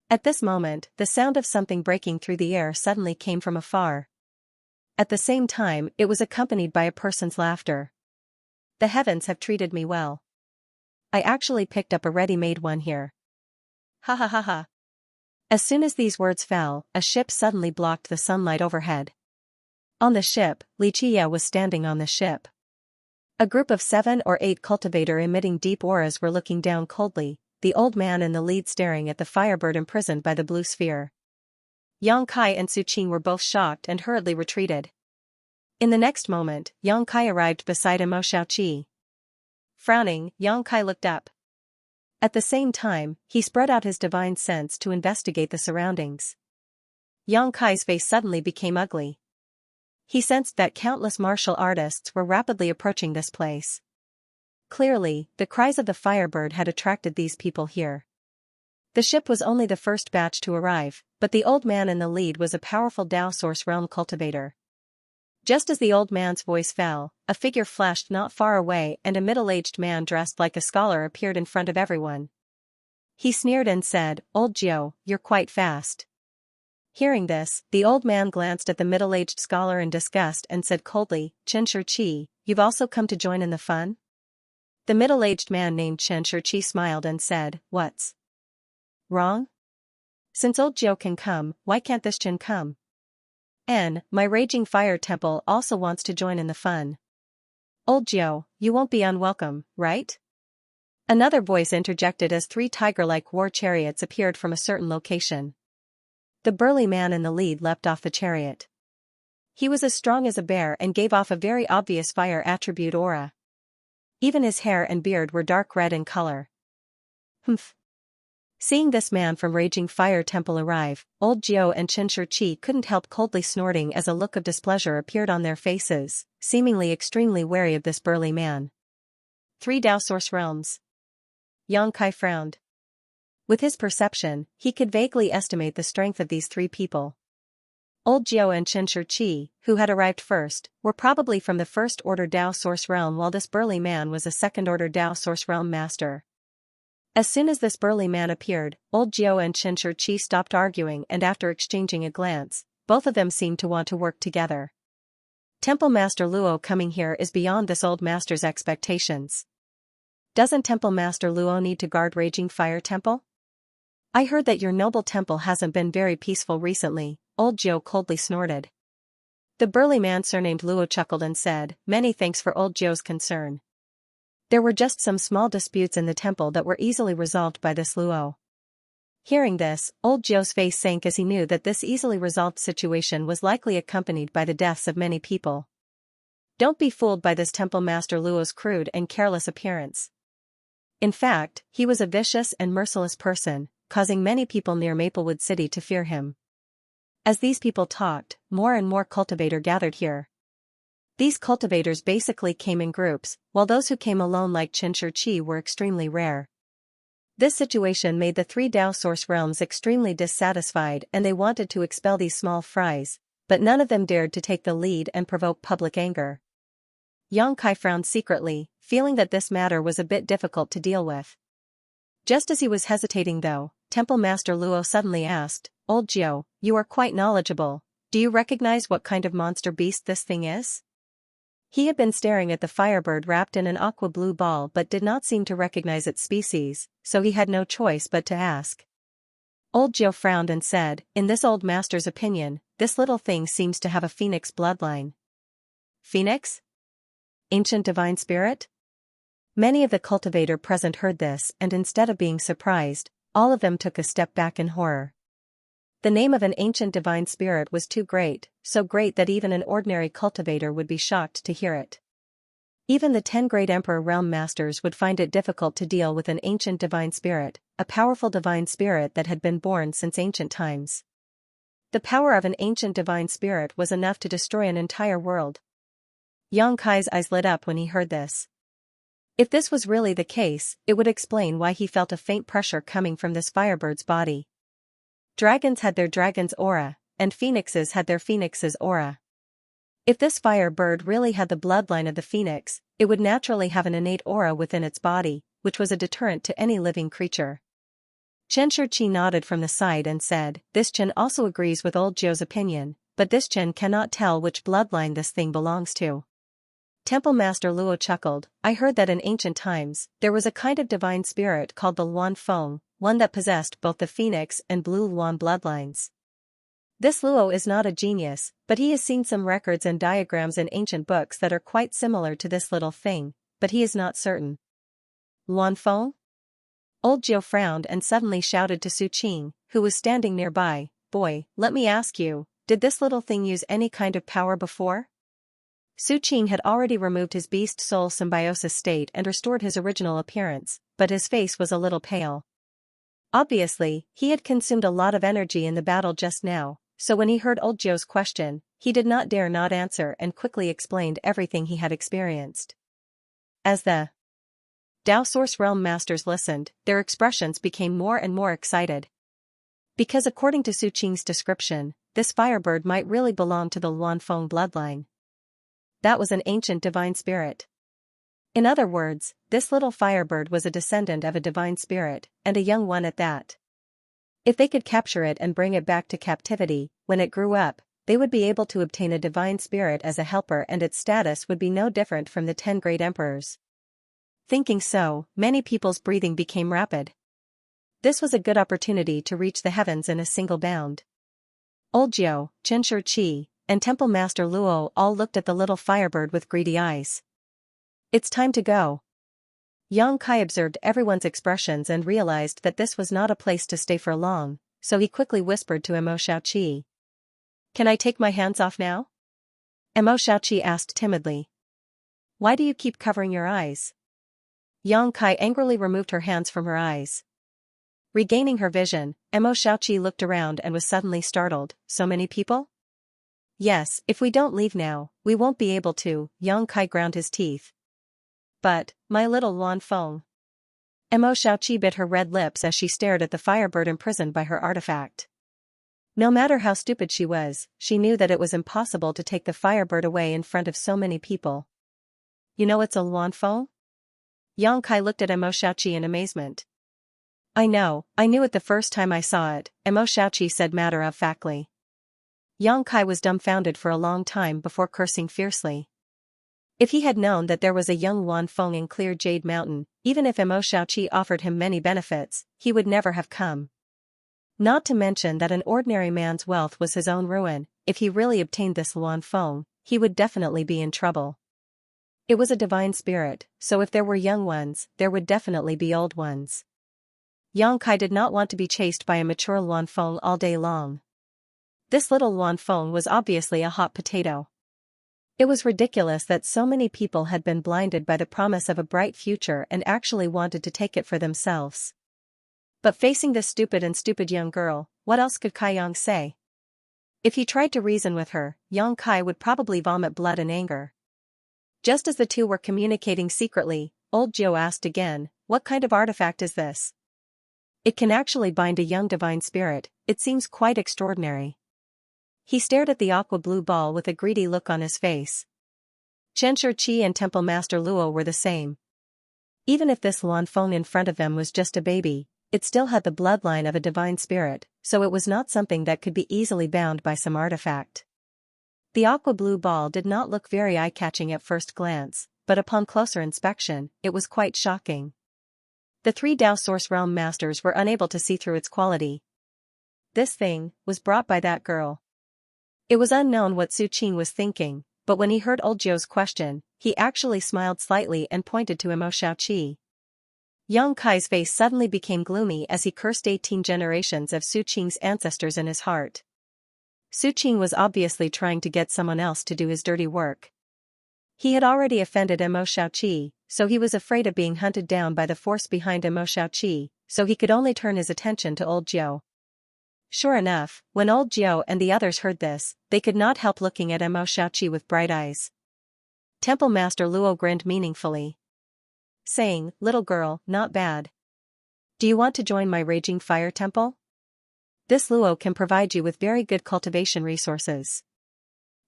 At this moment, the sound of something breaking through the air suddenly came from afar. At the same time, it was accompanied by a person's laughter. The heavens have treated me well. I actually picked up a ready-made one here. Ha ha ha ha. As soon as these words fell, a ship suddenly blocked the sunlight overhead. On the ship, Xianxia was standing on the ship. A group of 7 or 8 cultivator emitting deep auras were looking down coldly, the old man in the lead staring at the firebird imprisoned by the blue sphere. Yang Kai and Su Qing were both shocked and hurriedly retreated. In the next moment, Yang Kai arrived beside Mo Xiaoqi. Frowning, Yang Kai looked up. At the same time, he spread out his divine sense to investigate the surroundings. Yang Kai's face suddenly became ugly. He sensed that countless martial artists were rapidly approaching this place. Clearly, the cries of the firebird had attracted these people here. The ship was only the first batch to arrive, but the old man in the lead was a powerful Dao Source Realm cultivator. Just as the old man's voice fell, a figure flashed not far away and a middle-aged man dressed like a scholar appeared in front of everyone. He sneered and said, "Old Jiu, you're quite fast." Hearing this, the old man glanced at the middle-aged scholar in disgust and said coldly, "Xianxia Qi, you've also come to join in the fun?" The middle-aged man named Xianxia Qi smiled and said, "What's wrong? Since old Jiu can come, why can't this Chen come? My raging fire temple also wants to join in the fun. Old Jiu, you won't be unwelcome, right?" Another voice interjected as 3 tiger-like war chariots appeared from a certain location. The burly man in the lead leapt off the chariot. He was as strong as a bear and gave off a very obvious fire attribute aura. Even his hair and beard were dark red in color. Humph. Seeing this man from Raging Fire Temple arrive, Old Jiu and Xianxia Qi couldn't help coldly snorting as a look of displeasure appeared on their faces, seemingly extremely wary of this burly man. 3 Dao Source Realms. Yang Kai frowned. With his perception, he could vaguely estimate the strength of these 3 people. Old Jiu and Xianxia Qi, who had arrived first, were probably from the first-order Dao Source Realm while this burly man was a second-order Dao Source Realm master. As soon as this burly man appeared, Old Jiu and Xianxia Qi stopped arguing and after exchanging a glance, both of them seemed to want to work together. Temple Master Luo coming here is beyond this old master's expectations. Doesn't Temple Master Luo need to guard Raging Fire Temple? I heard that your noble temple hasn't been very peaceful recently, Old Jiu coldly snorted. The burly man surnamed Luo chuckled and said, "Many thanks for old Zhou's concern. There were just some small disputes in the temple that were easily resolved by this Luo." Hearing this, old Zhou's face sank as he knew that this easily resolved situation was likely accompanied by the deaths of many people. Don't be fooled by this temple master Luo's crude and careless appearance. In fact, he was a vicious and merciless person, causing many people near Maplewood City to fear him. As these people talked, more and more cultivators gathered here. These cultivators basically came in groups, while those who came alone like Xianxia were extremely rare. This situation made the three Dao Source realms extremely dissatisfied and they wanted to expel these small fries, but none of them dared to take the lead and provoke public anger. Xianxia frowned secretly, feeling that this matter was a bit difficult to deal with. Just as he was hesitating though, Temple Master Luo suddenly asked, "Old Zhou, you are quite knowledgeable, do you recognize what kind of monster beast this thing is?" He had been staring at the firebird wrapped in an aqua-blue ball but did not seem to recognize its species, so he had no choice but to ask. Old Zhou frowned and said, "In this old master's opinion, this little thing seems to have a phoenix bloodline." Phoenix? Ancient divine spirit? Many of the cultivator present heard this and instead of being surprised, all of them took a step back in horror. The name of an ancient divine spirit was too great, so great that even an ordinary cultivator would be shocked to hear it. Even the 10 great emperor realm masters would find it difficult to deal with an ancient divine spirit, a powerful divine spirit that had been born since ancient times. The power of an ancient divine spirit was enough to destroy an entire world. Xianxia's eyes lit up when he heard this. If this was really the case, it would explain why he felt a faint pressure coming from this firebird's body. Dragons had their dragon's aura, and phoenixes had their phoenix's aura. If this firebird really had the bloodline of the phoenix, it would naturally have an innate aura within its body, which was a deterrent to any living creature. Xianxia nodded from the side and said, "This Chen also agrees with old Zhou's opinion, but this Chen cannot tell which bloodline this thing belongs to." Temple Master Luo chuckled, "I heard that in ancient times, there was a kind of divine spirit called the Luan Feng, one that possessed both the phoenix and blue Luan bloodlines. This Luo is not a genius, but he has seen some records and diagrams in ancient books that are quite similar to this little thing, but he is not certain." Luan Feng? Old Zhou frowned and suddenly shouted to Su Qing, who was standing nearby, "Boy, let me ask you, did this little thing use any kind of power before?" Su Qing had already removed his beast-soul symbiosis state and restored his original appearance, but his face was a little pale. Obviously, he had consumed a lot of energy in the battle just now, so when he heard old Zhou's question, he did not dare not answer and quickly explained everything he had experienced. As the Dao Source Realm Masters listened, their expressions became more and more excited. Because according to Su Qing's description, this firebird might really belong to the Luanfeng bloodline. That was an ancient divine spirit. In other words, this little firebird was a descendant of a divine spirit, and a young one at that. If they could capture it and bring it back to captivity, when it grew up, they would be able to obtain a divine spirit as a helper and its status would be no different from the 10 great emperors. Thinking so, many people's breathing became rapid. This was a good opportunity to reach the heavens in a single bound. Old Zhou, Xianxia, and Temple Master Luo all looked at the little firebird with greedy eyes. "It's time to go." Xianxia observed everyone's expressions and realized that this was not a place to stay for long, so he quickly whispered to Emo Xiaoqi. "Can I take my hands off now?" Emo Xiaoqi asked timidly. "Why do you keep covering your eyes?" Xianxia angrily removed her hands from her eyes. Regaining her vision, Emo Xiaoqi looked around and was suddenly startled. "So many people?" "Yes, if we don't leave now, we won't be able to," Xianxia ground his teeth. "But, my little Luanfeng." Emo Xiaoqi bit her red lips as she stared at the firebird imprisoned by her artifact. No matter how stupid she was, she knew that it was impossible to take the firebird away in front of so many people. "You know it's a Luanfeng?" Xianxia looked at Emo Xiaoqi in amazement. I knew it the first time I saw it," Emo Xiaoqi said matter-of-factly. Xianxia was dumbfounded for a long time before cursing fiercely. If he had known that there was a young Luanfeng in Clear Jade Mountain, even if Emo Xiaoqi offered him many benefits, he would never have come. Not to mention that an ordinary man's wealth was his own ruin. If he really obtained this Luan Feng, he would definitely be in trouble. It was a divine spirit, so if there were young ones, there would definitely be old ones. Yang Kai did not want to be chased by a mature Luan Feng all day long. This little Luan Feng was obviously a hot potato. It was ridiculous that so many people had been blinded by the promise of a bright future and actually wanted to take it for themselves. But facing this stupid young girl, what else could Kai Yang say? If he tried to reason with her, Yang Kai would probably vomit blood in anger. Just as the two were communicating secretly, old Jiu asked again, "What kind of artifact is this? It can actually bind a young divine spirit, it seems quite extraordinary." He stared at the aqua blue ball with a greedy look on his face. Xianxia Qi and Temple Master Luo were the same. Even if this Luan Feng in front of them was just a baby, it still had the bloodline of a divine spirit, so it was not something that could be easily bound by some artifact. The aqua blue ball did not look very eye-catching at first glance, but upon closer inspection, it was quite shocking. The three Dao Source Realm Masters were unable to see through its quality. This thing was brought by that girl. It was unknown what Su Qing was thinking, but when he heard old Zhou's question, he actually smiled slightly and pointed to Imo Xiaoqi. Yang Kai's face suddenly became gloomy as he cursed 18 generations of Su Qing's ancestors in his heart. Su Qing was obviously trying to get someone else to do his dirty work. He had already offended Imo Xiaoqi, so he was afraid of being hunted down by the force behind Imo Xiaoqi, so he could only turn his attention to old Zhou. Sure enough, when old Zhou and the others heard this, they could not help looking at Imo Xiaoqi with bright eyes. Temple Master Luo grinned meaningfully, saying, "Little girl, not bad. Do you want to join my Raging Fire Temple? This Luo can provide you with very good cultivation resources."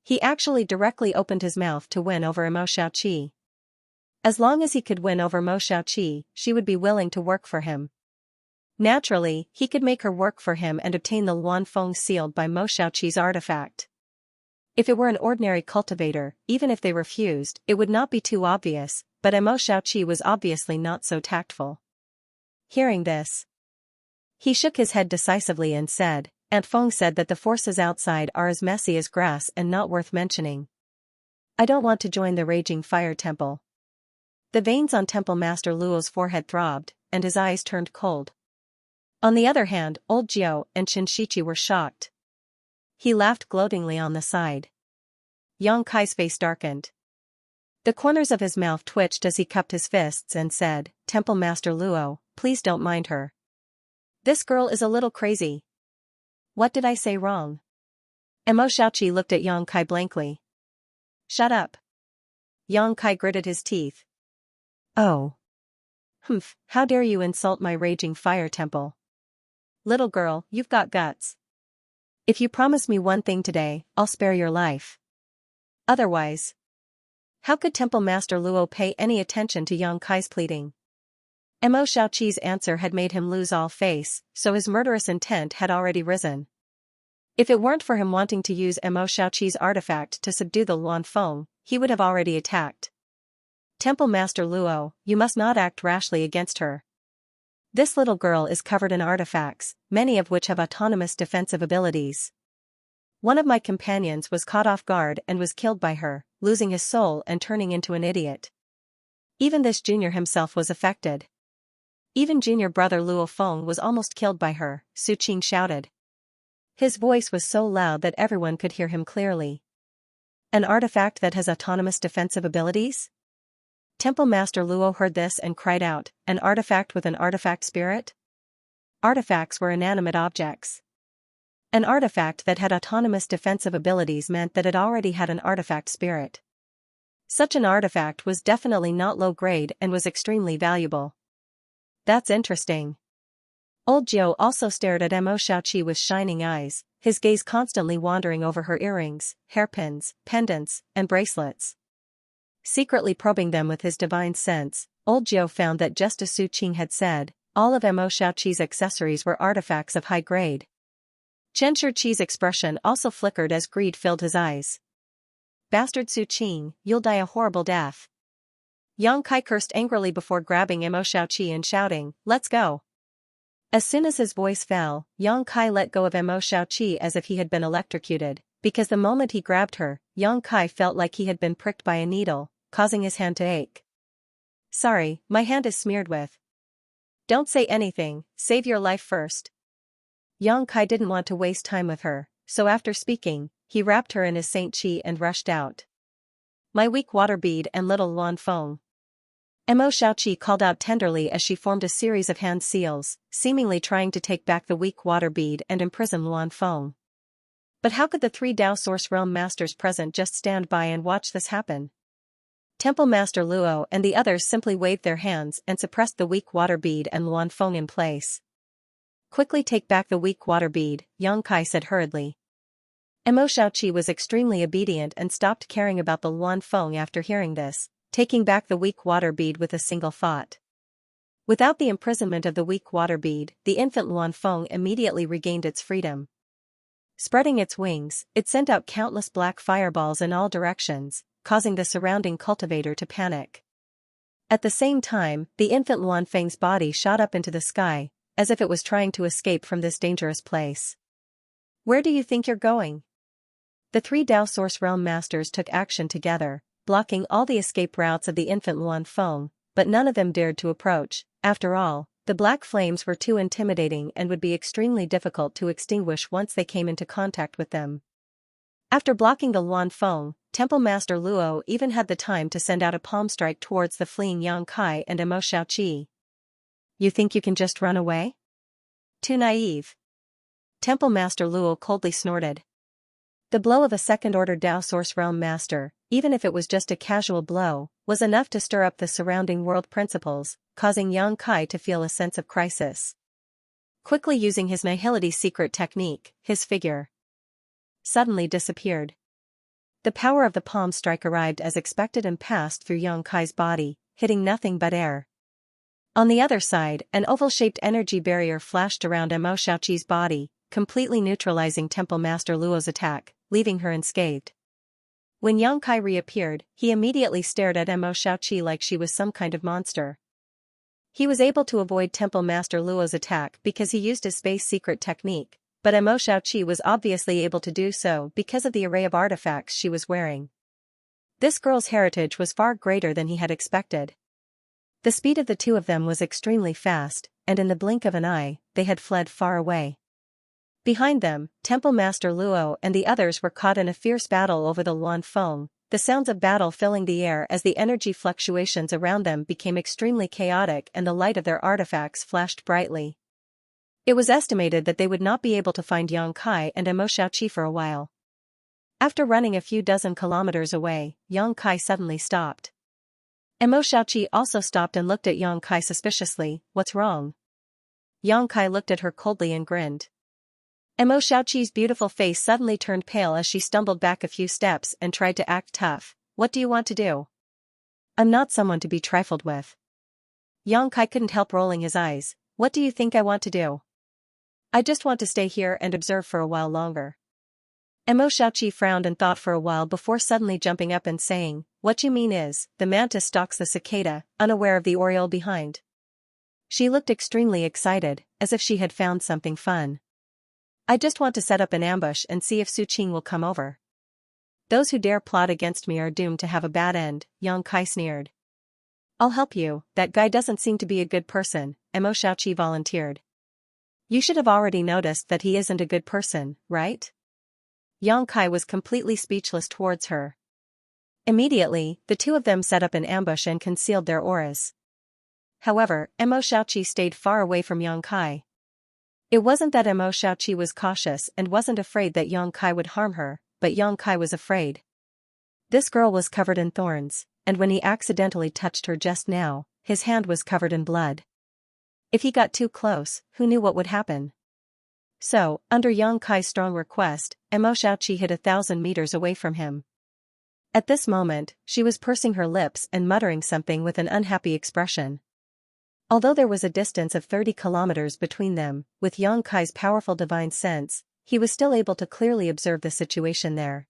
He actually directly opened his mouth to win over Imo Xiaoqi. As long as he could win over Mo Xiaoqi, she would be willing to work for him. Naturally, he could make her work for him and obtain the Luan Feng sealed by Mo Xiaoqi's artifact. If it were an ordinary cultivator, even if they refused, it would not be too obvious, but Imo Xiaoqi was obviously not so tactful. Hearing this, he shook his head decisively and said, "Aunt Feng said that the forces outside are as messy as grass and not worth mentioning. I don't want to join the Raging Fire Temple." The veins on Temple Master Luo's forehead throbbed, and his eyes turned cold. On the other hand, old Jiu and Xianxia were shocked. He laughed gloatingly on the side. Yang Kai's face darkened. The corners of his mouth twitched as he cupped his fists and said, "Temple Master Luo, please don't mind her. This girl is a little crazy." "What did I say wrong?" Imo Xiaoqi looked at Yang Kai blankly. "Shut up." Yang Kai gritted his teeth. "Oh. Humph, how dare you insult my Raging Fire Temple? Little girl, you've got guts. If you promise me one thing today, I'll spare your life. Otherwise..." How could Temple Master Luo pay any attention to Yang Kai's pleading? Imo Xiaoqi's answer had made him lose all face, so his murderous intent had already risen. If it weren't for him wanting to use Imo Xiaoqi's artifact to subdue the Luan Feng, he would have already attacked. "Temple Master Luo, you must not act rashly against her. This little girl is covered in artifacts, many of which have autonomous defensive abilities. One of my companions was caught off guard and was killed by her, losing his soul and turning into an idiot. Even this junior himself was affected. Even junior brother Luo Feng was almost killed by her," Su Qing shouted. His voice was so loud that everyone could hear him clearly. "An artifact that has autonomous defensive abilities?" Temple Master Luo heard this and cried out, "An artifact with an artifact spirit?" Artifacts were inanimate objects. An artifact that had autonomous defensive abilities meant that it already had an artifact spirit. Such an artifact was definitely not low grade and was extremely valuable. "That's interesting." Old Jiu also stared at Imo Xiaoqi with shining eyes, his gaze constantly wandering over her earrings, hairpins, pendants, and bracelets. Secretly probing them with his divine sense, old Jiu found that just as Su Qing had said, all of Imo Xiaoqi's accessories were artifacts of high grade. Xianxia Qi's expression also flickered as greed filled his eyes. "Bastard Su Qing, you'll die a horrible death." Yang Kai cursed angrily before grabbing Imo Xiaoqi and shouting, "Let's go." As soon as his voice fell, Yang Kai let go of Mo Xiaoqi as if he had been electrocuted, because the moment he grabbed her, Yang Kai felt like he had been pricked by a needle, causing his hand to ache. Sorry, my hand is smeared with. Don't say anything, save your life first. Yang Kai didn't want to waste time with her, so after speaking, he wrapped her in his Saint Chi and rushed out. My weak water bead and little Luan Feng. Mo Xiaoqi called out tenderly as she formed a series of hand seals, seemingly trying to take back the weak water bead and imprison Luan Feng. But how could the 3 Dao Source Realm Masters present just stand by and watch this happen? Temple Master Luo and the others simply waved their hands and suppressed the weak water bead and Luan Feng in place. Quickly take back the weak water bead, Yang Kai said hurriedly. Mo Xiaoqi was extremely obedient and stopped caring about the Luan Feng after hearing this, taking back the weak water bead with a single thought. Without the imprisonment of the weak water bead, the infant Luan Feng immediately regained its freedom. Spreading its wings, it sent out countless black fireballs in all directions, causing the surrounding cultivator to panic. At the same time, the infant Luan Feng's body shot up into the sky, as if it was trying to escape from this dangerous place. Where do you think you're going? The 3 Dao Source Realm Masters took action together, blocking all the escape routes of the infant Luan Feng, but none of them dared to approach. After all, the black flames were too intimidating and would be extremely difficult to extinguish once they came into contact with them. After blocking the Luan Feng, Temple Master Luo even had the time to send out a palm strike towards the fleeing Yang Kai and Mo Xiaoqi. You think you can just run away? Too naive. Temple Master Luo coldly snorted. The blow of a second-order Dao Source Realm Master, even if it was just a casual blow, was enough to stir up the surrounding world principles, causing Yang Kai to feel a sense of crisis. Quickly using his Nihility secret technique, his figure suddenly disappeared. The power of the palm strike arrived as expected and passed through Yang Kai's body, hitting nothing but air. On the other side, an oval-shaped energy barrier flashed around Mo Xiaoqi's body, completely neutralizing Temple Master Luo's attack, leaving her unscathed. When Yang Kai reappeared, he immediately stared at Mo Xiaoqi like she was some kind of monster. He was able to avoid Temple Master Luo's attack because he used his space secret technique, but Mo Xiaoqi was obviously able to do so because of the array of artifacts she was wearing. This girl's heritage was far greater than he had expected. The speed of the two of them was extremely fast, and in the blink of an eye, they had fled far away. Behind them, Temple Master Luo and the others were caught in a fierce battle over the Luan Feng, the sounds of battle filling the air as the energy fluctuations around them became extremely chaotic and the light of their artifacts flashed brightly. It was estimated that they would not be able to find Yang Kai and Mo Xiaoqi for a while. After running a few dozen kilometers away, Yang Kai suddenly stopped. Mo Xiaoqi also stopped and looked at Yang Kai suspiciously. What's wrong? Yang Kai looked at her coldly and grinned. Mo Xiaoqi's beautiful face suddenly turned pale as she stumbled back a few steps and tried to act tough. What do you want to do? I'm not someone to be trifled with. Yang Kai couldn't help rolling his eyes. What do you think I want to do? I just want to stay here and observe for a while longer. Mo Xiaoqi frowned and thought for a while before suddenly jumping up and saying, What you mean is, the mantis stalks the cicada, unaware of the oriole behind. She looked extremely excited, as if she had found something fun. I just want to set up an ambush and see if Su Qing will come over. Those who dare plot against me are doomed to have a bad end, Yang Kai sneered. I'll help you, that guy doesn't seem to be a good person, Mo Xiaoqi volunteered. You should have already noticed that he isn't a good person, right? Yang Kai was completely speechless towards her. Immediately, the two of them set up an ambush and concealed their auras. However, Mo Xiaoqi stayed far away from Yang Kai. It wasn't that Mo Xiaoqi was cautious and wasn't afraid that Yang Kai would harm her, but Yang Kai was afraid. This girl was covered in thorns, and when he accidentally touched her just now, his hand was covered in blood. If he got too close, who knew what would happen? So, under Yang Kai's strong request, Mo Xiaoqi hid 1,000 meters away from him. At this moment, she was pursing her lips and muttering something with an unhappy expression. Although there was a distance of 30 kilometers between them, with Yang Kai's powerful divine sense, he was still able to clearly observe the situation there.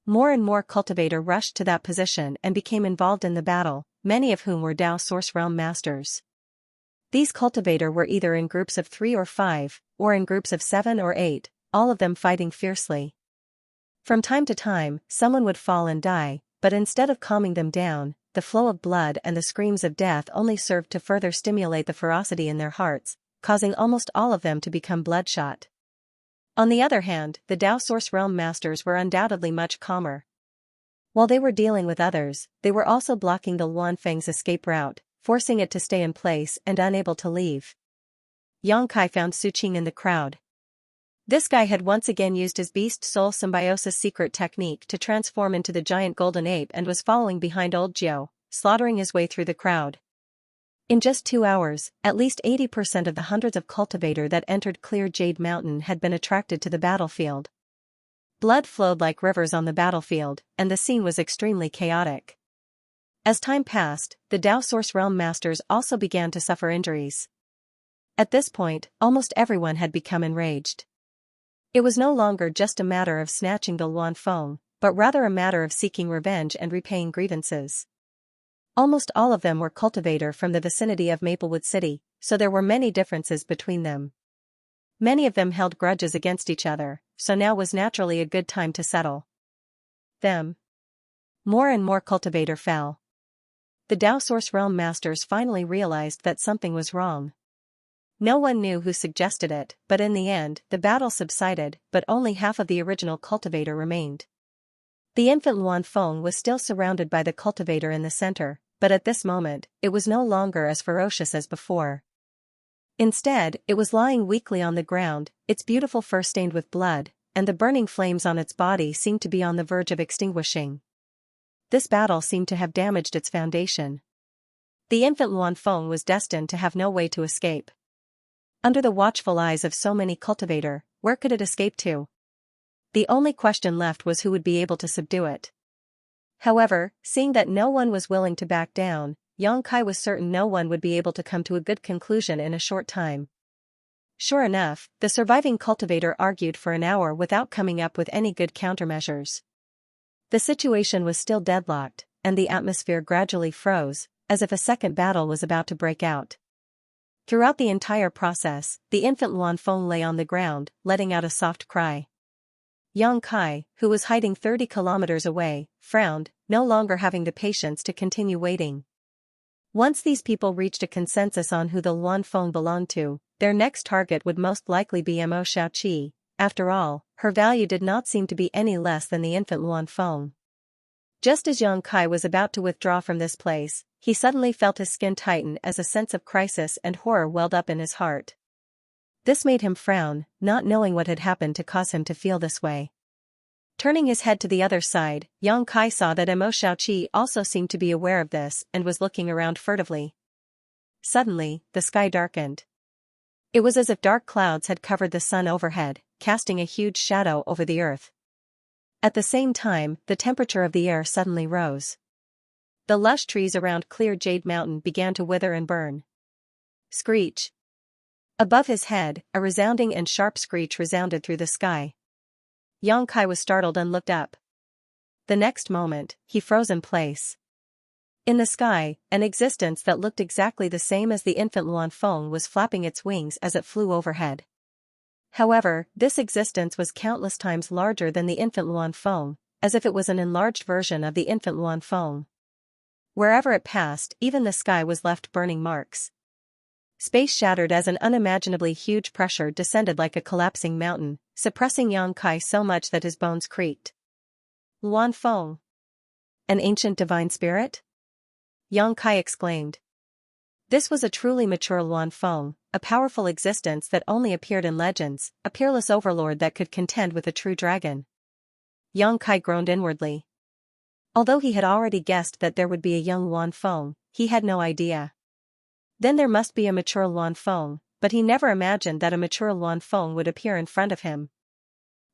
More and more cultivator rushed to that position and became involved in the battle, many of whom were Dao Source Realm Masters. These cultivator were either in groups of 3 or 5, or in groups of 7 or 8, all of them fighting fiercely. From time to time, someone would fall and die, but instead of calming them down, the flow of blood and the screams of death only served to further stimulate the ferocity in their hearts, causing almost all of them to become bloodshot. On the other hand, the Dao Source Realm Masters were undoubtedly much calmer. While they were dealing with others, they were also blocking the Luanfeng's escape route, forcing it to stay in place and unable to leave. Xianxia found Suqing in the crowd. This guy had once again used his beast-soul symbiosis secret technique to transform into the giant golden ape and was following behind old Jiao, slaughtering his way through the crowd. In just 2 hours, at least 80% of the hundreds of cultivator that entered Clear Jade Mountain had been attracted to the battlefield. Blood flowed like rivers on the battlefield, and the scene was extremely chaotic. As time passed, the Dao Source Realm Masters also began to suffer injuries. At this point, almost everyone had become enraged. It was no longer just a matter of snatching the Luanfeng, but rather a matter of seeking revenge and repaying grievances. Almost all of them were cultivator from the vicinity of Maplewood City, so there were many differences between them. Many of them held grudges against each other, so now was naturally a good time to settle them. More and more cultivator fell. The Dao Source Realm Masters finally realized that something was wrong. No one knew who suggested it, but in the end, the battle subsided, but only half of the original cultivator remained. The infant Luanfeng was still surrounded by the cultivator in the center, but at this moment, it was no longer as ferocious as before. Instead, it was lying weakly on the ground, its beautiful fur stained with blood, and the burning flames on its body seemed to be on the verge of extinguishing. This battle seemed to have damaged its foundation. The infant Luanfeng was destined to have no way to escape. Under the watchful eyes of so many cultivator, where could it escape to? The only question left was who would be able to subdue it. However, seeing that no one was willing to back down, Xianxia was certain no one would be able to come to a good conclusion in a short time. Sure enough, the surviving cultivator argued for an hour without coming up with any good countermeasures. The situation was still deadlocked, and the atmosphere gradually froze, as if a second battle was about to break out. Throughout the entire process, the infant Luanfeng lay on the ground, letting out a soft cry. Xianxia, who was hiding 30 kilometers away, frowned, no longer having the patience to continue waiting. Once these people reached a consensus on who the Luanfeng belonged to, their next target would most likely be Mo Xiaoqi. After all, her value did not seem to be any less than the infant Luanfeng. Just as Xianxia was about to withdraw from this place, he suddenly felt his skin tighten as a sense of crisis and horror welled up in his heart. This made him frown, not knowing what had happened to cause him to feel this way. Turning his head to the other side, Xianxia saw that Mo Xiaoqi also seemed to be aware of this and was looking around furtively. Suddenly, the sky darkened. It was as if dark clouds had covered the sun overhead, casting a huge shadow over the earth. At the same time, the temperature of the air suddenly rose. The lush trees around Clear Jade Mountain began to wither and burn. Screech! Above his head, a resounding and sharp screech resounded through the sky. Xianxia was startled and looked up. The next moment, he froze in place. In the sky, an existence that looked exactly the same as the infant Luanfeng was flapping its wings as it flew overhead. However, this existence was countless times larger than the infant Luanfeng, as if it was an enlarged version of the infant Luanfeng. Wherever it passed, even the sky was left burning marks. Space shattered as an unimaginably huge pressure descended like a collapsing mountain, suppressing Xianxia so much that his bones creaked. Luanfeng? An ancient divine spirit? Xianxia exclaimed. This was a truly mature Luanfeng, a powerful existence that only appeared in legends, a peerless overlord that could contend with a true dragon. Xianxia groaned inwardly. Although he had already guessed that there would be a young Luanfeng, he had no idea. Then there must be a mature Luanfeng, but he never imagined that a mature Luanfeng would appear in front of him.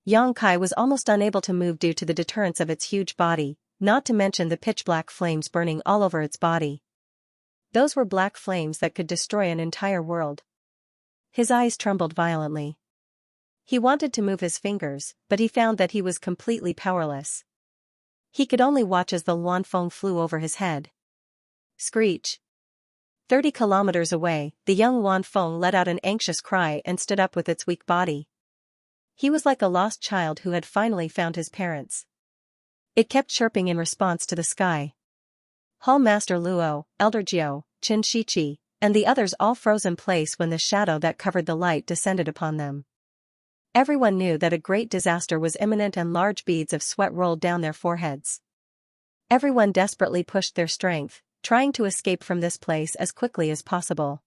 Xianxia was almost unable to move due to the deterrence of its huge body, not to mention the pitch-black flames burning all over its body. Those were black flames that could destroy an entire world. His eyes trembled violently. He wanted to move his fingers, but he found that he was completely powerless. He could only watch as the Luanfeng flew over his head. Screech! 30 kilometers away, the young Wanfeng let out an anxious cry and stood up with its weak body. He was like a lost child who had finally found his parents. It kept chirping in response to the sky. Hall Master Luo, Elder Jiao, Qin Shiqi, and the others all froze in place when the shadow that covered the light descended upon them. Everyone knew that a great disaster was imminent and large beads of sweat rolled down their foreheads. Everyone desperately pushed their strength, trying to escape from this place as quickly as possible.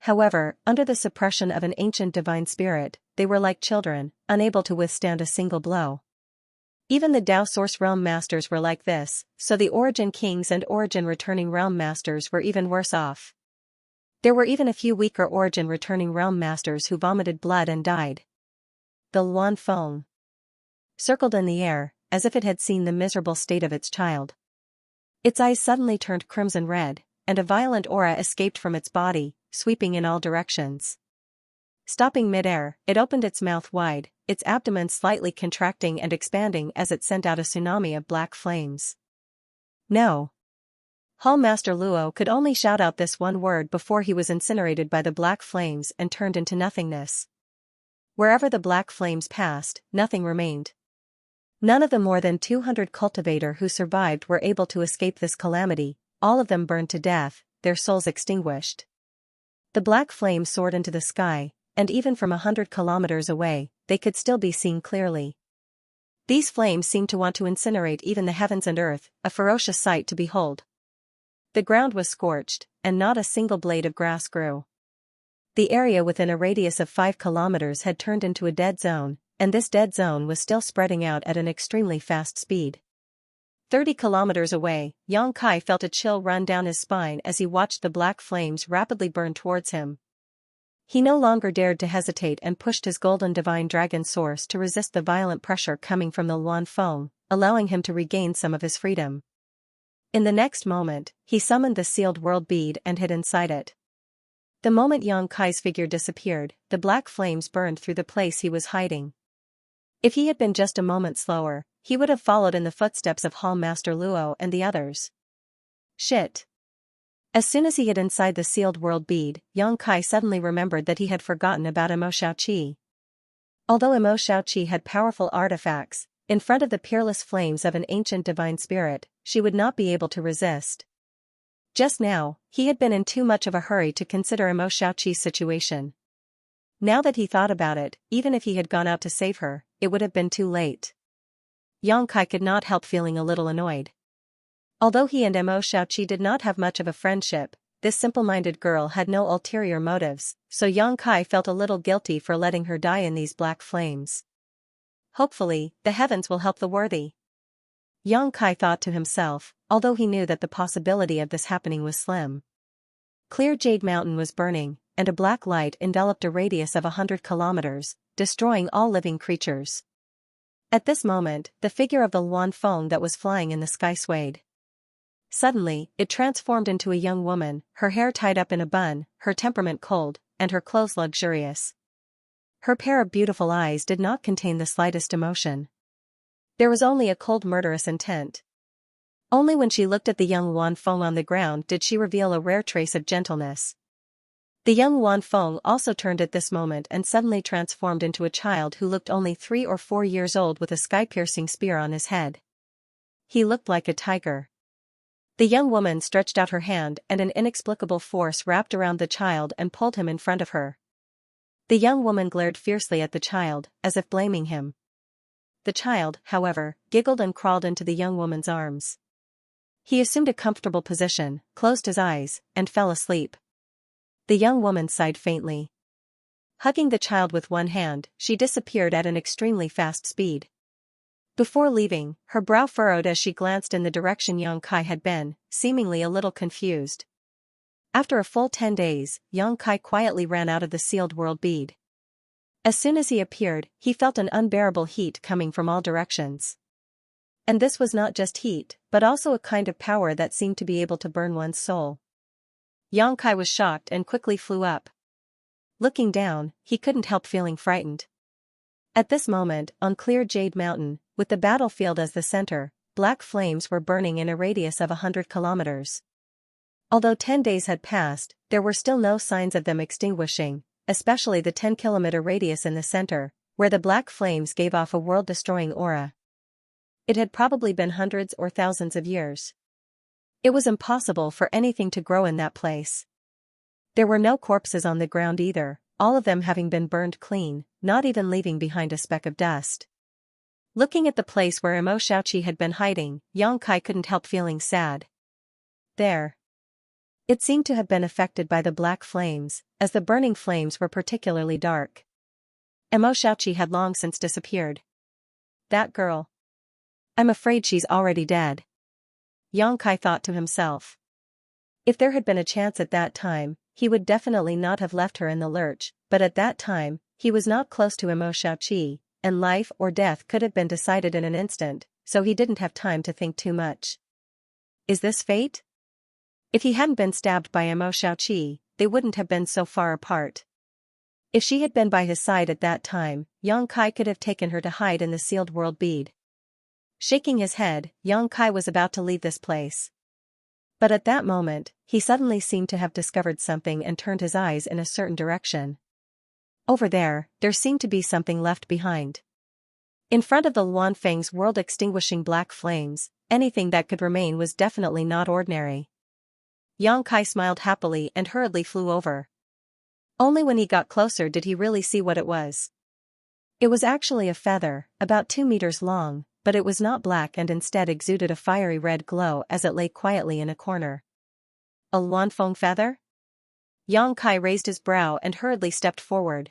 However, under the suppression of an ancient divine spirit, they were like children, unable to withstand a single blow. Even the Dao Source Realm Masters were like this, so the Origin Kings and Origin Returning Realm Masters were even worse off. There were even a few weaker Origin Returning Realm Masters who vomited blood and died. The Luan Feng circled in the air, as if it had seen the miserable state of its child. Its eyes suddenly turned crimson red, and a violent aura escaped from its body, sweeping in all directions. Stopping mid-air, it opened its mouth wide, its abdomen slightly contracting and expanding as it sent out a tsunami of black flames. No! Hall Master Luo could only shout out this one word before he was incinerated by the black flames and turned into nothingness. Wherever the black flames passed, nothing remained. None of the more than 200 cultivator who survived were able to escape this calamity, all of them burned to death, their souls extinguished. The black flames soared into the sky, and even from 100 kilometers away, they could still be seen clearly. These flames seemed to want to incinerate even the heavens and earth, a ferocious sight to behold. The ground was scorched, and not a single blade of grass grew. The area within a radius of 5 kilometers had turned into a dead zone, and this dead zone was still spreading out at an extremely fast speed. 30 kilometers away, Yang Kai felt a chill run down his spine as he watched the black flames rapidly burn towards him. He no longer dared to hesitate and pushed his golden divine dragon source to resist the violent pressure coming from the Luan Feng, allowing him to regain some of his freedom. In the next moment, he summoned the sealed world bead and hid inside it. The moment Yang Kai's figure disappeared, the black flames burned through the place he was hiding. If he had been just a moment slower, he would have followed in the footsteps of Hall Master Luo and the others. Shit! As soon as he hid inside the sealed world bead, Yang Kai suddenly remembered that he had forgotten about Imo Xiaoqi. Although Imo Xiaoqi had powerful artifacts, in front of the peerless flames of an ancient divine spirit, she would not be able to resist. Just now, he had been in too much of a hurry to consider Imo Xiaoqi's situation. Now that he thought about it, even if he had gone out to save her, it would have been too late. Yang Kai could not help feeling a little annoyed. Although he and Imo Xiaoqi did not have much of a friendship, this simple-minded girl had no ulterior motives, so Yang Kai felt a little guilty for letting her die in these black flames. Hopefully, the heavens will help the worthy. Yang Kai thought to himself, although he knew that the possibility of this happening was slim. Clear Jade Mountain was burning, and a black light enveloped a radius of 100 kilometers, destroying all living creatures. At this moment, the figure of the Luan Feng that was flying in the sky swayed. Suddenly, it transformed into a young woman, her hair tied up in a bun, her temperament cold, and her clothes luxurious. Her pair of beautiful eyes did not contain the slightest emotion. There was only a cold murderous intent. Only when she looked at the young Luan Feng on the ground did she reveal a rare trace of gentleness. The young Luan Feng also turned at this moment and suddenly transformed into a child who looked only 3 or 4 years old with a sky-piercing spear on his head. He looked like a tiger. The young woman stretched out her hand and an inexplicable force wrapped around the child and pulled him in front of her. The young woman glared fiercely at the child, as if blaming him. The child, however, giggled and crawled into the young woman's arms. He assumed a comfortable position, closed his eyes, and fell asleep. The young woman sighed faintly. Hugging the child with one hand, she disappeared at an extremely fast speed. Before leaving, her brow furrowed as she glanced in the direction Yang Kai had been, seemingly a little confused. After a full 10 days, Yang Kai quietly ran out of the sealed world bead. As soon as he appeared, he felt an unbearable heat coming from all directions. And this was not just heat, but also a kind of power that seemed to be able to burn one's soul. Yang Kai was shocked and quickly flew up. Looking down, he couldn't help feeling frightened. At this moment, on clear Jade Mountain, with the battlefield as the center, black flames were burning in a radius of 100 kilometers. Although 10 days had passed, there were still no signs of them extinguishing, especially the 10-kilometer radius in the center, where the black flames gave off a world-destroying aura. It had probably been hundreds or thousands of years. It was impossible for anything to grow in that place. There were no corpses on the ground either, all of them having been burned clean, not even leaving behind a speck of dust. Looking at the place where Xianxia had been hiding, Xianxia couldn't help feeling sad. There. It seemed to have been affected by the black flames, as the burning flames were particularly dark. Xianxia had long since disappeared. That girl. I'm afraid she's already dead. Xianxia thought to himself. If there had been a chance at that time, he would definitely not have left her in the lurch, but at that time, he was not close to Xianxia, and life or death could have been decided in an instant, so he didn't have time to think too much. Is this fate? If he hadn't been stabbed by Xianxia, they wouldn't have been so far apart. If she had been by his side at that time, Xianxia could have taken her to hide in the sealed world bead. Shaking his head, Xianxia was about to leave this place. But at that moment, he suddenly seemed to have discovered something and turned his eyes in a certain direction. Over there seemed to be something left behind. In front of the Luanfeng's world-extinguishing black flames, anything that could remain was definitely not ordinary. Xianxia smiled happily and hurriedly flew over. Only when he got closer did he really see what it was. It was actually a feather, about 2 meters long, but it was not black and instead exuded a fiery red glow as it lay quietly in a corner. A Luanfeng feather? Xianxia raised his brow and hurriedly stepped forward.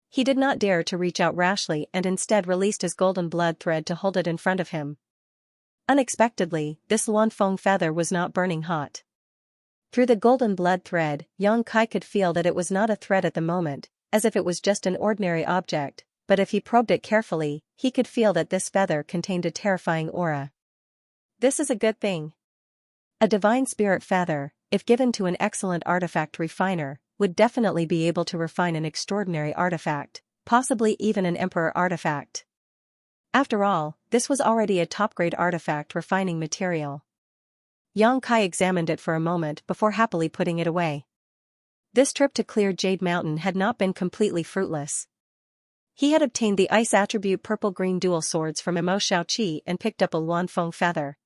He did not dare to reach out rashly and instead released his golden blood thread to hold it in front of him. Unexpectedly, this Luanfeng feather was not burning hot. Through the golden blood thread, Xianxia could feel that it was not a thread at the moment, as if it was just an ordinary object, but if he probed it carefully, he could feel that this feather contained a terrifying aura. This is a good thing. A divine spirit feather, if given to an excellent artifact refiner, would definitely be able to refine an extraordinary artifact, possibly even an emperor artifact. After all, this was already a top-grade artifact refining material. Xianxia examined it for a moment before happily putting it away. This trip to Clear Jade Mountain had not been completely fruitless. He had obtained the ice attribute purple-green dual swords from Xianxia and picked up a Luanfeng feather.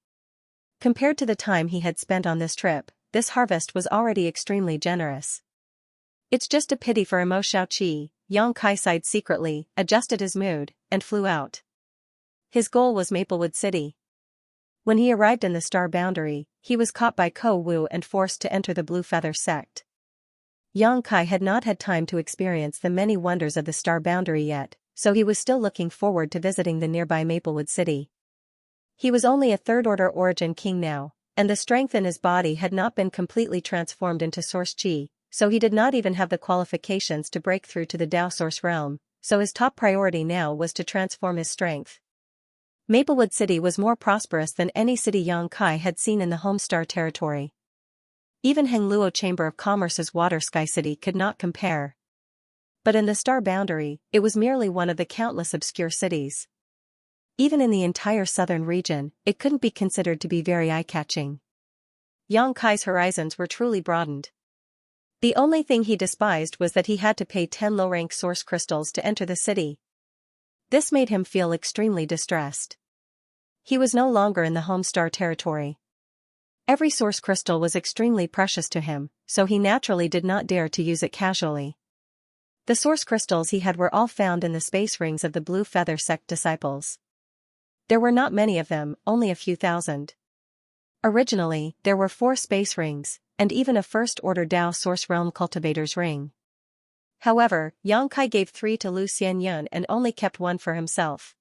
Compared to the time he had spent on this trip, this harvest was already extremely generous. It's just a pity for Xianxia, Xianxia sighed secretly, adjusted his mood, and flew out. His goal was Maplewood City. When he arrived in the Star Boundary, he was caught by Ko Wu and forced to enter the Blue Feather sect. Xianxia had not had time to experience the many wonders of the Star Boundary yet, so he was still looking forward to visiting the nearby Maplewood City. He was only a third-order origin king now, and the strength in his body had not been completely transformed into source chi, so he did not even have the qualifications to break through to the Dao source realm, so his top priority now was to transform his strength. Maplewood City was more prosperous than any city Xianxia had seen in the Homestar territory. Even Hengluo Chamber of Commerce's Water Sky City could not compare. But in the Star Boundary, it was merely one of the countless obscure cities. Even in the entire southern region, it couldn't be considered to be very eye-catching. Xianxia's horizons were truly broadened. The only thing he despised was that he had to pay 10 low-rank source crystals to enter the city. This made him feel extremely distressed. He was no longer in the Homestar territory. Every source crystal was extremely precious to him, so he naturally did not dare to use it casually. The source crystals he had were all found in the space rings of the Blue Feather sect disciples. There were not many of them, only a few thousand. Originally, there were 4 space rings, and even a first-order Dao Source Realm Cultivator's ring. However, Xianxia gave 3 to Lu Xianyun and only kept 1 for himself.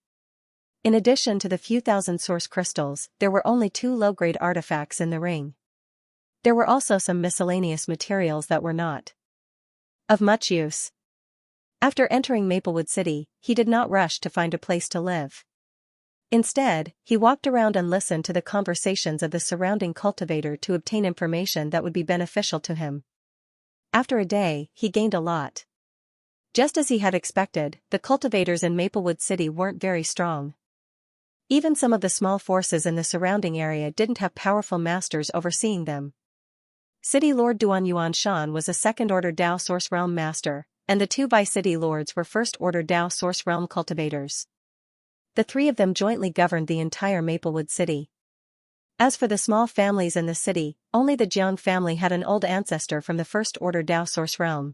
In addition to the few thousand source crystals, there were only 2 low-grade artifacts in the ring. There were also some miscellaneous materials that were not of much use. After entering Maplewood City, he did not rush to find a place to live. Instead, he walked around and listened to the conversations of the surrounding cultivator to obtain information that would be beneficial to him. After a day, he gained a lot. Just as he had expected, the cultivators in Maplewood City weren't very strong. Even some of the small forces in the surrounding area didn't have powerful masters overseeing them. City Lord Duan Yuanshan was a second-order Dao Source Realm Master, and the two Vice-City Lords were first-order Dao Source Realm Cultivators. The three of them jointly governed the entire Maplewood City. As for the small families in the city, only the Jiang family had an old ancestor from the first-order Dao Source Realm.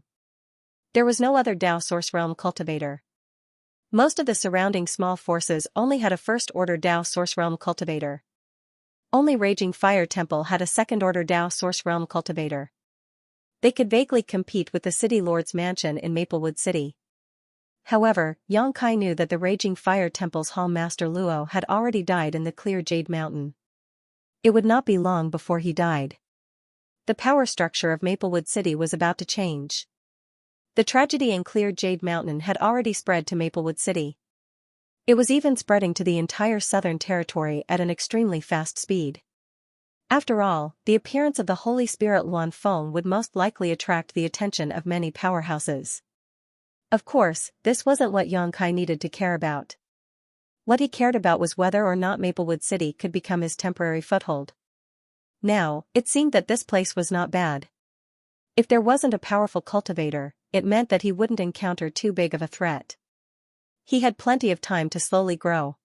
There was no other Dao Source Realm cultivator. Most of the surrounding small forces only had a first-order Dao Source Realm cultivator. Only Raging Fire Temple had a second-order Dao Source Realm cultivator. They could vaguely compete with the City Lord's mansion in Maplewood City. However, Yang Kai knew that the Raging Fire Temple's Hall Master Luo had already died in the Clear Jade Mountain. It would not be long before he died. The power structure of Maplewood City was about to change. The tragedy in Clear Jade Mountain had already spread to Maplewood City. It was even spreading to the entire Southern Territory at an extremely fast speed. After all, the appearance of the Holy Spirit Luan Feng would most likely attract the attention of many powerhouses. Of course, this wasn't what Yang Kai needed to care about. What he cared about was whether or not Maplewood City could become his temporary foothold. Now, it seemed that this place was not bad. If there wasn't a powerful cultivator, it meant that he wouldn't encounter too big of a threat. He had plenty of time to slowly grow.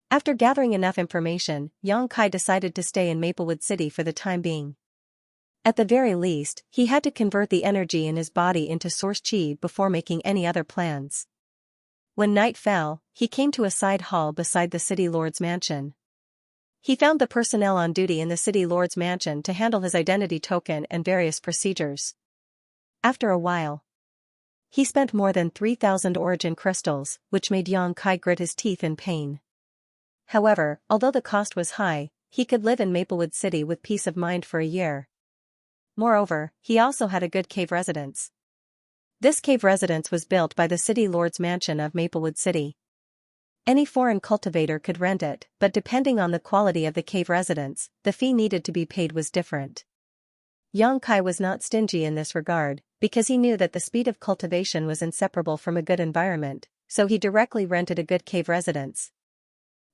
After gathering enough information, Yang Kai decided to stay in Maplewood City for the time being. At the very least, he had to convert the energy in his body into source chi before making any other plans. When night fell, he came to a side hall beside the City Lord's mansion. He found the personnel on duty in the City Lord's mansion to handle his identity token and various procedures. After a while, he spent more than 3,000 origin crystals, which made Yang Kai grit his teeth in pain. However, although the cost was high, he could live in Maplewood City with peace of mind for a year. Moreover, he also had a good cave residence. This cave residence was built by the City Lord's mansion of Maplewood City. Any foreign cultivator could rent it, but depending on the quality of the cave residence, the fee needed to be paid was different. Yang Kai was not stingy in this regard, because he knew that the speed of cultivation was inseparable from a good environment, so he directly rented a good cave residence.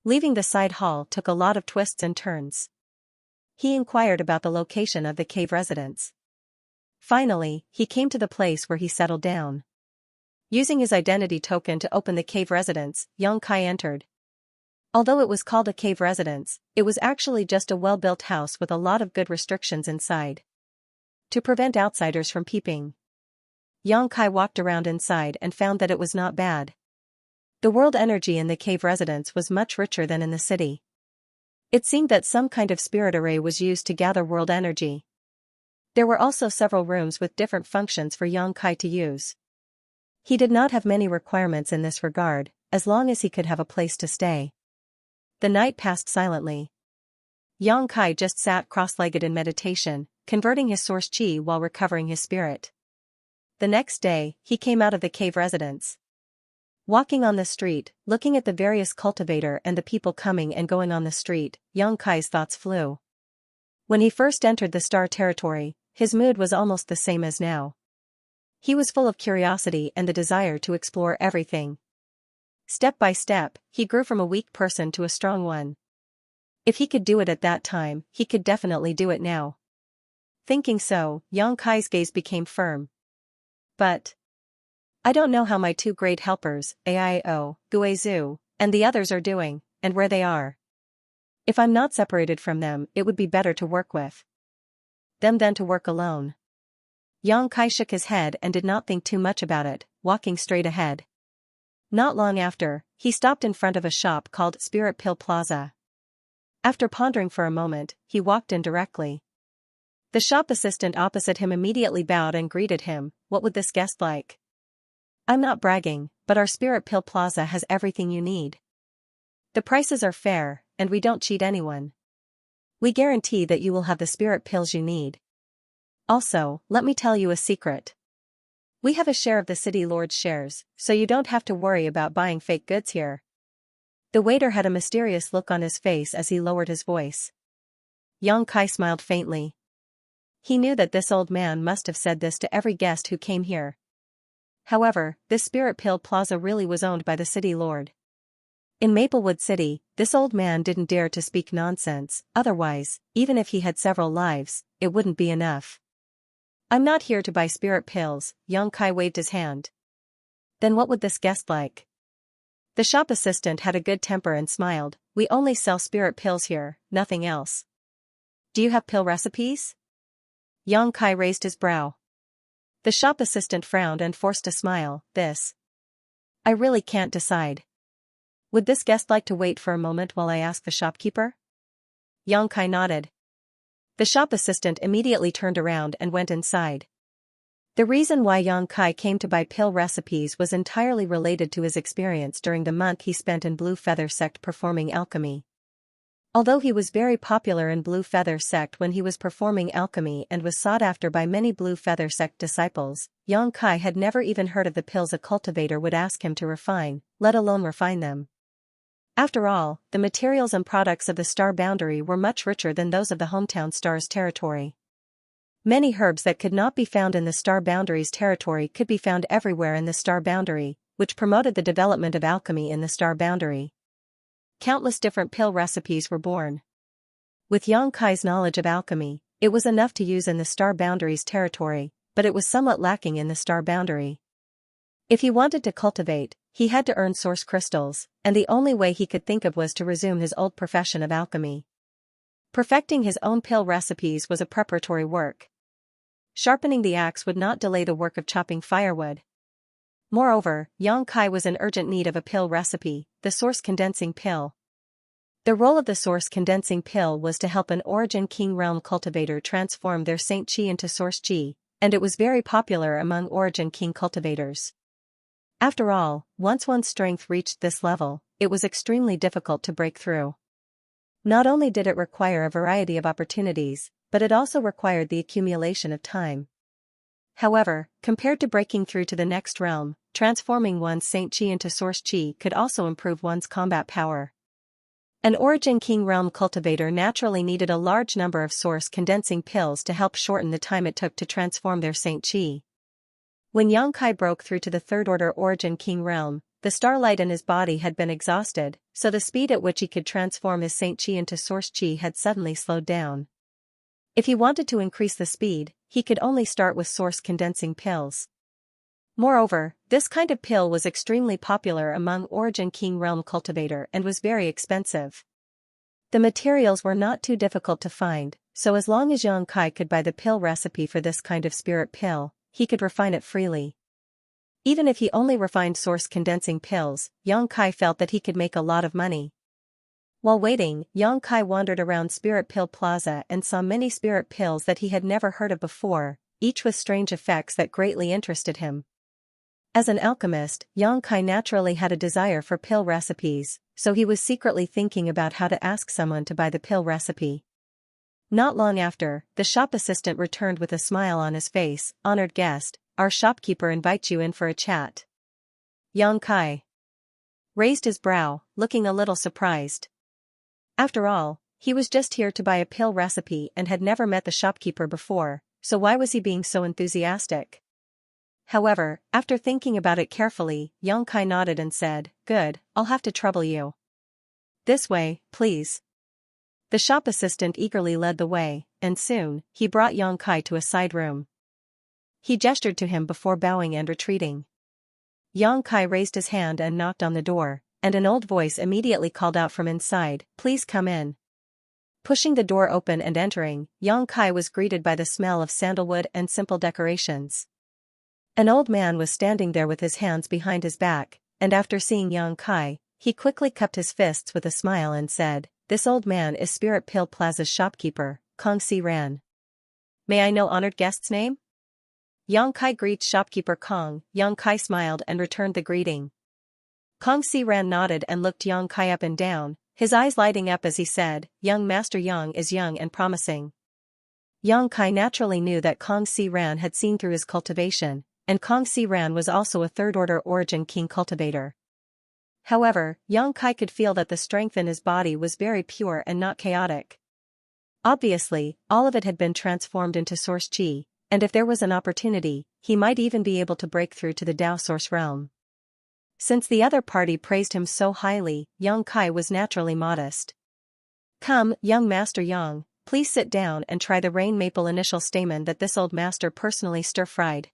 Leaving the side hall took a lot of twists and turns. He inquired about the location of the cave residence. Finally, he came to the place where he settled down. Using his identity token to open the cave residence, Yang Kai entered. Although it was called a cave residence, it was actually just a well-built house with a lot of good restrictions inside, to prevent outsiders from peeping. Yang Kai walked around inside and found that it was not bad. The world energy in the cave residence was much richer than in the city. It seemed that some kind of spirit array was used to gather world energy. There were also several rooms with different functions for Yang Kai to use. He did not have many requirements in this regard, as long as he could have a place to stay. The night passed silently. Yang Kai just sat cross-legged in meditation, converting his source chi while recovering his spirit. The next day, he came out of the cave residence. Walking on the street, looking at the various cultivator and the people coming and going on the street, Yang Kai's thoughts flew. When he first entered the Star Territory, his mood was almost the same as now. He was full of curiosity and the desire to explore everything. Step by step, he grew from a weak person to a strong one. If he could do it at that time, he could definitely do it now. Thinking so, Yang Kai's gaze became firm. But I don't know how my two great helpers, Aio, Guizhu, and the others are doing, and where they are. If I'm not separated from them, it would be better to work with them than to work alone. Yang Kai shook his head and did not think too much about it, walking straight ahead. Not long after, he stopped in front of a shop called Spirit Pill Plaza. After pondering for a moment, he walked in directly. The shop assistant opposite him immediately bowed and greeted him. What would this guest like? I'm not bragging, but our Spirit Pill Plaza has everything you need. The prices are fair, and we don't cheat anyone. We guarantee that you will have the spirit pills you need. Also, let me tell you a secret. We have a share of the City Lord's shares, so you don't have to worry about buying fake goods here. The waiter had a mysterious look on his face as he lowered his voice. Yang Kai smiled faintly. He knew that this old man must have said this to every guest who came here. However, this Spirit Pill Plaza really was owned by the City Lord. In Maplewood City, this old man didn't dare to speak nonsense, otherwise, even if he had several lives, it wouldn't be enough. I'm not here to buy spirit pills, Xianxia waved his hand. Then what would this guest like? The shop assistant had a good temper and smiled. We only sell spirit pills here, nothing else. Do you have pill recipes? Xianxia raised his brow. The shop assistant frowned and forced a smile. I really can't decide. Would this guest like to wait for a moment while I ask the shopkeeper? Xianxia nodded. The shop assistant immediately turned around and went inside. The reason why Xianxia came to buy pill recipes was entirely related to his experience during the month he spent in Blue Feather Sect performing alchemy. Although he was very popular in Blue Feather Sect when he was performing alchemy and was sought after by many Blue Feather Sect disciples, Xianxia had never even heard of the pills a cultivator would ask him to refine, let alone refine them. After all, the materials and products of the Star Boundary were much richer than those of the hometown Star's territory. Many herbs that could not be found in the Star Boundary's territory could be found everywhere in the Star Boundary, which promoted the development of alchemy in the Star Boundary. Countless different pill recipes were born. With Xianxia's knowledge of alchemy, it was enough to use in the Star Boundary's territory, but it was somewhat lacking in the Star Boundary. If he wanted to cultivate, he had to earn source crystals, and the only way he could think of was to resume his old profession of alchemy. Perfecting his own pill recipes was a preparatory work. Sharpening the axe would not delay the work of chopping firewood. Moreover, Xianxia was in urgent need of a pill recipe, the source condensing pill. The role of the source condensing pill was to help an Origin King Realm cultivator transform their Saint Qi into Source Qi, and it was very popular among Origin King cultivators. After all, once one's strength reached this level, it was extremely difficult to break through. Not only did it require a variety of opportunities, but it also required the accumulation of time. However, compared to breaking through to the next realm, transforming one's Saint Qi into Source Qi could also improve one's combat power. An Origin King Realm cultivator naturally needed a large number of source condensing pills to help shorten the time it took to transform their Saint Qi. When Xianxia broke through to the Third Order Origin King Realm, the starlight in his body had been exhausted, so the speed at which he could transform his Saint Qi into Source Qi had suddenly slowed down. If he wanted to increase the speed, he could only start with source condensing pills. Moreover, this kind of pill was extremely popular among Origin King Realm cultivator and was very expensive. The materials were not too difficult to find, so as long as Xianxia could buy the pill recipe for this kind of spirit pill, he could refine it freely. Even if he only refined source condensing pills, Xianxia felt that he could make a lot of money. While waiting, Xianxia wandered around Spirit Pill Plaza and saw many spirit pills that he had never heard of before, each with strange effects that greatly interested him. As an alchemist, Xianxia naturally had a desire for pill recipes, so he was secretly thinking about how to ask someone to buy the pill recipe. Not long after, the shop assistant returned with a smile on his face. "Honored guest, our shopkeeper invites you in for a chat." Xianxia raised his brow, looking a little surprised. After all, he was just here to buy a pill recipe and had never met the shopkeeper before, so why was he being so enthusiastic? However, after thinking about it carefully, Xianxia nodded and said, "Good, I'll have to trouble you. This way, please." The shop assistant eagerly led the way, and soon, he brought Xianxia to a side room. He gestured to him before bowing and retreating. Xianxia raised his hand and knocked on the door, and an old voice immediately called out from inside, "Please come in." Pushing the door open and entering, Xianxia was greeted by the smell of sandalwood and simple decorations. An old man was standing there with his hands behind his back, and after seeing Xianxia, he quickly cupped his fists with a smile and said, "This old man is Spirit Pill Plaza's shopkeeper, Xianxia. May I know honored guest's name?" Xianxia greets shopkeeper Kong. Xianxia smiled and returned the greeting. Xianxia nodded and looked Xianxia up and down, his eyes lighting up as he said, "Young Master Yang is young and promising." Xianxia naturally knew that Xianxia had seen through his cultivation, and Xianxia was also a third-order Origin King cultivator. However, Xianxia could feel that the strength in his body was very pure and not chaotic. Obviously, all of it had been transformed into Source Qi, and if there was an opportunity, he might even be able to break through to the Tao Source realm. Since the other party praised him so highly, Yang Kai was naturally modest. "Come, young Master Yang, please sit down and try the rain maple initial stamen that this old master personally stir-fried."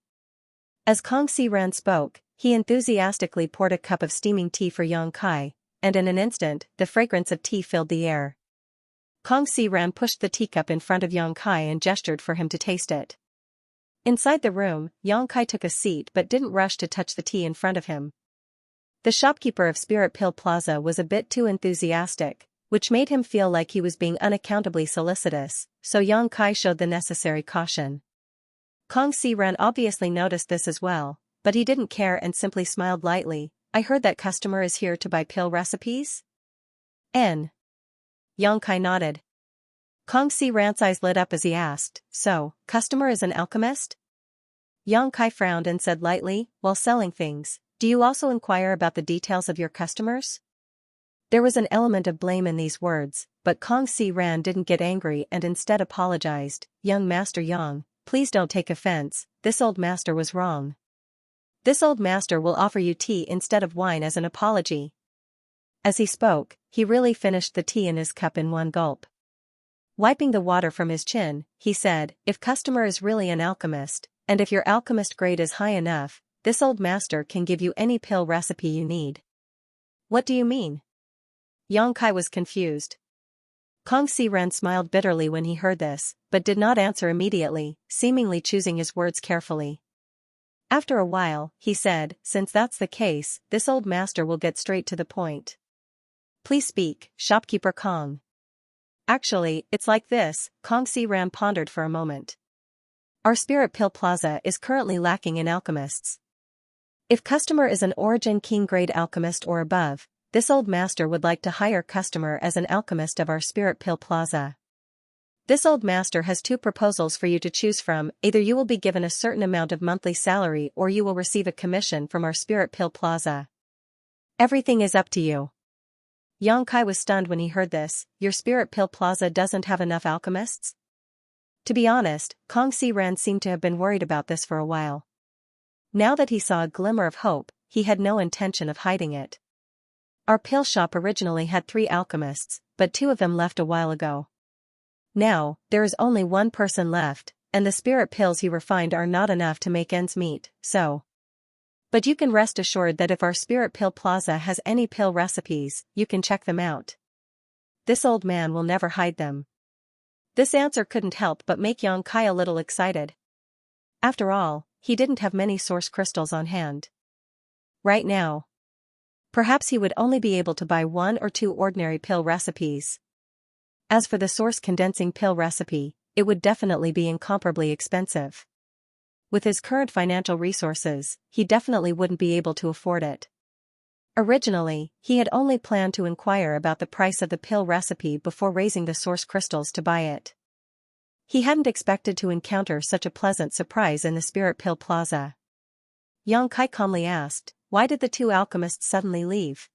As Kong Si Ran spoke, he enthusiastically poured a cup of steaming tea for Yang Kai, and in an instant, the fragrance of tea filled the air. Kong Si Ran pushed the teacup in front of Yang Kai and gestured for him to taste it. Inside the room, Yang Kai took a seat but didn't rush to touch the tea in front of him. The shopkeeper of Spirit Pill Plaza was a bit too enthusiastic, which made him feel like he was being unaccountably solicitous, so Yang Kai showed the necessary caution. Kong Si Ran obviously noticed this as well, but he didn't care and simply smiled lightly. "I heard that customer is here to buy pill recipes?" N. Yang Kai nodded. Kong Si Ran's eyes lit up as he asked, "So, customer is an alchemist?" Yang Kai frowned and said lightly, "While selling things, do you also inquire about the details of your customers?" There was an element of blame in these words, but Kong Si Ran didn't get angry and instead apologized. "Young Master Yang, please don't take offense, this old master was wrong. This old master will offer you tea instead of wine as an apology." As he spoke, he really finished the tea in his cup in one gulp. Wiping the water from his chin, he said, "If customer is really an alchemist, and if your alchemist grade is high enough, this old master can give you any pill recipe you need." "What do you mean?" Yang Kai was confused. Kong Si Ran smiled bitterly when he heard this, but did not answer immediately, seemingly choosing his words carefully. After a while, he said, "Since that's the case, this old master will get straight to the point. Please speak, shopkeeper Kong." "Actually, it's like this," Kong Si Ran pondered for a moment. "Our Spirit Pill Plaza is currently lacking in alchemists. If customer is an Origin King grade alchemist or above, this old master would like to hire customer as an alchemist of our Spirit Pill Plaza. This old master has two proposals for you to choose from. Either you will be given a certain amount of monthly salary or you will receive a commission from our Spirit Pill Plaza. Everything is up to you." Yang Kai was stunned when he heard this. "Your Spirit Pill Plaza doesn't have enough alchemists?" To be honest, Kong Si Ran seemed to have been worried about this for a while. Now that he saw a glimmer of hope, he had no intention of hiding it. "Our pill shop originally had 3 alchemists, but 2 of them left a while ago. Now, there is only 1 person left, and the spirit pills he refined are not enough to make ends meet, so. But you can rest assured that if our Spirit Pill Plaza has any pill recipes, you can check them out. This old man will never hide them." This answer couldn't help but make Yang Kai a little excited. After all, he didn't have many source crystals on hand. Right now. Perhaps he would only be able to buy 1 or 2 ordinary pill recipes. As for the source condensing pill recipe, it would definitely be incomparably expensive. With his current financial resources, he definitely wouldn't be able to afford it. Originally, he had only planned to inquire about the price of the pill recipe before raising the source crystals to buy it. He hadn't expected to encounter such a pleasant surprise in the Spirit Pill Plaza. Yang Kai calmly asked, "Why did the 2 alchemists suddenly leave?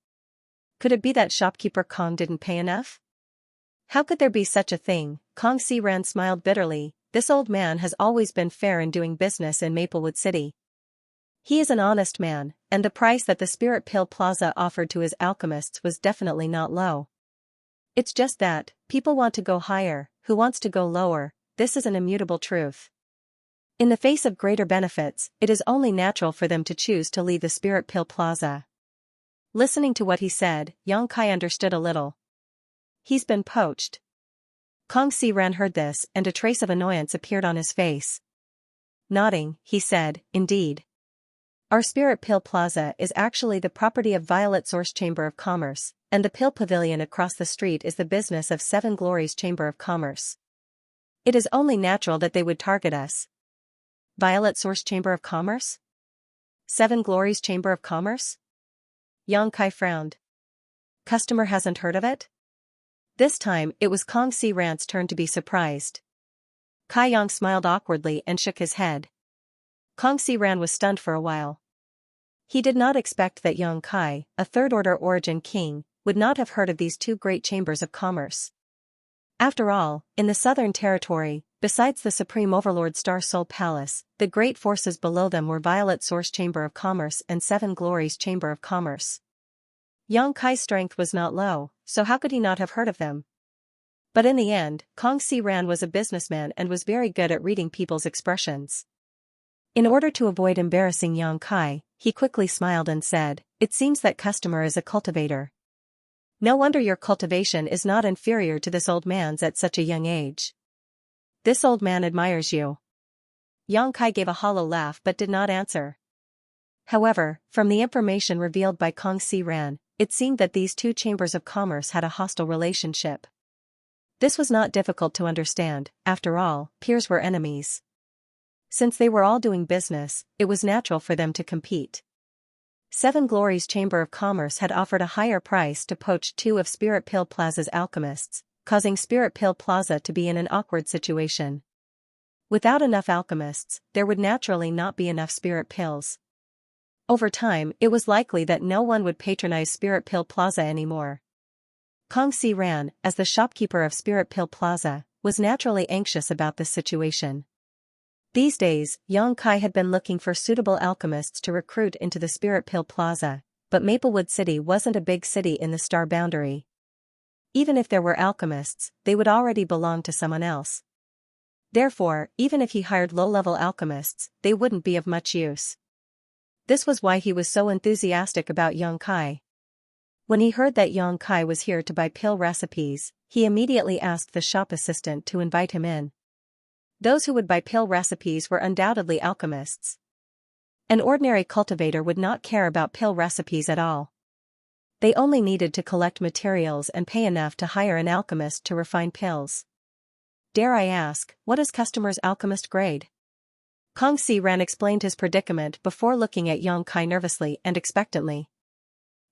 Could it be that shopkeeper Kong didn't pay enough?" "How could there be such a thing?" Kong Si Ran smiled bitterly. "This old man has always been fair in doing business in Maplewood City. He is an honest man, and the price that the Spirit Pill Plaza offered to his alchemists was definitely not low. It's just that, people want to go higher, who wants to go lower, this is an immutable truth. In the face of greater benefits, it is only natural for them to choose to leave the Spirit Pill Plaza." Listening to what he said, Yang Kai understood a little. "He's been poached." Kong Si Ran heard this and a trace of annoyance appeared on his face. Nodding, he said, "Indeed. Our Spirit Pill Plaza is actually the property of Violet Source Chamber of Commerce, and the Pill Pavilion across the street is the business of Seven Glories Chamber of Commerce. It is only natural that they would target us." Violet Source Chamber of Commerce? Seven Glories Chamber of Commerce? Yang Kai frowned. Customer hasn't heard of it? This time, it was Kong Si Ran's turn to be surprised. Kai Yang smiled awkwardly and shook his head. Kong Si Ran was stunned for a while. He did not expect that Yang Kai, a third-order Origin King, would not have heard of these 2 great chambers of commerce. After all, in the Southern Territory, Besides the Supreme Overlord Star Soul Palace, the great forces below them were Violet Source Chamber of Commerce and Seven Glories Chamber of Commerce. Yang Kai's strength was not low, so how could he not have heard of them? But in the end, Kong Si Ran was a businessman and was very good at reading people's expressions. In order to avoid embarrassing Yang Kai, he quickly smiled and said, "It seems that customer is a cultivator. No wonder your cultivation is not inferior to this old man's at such a young age. This old man admires you." Yang Kai gave a hollow laugh but did not answer. However, from the information revealed by Kong Si Ran, it seemed that these two chambers of commerce had a hostile relationship. This was not difficult to understand, after all, peers were enemies. Since they were all doing business, it was natural for them to compete. Seven Glories Chamber of Commerce had offered a higher price to poach two of Spirit Pill Plaza's alchemists, causing Spirit Pill Plaza to be in an awkward situation. Without enough alchemists, there would naturally not be enough spirit pills. Over time, it was likely that no one would patronize Spirit Pill Plaza anymore. Kong Si Ran, as the shopkeeper of Spirit Pill Plaza, was naturally anxious about this situation. These days, Yang Kai had been looking for suitable alchemists to recruit into the Spirit Pill Plaza, but Maplewood City wasn't a big city in the star boundary. Even if there were alchemists, they would already belong to someone else. Therefore, even if he hired low-level alchemists, they wouldn't be of much use. This was why he was so enthusiastic about Yang Kai. When he heard that Yang Kai was here to buy pill recipes, he immediately asked the shop assistant to invite him in. Those who would buy pill recipes were undoubtedly alchemists. An ordinary cultivator would not care about pill recipes at all. They only needed to collect materials and pay enough to hire an alchemist to refine pills. Dare I ask, what is customer's alchemist grade? Kong Si Ran explained his predicament before looking at Yang Kai nervously and expectantly.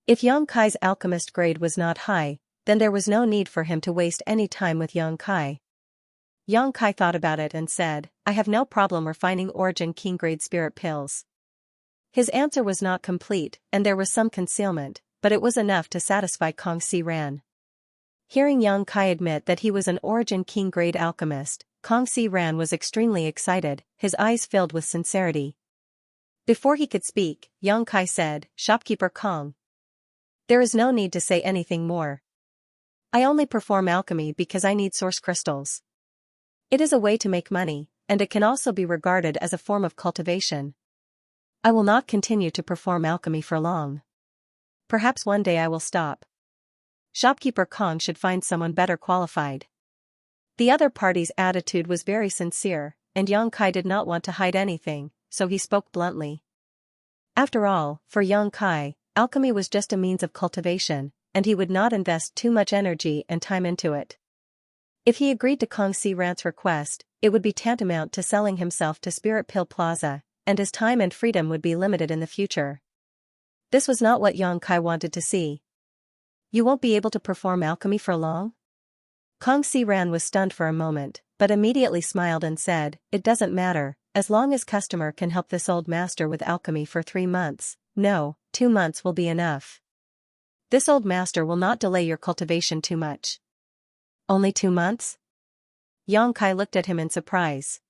If Yang Kai's alchemist grade was not high, then there was no need for him to waste any time with Yang Kai. Yang Kai thought about it and said, "I have no problem refining Origin King grade spirit pills." His answer was not complete, and there was some concealment, but it was enough to satisfy Kong Si Ran. Hearing Yang Kai admit that he was an Origin King grade alchemist, Kong Si Ran was extremely excited, his eyes filled with sincerity. Before he could speak, Yang Kai said, "Shopkeeper Kong. There is no need to say anything more. I only perform alchemy because I need source crystals. It is a way to make money, and it can also be regarded as a form of cultivation. I will not continue to perform alchemy for long. Perhaps one day I will stop. Shopkeeper Kong should find someone better qualified." The other party's attitude was very sincere, and Yang Kai did not want to hide anything, so he spoke bluntly. After all, for Yang Kai, alchemy was just a means of cultivation, and he would not invest too much energy and time into it. If he agreed to Kong Si Ran's request, it would be tantamount to selling himself to Spirit Pill Plaza, and his time and freedom would be limited in the future. This was not what Yang Kai wanted to see. "You won't be able to perform alchemy for long?" Kong Si Ran was stunned for a moment, but immediately smiled and said, "It doesn't matter, as long as customer can help this old master with alchemy for 3 months, no, 2 months will be enough. This old master will not delay your cultivation too much." "Only 2 months?" Yang Kai looked at him in surprise.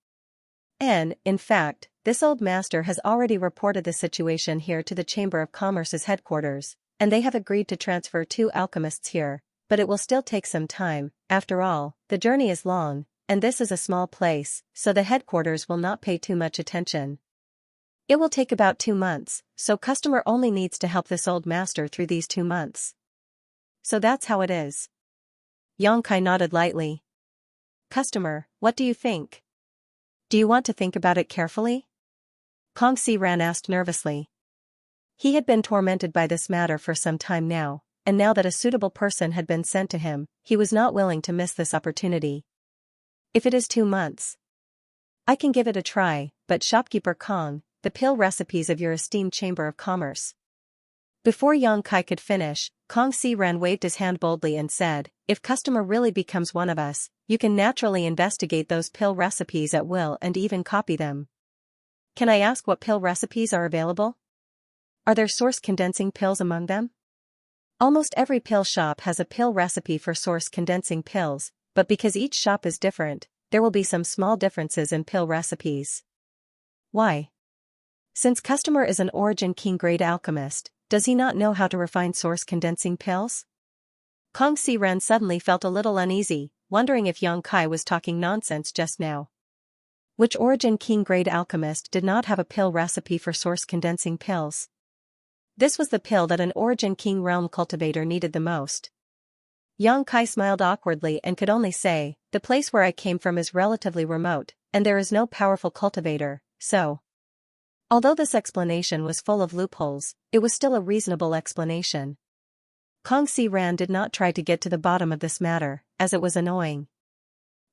"And, in fact, this old master has already reported the situation here to the Chamber of Commerce's headquarters, and they have agreed to transfer 2 alchemists here, but it will still take some time. After all, the journey is long, and this is a small place, so the headquarters will not pay too much attention. It will take about 2 months, so customer only needs to help this old master through these 2 months. So that's how it is." Yang Kai nodded lightly. "Customer, what do you think? Do you want to think about it carefully?" Kong Si Ran asked nervously. He had been tormented by this matter for some time now, and now that a suitable person had been sent to him, he was not willing to miss this opportunity. "If it is 2 months, I can give it a try, but Shopkeeper Kong, the pill recipes of your esteemed Chamber of Commerce." Before Yang Kai could finish, Kong Si Ran waved his hand boldly and said, "If customer really becomes one of us, you can naturally investigate those pill recipes at will and even copy them. Can I ask what pill recipes are available? Are there source condensing pills among them?" Almost every pill shop has a pill recipe for source condensing pills, but because each shop is different, there will be some small differences in pill recipes. Why? Since customer is an Origin King grade alchemist, does he not know how to refine source condensing pills? Kong Si-ran suddenly felt a little uneasy, wondering if Yang Kai was talking nonsense just now. Which Origin King grade alchemist did not have a pill recipe for source condensing pills? This was the pill that an Origin King realm cultivator needed the most. Yang Kai smiled awkwardly and could only say, the place where I came from is relatively remote, and there is no powerful cultivator, so. Although this explanation was full of loopholes, it was still a reasonable explanation. Kong Si-ran did not try to get to the bottom of this matter, as it was annoying.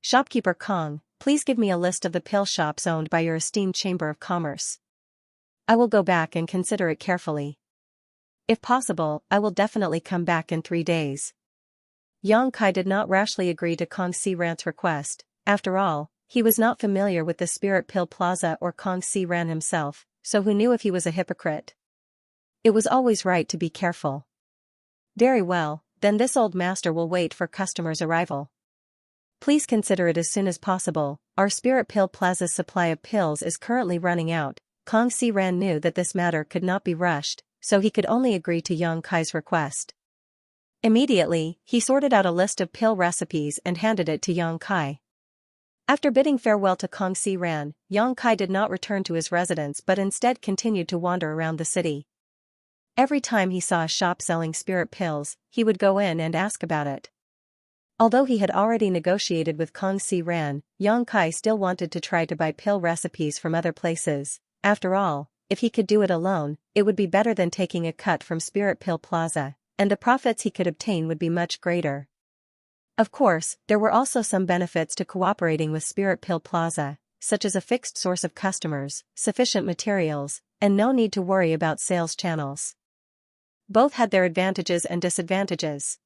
Shopkeeper Kong, please give me a list of the pill shops owned by your esteemed Chamber of Commerce. I will go back and consider it carefully. If possible, I will definitely come back in 3 days. Yang Kai did not rashly agree to Kong Si-ran's request. After all, he was not familiar with the Spirit Pill Plaza or Kong Si-ran himself, so who knew if he was a hypocrite? It was always right to be careful. Very well, then this old master will wait for customers' arrival. Please consider it as soon as possible. Our Spirit Pill Plaza's supply of pills is currently running out. Kong Si-ran knew that this matter could not be rushed, so he could only agree to Yang Kai's request. Immediately, he sorted out a list of pill recipes and handed it to Yang Kai. After bidding farewell to Kong Si-ran, Yang Kai did not return to his residence but instead continued to wander around the city. Every time he saw a shop selling spirit pills, he would go in and ask about it. Although he had already negotiated with Kong Si-ran, Yang Kai still wanted to try to buy pill recipes from other places. After all, if he could do it alone, it would be better than taking a cut from Spirit Pill Plaza, and the profits he could obtain would be much greater. Of course, there were also some benefits to cooperating with Spirit Pill Plaza, such as a fixed source of customers, sufficient materials, and no need to worry about sales channels. Both had their advantages and disadvantages.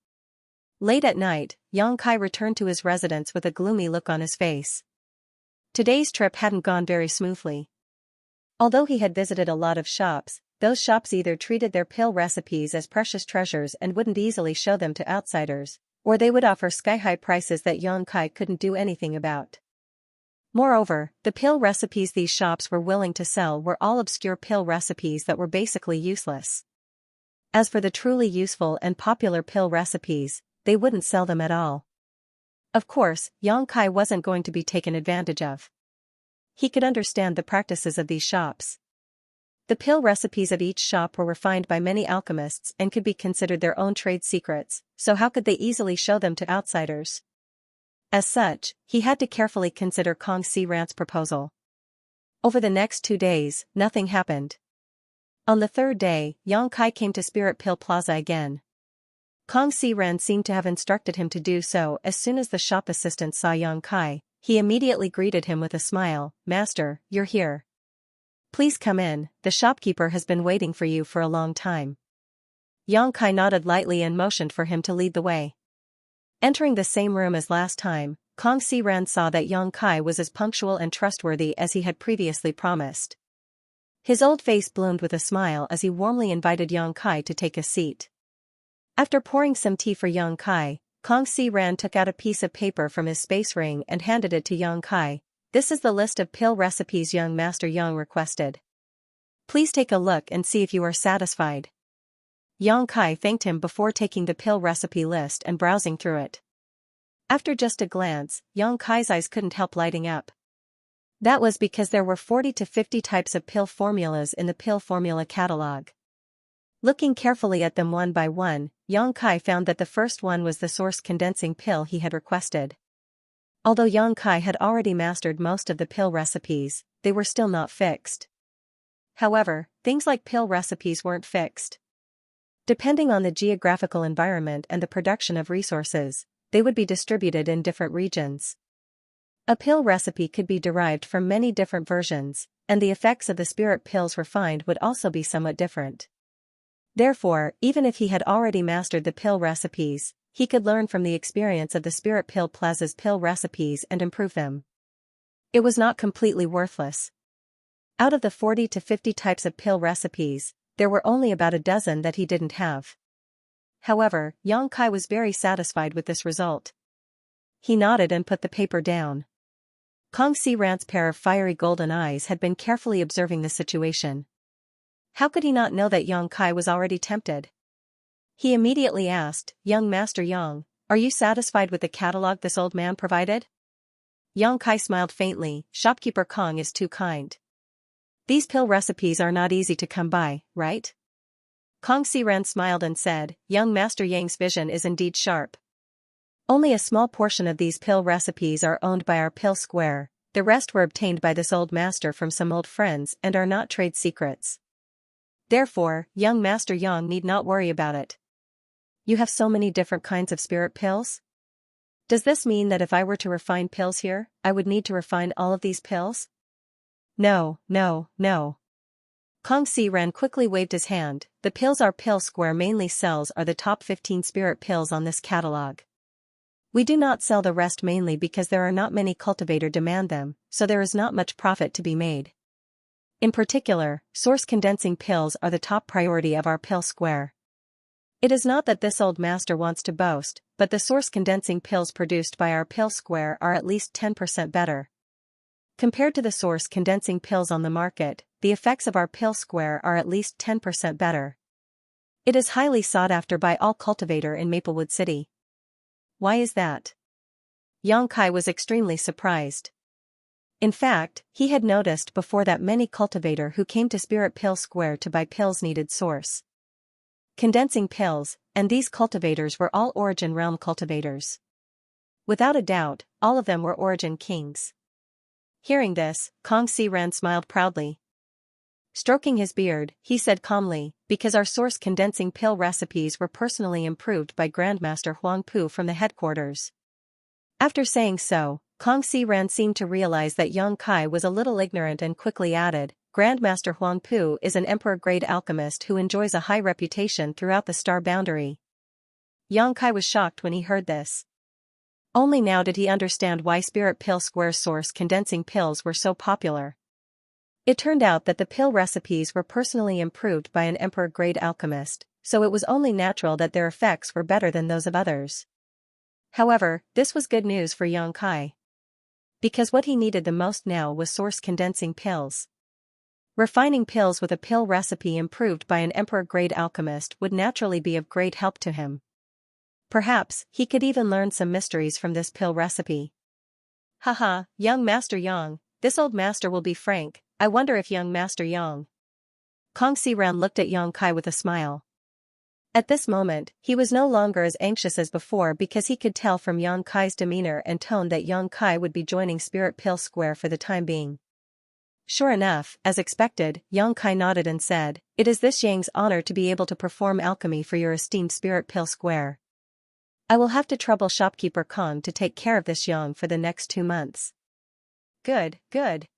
Late at night, Yang Kai returned to his residence with a gloomy look on his face. Today's trip hadn't gone very smoothly. Although he had visited a lot of shops, those shops either treated their pill recipes as precious treasures and wouldn't easily show them to outsiders, or they would offer sky-high prices that Yang Kai couldn't do anything about. Moreover, the pill recipes these shops were willing to sell were all obscure pill recipes that were basically useless. As for the truly useful and popular pill recipes, they wouldn't sell them at all. Of course, Yang Kai wasn't going to be taken advantage of. He could understand the practices of these shops. The pill recipes of each shop were refined by many alchemists and could be considered their own trade secrets, so how could they easily show them to outsiders? As such, he had to carefully consider Kong Si-ran's proposal. Over the next 2 days, nothing happened. On the 3rd day, Yang Kai came to Spirit Pill Plaza again. Kong Si-ran seemed to have instructed him to do so. As soon as the shop assistant saw Yang Kai, he immediately greeted him with a smile. "Master, you're here. Please come in, the shopkeeper has been waiting for you for a long time." Yang Kai nodded lightly and motioned for him to lead the way. Entering the same room as last time, Kong Si-ran saw that Yang Kai was as punctual and trustworthy as he had previously promised. His old face bloomed with a smile as he warmly invited Yang Kai to take a seat. After pouring some tea for Yang Kai, Kong Si-ran took out a piece of paper from his space ring and handed it to Yang Kai. "This is the list of pill recipes young Master Yang requested. Please take a look and see if you are satisfied." Yang Kai thanked him before taking the pill recipe list and browsing through it. After just a glance, Yang Kai's eyes couldn't help lighting up. That was because there were 40 to 50 types of pill formulas in the pill formula catalog. Looking carefully at them one by one, Yang Kai found that the first one was the source condensing pill he had requested. Although Yang Kai had already mastered most of the pill recipes, they were still not fixed. However, things like pill recipes weren't fixed. Depending on the geographical environment and the production of resources, they would be distributed in different regions. A pill recipe could be derived from many different versions, and the effects of the spirit pills refined would also be somewhat different. Therefore, even if he had already mastered the pill recipes, he could learn from the experience of the Spirit Pill Plaza's pill recipes and improve them. It was not completely worthless. Out of the 40 to 50 types of pill recipes, there were only about a dozen that he didn't have. However, Yang Kai was very satisfied with this result. He nodded and put the paper down. Kong Si Ran's pair of fiery golden eyes had been carefully observing the situation. How could he not know that Yang Kai was already tempted? He immediately asked, "Young Master Yang, are you satisfied with the catalog this old man provided?" Yang Kai smiled faintly. "Shopkeeper Kong is too kind. These pill recipes are not easy to come by, right?" Kong Si Ran smiled and said, "Young Master Yang's vision is indeed sharp. Only a small portion of these pill recipes are owned by our pill square, the rest were obtained by this old master from some old friends and are not trade secrets. Therefore, young Master Yang need not worry about it." "You have so many different kinds of spirit pills? Does this mean that if I were to refine pills here, I would need to refine all of these pills?" "No, no, no." Kong Si Ran quickly waved his hand. "The pills our pill square mainly sells are the top 15 spirit pills on this catalog. We do not sell the rest mainly because there are not many cultivators demand them, so there is not much profit to be made. In particular, source condensing pills are the top priority of our pill square. It is not that this old master wants to boast, but the source condensing pills produced by our pill square are at least 10% better. Compared to the source condensing pills on the market, the effects of our pill square are at least 10% better. It is highly sought after by all cultivators in Maplewood City." "Why is that?" Yang Kai was extremely surprised. In fact, he had noticed before that many cultivators who came to Spirit Pill Square to buy pills needed source condensing pills, and these cultivators were all Origin Realm cultivators. Without a doubt, all of them were Origin Kings. Hearing this, Kong Si Ran smiled proudly. Stroking his beard, he said calmly, "Because our source condensing pill recipes were personally improved by Grandmaster Huang Pu from the headquarters." After saying so, Kong Si Ran seemed to realize that Yang Kai was a little ignorant and quickly added, "Grandmaster Huang Pu is an emperor-grade alchemist who enjoys a high reputation throughout the star boundary." Yang Kai was shocked when he heard this. Only now did he understand why Spirit Pill Square source condensing pills were so popular. It turned out that the pill recipes were personally improved by an emperor-grade alchemist, so it was only natural that their effects were better than those of others. However, this was good news for Yang Kai. Because what he needed the most now was source condensing pills. Refining pills with a pill recipe improved by an emperor-grade alchemist would naturally be of great help to him. Perhaps he could even learn some mysteries from this pill recipe. "Haha, young Master Yang, this old master will be frank. I wonder if young Master Yang." Kong Si Ran looked at Yang Kai with a smile. At this moment, he was no longer as anxious as before because he could tell from Yang Kai's demeanor and tone that Yang Kai would be joining Spirit Pill Square for the time being. Sure enough, as expected, Yang Kai nodded and said, "It is this Yang's honor to be able to perform alchemy for your esteemed Spirit Pill Square. I will have to trouble shopkeeper Kong to take care of this Yang for the next 2 months." "Good, good."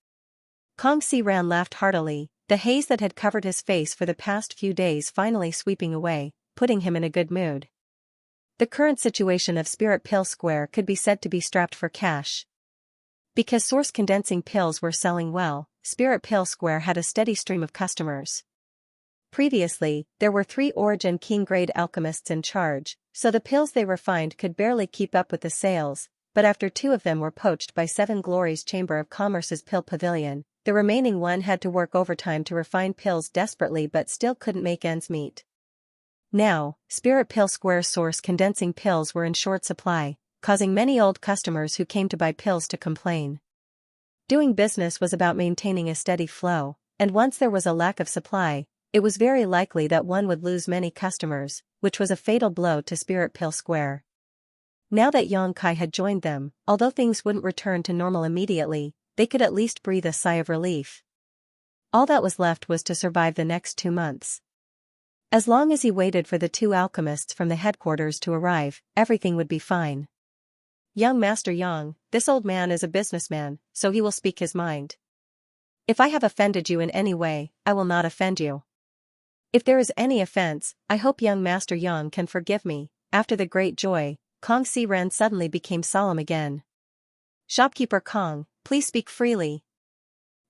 Kong Si Ran laughed heartily, the haze that had covered his face for the past few days finally sweeping away, putting him in a good mood. The current situation of Spirit Pill Square could be said to be strapped for cash. Because source condensing pills were selling well, Spirit Pill Square had a steady stream of customers. Previously, there were 3 Origin King-grade alchemists in charge, so the pills they refined could barely keep up with the sales, but after 2 of them were poached by 7 Glory's Chamber of Commerce's Pill Pavilion, the remaining 1 had to work overtime to refine pills desperately but still couldn't make ends meet. Now, Spirit Pill Square source condensing pills were in short supply, causing many old customers who came to buy pills to complain. Doing business was about maintaining a steady flow, and once there was a lack of supply, it was very likely that one would lose many customers, which was a fatal blow to Spirit Pill Square. Now that Yang Kai had joined them, although things wouldn't return to normal immediately, they could at least breathe a sigh of relief. All that was left was to survive the next 2 months. As long as he waited for the 2 alchemists from the headquarters to arrive, everything would be fine. Young Master Yang, this old man is a businessman, so he will speak his mind. If I have offended you in any way, I will not offend you. If there is any offense, I hope young Master Yang can forgive me." After the great joy, Kong Si Ran suddenly became solemn again. "Shopkeeper Kong, please speak freely."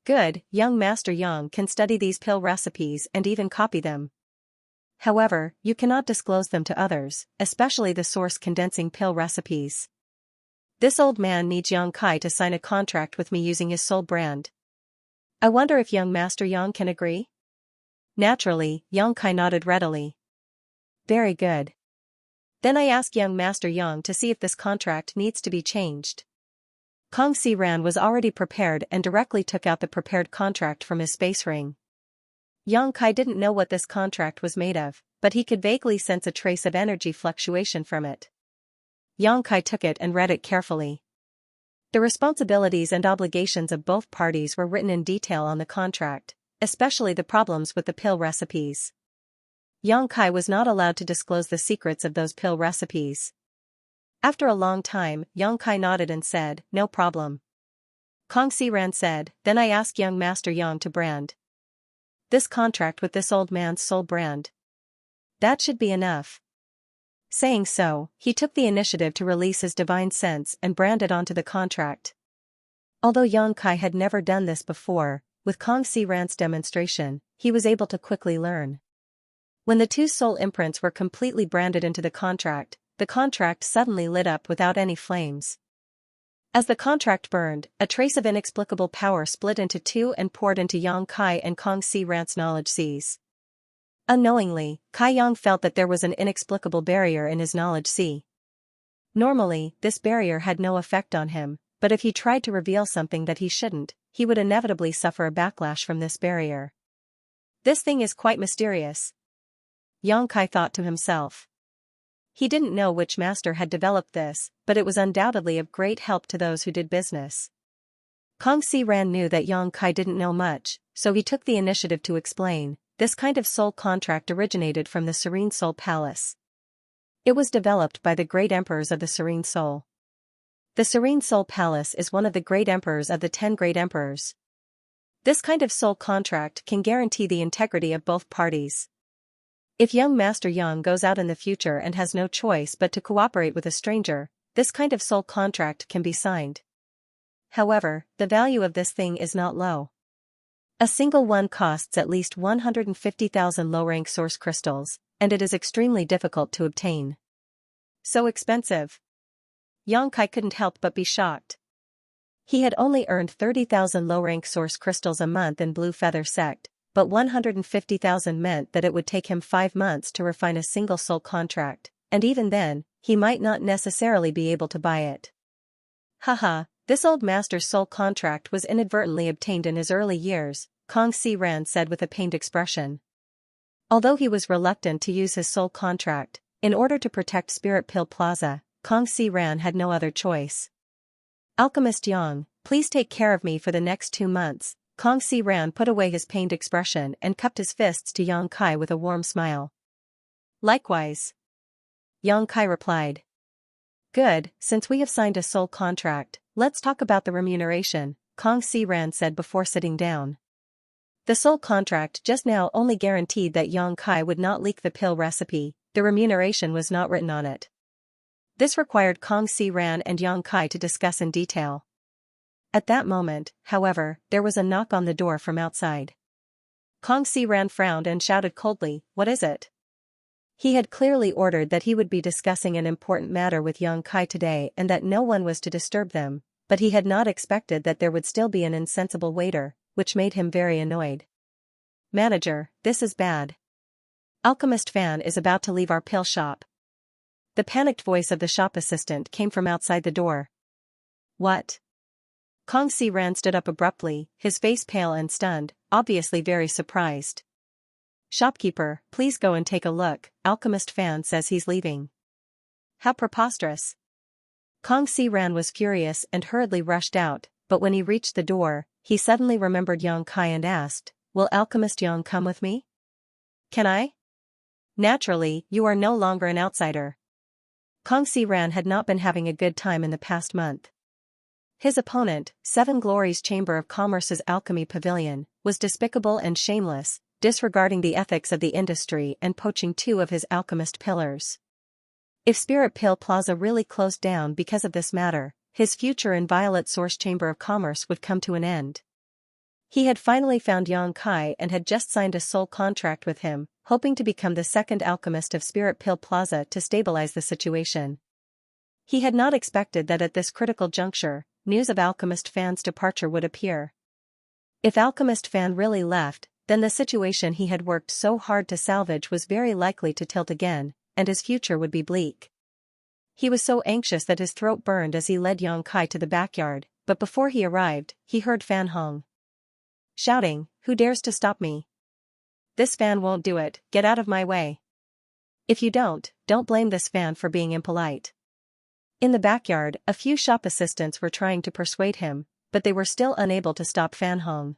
"Good, young Master Yang can study these pill recipes and even copy them. However, you cannot disclose them to others, especially the source condensing pill recipes. This old man needs Yang Kai to sign a contract with me using his soul brand. I wonder if young Master Yang can agree? Naturally, Yang Kai nodded readily. Very good. Then I ask young Master Yang to see if this contract needs to be changed. Kong Si Ran was already prepared and directly took out the prepared contract from his space ring. Yang Kai didn't know what this contract was made of, but he could vaguely sense a trace of energy fluctuation from it. Yang Kai took it and read it carefully. The responsibilities and obligations of both parties were written in detail on the contract, especially the problems with the pill recipes. Yang Kai was not allowed to disclose the secrets of those pill recipes. After a long time, Yang Kai nodded and said, "No problem." Kong Si Ran said, "Then I ask young Master Yang to brand this contract with this old man's soul brand. That should be enough." Saying so, he took the initiative to release his divine sense and brand it onto the contract. Although Yang Kai had never done this before, with Kong Si Ran's demonstration, he was able to quickly learn. When the two soul imprints were completely branded into the contract suddenly lit up without any flames. As the contract burned, a trace of inexplicable power split into two and poured into Yang Kai and Kong Si Ran's knowledge seas. Unknowingly, Kai Yang felt that there was an inexplicable barrier in his knowledge sea. Normally, this barrier had no effect on him, but if he tried to reveal something that he shouldn't, he would inevitably suffer a backlash from this barrier. This thing is quite mysterious, Yang Kai thought to himself. He didn't know which master had developed this, but it was undoubtedly of great help to those who did business. Kong Si Ran knew that Yang Kai didn't know much, so he took the initiative to explain. This kind of soul contract originated from the Serene Soul Palace. It was developed by the great emperors of the Serene Soul. The Serene Soul Palace is one of the great emperors of the 10 great emperors. This kind of soul contract can guarantee the integrity of both parties. If young Master Yang goes out in the future and has no choice but to cooperate with a stranger, this kind of soul contract can be signed. However, the value of this thing is not low. A single one costs at least 150,000 low-rank source crystals, and it is extremely difficult to obtain. So expensive. Yang Kai couldn't help but be shocked. He had only earned 30,000 low-rank source crystals a month in Blue Feather Sect, but 150,000 meant that it would take him 5 months to refine a single soul contract, and even then, he might not necessarily be able to buy it. Haha, this old master's soul contract was inadvertently obtained in his early years, Kong Si Ran said with a pained expression. Although he was reluctant to use his soul contract, in order to protect Spirit Pill Plaza, Kong Si Ran had no other choice. Alchemist Yang, please take care of me for the next 2 months. Kong Si Ran put away his pained expression and cupped his fists to Yang Kai with a warm smile. Likewise, Yang Kai replied. Good, since we have signed a soul contract, let's talk about the remuneration, Kong Si Ran said before sitting down. The soul contract just now only guaranteed that Yang Kai would not leak the pill recipe, the remuneration was not written on it. This required Kong Si Ran and Yang Kai to discuss in detail. At that moment, however, there was a knock on the door from outside. Kong Si Ran frowned and shouted coldly, "What is it?" He had clearly ordered that he would be discussing an important matter with Yang Kai today and that no one was to disturb them, but he had not expected that there would still be an insensible waiter, which made him very annoyed. Manager, this is bad. Alchemist Fan is about to leave our pill shop. The panicked voice of the shop assistant came from outside the door. What? Kong Si Ran stood up abruptly, his face pale and stunned, obviously very surprised. Shopkeeper, please go and take a look, Alchemist Fan says he's leaving. How preposterous. Kong Si Ran was furious and hurriedly rushed out, but when he reached the door, he suddenly remembered Yang Kai and asked, "Will Alchemist Yang come with me?" Can I? Naturally, you are no longer an outsider. Kong Si Ran had not been having a good time in the past month. His opponent, Seven Glories Chamber of Commerce's Alchemy Pavilion, was despicable and shameless, disregarding the ethics of the industry and poaching 2 of his alchemist pillars. If Spirit Pill Plaza really closed down because of this matter, his future in Violet Source Chamber of Commerce would come to an end. He had finally found Yang Kai and had just signed a soul contract with him, hoping to become the second alchemist of Spirit Pill Plaza to stabilize the situation. He had not expected that at this critical juncture, news of Alchemist Fan's departure would appear. If Alchemist Fan really left, then the situation he had worked so hard to salvage was very likely to tilt again, and his future would be bleak. He was so anxious that his throat burned as he led Yang Kai to the backyard, but before he arrived, he heard Fan Hong shouting, "Who dares to stop me? This Fan won't do it, get out of my way. If you don't blame this Fan for being impolite." In the backyard, a few shop assistants were trying to persuade him, but they were still unable to stop Fan Hong.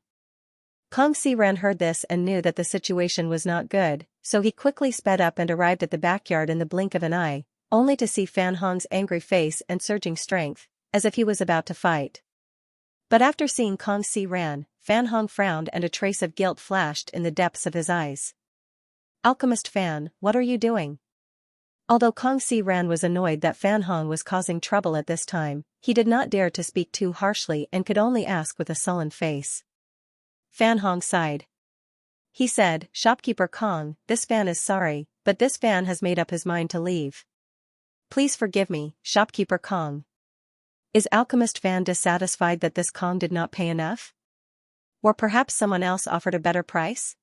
Kong Si Ran heard this and knew that the situation was not good, so he quickly sped up and arrived at the backyard in the blink of an eye, only to see Fan Hong's angry face and surging strength, as if he was about to fight. But after seeing Kong Si Ran, Fan Hong frowned and a trace of guilt flashed in the depths of his eyes. "Alchemist Fan, what are you doing?" Although Kong Si Ran was annoyed that Fan Hong was causing trouble at this time, he did not dare to speak too harshly and could only ask with a sullen face. Fan Hong sighed. He said, "Shopkeeper Kong, this Fan is sorry, but this Fan has made up his mind to leave. Please forgive me, Shopkeeper Kong. Is Alchemist Fan dissatisfied that this Kong did not pay enough? Or perhaps someone else offered a better price?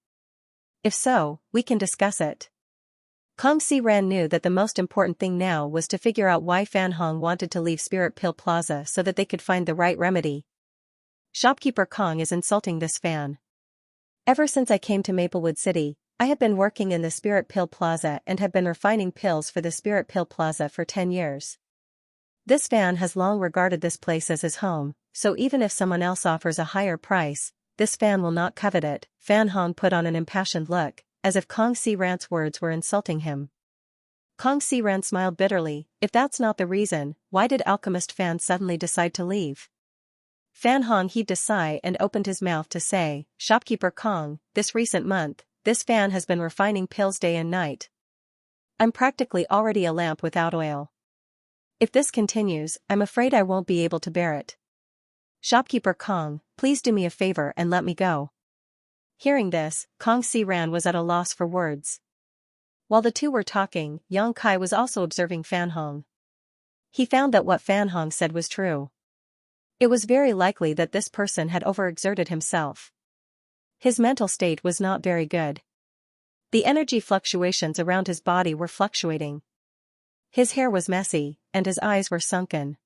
If so, we can discuss it." Kong Si Ran knew that the most important thing now was to figure out why Fan Hong wanted to leave Spirit Pill Plaza so that they could find the right remedy. "Shopkeeper Kong is insulting this Fan. Ever since I came to Maplewood City, I have been working in the Spirit Pill Plaza and have been refining pills for the Spirit Pill Plaza for 10 years. This Fan has long regarded this place as his home, so even if someone else offers a higher price, this Fan will not covet it." Fan Hong put on an impassioned look, as if Kong Si Ran's words were insulting him. Kong Si Ran smiled bitterly. "If that's not the reason, why did Alchemist Fan suddenly decide to leave?" Fan Hong heaved a sigh and opened his mouth to say, "Shopkeeper Kong, this recent month, this Fan has been refining pills day and night. I'm practically already a lamp without oil. If this continues, I'm afraid I won't be able to bear it. Shopkeeper Kong, please do me a favor and let me go." Hearing this, Kong Si Ran was at a loss for words. While the two were talking, Yang Kai was also observing Fan Hong. He found that what Fan Hong said was true. It was very likely that this person had overexerted himself. His mental state was not very good. The energy fluctuations around his body were fluctuating. His hair was messy, and his eyes were sunken.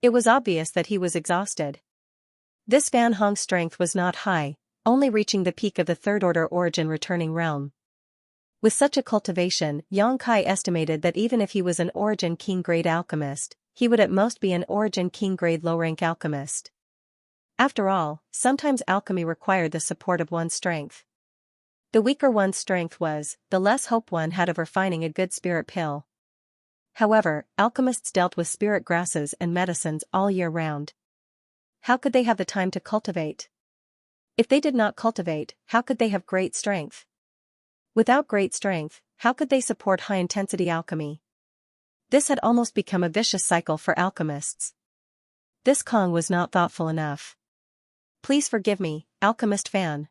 It was obvious that he was exhausted. This Fan Hong's strength was not high, only reaching the peak of the third-order origin returning realm. With such a cultivation, Yang Kai estimated that even if he was an origin king-grade alchemist, he would at most be an origin king-grade low-rank alchemist. After all, sometimes alchemy required the support of one's strength. The weaker one's strength was, the less hope one had of refining a good spirit pill. However, alchemists dealt with spirit grasses and medicines all year round. How could they have the time to cultivate? If they did not cultivate, how could they have great strength? Without great strength, how could they support high-intensity alchemy? This had almost become a vicious cycle for alchemists. This Kong was not thoughtful enough. "Please forgive me, Alchemist Fan."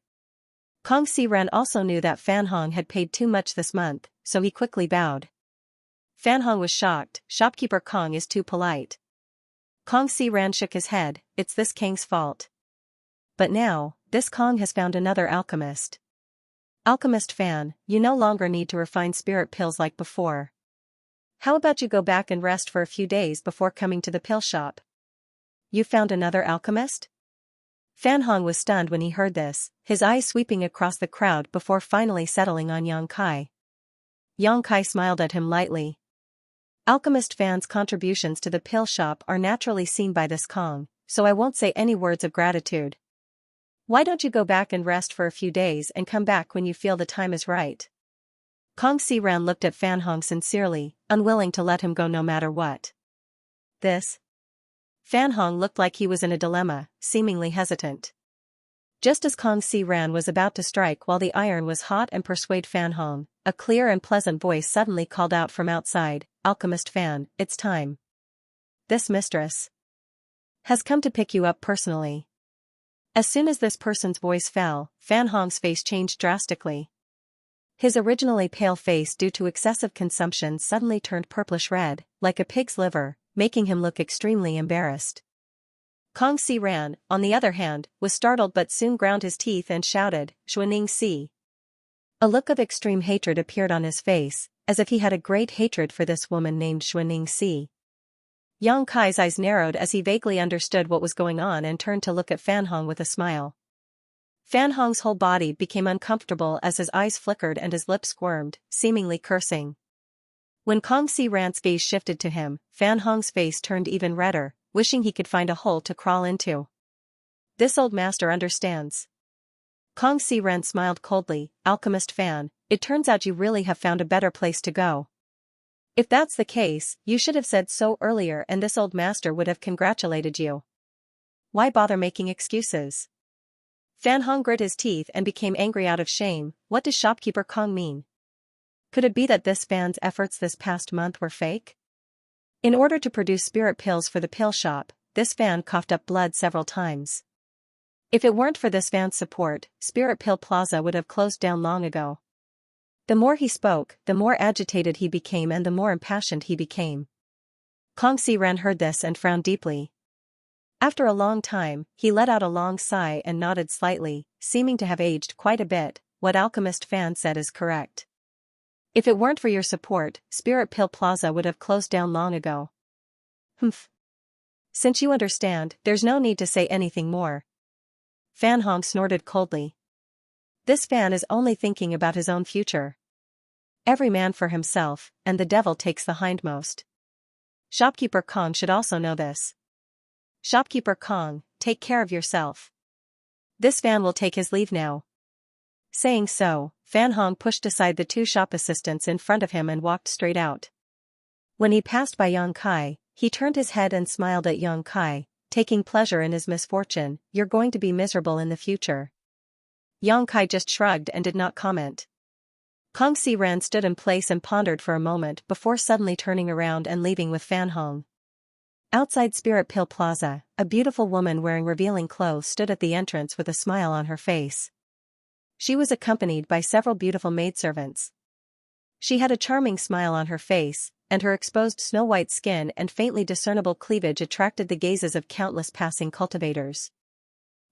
Kong Si Ran also knew that Fan Hong had paid too much this month, so he quickly bowed. Fan Hong was shocked. "Shopkeeper Kong is too polite." Kong Si Ran shook his head. "It's this Kang's fault. But now, this Kong has found another alchemist. Alchemist Fan, you no longer need to refine spirit pills like before. How about you go back and rest for a few days before coming to the pill shop?" "You found another alchemist?" Fan Hong was stunned when he heard this, his eyes sweeping across the crowd before finally settling on Yang Kai. Yang Kai smiled at him lightly. "Alchemist Fan's contributions to the pill shop are naturally seen by this Kong, so I won't say any words of gratitude. Why don't you go back and rest for a few days and come back when you feel the time is right?" Kong Si Ran looked at Fan Hong sincerely, unwilling to let him go no matter what. Fan Hong looked like he was in a dilemma, seemingly hesitant. Just as Kong Si Ran was about to strike while the iron was hot and persuade Fan Hong, a clear and pleasant voice suddenly called out from outside, "Alchemist Fan, it's time. This mistress has come to pick you up personally." As soon as this person's voice fell, Fan Hong's face changed drastically. His originally pale face due to excessive consumption suddenly turned purplish red, like a pig's liver, making him look extremely embarrassed. Kong Si Ran, on the other hand, was startled but soon ground his teeth and shouted, Xianxia. A look of extreme hatred appeared on his face, as if he had a great hatred for this woman named Xianxia. Yang Kai's eyes narrowed as he vaguely understood what was going on and turned to look at Fan Hong with a smile. Fan Hong's whole body became uncomfortable as his eyes flickered and his lips squirmed, seemingly cursing. When Kong Si Ran's gaze shifted to him, Fan Hong's face turned even redder, wishing he could find a hole to crawl into. This old master understands. Kong Si Ran smiled coldly, Alchemist Fan, it turns out you really have found a better place to go. If that's the case, you should have said so earlier and this old master would have congratulated you. Why bother making excuses? Fan Hong grit his teeth and became angry out of shame. What does shopkeeper Kong mean? Could it be that this Fan's efforts this past month were fake? In order to produce spirit pills for the pill shop, this Fan coughed up blood several times. If it weren't for this Fan's support, Spirit Pill Plaza would have closed down long ago. The more he spoke, the more agitated he became and the more impassioned he became. Kong Si Ran heard this and frowned deeply. After a long time, he let out a long sigh and nodded slightly, seeming to have aged quite a bit. What Alchemist Fan said is correct. If it weren't for your support, Spirit Pill Plaza would have closed down long ago. Humph. Since you understand, there's no need to say anything more. Fan Hong snorted coldly. This Fan is only thinking about his own future. Every man for himself, and the devil takes the hindmost. Shopkeeper Kong should also know this. Shopkeeper Kong, take care of yourself. This Fan will take his leave now. Saying so, Fan Hong pushed aside the two shop assistants in front of him and walked straight out. When he passed by Yang Kai, he turned his head and smiled at Yang Kai, taking pleasure in his misfortune. You're going to be miserable in the future. Yang Kai just shrugged and did not comment. Kong Si Ran stood in place and pondered for a moment before suddenly turning around and leaving with Fan Hong. Outside Spirit Pill Plaza, a beautiful woman wearing revealing clothes stood at the entrance with a smile on her face. She was accompanied by several beautiful maidservants. She had a charming smile on her face, and her exposed snow-white skin and faintly discernible cleavage attracted the gazes of countless passing cultivators.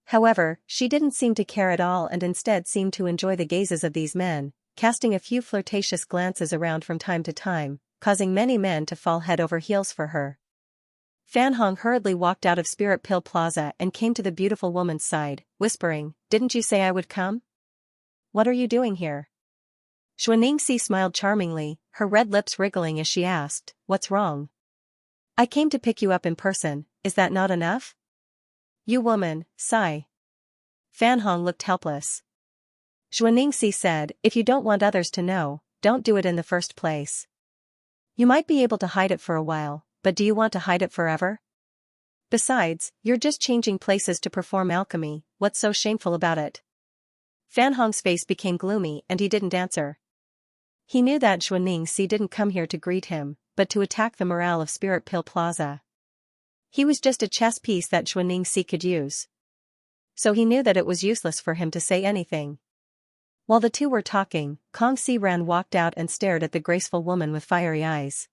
However, she didn't seem to care at all and instead seemed to enjoy the gazes of these men, casting a few flirtatious glances around from time to time, causing many men to fall head over heels for her. Fan Hong hurriedly walked out of Spirit Pill Plaza and came to the beautiful woman's side, whispering, "Didn't you say I would come? What are you doing here?" Xianxia smiled charmingly, her red lips wriggling as she asked, "What's wrong?" "I came to pick you up in person, is that not enough?" "You woman, sigh." Fan Hong looked helpless. Xianxia said, "If you don't want others to know, don't do it in the first place. You might be able to hide it for a while, but do you want to hide it forever? Besides, you're just changing places to perform alchemy, what's so shameful about it?" Fan Hong's face became gloomy and he didn't answer. He knew that Xianxia didn't come here to greet him, but to attack the morale of Spirit Pill Plaza. He was just a chess piece that Xianxia could use. So he knew that it was useless for him to say anything. While the two were talking, Kong Si Ran walked out and stared at the graceful woman with fiery eyes.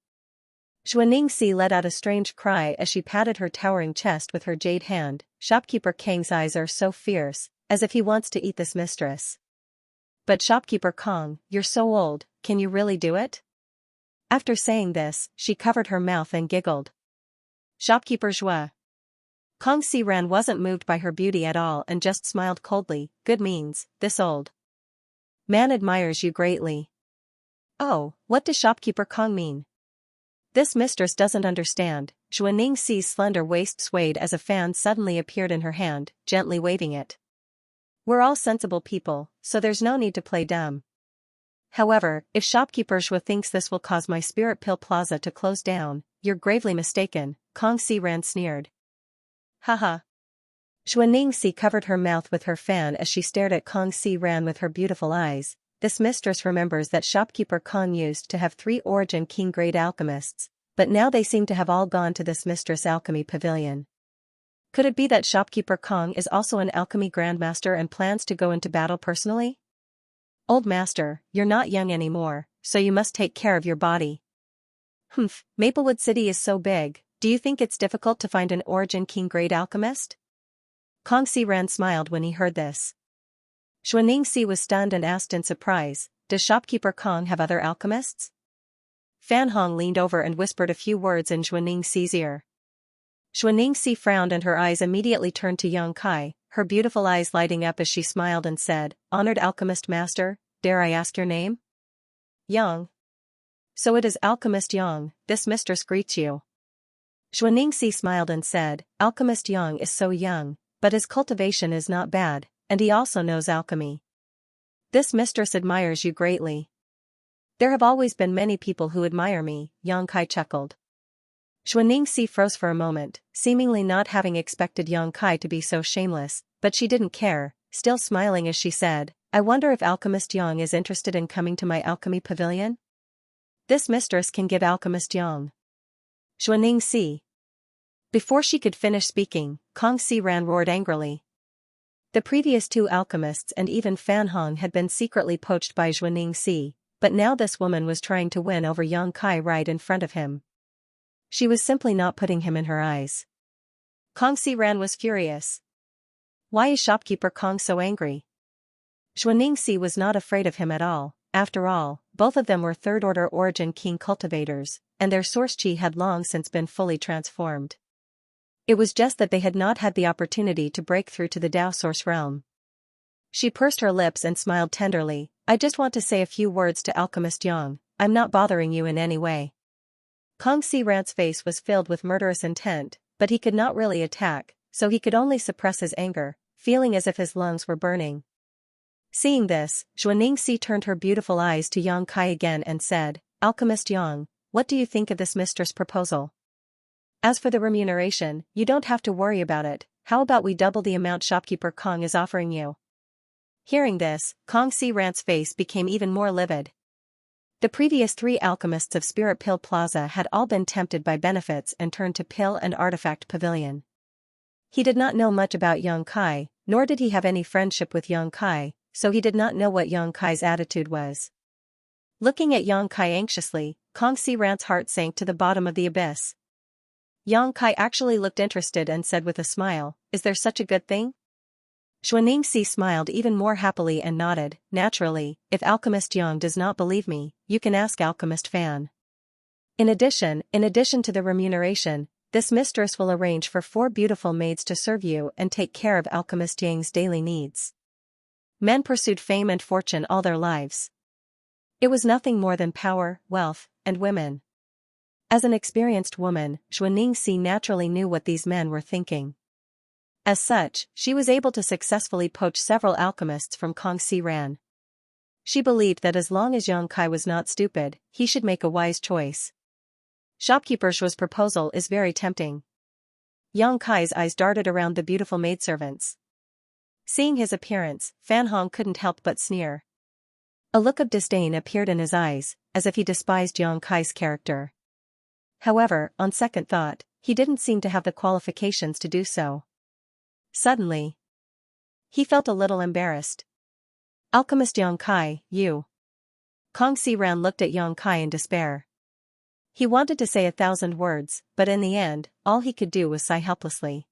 Xianxia let out a strange cry as she patted her towering chest with her jade hand. Shopkeeper Kang's eyes are so fierce, as if he wants to eat this mistress. But Shopkeeper Kong, you're so old, can you really do it? After saying this, she covered her mouth and giggled. Shopkeeper Zhua. Kong Si Ran wasn't moved by her beauty at all and just smiled coldly. Good means, this old man admires you greatly. Oh, what does Shopkeeper Kong mean? This mistress doesn't understand. Xianxia's slender waist swayed as a fan suddenly appeared in her hand, gently waving it. We're all sensible people, so there's no need to play dumb. However, if Shopkeeper Zhua thinks this will cause my Spirit Pill Plaza to close down, you're gravely mistaken, Kong Si Ran sneered. Haha. Xianxia covered her mouth with her fan as she stared at Kong Si Ran with her beautiful eyes. This mistress remembers that Shopkeeper Kong used to have 3 Origin King-grade alchemists, but now they seem to have all gone to this Mistress Alchemy Pavilion. Could it be that Shopkeeper Kong is also an alchemy grandmaster and plans to go into battle personally? Old master, you're not young anymore, so you must take care of your body. Humph, Maplewood City is so big, Do you think it's difficult to find an Origin King-grade alchemist? Kong Xiran smiled when he heard this. Xianxia was stunned and asked in surprise, does shopkeeper Kong have other alchemists? Fan Hong leaned over and whispered a few words in Xianxia's ear. Xianxia frowned and her eyes immediately turned to Yang Kai, her beautiful eyes lighting up as she smiled and said, Honored Alchemist Master, dare I ask your name? Yang. So it is Alchemist Yang, this mistress greets you. Xianxia smiled and said, Alchemist Yang is so young, but his cultivation is not bad, and he also knows alchemy. This mistress admires you greatly. There have always been many people who admire me, Yang Kai chuckled. Xianxia froze for a moment, seemingly not having expected Yang Kai to be so shameless, but she didn't care, still smiling as she said, I wonder if Alchemist Yang is interested in coming to my alchemy pavilion? This mistress can give Alchemist Yang. Xianxia. Before she could finish speaking, Kong Xiran roared angrily. The previous two alchemists and even Fan Hong had been secretly poached by Xianxia, but now this woman was trying to win over Yang Kai right in front of him. She was simply not putting him in her eyes. Kong Xiran was furious. Why is shopkeeper Kong so angry? Xianxia was not afraid of him at all. After all, both of them were third-order Origin King cultivators, and their source chi had long since been fully transformed. It was just that they had not had the opportunity to break through to the Tao source realm. She pursed her lips and smiled tenderly, I just want to say a few words to Alchemist Yang, I'm not bothering you in any way. Kong Xiran's face was filled with murderous intent, but he could not really attack, so he could only suppress his anger, feeling as if his lungs were burning. Seeing this, Xianxia turned her beautiful eyes to Yang Kai again and said, Alchemist Yang, what do you think of this mistress' proposal? As for the remuneration, you don't have to worry about it, how about we double the amount shopkeeper Kong is offering you? Hearing this, Kong Xiran's face became even more livid. The previous three alchemists of Spirit Pill Plaza had all been tempted by benefits and turned to Pill and Artifact Pavilion. He did not know much about Yang Kai, nor did he have any friendship with Yang Kai, so he did not know what Yang Kai's attitude was. Looking at Yang Kai anxiously, Kong Xiran's heart sank to the bottom of the abyss. Yang Kai actually looked interested and said with a smile, is there such a good thing? Xianxia smiled even more happily and nodded, naturally, if Alchemist Yang does not believe me, you can ask Alchemist Fan. In addition to the remuneration, this mistress will arrange for 4 beautiful maids to serve you and take care of Alchemist Yang's daily needs. Men pursued fame and fortune all their lives. It was nothing more than power, wealth, and women. As an experienced woman, Xianxia naturally knew what these men were thinking. As such, she was able to successfully poach several alchemists from Kong Xiran. She believed that as long as Yang Kai was not stupid, he should make a wise choice. Shopkeeper Shu's proposal is very tempting. Yang Kai's eyes darted around the beautiful maidservants. Seeing his appearance, Fan Hong couldn't help but sneer. A look of disdain appeared in his eyes, as if he despised Yang Kai's character. However, on second thought, he didn't seem to have the qualifications to do so. Suddenly, he felt a little embarrassed. Alchemist Yang Kai, you. Kong Xiran looked at Yang Kai in despair. He wanted to say 1,000 words, but in the end, all he could do was sigh helplessly.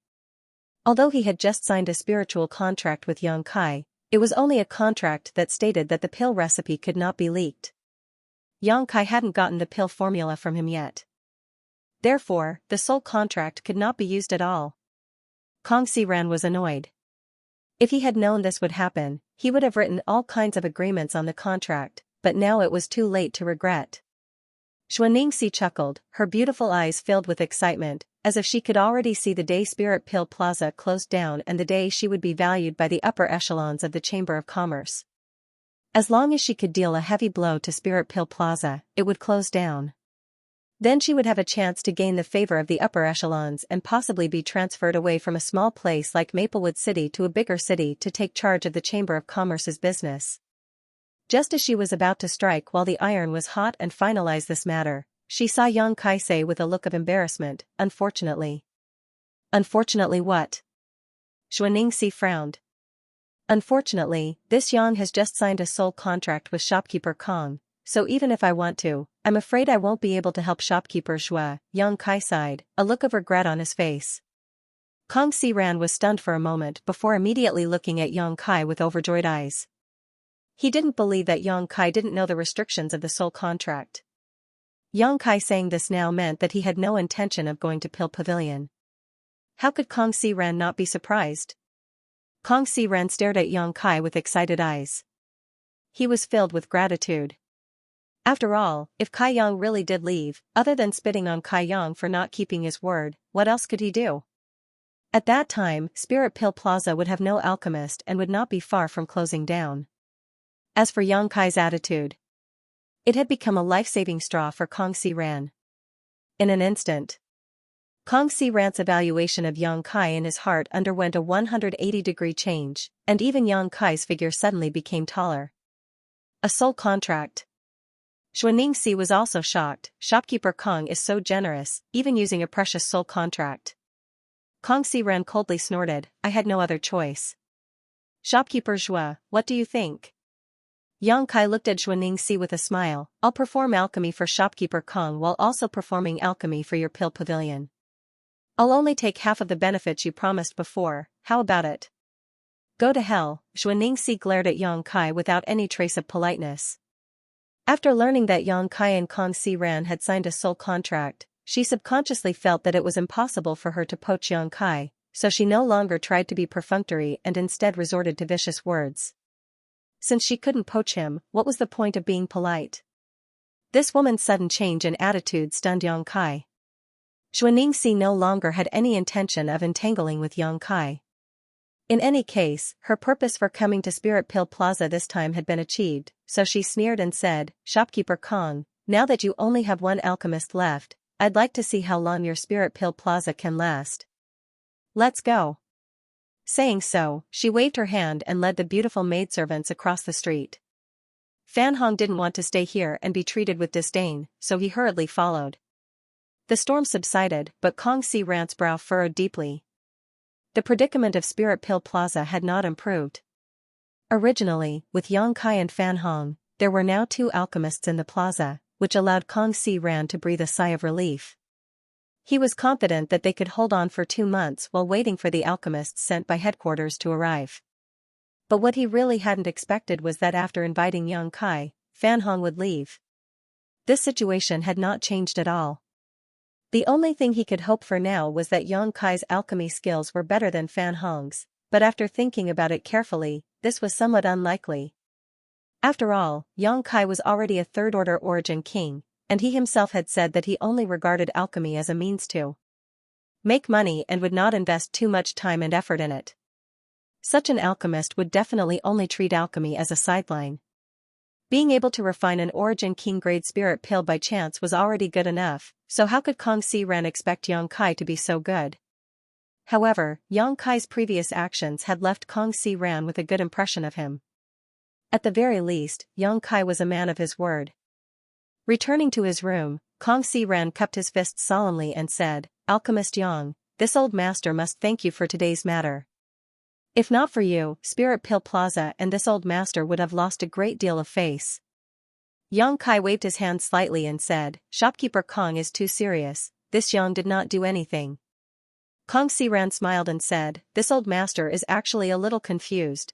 Although he had just signed a spiritual contract with Yang Kai, it was only a contract that stated that the pill recipe could not be leaked. Yang Kai hadn't gotten the pill formula from him yet. Therefore, the soul contract could not be used at all. Kong Xiran was annoyed. If he had known this would happen, he would have written all kinds of agreements on the contract, but now it was too late to regret. Xianxia chuckled, her beautiful eyes filled with excitement, as if she could already see the day Spirit Pill Plaza closed down and the day she would be valued by the upper echelons of the Chamber of Commerce. As long as she could deal a heavy blow to Spirit Pill Plaza, it would close down. Then she would have a chance to gain the favor of the upper echelons and possibly be transferred away from a small place like Maplewood City to a bigger city to take charge of the Chamber of Commerce's business. Just as she was about to strike while the iron was hot and finalize this matter, she saw Yang Kai say with a look of embarrassment, unfortunately. Unfortunately what? Xianxia frowned. Unfortunately, this Yang has just signed a soul contract with shopkeeper Kong, so even if I want to, I'm afraid I won't be able to help shopkeeper Xue, Yang Kai sighed, a look of regret on his face. Kong Si Ran was stunned for a moment before immediately looking at Yang Kai with overjoyed eyes. He didn't believe that Yang Kai didn't know the restrictions of the soul contract. Yang Kai saying this now meant that he had no intention of going to Pill Pavilion. How could Kong Si Ran not be surprised? Kong Si Ran stared at Yang Kai with excited eyes. He was filled with gratitude. After all, if Kai Yang really did leave, other than spitting on Kai Yang for not keeping his word, what else could he do? At that time, Spirit Pill Plaza would have no alchemist and would not be far from closing down. As for Yang Kai's attitude, it had become a life-saving straw for Kong Si Ran. In an instant, Kong Si Ran's evaluation of Yang Kai in his heart underwent a 180-degree change, and even Yang Kai's figure suddenly became taller. A soul contract. Xianxia was also shocked. Shopkeeper Kong is so generous, even using a precious soul contract. Kong Si Ran coldly snorted, I had no other choice. Shopkeeper Xue, what do you think? Yang Kai looked at Xianxia with a smile, I'll perform alchemy for shopkeeper Kong while also performing alchemy for your Pill Pavilion. I'll only take half of the benefits you promised before, how about it? Go to hell, Xianxia glared at Yang Kai without any trace of politeness. After learning that Yang Kai and Kong Si Ran had signed a soul contract, she subconsciously felt that it was impossible for her to poach Yang Kai, so she no longer tried to be perfunctory and instead resorted to vicious words. Since she couldn't poach him, what was the point of being polite? This woman's sudden change in attitude stunned Yang Kai. Xianxia no longer had any intention of entangling with Yang Kai. In any case, her purpose for coming to Spirit Pill Plaza this time had been achieved, so she sneered and said, Shopkeeper Kong, now that you only have one alchemist left, I'd like to see how long your Spirit Pill Plaza can last. Let's go. Saying so, she waved her hand and led the beautiful maidservants across the street. Fan Hong didn't want to stay here and be treated with disdain, so he hurriedly followed. The storm subsided, but Kong Si Ran's brow furrowed deeply. The predicament of Spirit Pill Plaza had not improved. Originally, with Yang Kai and Fan Hong, there were now 2 alchemists in the plaza, which allowed Kong Si Ran to breathe a sigh of relief. He was confident that they could hold on for 2 months while waiting for the alchemists sent by headquarters to arrive. But what he really hadn't expected was that after inviting Yang Kai, Fan Hong would leave. This situation had not changed at all. The only thing he could hope for now was that Yang Kai's alchemy skills were better than Fan Hong's, but after thinking about it carefully, this was somewhat unlikely. After all, Yang Kai was already a third-order origin king, and he himself had said that he only regarded alchemy as a means to make money and would not invest too much time and effort in it. Such an alchemist would definitely only treat alchemy as a sideline. Being able to refine an origin king grade spirit pill by chance was already good enough, so how could Kong Si Ran expect Yang Kai to be so good? However, Yang Kai's previous actions had left Kong Si Ran with a good impression of him. At the very least, Yang Kai was a man of his word. Returning to his room, Kong Si Ran cupped his fists solemnly and said, Alchemist Yang, this old master must thank you for today's matter. If not for you, Spirit Pill Plaza and this old master would have lost a great deal of face. Yang Kai waved his hand slightly and said, Shopkeeper Kong is too serious, this Yang did not do anything. Kong Si Ran smiled and said, this old master is actually a little confused.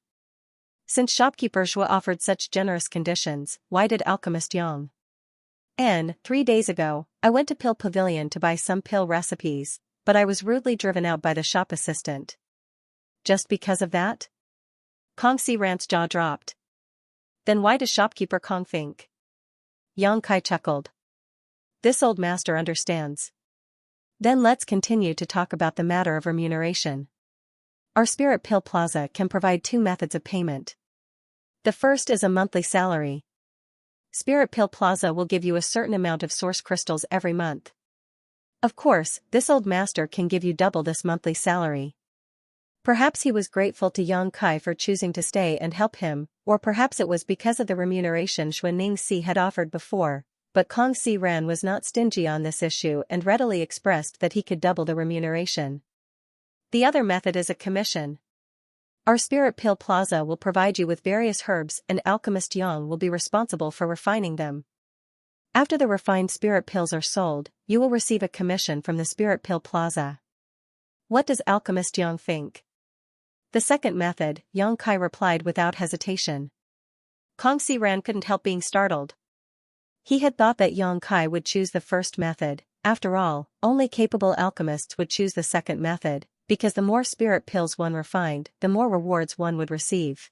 Since shopkeeper Xue offered such generous conditions, why did alchemist Yang? 3 days ago, I went to Pill Pavilion to buy some pill recipes, but I was rudely driven out by the shop assistant. Just because of that? Kong Si Ran's jaw dropped. Then why does shopkeeper Kong think? Yang Kai chuckled. This old master understands. Then let's continue to talk about the matter of remuneration. Our Spirit Pill Plaza can provide 2 methods of payment. The first is a monthly salary. Spirit Pill Plaza will give you a certain amount of source crystals every month. Of course, this old master can give you double this monthly salary. Perhaps he was grateful to Yang Kai for choosing to stay and help him, or perhaps it was because of the remuneration Xianxia had offered before, but Kong Si Ran was not stingy on this issue and readily expressed that he could double the remuneration. The other method is a commission. Our Spirit Pill Plaza will provide you with various herbs and Alchemist Yang will be responsible for refining them. After the refined spirit pills are sold, you will receive a commission from the Spirit Pill Plaza. What does Alchemist Yang think? The second method, Yang Kai replied without hesitation. Kong Si Ran couldn't help being startled. He had thought that Yang Kai would choose the first method. After all, only capable alchemists would choose the second method, because the more spirit pills one refined, the more rewards one would receive.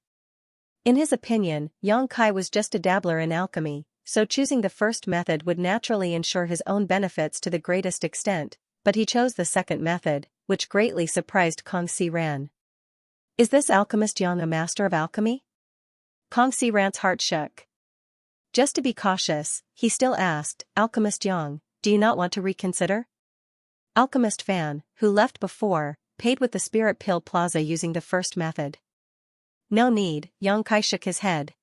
In his opinion, Yang Kai was just a dabbler in alchemy, so choosing the first method would naturally ensure his own benefits to the greatest extent, but he chose the second method, which greatly surprised Kong Si Ran. Is this Alchemist Yang a master of alchemy? Kong Si Ran's heart shook. Just to be cautious, he still asked, Alchemist Yang, do you not want to reconsider? Alchemist Fan, who left before, paid with the Spirit Pill Plaza using the first method. No need, Yang Kai shook his head.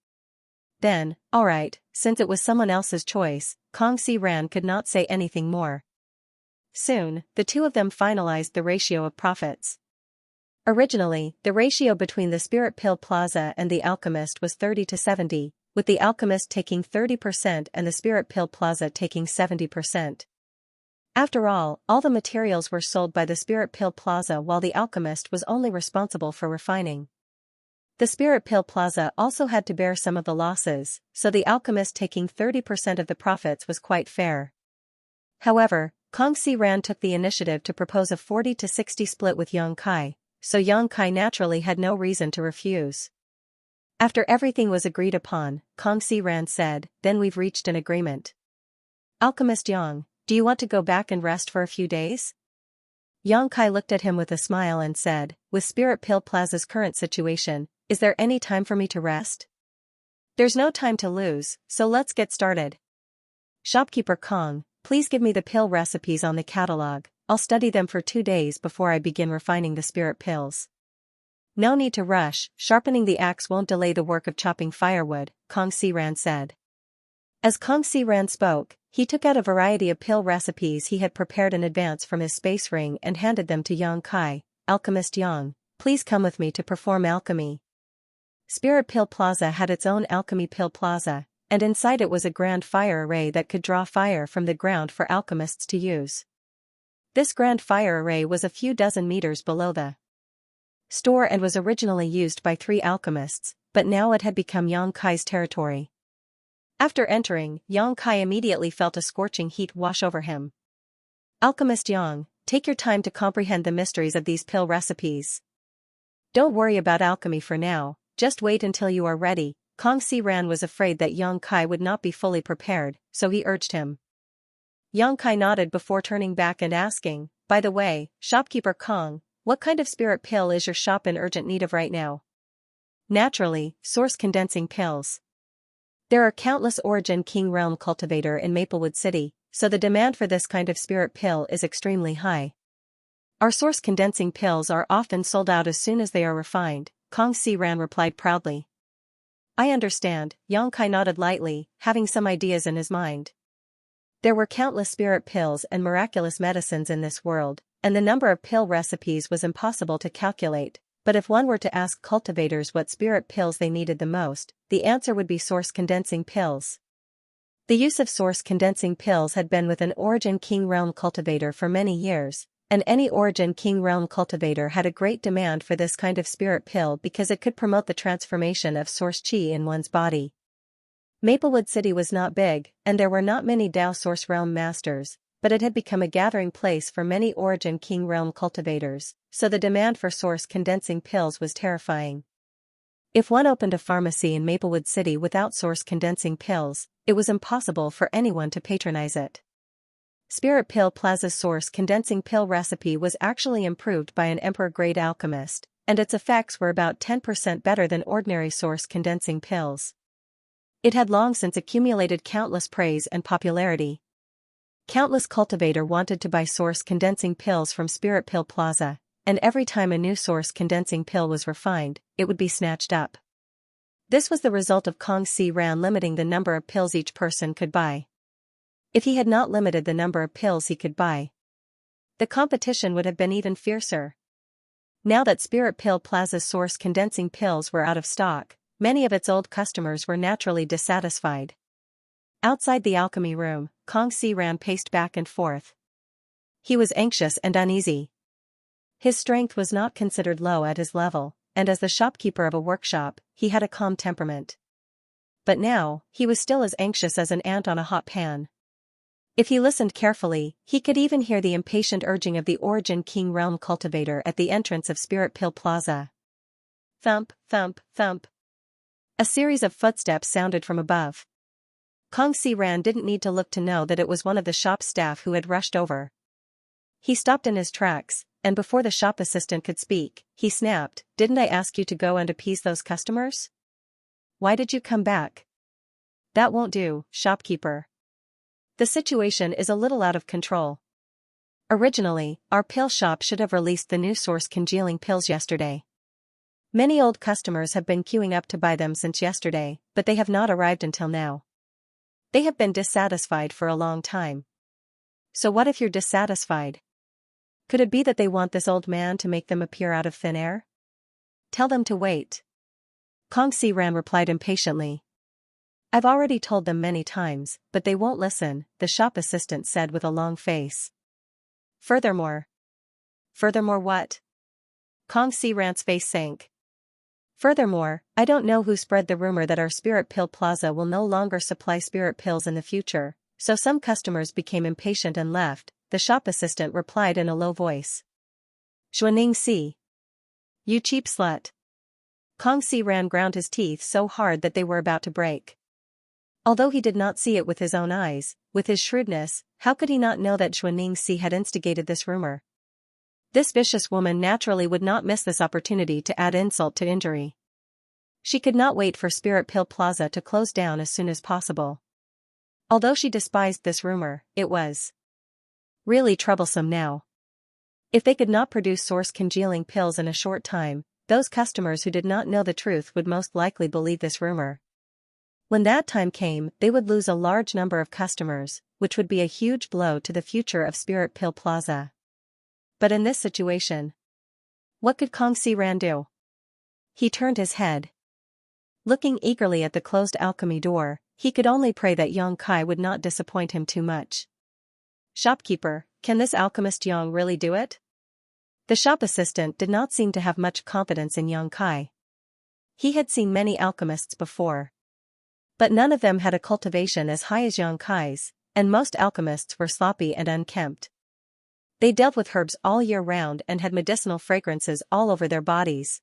Then, alright, since it was someone else's choice, Kong Si Ran could not say anything more. Soon, the two of them finalized the ratio of profits. Originally, the ratio between the Spirit Pill Plaza and the Alchemist was 30-70, with the Alchemist taking 30% and the Spirit Pill Plaza taking 70%. After all the materials were sold by the Spirit Pill Plaza while the Alchemist was only responsible for refining. The Spirit Pill Plaza also had to bear some of the losses, so the Alchemist taking 30% of the profits was quite fair. However, Kong Si Ran took the initiative to propose a 40-60 split with Yang Kai, so Yang Kai naturally had no reason to refuse. After everything was agreed upon, Kong Si Ran said, then we've reached an agreement. Alchemist Yang, do you want to go back and rest for a few days? Yang Kai looked at him with a smile and said, with Spirit Pill Plaza's current situation, is there any time for me to rest? There's no time to lose, so let's get started. Shopkeeper Kong, please give me the pill recipes on the catalog, I'll study them for 2 days before I begin refining the spirit pills. No need to rush, sharpening the axe won't delay the work of chopping firewood, Kong Si Ran said. As Kong Si Ran spoke, he took out a variety of pill recipes he had prepared in advance from his space ring and handed them to Yang Kai. Alchemist Yang, please come with me to perform alchemy. Spirit Pill Plaza had its own alchemy pill plaza, and inside it was a grand fire array that could draw fire from the ground for alchemists to use. This grand fire array was a few dozen meters below the store and was originally used by 3 alchemists, but now it had become Yang Kai's territory. After entering, Yang Kai immediately felt a scorching heat wash over him. Alchemist Yang, take your time to comprehend the mysteries of these pill recipes. Don't worry about alchemy for now, just wait until you are ready. Kong Si Ran was afraid that Yang Kai would not be fully prepared, so he urged him. Yang Kai nodded before turning back and asking, by the way, shopkeeper Kong, what kind of spirit pill is your shop in urgent need of right now? Naturally, source condensing pills. There are countless Origin King Realm Cultivator in Maplewood City, so the demand for this kind of spirit pill is extremely high. Our source condensing pills are often sold out as soon as they are refined, Kong Si Ran replied proudly. I understand, Yang Kai nodded lightly, having some ideas in his mind. There were countless spirit pills and miraculous medicines in this world, and the number of pill recipes was impossible to calculate, but if one were to ask cultivators what spirit pills they needed the most, the answer would be source condensing pills. The use of source condensing pills had been with an Origin King Realm cultivator for many years, and any Origin King Realm cultivator had a great demand for this kind of spirit pill because it could promote the transformation of source qi in one's body. Maplewood City was not big, and there were not many Dao Source Realm masters, but it had become a gathering place for many Origin King Realm cultivators, so the demand for source condensing pills was terrifying. If one opened a pharmacy in Maplewood City without source condensing pills, it was impossible for anyone to patronize it. Spirit Pill Plaza's source condensing pill recipe was actually improved by an emperor-grade alchemist, and its effects were about 10% better than ordinary source condensing pills. It had long since accumulated countless praise and popularity. Countless cultivators wanted to buy source condensing pills from Spirit Pill Plaza, and every time a new source condensing pill was refined, it would be snatched up. This was the result of Kong Si Ran limiting the number of pills each person could buy. If he had not limited the number of pills he could buy, the competition would have been even fiercer. Now that Spirit Pill Plaza's source condensing pills were out of stock, many of its old customers were naturally dissatisfied. Outside the alchemy room, Kong Si Ran paced back and forth. He was anxious and uneasy. His strength was not considered low at his level, and as the shopkeeper of a workshop, he had a calm temperament. But now, he was still as anxious as an ant on a hot pan. If he listened carefully, he could even hear the impatient urging of the Origin King Realm cultivator at the entrance of Spirit Pill Plaza. Thump, thump, thump. A series of footsteps sounded from above. Kong Si Ran didn't need to look to know that it was one of the shop staff who had rushed over. He stopped in his tracks, and before the shop assistant could speak, he snapped, "Didn't I ask you to go and appease those customers? Why did you come back? That won't do, shopkeeper. The situation is a little out of control. Originally, our pill shop should have released the new source congealing pills yesterday. Many old customers have been queuing up to buy them since yesterday, but they have not arrived until now. They have been dissatisfied for a long time. So what if you're dissatisfied? Could it be that they want this old man to make them appear out of thin air? Tell them to wait." Kong Si Ran replied impatiently. "I've already told them many times, but they won't listen," the shop assistant said with a long face. Furthermore what? Kong Si Ran's face sank. Furthermore, I don't know who spread the rumor that our Spirit Pill Plaza will no longer supply spirit pills in the future, so some customers became impatient and left, the shop assistant replied in a low voice. Xianxia. You cheap slut. Kong Si Ran ground his teeth so hard that they were about to break. Although he did not see it with his own eyes, with his shrewdness, how could he not know that Xianxia had instigated this rumor? This vicious woman naturally would not miss this opportunity to add insult to injury. She could not wait for Spirit Pill Plaza to close down as soon as possible. Although she despised this rumor, it was really troublesome now. If they could not produce source congealing pills in a short time, those customers who did not know the truth would most likely believe this rumor. When that time came, they would lose a large number of customers, which would be a huge blow to the future of Spirit Pill Plaza. But in this situation, what could Kong Si Ran do? He turned his head. Looking eagerly at the closed alchemy door, he could only pray that Yang Kai would not disappoint him too much. "Shopkeeper, can this alchemist Yang really do it?" The shop assistant did not seem to have much confidence in Yang Kai. He had seen many alchemists before, but none of them had a cultivation as high as Yang Kai's, and most alchemists were sloppy and unkempt. They dealt with herbs all year round and had medicinal fragrances all over their bodies.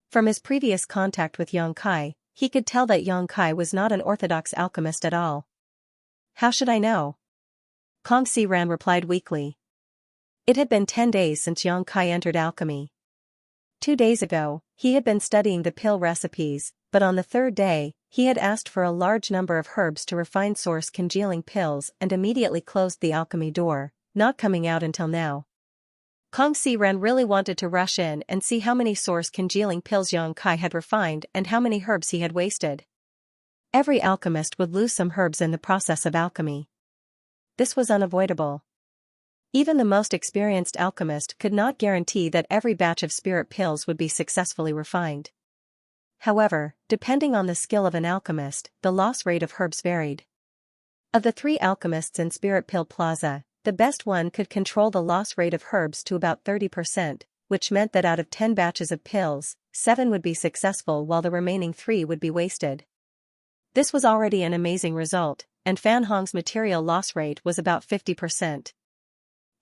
From his previous contact with Yang Kai, he could tell that Yang Kai was not an orthodox alchemist at all. "How should I know?" Kong Si Ran replied weakly. It had been 10 days since Yang Kai entered alchemy. 2 days ago, he had been studying the pill recipes, but on the third day, he had asked for a large number of herbs to refine source congealing pills and immediately closed the alchemy door, not coming out until now. Kong Si Ran really wanted to rush in and see how many source congealing pills Yang Kai had refined and how many herbs he had wasted. Every alchemist would lose some herbs in the process of alchemy. This was unavoidable. Even the most experienced alchemist could not guarantee that every batch of spirit pills would be successfully refined. However, depending on the skill of an alchemist, the loss rate of herbs varied. Of the 3 alchemists in Spirit Pill Plaza, the best one could control the loss rate of herbs to about 30%, which meant that out of 10 batches of pills, 7 would be successful while the remaining 3 would be wasted. This was already an amazing result, and Fan Hong's material loss rate was about 50%.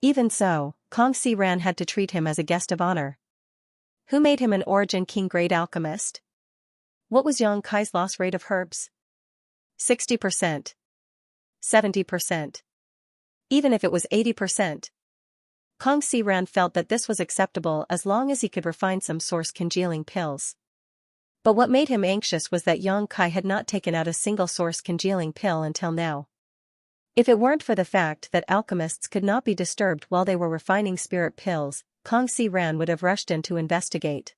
Even so, Kong Si Ran had to treat him as a guest of honor. Who made him an Origin King grade alchemist? What was Yang Kai's loss rate of herbs? 60%. 70%. Even if it was 80%. Kong Si Ran felt that this was acceptable as long as he could refine some source congealing pills. But what made him anxious was that Yang Kai had not taken out a single source congealing pill until now. If it weren't for the fact that alchemists could not be disturbed while they were refining spirit pills, Kong Si Ran would have rushed in to investigate.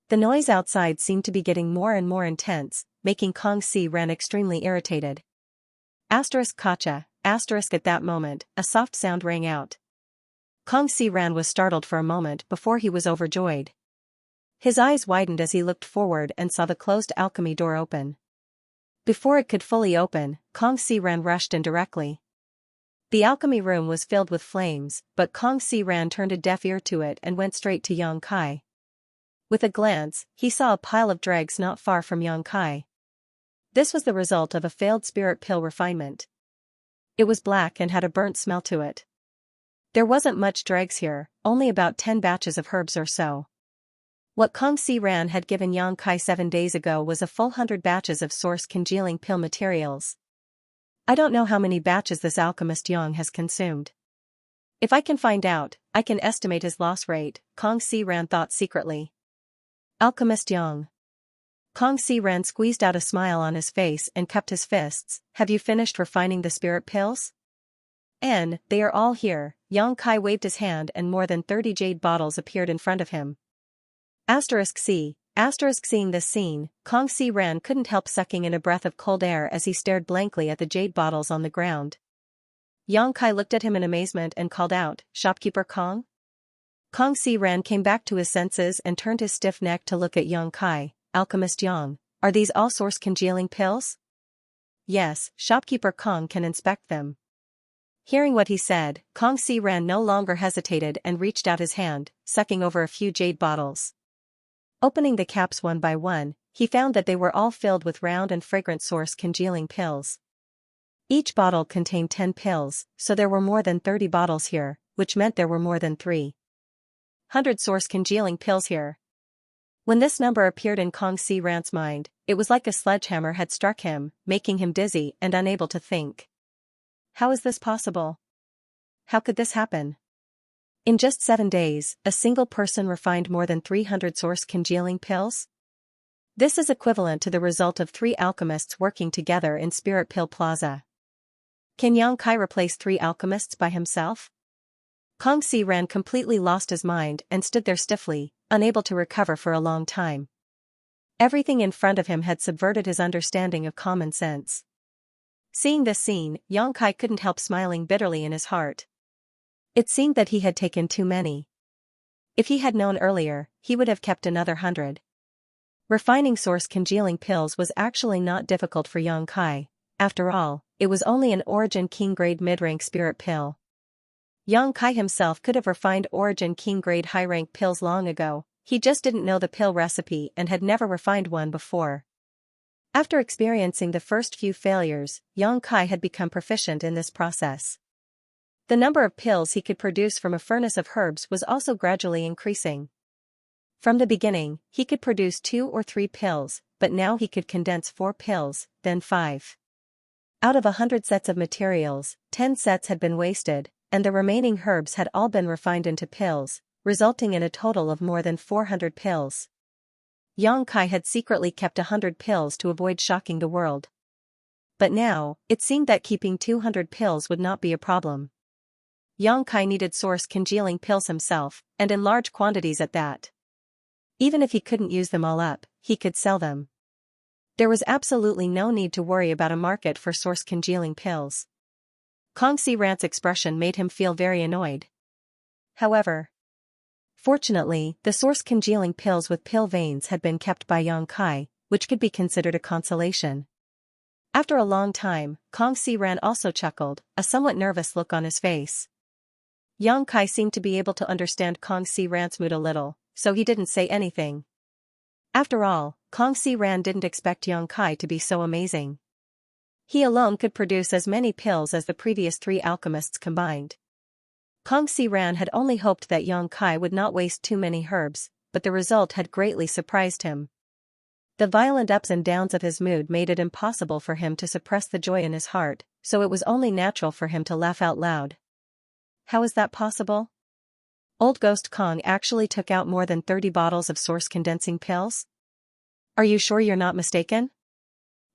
The noise outside seemed to be getting more and more intense, making Kong Si Ran extremely irritated. Gotcha, at that moment, a soft sound rang out. Kong Si Ran was startled for a moment before he was overjoyed. His eyes widened as he looked forward and saw the closed alchemy door open. Before it could fully open, Kong Si Ran rushed in directly. The alchemy room was filled with flames, but Kong Si Ran turned a deaf ear to it and went straight to Yang Kai. With a glance, he saw a pile of dregs not far from Yang Kai. This was the result of a failed spirit pill refinement. It was black and had a burnt smell to it. There wasn't much dregs here, only about 10 batches of herbs or so. What Kong Si Ran had given Yang Kai 7 days ago was a full 100 batches of source congealing pill materials. I don't know how many batches this alchemist Yang has consumed. If I can find out, I can estimate his loss rate, Kong Si Ran thought secretly. Alchemist Yang. Kong Si Ran squeezed out a smile on his face and cupped his fists. Have you finished refining the spirit pills? And, they are all here. Yang Kai waved his hand and more than 30 jade bottles appeared in front of him. *C. Seeing this scene, Kong Si Ran couldn't help sucking in a breath of cold air as he stared blankly at the jade bottles on the ground. Yang Kai looked at him in amazement and called out, Shopkeeper Kong? Kong Si Ran came back to his senses and turned his stiff neck to look at Yang Kai. Alchemist Yang, are these all source congealing pills? Yes, Shopkeeper Kong can inspect them. Hearing what he said, Kong Si Ran no longer hesitated and reached out his hand, sucking over a few jade bottles. Opening the caps one by one, he found that they were all filled with round and fragrant source congealing pills. Each bottle contained 10 pills, so there were more than 30 bottles here, which meant there were more than 300 source congealing pills here. When this number appeared in Kong Si Ran's mind, it was like a sledgehammer had struck him, making him dizzy and unable to think. How is this possible? How could this happen? In just 7 days, a single person refined more than 300 source congealing pills? This is equivalent to the result of 3 alchemists working together in Spirit Pill Plaza. Can Yang Kai replace 3 alchemists by himself? Kong Si Ran completely lost his mind and stood there stiffly, unable to recover for a long time. Everything in front of him had subverted his understanding of common sense. Seeing this scene, Yang Kai couldn't help smiling bitterly in his heart. It seemed that he had taken too many. If he had known earlier, he would have kept another 100. Refining source congealing pills was actually not difficult for Yang Kai. After all, it was only an Origin King grade mid-rank spirit pill. Yang Kai himself could have refined Origin King grade high-rank pills long ago, he just didn't know the pill recipe and had never refined one before. After experiencing the first few failures, Yang Kai had become proficient in this process. The number of pills he could produce from a furnace of herbs was also gradually increasing. From the beginning, he could produce 2 or 3 pills, but now he could condense 4 pills, then 5. Out of 100 sets of materials, 10 sets had been wasted, and the remaining herbs had all been refined into pills, resulting in a total of more than 400 pills. Yang Kai had secretly kept 100 pills to avoid shocking the world. But now, it seemed that keeping 200 pills would not be a problem. Yang Kai needed source congealing pills himself, and in large quantities at that. Even if he couldn't use them all up, he could sell them. There was absolutely no need to worry about a market for source congealing pills. Kong Si Ran's expression made him feel very annoyed. However, fortunately, the source congealing pills with pill veins had been kept by Yang Kai, which could be considered a consolation. After a long time, Kong Si Ran also chuckled, a somewhat nervous look on his face. Yang Kai seemed to be able to understand Kong Si Ran's mood a little, so he didn't say anything. After all, Kong Si Ran didn't expect Yang Kai to be so amazing. He alone could produce as many pills as the previous 3 alchemists combined. Kong Si Ran had only hoped that Yang Kai would not waste too many herbs, but the result had greatly surprised him. The violent ups and downs of his mood made it impossible for him to suppress the joy in his heart, so it was only natural for him to laugh out loud. How is that possible? Old Ghost Kong actually took out more than 30 bottles of source condensing pills? Are you sure you're not mistaken?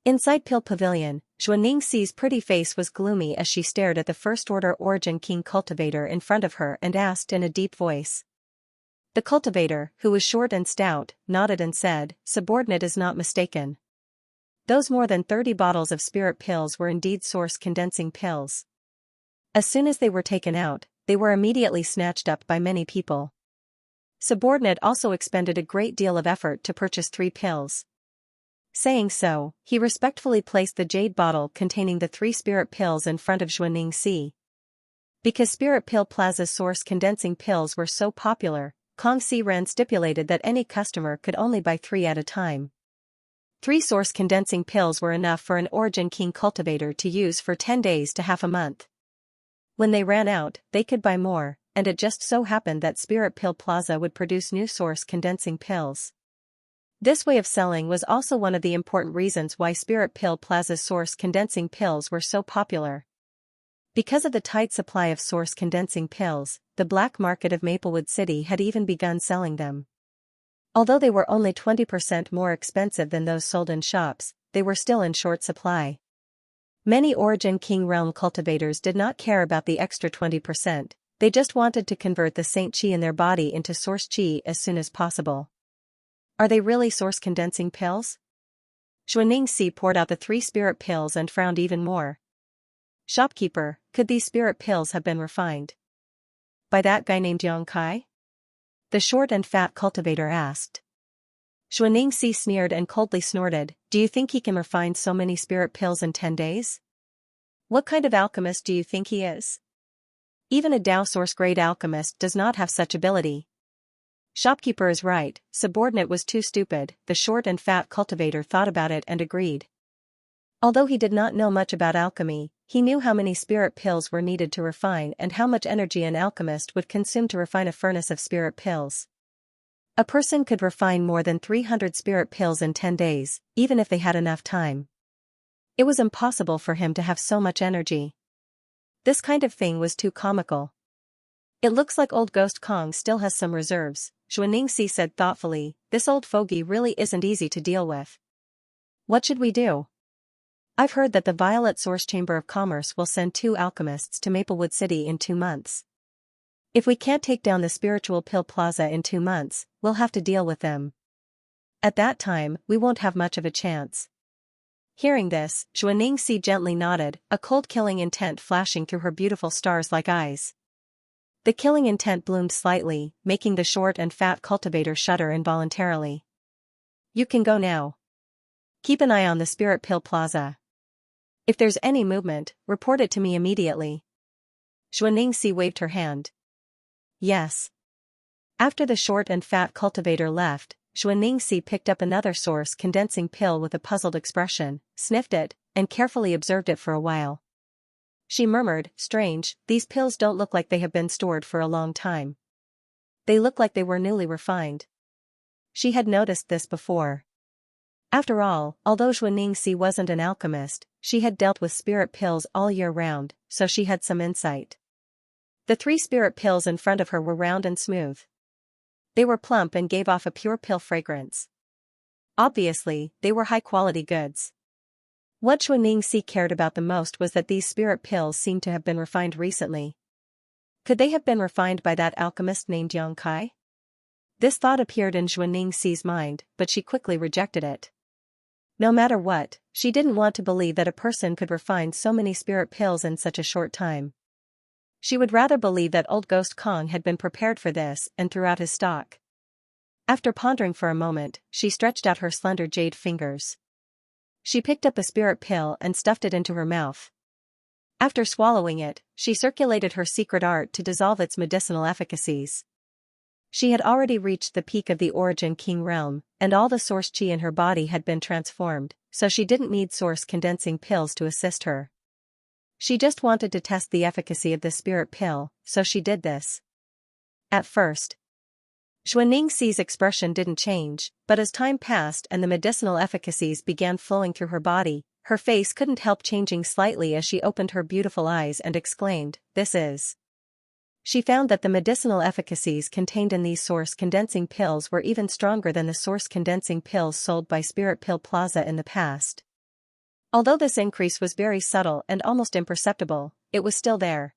Inside Pill Pavilion, Xuanxia's pretty face was gloomy as she stared at the First Order Origin King cultivator in front of her and asked in a deep voice. The cultivator, who was short and stout, nodded and said, "Subordinate is not mistaken. Those more than 30 bottles of spirit pills were indeed source condensing pills. As soon as they were taken out, they were immediately snatched up by many people. Subordinate also expended a great deal of effort to purchase 3 pills. Saying so, he respectfully placed the jade bottle containing the 3 spirit pills in front of Xianxia. Because Spirit Pill Plaza's source condensing pills were so popular, Kong Si Ren stipulated that any customer could only buy 3 at a time. 3 source condensing pills were enough for an Origin King cultivator to use for 10 days to half a month. When they ran out, they could buy more, and it just so happened that Spirit Pill Plaza would produce new source condensing pills. This way of selling was also one of the important reasons why Spirit Pill Plaza's source condensing pills were so popular. Because of the tight supply of source condensing pills, the black market of Maplewood City had even begun selling them. Although they were only 20% more expensive than those sold in shops, they were still in short supply. Many Origin King Realm cultivators did not care about the extra 20%, they just wanted to convert the Saint Chi in their body into Source Chi as soon as possible. Are they really source condensing pills? Xianxia poured out the 3 spirit pills and frowned even more. Shopkeeper, could these spirit pills have been refined by that guy named Xianxia? The short and fat cultivator asked. Xianxia sneered and coldly snorted, do you think he can refine so many spirit pills in 10 days? What kind of alchemist do you think he is? Even a Dao source-grade alchemist does not have such ability. Shopkeeper is right, subordinate was too stupid, the short and fat cultivator thought about it and agreed. Although he did not know much about alchemy, he knew how many spirit pills were needed to refine and how much energy an alchemist would consume to refine a furnace of spirit pills. A person could refine more than 300 spirit pills in 10 days, even if they had enough time. It was impossible for him to have so much energy. This kind of thing was too comical. It looks like old Ghost Kong still has some reserves, Xianxia said thoughtfully, this old fogey really isn't easy to deal with. What should we do? I've heard that the Violet Source Chamber of Commerce will send 2 alchemists to Maplewood City in 2 months. If we can't take down the Spiritual Pill Plaza in 2 months, we'll have to deal with them. At that time, we won't have much of a chance. Hearing this, Xianxia gently nodded, a cold killing intent flashing through her beautiful stars-like eyes. The killing intent bloomed slightly, making the short and fat cultivator shudder involuntarily. You can go now. Keep an eye on the Spirit Pill Plaza. If there's any movement, report it to me immediately. Xianxia waved her hand. Yes. After the short and fat cultivator left, Xianxia picked up another source condensing pill with a puzzled expression, sniffed it, and carefully observed it for a while. She murmured, strange, these pills don't look like they have been stored for a long time. They look like they were newly refined. She had noticed this before. After all, although Xianxia wasn't an alchemist, she had dealt with spirit pills all year round, so she had some insight. The 3 spirit pills in front of her were round and smooth. They were plump and gave off a pure pill fragrance. Obviously, they were high-quality goods. What Xianxia cared about the most was that these spirit pills seemed to have been refined recently. Could they have been refined by that alchemist named Xianxia? This thought appeared in Xianxia's mind, but she quickly rejected it. No matter what, she didn't want to believe that a person could refine so many spirit pills in such a short time. She would rather believe that old Ghost Kong had been prepared for this and threw out his stock. After pondering for a moment, she stretched out her slender jade fingers. She picked up a spirit pill and stuffed it into her mouth. After swallowing it, she circulated her secret art to dissolve its medicinal efficacies. She had already reached the peak of the Origin King realm, and all the source chi in her body had been transformed, so she didn't need source condensing pills to assist her. She just wanted to test the efficacy of the spirit pill, so she did this. At first, Xianxia's expression didn't change, but as time passed and the medicinal efficacies began flowing through her body, her face couldn't help changing slightly as she opened her beautiful eyes and exclaimed, "This is..." She found that the medicinal efficacies contained in these source condensing pills were even stronger than the source condensing pills sold by Spirit Pill Plaza in the past. Although this increase was very subtle and almost imperceptible, it was still there.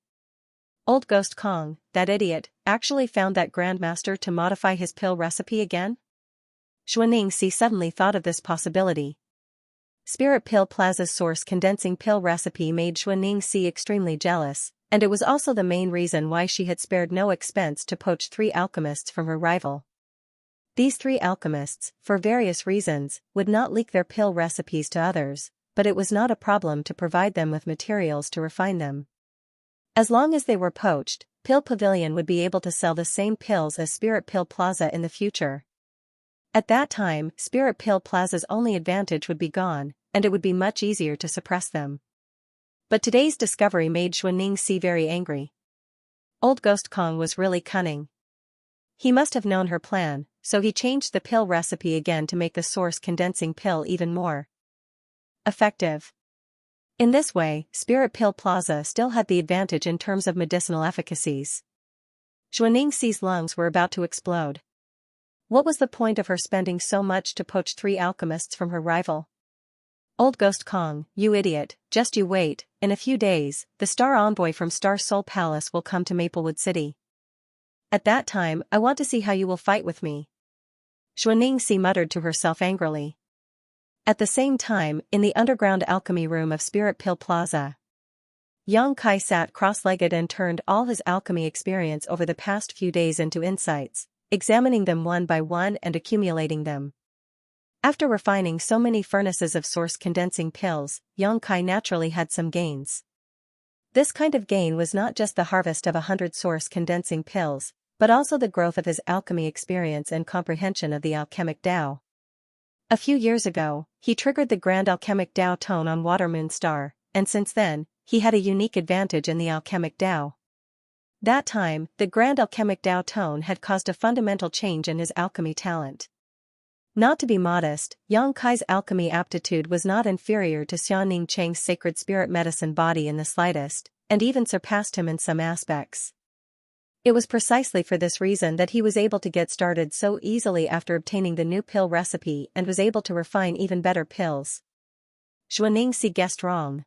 Old Ghost Kong, that idiot, actually found that Grandmaster to modify his pill recipe again? Xianxia suddenly thought of this possibility. Spirit Pill Plaza's source condensing pill recipe made Xianxia extremely jealous, And it was also the main reason why she had spared no expense to poach 3 alchemists from her rival. These 3 alchemists, for various reasons, would not leak their pill recipes to others, but it was not a problem to provide them with materials to refine them. As long as they were poached, Pill Pavilion would be able to sell the same pills as Spirit Pill Plaza in the future. At that time, Spirit Pill Plaza's only advantage would be gone, and it would be much easier to suppress them. But today's discovery made Xianxia very angry. Old Ghost Kong was really cunning. He must have known her plan, so he changed the pill recipe again to make the source condensing pill even more effective. In this way, Spirit Pill Plaza still had the advantage in terms of medicinal efficacies. Xianxia's lungs were about to explode. What was the point of her spending so much to poach 3 alchemists from her rival? Old Ghost Kong, you idiot, just you wait, in a few days, the Star Envoy from Star Soul Palace will come to Maplewood City. At that time, I want to see how you will fight with me. Xianxia muttered to herself angrily. At the same time, in the underground alchemy room of Spirit Pill Plaza, Yang Kai sat cross-legged and turned all his alchemy experience over the past few days into insights, examining them one by one and accumulating them. After refining so many furnaces of source condensing pills, Yang Kai naturally had some gains. This kind of gain was not just the harvest of 100 source condensing pills, but also the growth of his alchemy experience and comprehension of the alchemic Tao. A few years ago, he triggered the Grand Alchemic Tao tone on Water Moon Star, and since then, he had a unique advantage in the alchemic Tao. That time, the Grand Alchemic Tao tone had caused a fundamental change in his alchemy talent. Not to be modest, Yang Kai's alchemy aptitude was not inferior to Xianning Cheng's sacred spirit medicine body in the slightest, and even surpassed him in some aspects. It was precisely for this reason that he was able to get started so easily after obtaining the new pill recipe and was able to refine even better pills. Xianxia guessed wrong.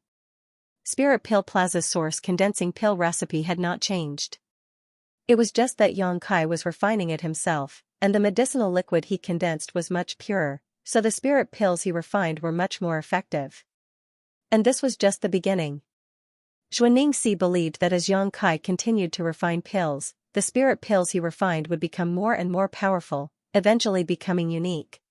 Spirit Pill Plaza's source condensing pill recipe had not changed. It was just that Yang Kai was refining it himself, and the medicinal liquid he condensed was much purer, so the spirit pills he refined were much more effective. And this was just the beginning. Xianxia believed that as Yang Kai continued to refine pills, the spirit pills he refined would become more and more powerful, eventually becoming unique.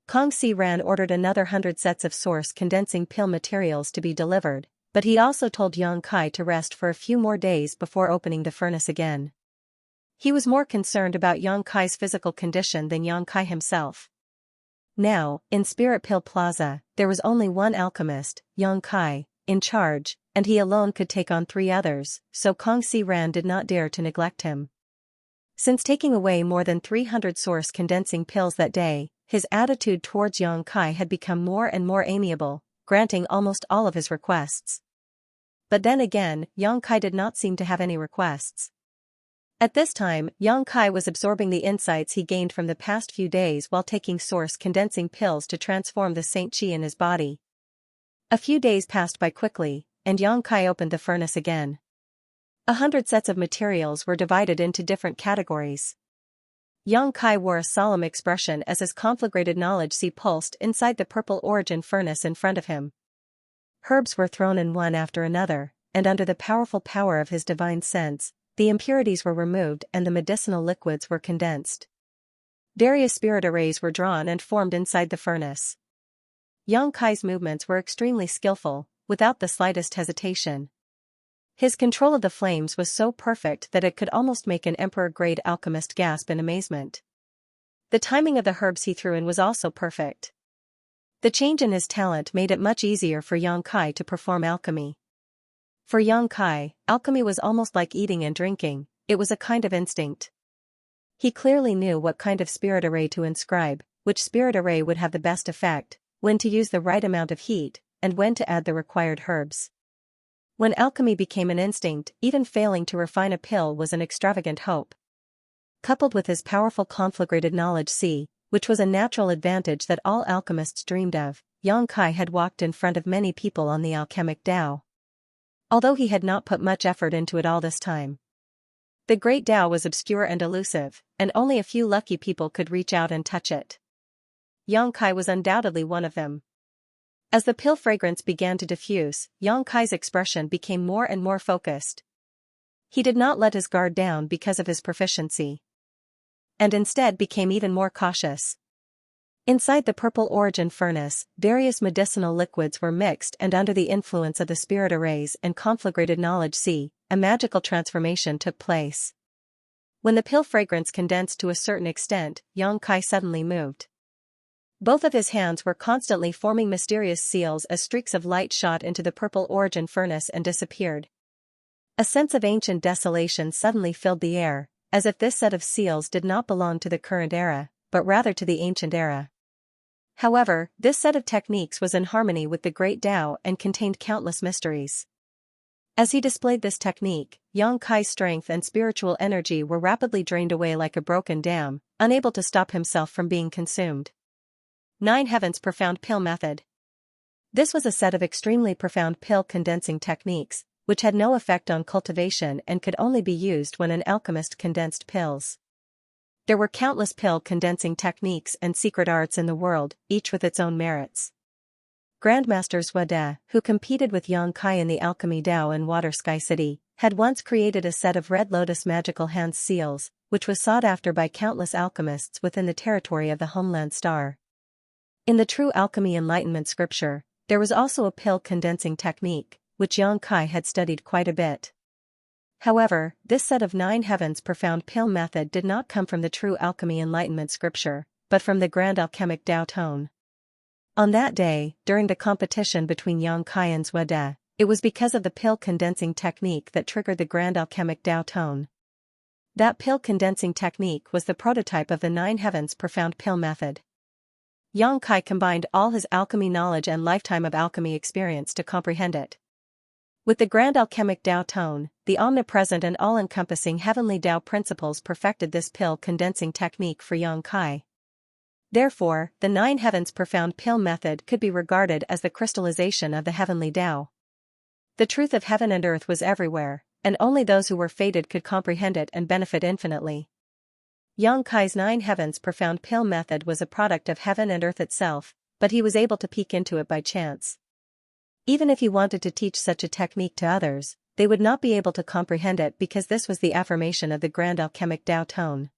Kong Si Ran ordered another 100 sets of source condensing pill materials to be delivered, but he also told Yang Kai to rest for a few more days before opening the furnace again. He was more concerned about Yang Kai's physical condition than Yang Kai himself. Now, in Spirit Pill Plaza, there was only one alchemist, Yang Kai, in charge, and he alone could take on 3 others, so Kong Si Ran did not dare to neglect him. Since taking away more than 300 source condensing pills that day, his attitude towards Yang Kai had become more and more amiable, granting almost all of his requests. But then again, Yang Kai did not seem to have any requests. At this time, Yang Kai was absorbing the insights he gained from the past few days while taking source condensing pills to transform the Saint Qi in his body. A few days passed by quickly, and Yang Kai opened the furnace again. 100 sets of materials were divided into different categories. Yang Kai wore a solemn expression as his conflagrated knowledge pulsed inside the purple origin furnace in front of him. Herbs were thrown in one after another, and under the powerful power of his divine sense, the impurities were removed and the medicinal liquids were condensed. Various spirit arrays were drawn and formed inside the furnace. Yang Kai's movements were extremely skillful, without the slightest hesitation. His control of the flames was so perfect that it could almost make an emperor-grade alchemist gasp in amazement. The timing of the herbs he threw in was also perfect. The change in his talent made it much easier for Yang Kai to perform alchemy. For Yang Kai, alchemy was almost like eating and drinking, it was a kind of instinct. He clearly knew what kind of spirit array to inscribe, which spirit array would have the best effect, when to use the right amount of heat, and when to add the required herbs. When alchemy became an instinct, even failing to refine a pill was an extravagant hope. Coupled with his powerful conflagrated knowledge which was a natural advantage that all alchemists dreamed of, Yang Kai had walked in front of many people on the alchemic Tao. Although he had not put much effort into it all this time. The great Tao was obscure and elusive, and only a few lucky people could reach out and touch it. Yang Kai was undoubtedly one of them. As the pill fragrance began to diffuse, Yang Kai's expression became more and more focused, He did not let his guard down because of his proficiency, and instead became even more cautious. Inside the purple origin furnace, various medicinal liquids were mixed, and under the influence of the spirit arrays and conflagrated knowledge a magical transformation took place. When the pill fragrance condensed to a certain extent, Xianxia suddenly moved. Both of his hands were constantly forming mysterious seals as streaks of light shot into the purple origin furnace and disappeared. A sense of ancient desolation suddenly filled the air, as if this set of seals did not belong to the current era, but rather to the ancient era. However, this set of techniques was in harmony with the great Tao and contained countless mysteries. As he displayed this technique, Xianxia's strength and spiritual energy were rapidly drained away like a broken dam, unable to stop himself from being consumed. 9 Heavens Profound Pill Method. This was a set of extremely profound pill condensing techniques, which had no effect on cultivation and could only be used when an alchemist condensed pills. There were countless pill condensing techniques and secret arts in the world, each with its own merits. Grandmaster Zhuode, who competed with Xianxia in the alchemy Dao in Water Sky City, had once created a set of red lotus magical hands seals, which was sought after by countless alchemists within the territory of the homeland star. In the True Alchemy Enlightenment scripture, there was also a pill condensing technique, which Xianxia had studied quite a bit. However, this set of 9 Heavens Profound Pill method did not come from the True Alchemy Enlightenment scripture, but from the Grand Alchemic Tao Tone. On that day, during the competition between Xianxia and Zhuode, it was because of the pill condensing technique that triggered the Grand Alchemic Tao Tone. That pill condensing technique was the prototype of the 9 Heavens Profound Pill method. Xianxia combined all his alchemy knowledge and lifetime of alchemy experience to comprehend it. With the Grand Alchemic Tao Tone, the omnipresent and all-encompassing heavenly Tao principles perfected this pill condensing technique for Xianxia. Therefore, the 9 Heavens Profound Pill method could be regarded as the crystallization of the heavenly Tao. The truth of heaven and earth was everywhere, and only those who were fated could comprehend it and benefit infinitely. Xianxia's 9 Heavens Profound Pill method was a product of heaven and earth itself, but he was able to peek into it by chance. Even if he wanted to teach such a technique to others, they would not be able to comprehend it because this was the affirmation of the Grand Alchemic Tao Tone.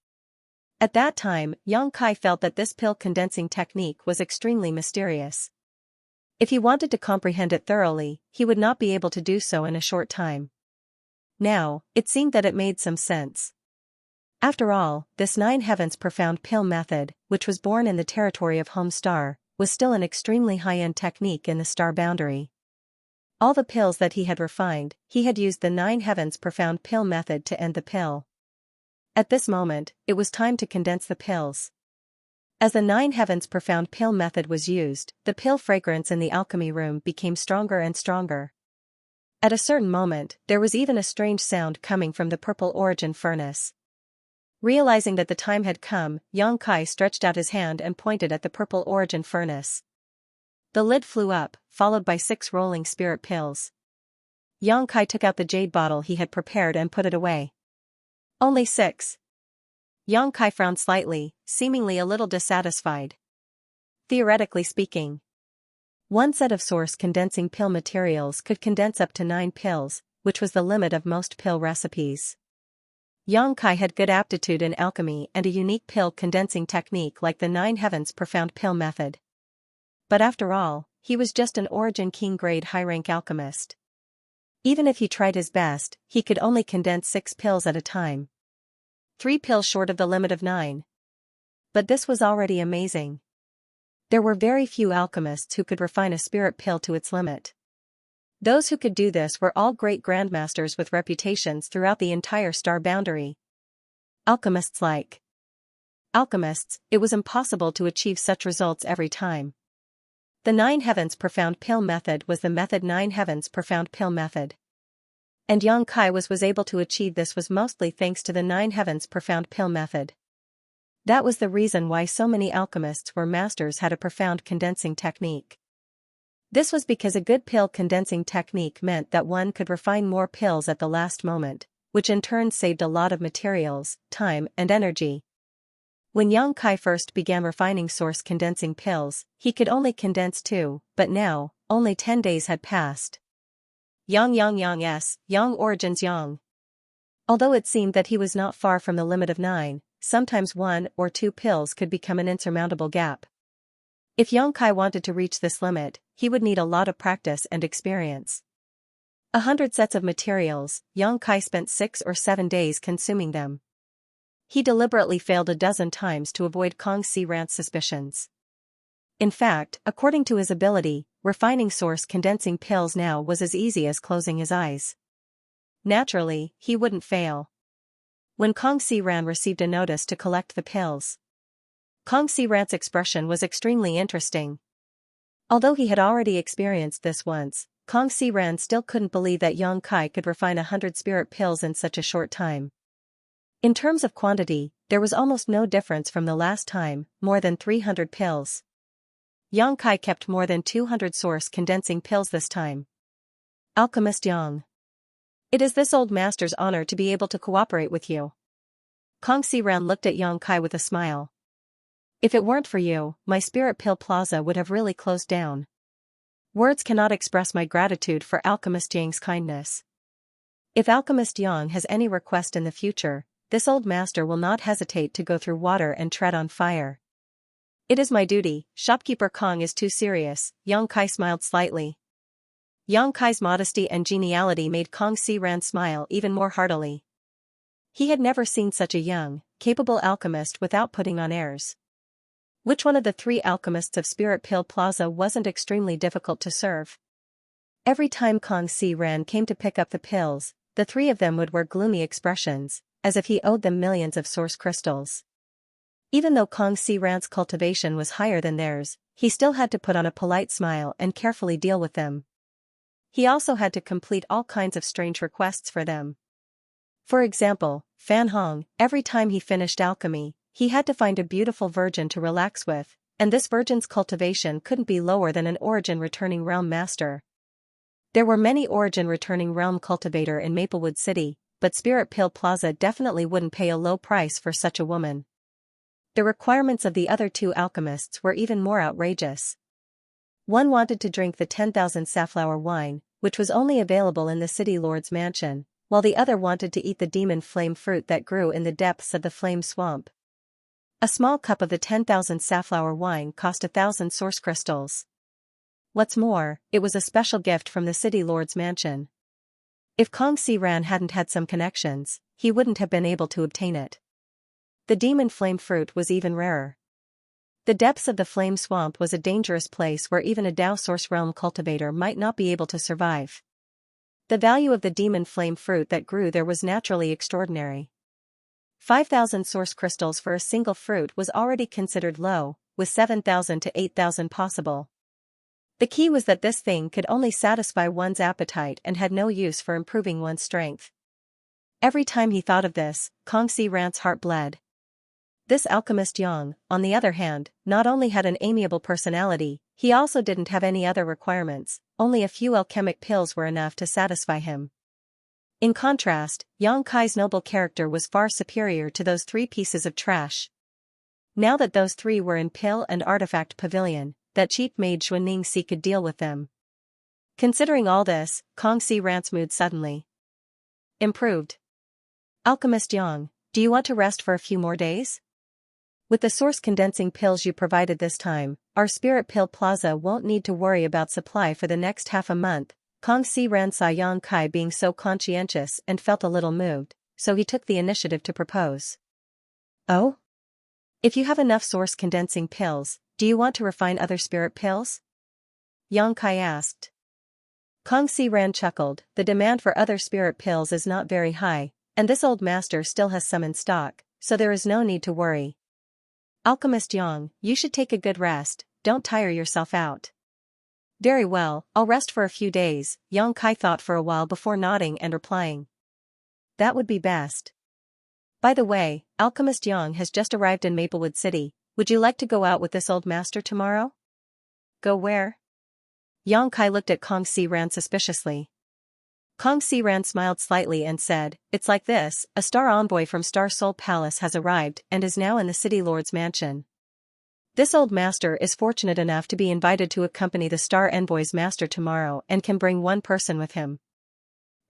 At that time, Xianxia felt that this pill condensing technique was extremely mysterious. If he wanted to comprehend it thoroughly, he would not be able to do so in a short time. Now, it seemed that it made some sense. After all, this 9 Heavens Profound Pill method, which was born in the territory of Home Star, was still an extremely high-end technique in the star boundary. All the pills that he had refined, he had used the 9 Heavens Profound Pill method to end the pill. At this moment, it was time to condense the pills. As the 9 Heavens Profound Pill method was used, the pill fragrance in the alchemy room became stronger and stronger. At a certain moment, there was even a strange sound coming from the purple origin furnace. Realizing that the time had come, Xianxia stretched out his hand and pointed at the purple origin furnace. The lid flew up, followed by 6 rolling spirit pills. Xianxia took out the jade bottle he had prepared and put it away. Only 6. Xianxia frowned slightly, seemingly a little dissatisfied. Theoretically speaking, one set of source condensing pill materials could condense up to 9 pills, which was the limit of most pill recipes. Xianxia had good aptitude in alchemy and a unique pill condensing technique like the 9 Heavens Profound Pill method. But after all, he was just an Origin King grade high-rank alchemist. Even if he tried his best, he could only condense 6 pills at a time. 3 pills short of the limit of 9. But this was already amazing. There were very few alchemists who could refine a spirit pill to its limit. Those who could do this were all great grandmasters with reputations throughout the entire star boundary. Alchemists, it was impossible to achieve such results every time. The 9 Heavens Profound Pill method was the method 9 Heavens Profound Pill method. And Xianxia was able to achieve this was mostly thanks to the 9 Heavens Profound Pill method. That was the reason why so many alchemists were masters had a profound condensing technique. This was because a good pill condensing technique meant that one could refine more pills at the last moment, which in turn saved a lot of materials, time and energy. When Xianxia first began refining source condensing pills, he could only condense 2, but now, only 10 days had passed. Yang Origins Yang. Although it seemed that he was not far from the limit of 9, sometimes 1 or 2 pills could become an insurmountable gap. If Xianxia wanted to reach this limit, he would need a lot of practice and experience. 100 sets of materials, Xianxia spent 6 or 7 days consuming them. He deliberately failed a dozen times to avoid Kong Si-Rant's suspicions. In fact, according to his ability, refining source condensing pills now was as easy as closing his eyes. Naturally, he wouldn't fail. When Kong Si-Ran received a notice to collect the pills, Kong Si-Rant's expression was extremely interesting. Although he had already experienced this once, Kong Si-Ran still couldn't believe that Xianxia could refine 100 spirit pills in such a short time. In terms of quantity, there was almost no difference from the last time, more than 300 pills. Xianxia kept more than 200 source condensing pills this time. Alchemist Yang. It is this old master's honor to be able to cooperate with you. Kong Si-Ran looked at Xianxia with a smile. If it weren't for you, my spirit pill plaza would have really closed down. Words cannot express my gratitude for Alchemist Yang's kindness. If Alchemist Yang has any request in the future, this old master will not hesitate to go through water and tread on fire. It is my duty. Shopkeeper Kong is too serious. Xianxia smiled slightly. Xianxia's modesty and geniality made Kong Si-Ran smile even more heartily. He had never seen such a young, capable alchemist without putting on airs. Which one of the 3 alchemists of Spirit Pill Plaza wasn't extremely difficult to serve? Every time Kong Si-Ran came to pick up the pills, the 3 of them would wear gloomy expressions, as if he owed them millions of source crystals. Even though Kong Si-Ran's cultivation was higher than theirs, he still had to put on a polite smile and carefully deal with them. He also had to complete all kinds of strange requests for them. For example, Fan Hong, every time he finished alchemy, he had to find a beautiful virgin to relax with, and this virgin's cultivation couldn't be lower than an Origin Returning Realm master. There were many Origin Returning Realm cultivator in Maplewood City, but Spirit Pill Plaza definitely wouldn't pay a low price for such a woman. The requirements of the other 2 alchemists were even more outrageous. One wanted to drink the 10,000 safflower wine, which was only available in the city lord's mansion, while the other wanted to eat the demon flame fruit that grew in the depths of the flame swamp. A small cup of the 10,000 safflower wine cost 1,000 source crystals. What's more, it was a special gift from the city lord's mansion. If Kong Si-Ran hadn't had some connections, he wouldn't have been able to obtain it. The demon flame fruit was even rarer. The depths of the flame swamp was a dangerous place where even a Dao Source Realm cultivator might not be able to survive. The value of the demon flame fruit that grew there was naturally extraordinary. 5,000 source crystals for a single fruit was already considered low, with 7,000 to 8,000 possible. The key was that this thing could only satisfy one's appetite and had no use for improving one's strength. Every time he thought of this, Kong Si-Ran's heart bled. This alchemist Yang, on the other hand, not only had an amiable personality, he also didn't have any other requirements, only a few alchemic pills were enough to satisfy him. In contrast, Xianxia's noble character was far superior to those 3 pieces of trash. Now that those 3 were in Pill and Artifact Pavilion, that cheap maid Xuanxia could deal with them. Considering all this, Kong Si-Ran's mood suddenly improved. Alchemist Yang, do you want to rest for a few more days? With the source condensing pills you provided this time, our Spirit Pill Plaza won't need to worry about supply for the next half a month. Kong Si-Ran saw Xianxia being so conscientious and felt a little moved, so he took the initiative to propose. Oh? If you have enough source condensing pills, do you want to refine other spirit pills? Xianxia asked. Kong Si-Ran chuckled, the demand for other spirit pills is not very high, and this old master still has some in stock, so there is no need to worry. Alchemist Yang, you should take a good rest, don't tire yourself out. Very well, I'll rest for a few days, Xianxia thought for a while before nodding and replying. That would be best. By the way, Alchemist Yang has just arrived in Maplewood City, would you like to go out with this old master tomorrow? Go where? Xianxia looked at Kong Si-Ran suspiciously. Kong Si-Ran smiled slightly and said, it's like this, a star envoy from Star Soul Palace has arrived and is now in the city lord's mansion. This old master is fortunate enough to be invited to accompany the Star Envoy's master tomorrow and can bring one person with him.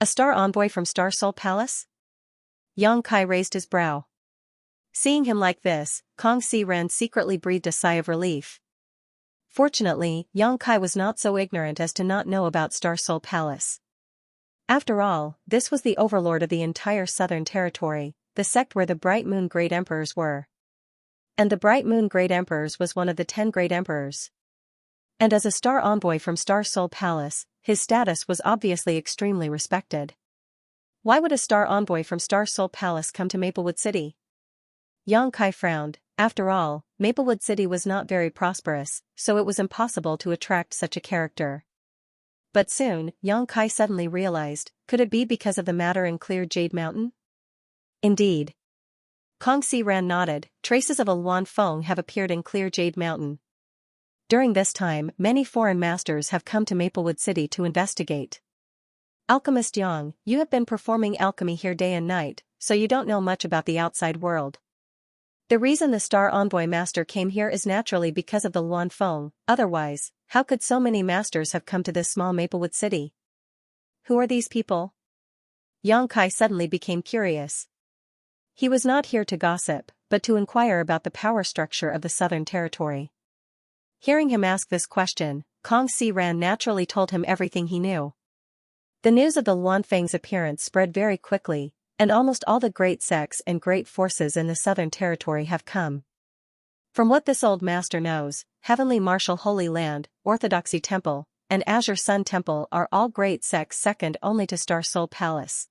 A star envoy from Star Soul Palace? Yang Kai raised his brow. Seeing him like this, Kong Si Ran secretly breathed a sigh of relief. Fortunately, Yang Kai was not so ignorant as to not know about Star Soul Palace. After all, this was the overlord of the entire Southern Territory, the sect where the Bright Moon Great Emperors were. And the Bright Moon Great Emperors was one of the 10 Great Emperors. And as a star envoy from Star Soul Palace, his status was obviously extremely respected. Why would a star envoy from Star Soul Palace come to Maplewood City? Yang Kai frowned. After all, Maplewood City was not very prosperous, so it was impossible to attract such a character. But soon, Yang Kai suddenly realized, could it be because of the matter in Clear Jade Mountain? Indeed. Kong Si Ran nodded. Traces of a Luan Feng have appeared in Clear Jade Mountain. During this time, many foreign masters have come to Maplewood City to investigate. Alchemist Yang, you have been performing alchemy here day and night, so you don't know much about the outside world. The reason the Star Envoy Master came here is naturally because of the Luan Feng, otherwise, how could so many masters have come to this small Maplewood City? Who are these people? Yang Kai suddenly became curious. He was not here to gossip, but to inquire about the power structure of the Southern Territory. Hearing him ask this question, Kong Si Ran naturally told him everything he knew. The news of the Luan Feng's appearance spread very quickly, and almost all the great sects and great forces in the Southern Territory have come. From what this old master knows, Heavenly Martial Holy Land, Orthodoxy Temple, and Azure Sun Temple are all great sects second only to Star Soul Palace.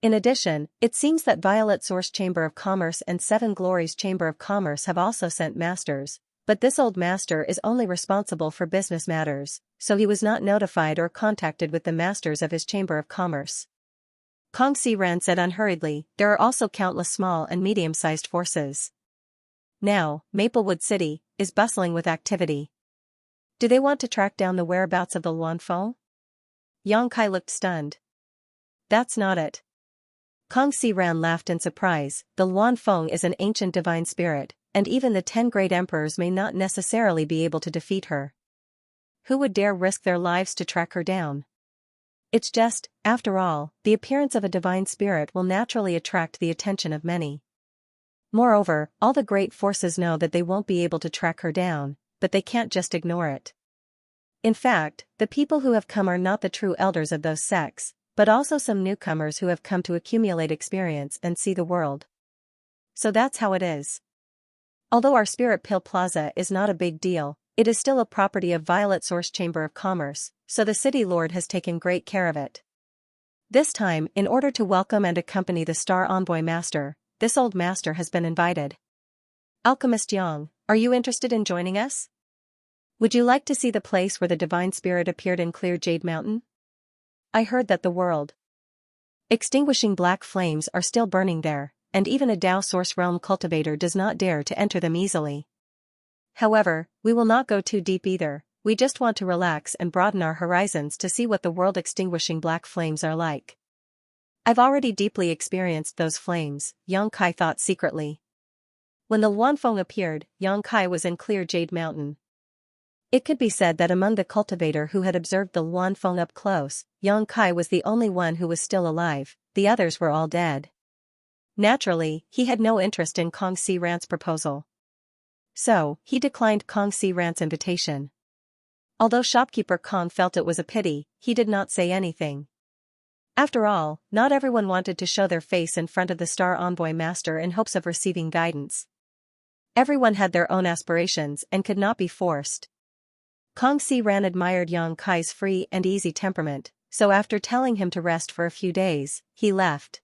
In addition, it seems that Violet Source Chamber of Commerce and Seven Glories Chamber of Commerce have also sent masters, but this old master is only responsible for business matters, so he was not notified or contacted with the masters of his Chamber of Commerce. Kong Si Ran said unhurriedly, there are also countless small and medium-sized forces. Now, Maplewood City is bustling with activity. Do they want to track down the whereabouts of the Luan Feng? Yang Kai looked stunned. That's not it. Kong Si Ran laughed in surprise. The Luan Feng is an ancient divine spirit, and even the 10 great emperors may not necessarily be able to defeat her. Who would dare risk their lives to track her down? It's just, after all, the appearance of a divine spirit will naturally attract the attention of many. Moreover, all the great forces know that they won't be able to track her down, but they can't just ignore it. In fact, the people who have come are not the true elders of those sects, but also some newcomers who have come to accumulate experience and see the world. So that's how it is. Although our Spirit Pill Plaza is not a big deal, it is still a property of Violet Source Chamber of Commerce, so the city lord has taken great care of it. This time, in order to welcome and accompany the Star Envoy Master, this old master has been invited. Alchemist Yang, are you interested in joining us? Would you like to see the place where the divine spirit appeared in Clear Jade Mountain? I heard that the world extinguishing black flames are still burning there, and even a Tao Source Realm cultivator does not dare to enter them easily. However, we will not go too deep either, we just want to relax and broaden our horizons to see what the world-extinguishing black flames are like. I've already deeply experienced those flames, Yang Kai thought secretly. When the Luan Feng appeared, Yang Kai was in Clear Jade Mountain. It could be said that among the cultivator who had observed the Luan Feng up close, Yang Kai was the only one who was still alive, the others were all dead. Naturally, he had no interest in Kong Si Ran's proposal. So, he declined Kong Si Ran's invitation. Although shopkeeper Kong felt it was a pity, he did not say anything. After all, not everyone wanted to show their face in front of the Star Envoy Master in hopes of receiving guidance. Everyone had their own aspirations and could not be forced. Kong Si Ran admired Yang Kai's free and easy temperament, so after telling him to rest for a few days, he left.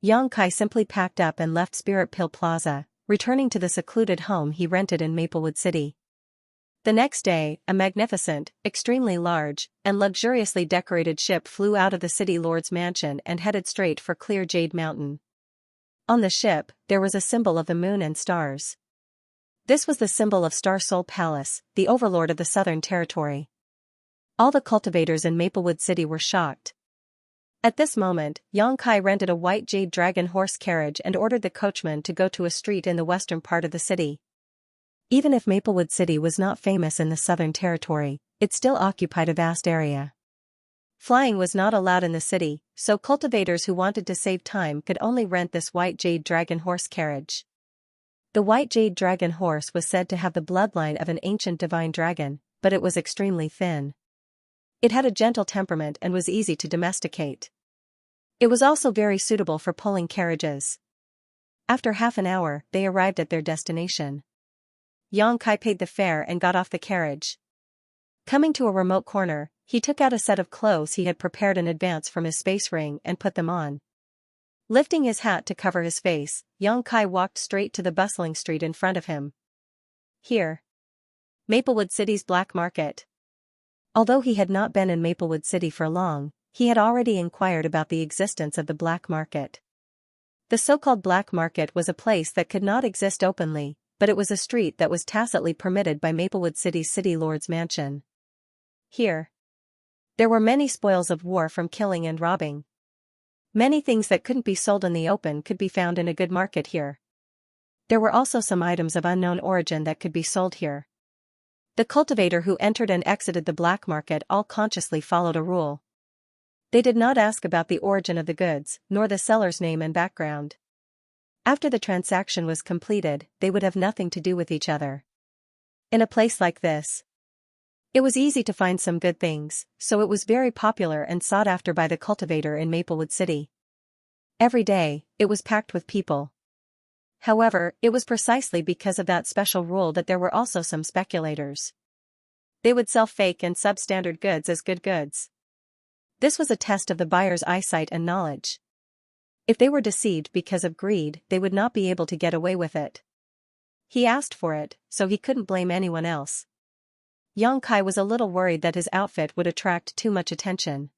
Yang Kai simply packed up and left Spirit Pill Plaza, returning to the secluded home he rented in Maplewood City. The next day, a magnificent, extremely large, and luxuriously decorated ship flew out of the city lord's mansion and headed straight for Clear Jade Mountain. On the ship, there was a symbol of the moon and stars. This was the symbol of Star Soul Palace, the overlord of the Southern Territory. All the cultivators in Maplewood City were shocked. At this moment, Yang Kai rented a white jade dragon horse carriage and ordered the coachman to go to a street in the western part of the city. Even if Maplewood City was not famous in the Southern Territory, it still occupied a vast area. Flying was not allowed in the city, so cultivators who wanted to save time could only rent this white jade dragon horse carriage. The white jade dragon horse was said to have the bloodline of an ancient divine dragon, but it was extremely thin. It had a gentle temperament and was easy to domesticate. It was also very suitable for pulling carriages. After half an hour, they arrived at their destination. Xianxia paid the fare and got off the carriage. Coming to a remote corner, he took out a set of clothes he had prepared in advance from his space ring and put them on. Lifting his hat to cover his face, Xianxia walked straight to the bustling street in front of him. Here. Maplewood City's black market. Although he had not been in Maplewood City for long, he had already inquired about the existence of the black market. The so-called black market was a place that could not exist openly, but it was a street that was tacitly permitted by Maplewood City's city lord's mansion. Here. There were many spoils of war from killing and robbing. Many things that couldn't be sold in the open could be found in a good market here. There were also some items of unknown origin that could be sold here. The cultivator who entered and exited the black market all consciously followed a rule. They did not ask about the origin of the goods, nor the seller's name and background. After the transaction was completed, they would have nothing to do with each other. In a place like this, it was easy to find some good things, so it was very popular and sought after by the cultivator in Maplewood City. Every day, it was packed with people. However, it was precisely because of that special rule that there were also some speculators. They would sell fake and substandard goods as good goods. This was a test of the buyer's eyesight and knowledge. If they were deceived because of greed, they would not be able to get away with it. He asked for it, so he couldn't blame anyone else. Xianxia was a little worried that his outfit would attract too much attention.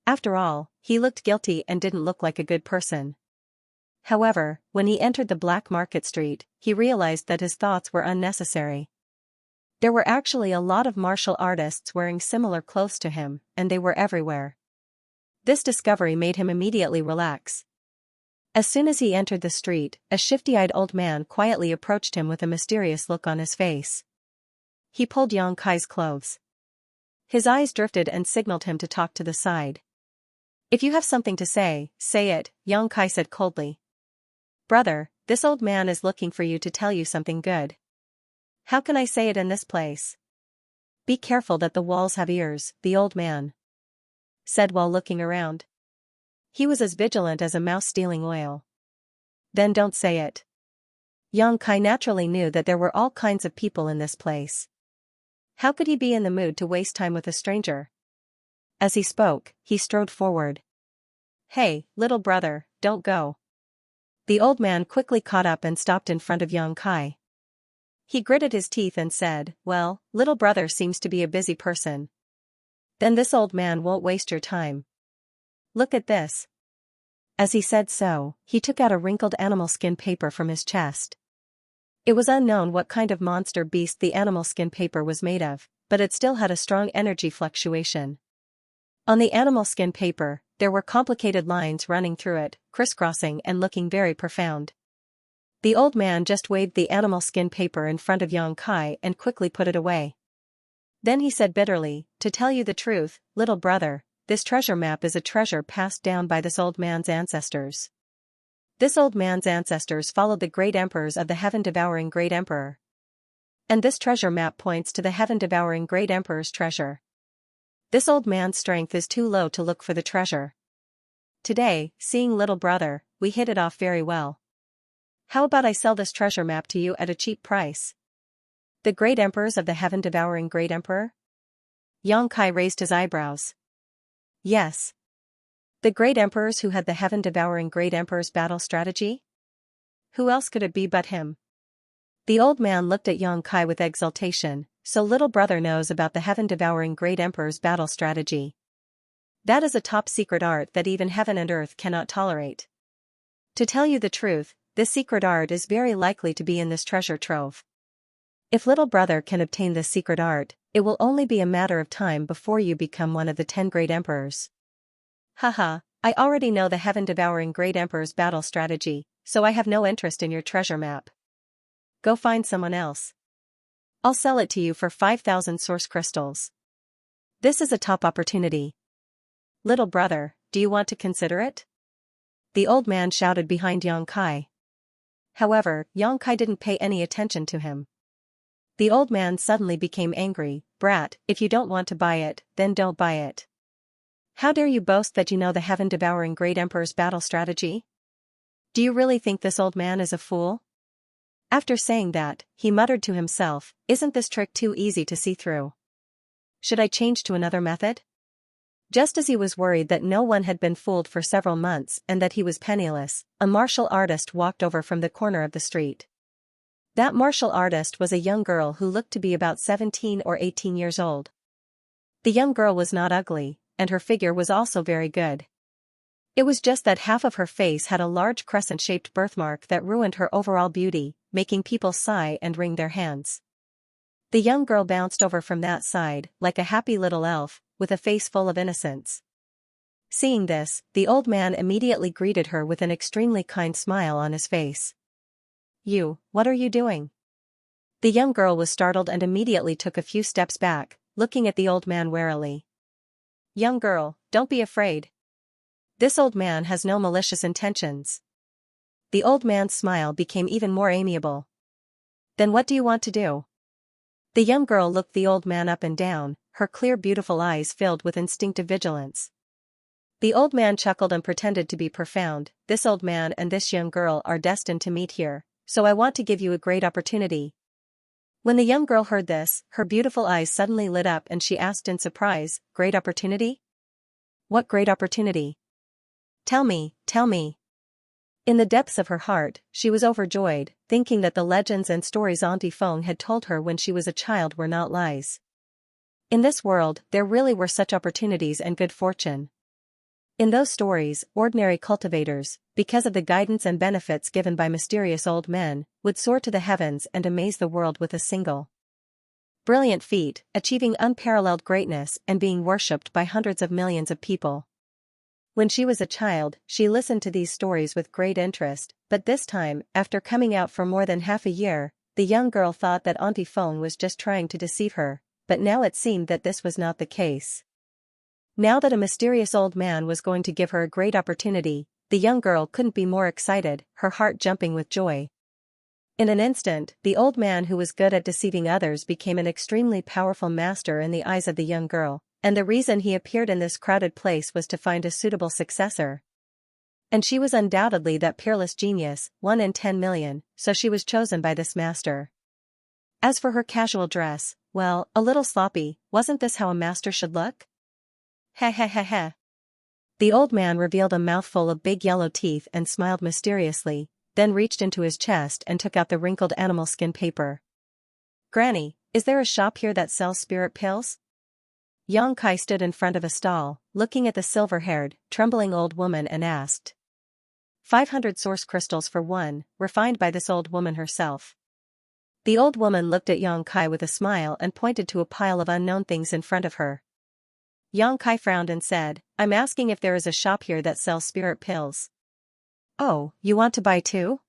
After all, he looked guilty and didn't look like a good person. However, when he entered the black market street, he realized that his thoughts were unnecessary. There were actually a lot of martial artists wearing similar clothes to him, and they were everywhere. This discovery made him immediately relax. As soon as he entered the street, a shifty-eyed old man quietly approached him with a mysterious look on his face. He pulled Xianxia's clothes. His eyes drifted and signaled him to talk to the side. "If you have something to say, say it," Xianxia said coldly. "Brother, this old man is looking for you to tell you something good." "How can I say it in this place?" "Be careful that the walls have ears," the old man said while looking around. He was as vigilant as a mouse stealing oil. "Then don't say it." Xianxia naturally knew that there were all kinds of people in this place. How could he be in the mood to waste time with a stranger? As he spoke, he strode forward. "Hey, little brother, don't go." The old man quickly caught up and stopped in front of Xianxia. He gritted his teeth and said, "Well, little brother seems to be a busy person. Then this old man won't waste your time. Look at this." As he said so, he took out a wrinkled animal skin paper from his chest. It was unknown what kind of monster beast the animal skin paper was made of, but it still had a strong energy fluctuation. On the animal skin paper, there were complicated lines running through it, crisscrossing and looking very profound. The old man just waved the animal skin paper in front of Xianxia and quickly put it away. Then he said bitterly, "To tell you the truth, little brother, this treasure map is a treasure passed down by this old man's ancestors. This old man's ancestors followed the great emperors of the heaven-devouring great emperor. And this treasure map points to the heaven-devouring great emperor's treasure. This old man's strength is too low to look for the treasure. Today, seeing little brother, we hit it off very well. How about I sell this treasure map to you at a cheap price?" "The great emperors of the heaven-devouring great emperor?" Xianxia raised his eyebrows. "Yes. The great emperors who had the heaven-devouring great emperor's battle strategy? Who else could it be but him?" The old man looked at Xianxia with exultation. "So little brother knows about the heaven-devouring great emperor's battle strategy. That is a top-secret art that even heaven and earth cannot tolerate. To tell you the truth, this secret art is very likely to be in this treasure trove. If little brother can obtain this secret art, it will only be a matter of time before you become one of the 10 great emperors." "Haha, I already know the heaven-devouring great emperor's battle strategy, so I have no interest in your treasure map. Go find someone else. I'll sell it to you for 5,000 source crystals. This is a top opportunity." Little brother, do you want to consider it? The old man shouted behind Yang Kai. However, Yang Kai didn't pay any attention to him. The old man suddenly became angry. Brat, if you don't want to buy it, then don't buy it. How dare you boast that you know the heaven-devouring great emperor's battle strategy? Do you really think this old man is a fool? After saying that, he muttered to himself, isn't this trick too easy to see through? Should I change to another method? Just as he was worried that no one had been fooled for several months and that he was penniless, a martial artist walked over from the corner of the street. That martial artist was a young girl who looked to be about 17 or 18 years old. The young girl was not ugly, and her figure was also very good. It was just that half of her face had a large crescent-shaped birthmark that ruined her overall beauty, making people sigh and wring their hands. The young girl bounced over from that side, like a happy little elf, with a face full of innocence. Seeing this, the old man immediately greeted her with an extremely kind smile on his face. You, what are you doing? The young girl was startled and immediately took a few steps back, looking at the old man warily. Young girl, don't be afraid. This old man has no malicious intentions. The old man's smile became even more amiable. Then what do you want to do? The young girl looked the old man up and down, her clear beautiful eyes filled with instinctive vigilance. The old man chuckled and pretended to be profound. This old man and this young girl are destined to meet here, so I want to give you a great opportunity. When the young girl heard this, her beautiful eyes suddenly lit up and she asked in surprise, great opportunity? What great opportunity? Tell me, tell me. In the depths of her heart, she was overjoyed, thinking that the legends and stories Auntie Feng had told her when she was a child were not lies. In this world, there really were such opportunities and good fortune. In those stories, ordinary cultivators, because of the guidance and benefits given by mysterious old men, would soar to the heavens and amaze the world with a single brilliant feat, achieving unparalleled greatness and being worshipped by hundreds of millions of people. When she was a child, she listened to these stories with great interest, but this time, after coming out for more than half a year, the young girl thought that Auntie Feng was just trying to deceive her, but now it seemed that this was not the case. Now that a mysterious old man was going to give her a great opportunity, the young girl couldn't be more excited, her heart jumping with joy. In an instant, the old man who was good at deceiving others became an extremely powerful master in the eyes of the young girl. And the reason he appeared in this crowded place was to find a suitable successor. And she was undoubtedly that peerless genius, 1 in 10 million, so she was chosen by this master. As for her casual dress, well, a little sloppy, wasn't this how a master should look? Heh heh heh heh. The old man revealed a mouthful of big yellow teeth and smiled mysteriously, then reached into his chest and took out the wrinkled animal skin paper. Granny, is there a shop here that sells spirit pills? Yang Kai stood in front of a stall, looking at the silver-haired, trembling old woman and asked. 500 source crystals for one, refined by this old woman herself. The old woman looked at Yang Kai with a smile and pointed to a pile of unknown things in front of her. Yang Kai frowned and said, I'm asking if there is a shop here that sells spirit pills. Oh, you want to buy two?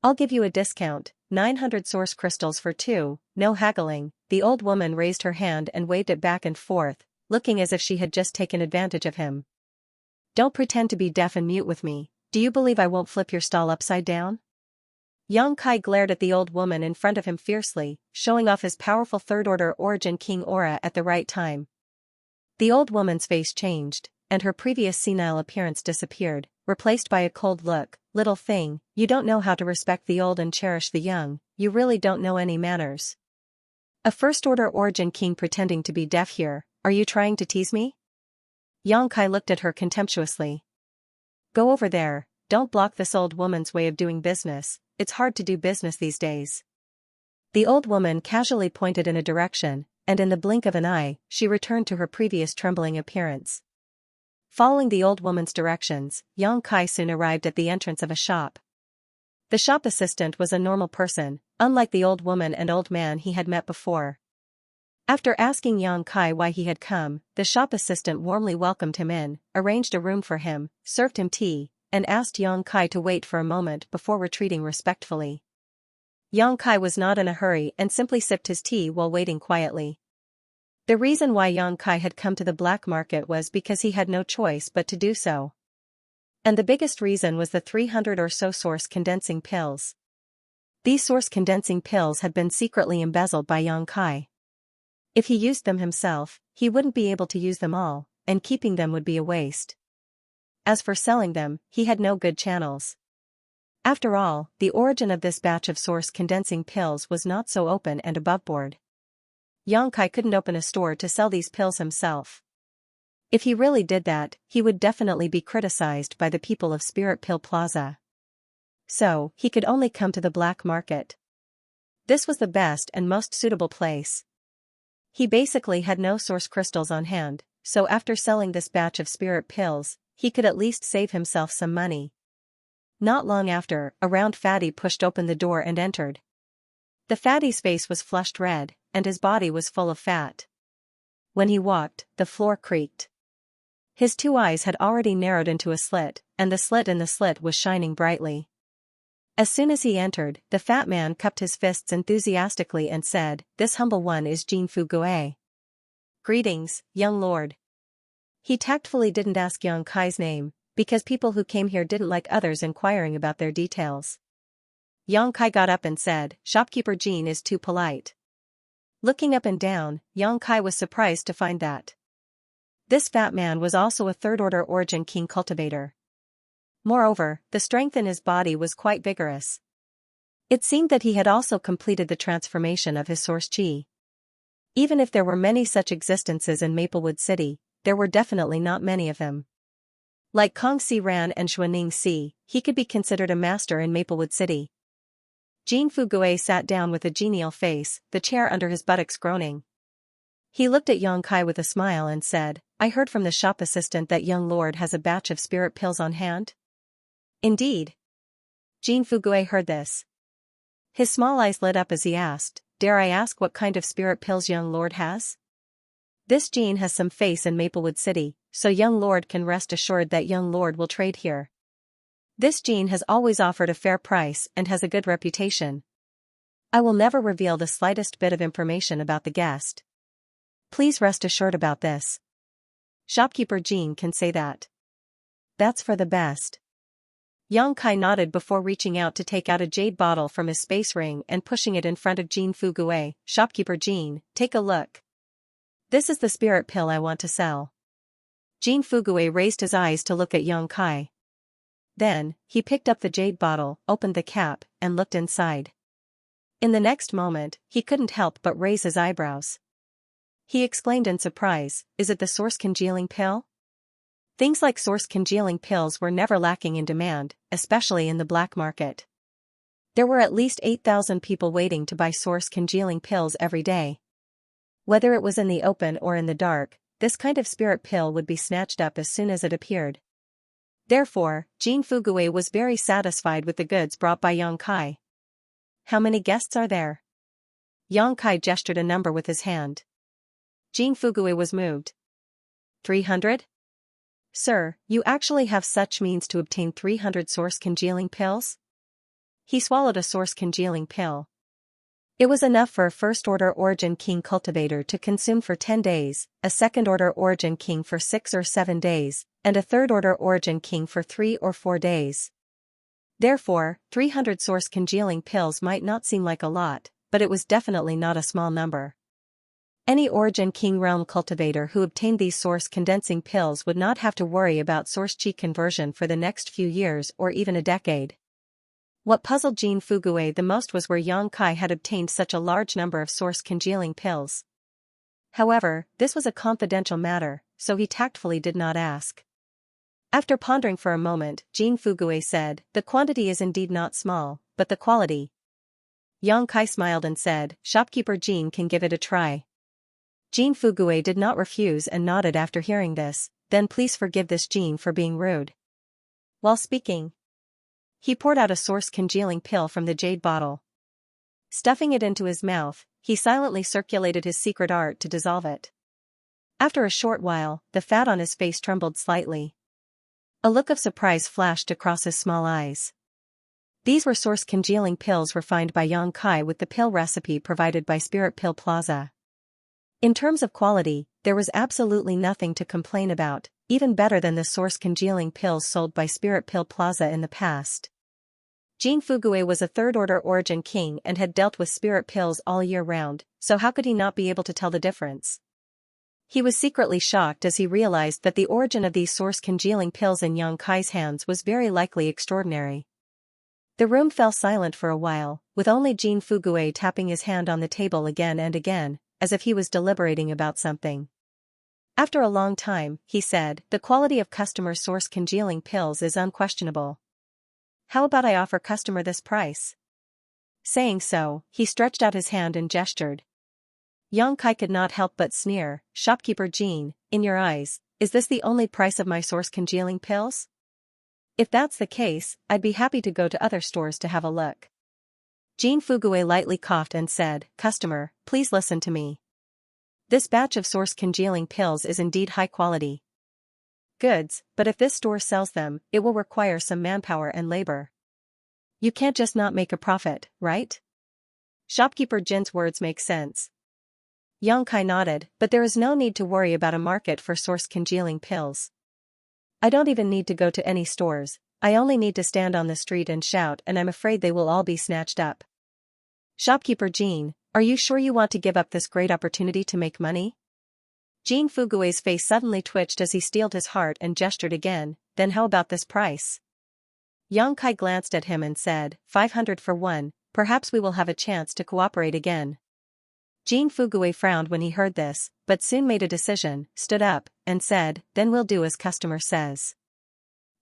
I'll give you a discount, 900 source crystals for two, no haggling. The old woman raised her hand and waved it back and forth, looking as if she had just taken advantage of him. Don't pretend to be deaf and mute with me, do you believe I won't flip your stall upside down? Yang Kai glared at the old woman in front of him fiercely, showing off his powerful third-order origin king aura at the right time. The old woman's face changed, and her previous senile appearance disappeared, replaced by a cold look. Little thing, you don't know how to respect the old and cherish the young, you really don't know any manners. A first-order origin king pretending to be deaf here, are you trying to tease me? Yang Kai looked at her contemptuously. Go over there, don't block this old woman's way of doing business, it's hard to do business these days. The old woman casually pointed in a direction, and in the blink of an eye, she returned to her previous trembling appearance. Following the old woman's directions, Yang Kai soon arrived at the entrance of a shop. The shop assistant was a normal person, unlike the old woman and old man he had met before. After asking Yang Kai why he had come, the shop assistant warmly welcomed him in, arranged a room for him, served him tea, and asked Yang Kai to wait for a moment before retreating respectfully. Yang Kai was not in a hurry and simply sipped his tea while waiting quietly. The reason why Yang Kai had come to the black market was because he had no choice but to do so. And the biggest reason was the 300 or so source condensing pills. These source condensing pills had been secretly embezzled by Yang Kai. If he used them himself, he wouldn't be able to use them all, and keeping them would be a waste. As for selling them, he had no good channels. After all, the origin of this batch of source condensing pills was not so open and aboveboard. Yang Kai couldn't open a store to sell these pills himself. If he really did that, he would definitely be criticized by the people of Spirit Pill Plaza. So, he could only come to the black market. This was the best and most suitable place. He basically had no source crystals on hand, so after selling this batch of spirit pills, he could at least save himself some money. Not long after, a round fatty pushed open the door and entered. The fatty's face was flushed red, and his body was full of fat. When he walked, the floor creaked. His 2 eyes had already narrowed into a slit, and the slit in the slit was shining brightly. As soon as he entered, the fat man cupped his fists enthusiastically and said, "This humble one is Jin Fugui. Greetings, young lord." He tactfully didn't ask Yang Kai's name, because people who came here didn't like others inquiring about their details. Yang Kai got up and said, "Shopkeeper Jin is too polite." Looking up and down, Yang Kai was surprised to find that this fat man was also a third-order origin king cultivator. Moreover, the strength in his body was quite vigorous. It seemed that he had also completed the transformation of his source chi. Even if there were many such existences in Maplewood City, there were definitely not many of him. Like Kong Si Ran and Xuaning Si, he could be considered a master in Maplewood City. Jin Fugui sat down with a genial face, the chair under his buttocks groaning. He looked at Yang Kai with a smile and said, "I heard from the shop assistant that young lord has a batch of spirit pills on hand." "Indeed." Jin Fugui heard this. His small eyes lit up as he asked, "Dare I ask what kind of spirit pills young lord has?" This Jin has some face in Maplewood City, so young lord can rest assured that young lord will trade here. This Jin has always offered a fair price and has a good reputation. I will never reveal the slightest bit of information about the guest. Please rest assured about this. Shopkeeper Jin can say that. That's for the best. Yang Kai nodded before reaching out to take out a jade bottle from his space ring and pushing it in front of Jin Fugui. "Shopkeeper Jin, take a look. This is the spirit pill I want to sell." Jin Fugui raised his eyes to look at Yang Kai. Then, he picked up the jade bottle, opened the cap, and looked inside. In the next moment, he couldn't help but raise his eyebrows. He exclaimed in surprise, "Is it the source congealing pill?" Things like source congealing pills were never lacking in demand, especially in the black market. There were at least 8,000 people waiting to buy source congealing pills every day. Whether it was in the open or in the dark, this kind of spirit pill would be snatched up as soon as it appeared. Therefore, Jin Fugui was very satisfied with the goods brought by Yang Kai. "How many guests are there?" Yang Kai gestured a number with his hand. Jin Fugui was moved. 300? "Sir, you actually have such means to obtain 300 source congealing pills?" He swallowed a source congealing pill. It was enough for a first-order origin king cultivator to consume for 10 days, a second-order origin king for 6 or 7 days, and a third-order origin king for 3 or 4 days. Therefore, 300 source congealing pills might not seem like a lot, but it was definitely not a small number. Any origin king realm cultivator who obtained these source condensing pills would not have to worry about source chi conversion for the next few years or even a decade. What puzzled Jin Fugui the most was where Yang Kai had obtained such a large number of source congealing pills. However, this was a confidential matter, so he tactfully did not ask. After pondering for a moment, Jin Fugui said, "The quantity is indeed not small, but the quality." Yang Kai smiled and said, "Shopkeeper Jin can give it a try." Jin Fugui did not refuse and nodded after hearing this, "Then please forgive this Jin for being rude." While speaking, he poured out a source congealing pill from the jade bottle. Stuffing it into his mouth, he silently circulated his secret art to dissolve it. After a short while, the fat on his face trembled slightly. A look of surprise flashed across his small eyes. These were source congealing pills refined by Yang Kai with the pill recipe provided by Spirit Pill Plaza. In terms of quality, there was absolutely nothing to complain about, even better than the source congealing pills sold by Spirit Pill Plaza in the past. Jin Fugui was a third-order origin king and had dealt with spirit pills all year round, so how could he not be able to tell the difference? He was secretly shocked as he realized that the origin of these source congealing pills in Yang Kai's hands was very likely extraordinary. The room fell silent for a while, with only Jin Fugui tapping his hand on the table again and again, as if he was deliberating about something. After a long time, he said, "The quality of customer source congealing pills is unquestionable. How about I offer customer this price?" Saying so, he stretched out his hand and gestured. Yang Kai could not help but sneer. "Shopkeeper Jin, in your eyes, is this the only price of my source congealing pills? If that's the case, I'd be happy to go to other stores to have a look." Jin Fugui lightly coughed and said, "Customer, please listen to me. This batch of source congealing pills is indeed high quality goods, but if this store sells them, it will require some manpower and labor. You can't just not make a profit, right?" Shopkeeper Jin's words make sense. Yang Kai nodded, "But there is no need to worry about a market for source congealing pills. I don't even need to go to any stores, I only need to stand on the street and shout, and I'm afraid they will all be snatched up." "Shopkeeper Jin, are you sure you want to give up this great opportunity to make money?" Jin Fugui's face suddenly twitched as he steeled his heart and gestured again. "Then how about this price?" Yang Kai glanced at him and said, 500 for one, perhaps we will have a chance to cooperate again." Jin Fugui frowned when he heard this, but soon made a decision, stood up, and said, "Then we'll do as customer says.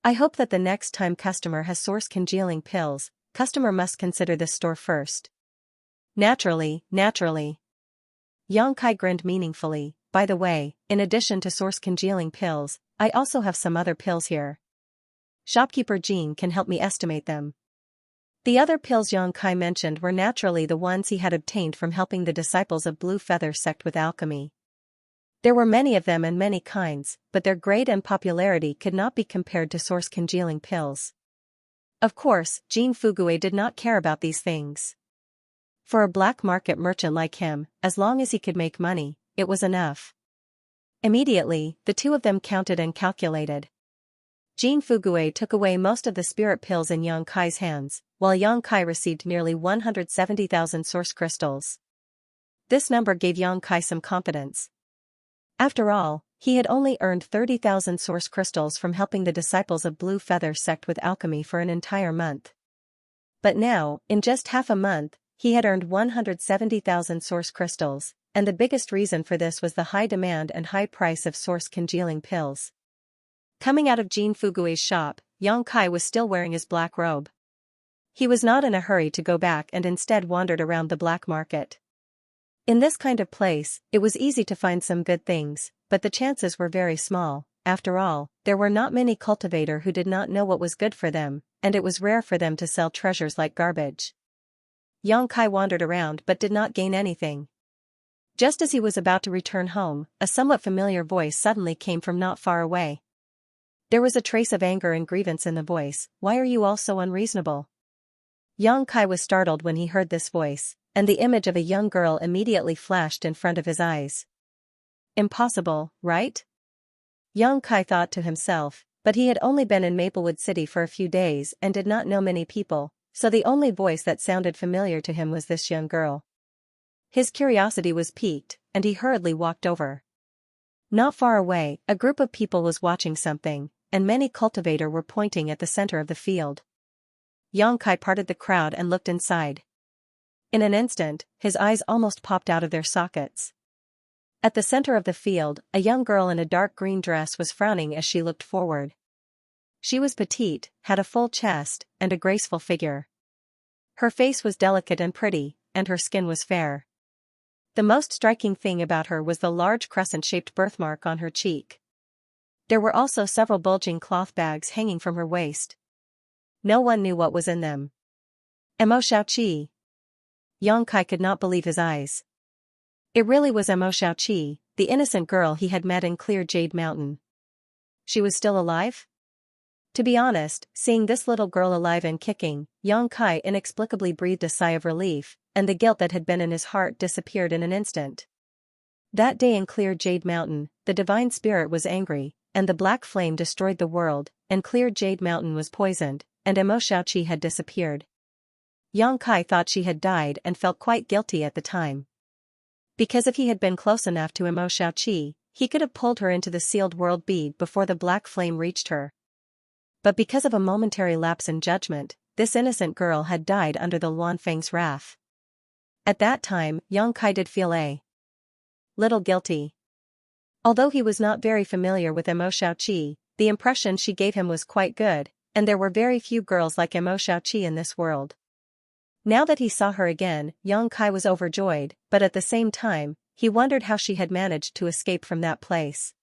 I hope that the next time customer has source congealing pills, customer must consider this store first." Naturally. Yang Kai grinned meaningfully. "By the way, in addition to source congealing pills, I also have some other pills here. Shopkeeper Jin can help me estimate them." The other pills Yang Kai mentioned were naturally the ones he had obtained from helping the disciples of Blue Feather sect with alchemy. There were many of them and many kinds, but their grade and popularity could not be compared to source congealing pills. Of course, Jin Fugui did not care about these things. For a black market merchant like him, as long as he could make money, it was enough. Immediately, the two of them counted and calculated. Jin Fugui took away most of the spirit pills in Yang Kai's hands, while Yang Kai received nearly 170,000 source crystals. This number gave Yang Kai some confidence. After all, he had only earned 30,000 source crystals from helping the disciples of Blue Feather sect with alchemy for an entire month. But now, in just half a month, he had earned 170,000 source crystals, and the biggest reason for this was the high demand and high price of source congealing pills. Coming out of Jin Fugui's shop, Yang Kai was still wearing his black robe. He was not in a hurry to go back and instead wandered around the black market. In this kind of place, it was easy to find some good things, but the chances were very small. After all, there were not many cultivators who did not know what was good for them, and it was rare for them to sell treasures like garbage. Yang Kai wandered around but did not gain anything. Just as he was about to return home, a somewhat familiar voice suddenly came from not far away. There was a trace of anger and grievance in the voice. "Why are you all so unreasonable?" Yang Kai was startled when he heard this voice, and the image of a young girl immediately flashed in front of his eyes. Impossible, right? Yang Kai thought to himself, but he had only been in Maplewood City for a few days and did not know many people, so the only voice that sounded familiar to him was this young girl. His curiosity was piqued, and he hurriedly walked over. Not far away, a group of people was watching something, and many cultivators were pointing at the center of the field. Yang Kai parted the crowd and looked inside. In an instant, his eyes almost popped out of their sockets. At the center of the field, a young girl in a dark green dress was frowning as she looked forward. She was petite, had a full chest, and a graceful figure. Her face was delicate and pretty, and her skin was fair. The most striking thing about her was the large crescent-shaped birthmark on her cheek. There were also several bulging cloth bags hanging from her waist. No one knew what was in them. Emo Xiaoqi. Yang Kai could not believe his eyes. It really was Emo Xiaoqi, the innocent girl he had met in Clear Jade Mountain. She was still alive? To be honest, seeing this little girl alive and kicking, Yang Kai inexplicably breathed a sigh of relief, and the guilt that had been in his heart disappeared in an instant. That day in clear Jade Mountain, the divine spirit was angry, and the black flame destroyed the world, and clear Jade Mountain was poisoned, and Emo Xiaoqi had disappeared. Yang Kai thought she had died and felt quite guilty at the time. Because if he had been close enough to Emo Xiaoqi, he could have pulled her into the sealed world bead before the black flame reached her. But because of a momentary lapse in judgment, this innocent girl had died under the Luanfeng's wrath. At that time, Yang Kai did feel a little guilty. Although he was not very familiar with Emo Xiaoqi, the impression she gave him was quite good, and there were very few girls like Emo Xiaoqi in this world. Now that he saw her again, Yang Kai was overjoyed, but at the same time, he wondered how she had managed to escape from that place.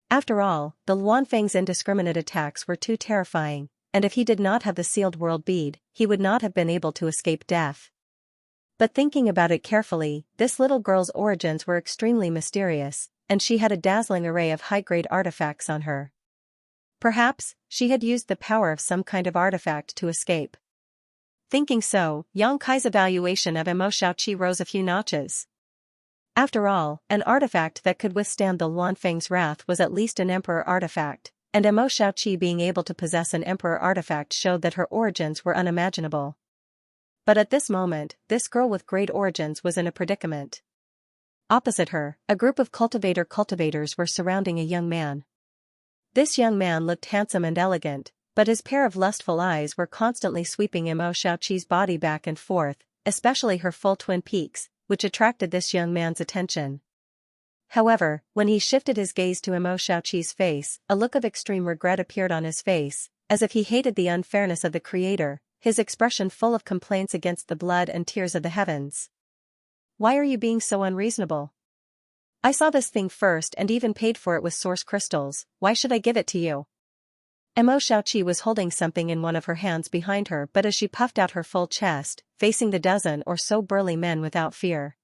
After all, the Luanfeng's indiscriminate attacks were too terrifying, and if he did not have the sealed world bead, he would not have been able to escape death. But thinking about it carefully, this little girl's origins were extremely mysterious, and she had a dazzling array of high-grade artifacts on her. Perhaps, she had used the power of some kind of artifact to escape. Thinking so, Yang Kai's evaluation of Emo Xiaoqi rose a few notches. After all, an artifact that could withstand the Luanfeng's wrath was at least an emperor artifact, and Emo Xiaoqi being able to possess an emperor artifact showed that her origins were unimaginable. But at this moment, this girl with great origins was in a predicament. Opposite her, a group of cultivators were surrounding a young man. This young man looked handsome and elegant, but his pair of lustful eyes were constantly sweeping Emo Xiaoqi's body back and forth, especially her full twin peaks, which attracted this young man's attention. However, when he shifted his gaze to Emo Xiaoqi's face, a look of extreme regret appeared on his face, as if he hated the unfairness of the Creator, his expression full of complaints against the blood and tears of the heavens. Why are you being so unreasonable? I saw this thing first and even paid for it with source crystals, why should I give it to you? Emo Xiaoqi was holding something in one of her hands behind her, but as she puffed out her full chest, facing the dozen or so burly men without fear.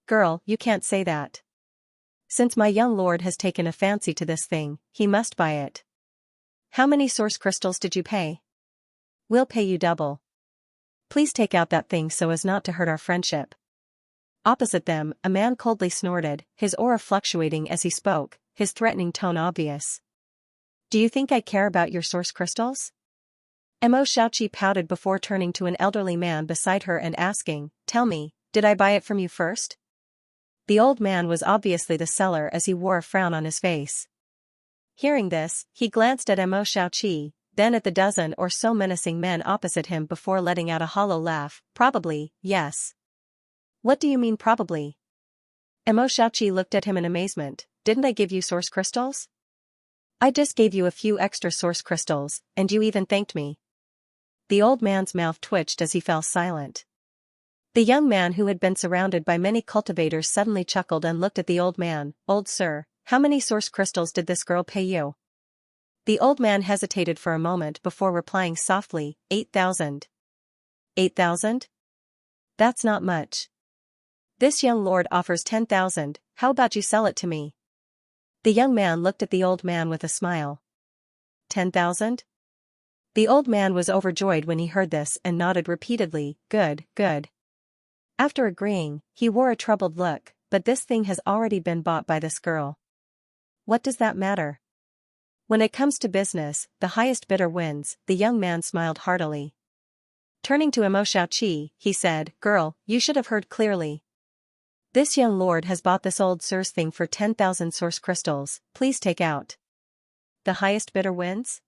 Girl, you can't say that. Since my young lord has taken a fancy to this thing, he must buy it. How many source crystals did you pay? We'll pay you double. Please take out that thing so as not to hurt our friendship. Opposite them, a man coldly snorted, his aura fluctuating as he spoke, his threatening tone obvious. Do you think I care about your source crystals? Emo Xiaoqi pouted before turning to an elderly man beside her and asking, Tell me, did I buy it from you first? The old man was obviously the seller as he wore a frown on his face. Hearing this, he glanced at Emo Xiaoqi, then at the dozen or so menacing men opposite him before letting out a hollow laugh. Probably, yes. What do you mean probably? Emo Xiaoqi looked at him in amazement. Didn't I give you source crystals? I just gave you a few extra source crystals, and you even thanked me. The old man's mouth twitched as he fell silent. The young man who had been surrounded by many cultivators suddenly chuckled and looked at the old man. Old sir, how many source crystals did this girl pay you? The old man hesitated for a moment before replying softly, 8,000. 8,000? That's not much. This young lord offers 10,000, how about you sell it to me? The young man looked at the old man with a smile. 10,000? The old man was overjoyed when he heard this and nodded repeatedly, good, good. After agreeing, he wore a troubled look, but this thing has already been bought by this girl. What does that matter? When it comes to business, the highest bidder wins, the young man smiled heartily. Turning to Emo Xiaoqi, he said, Girl, you should have heard clearly. This young lord has bought this old sir's thing for 10,000 source crystals, please take out. The highest bidder wins?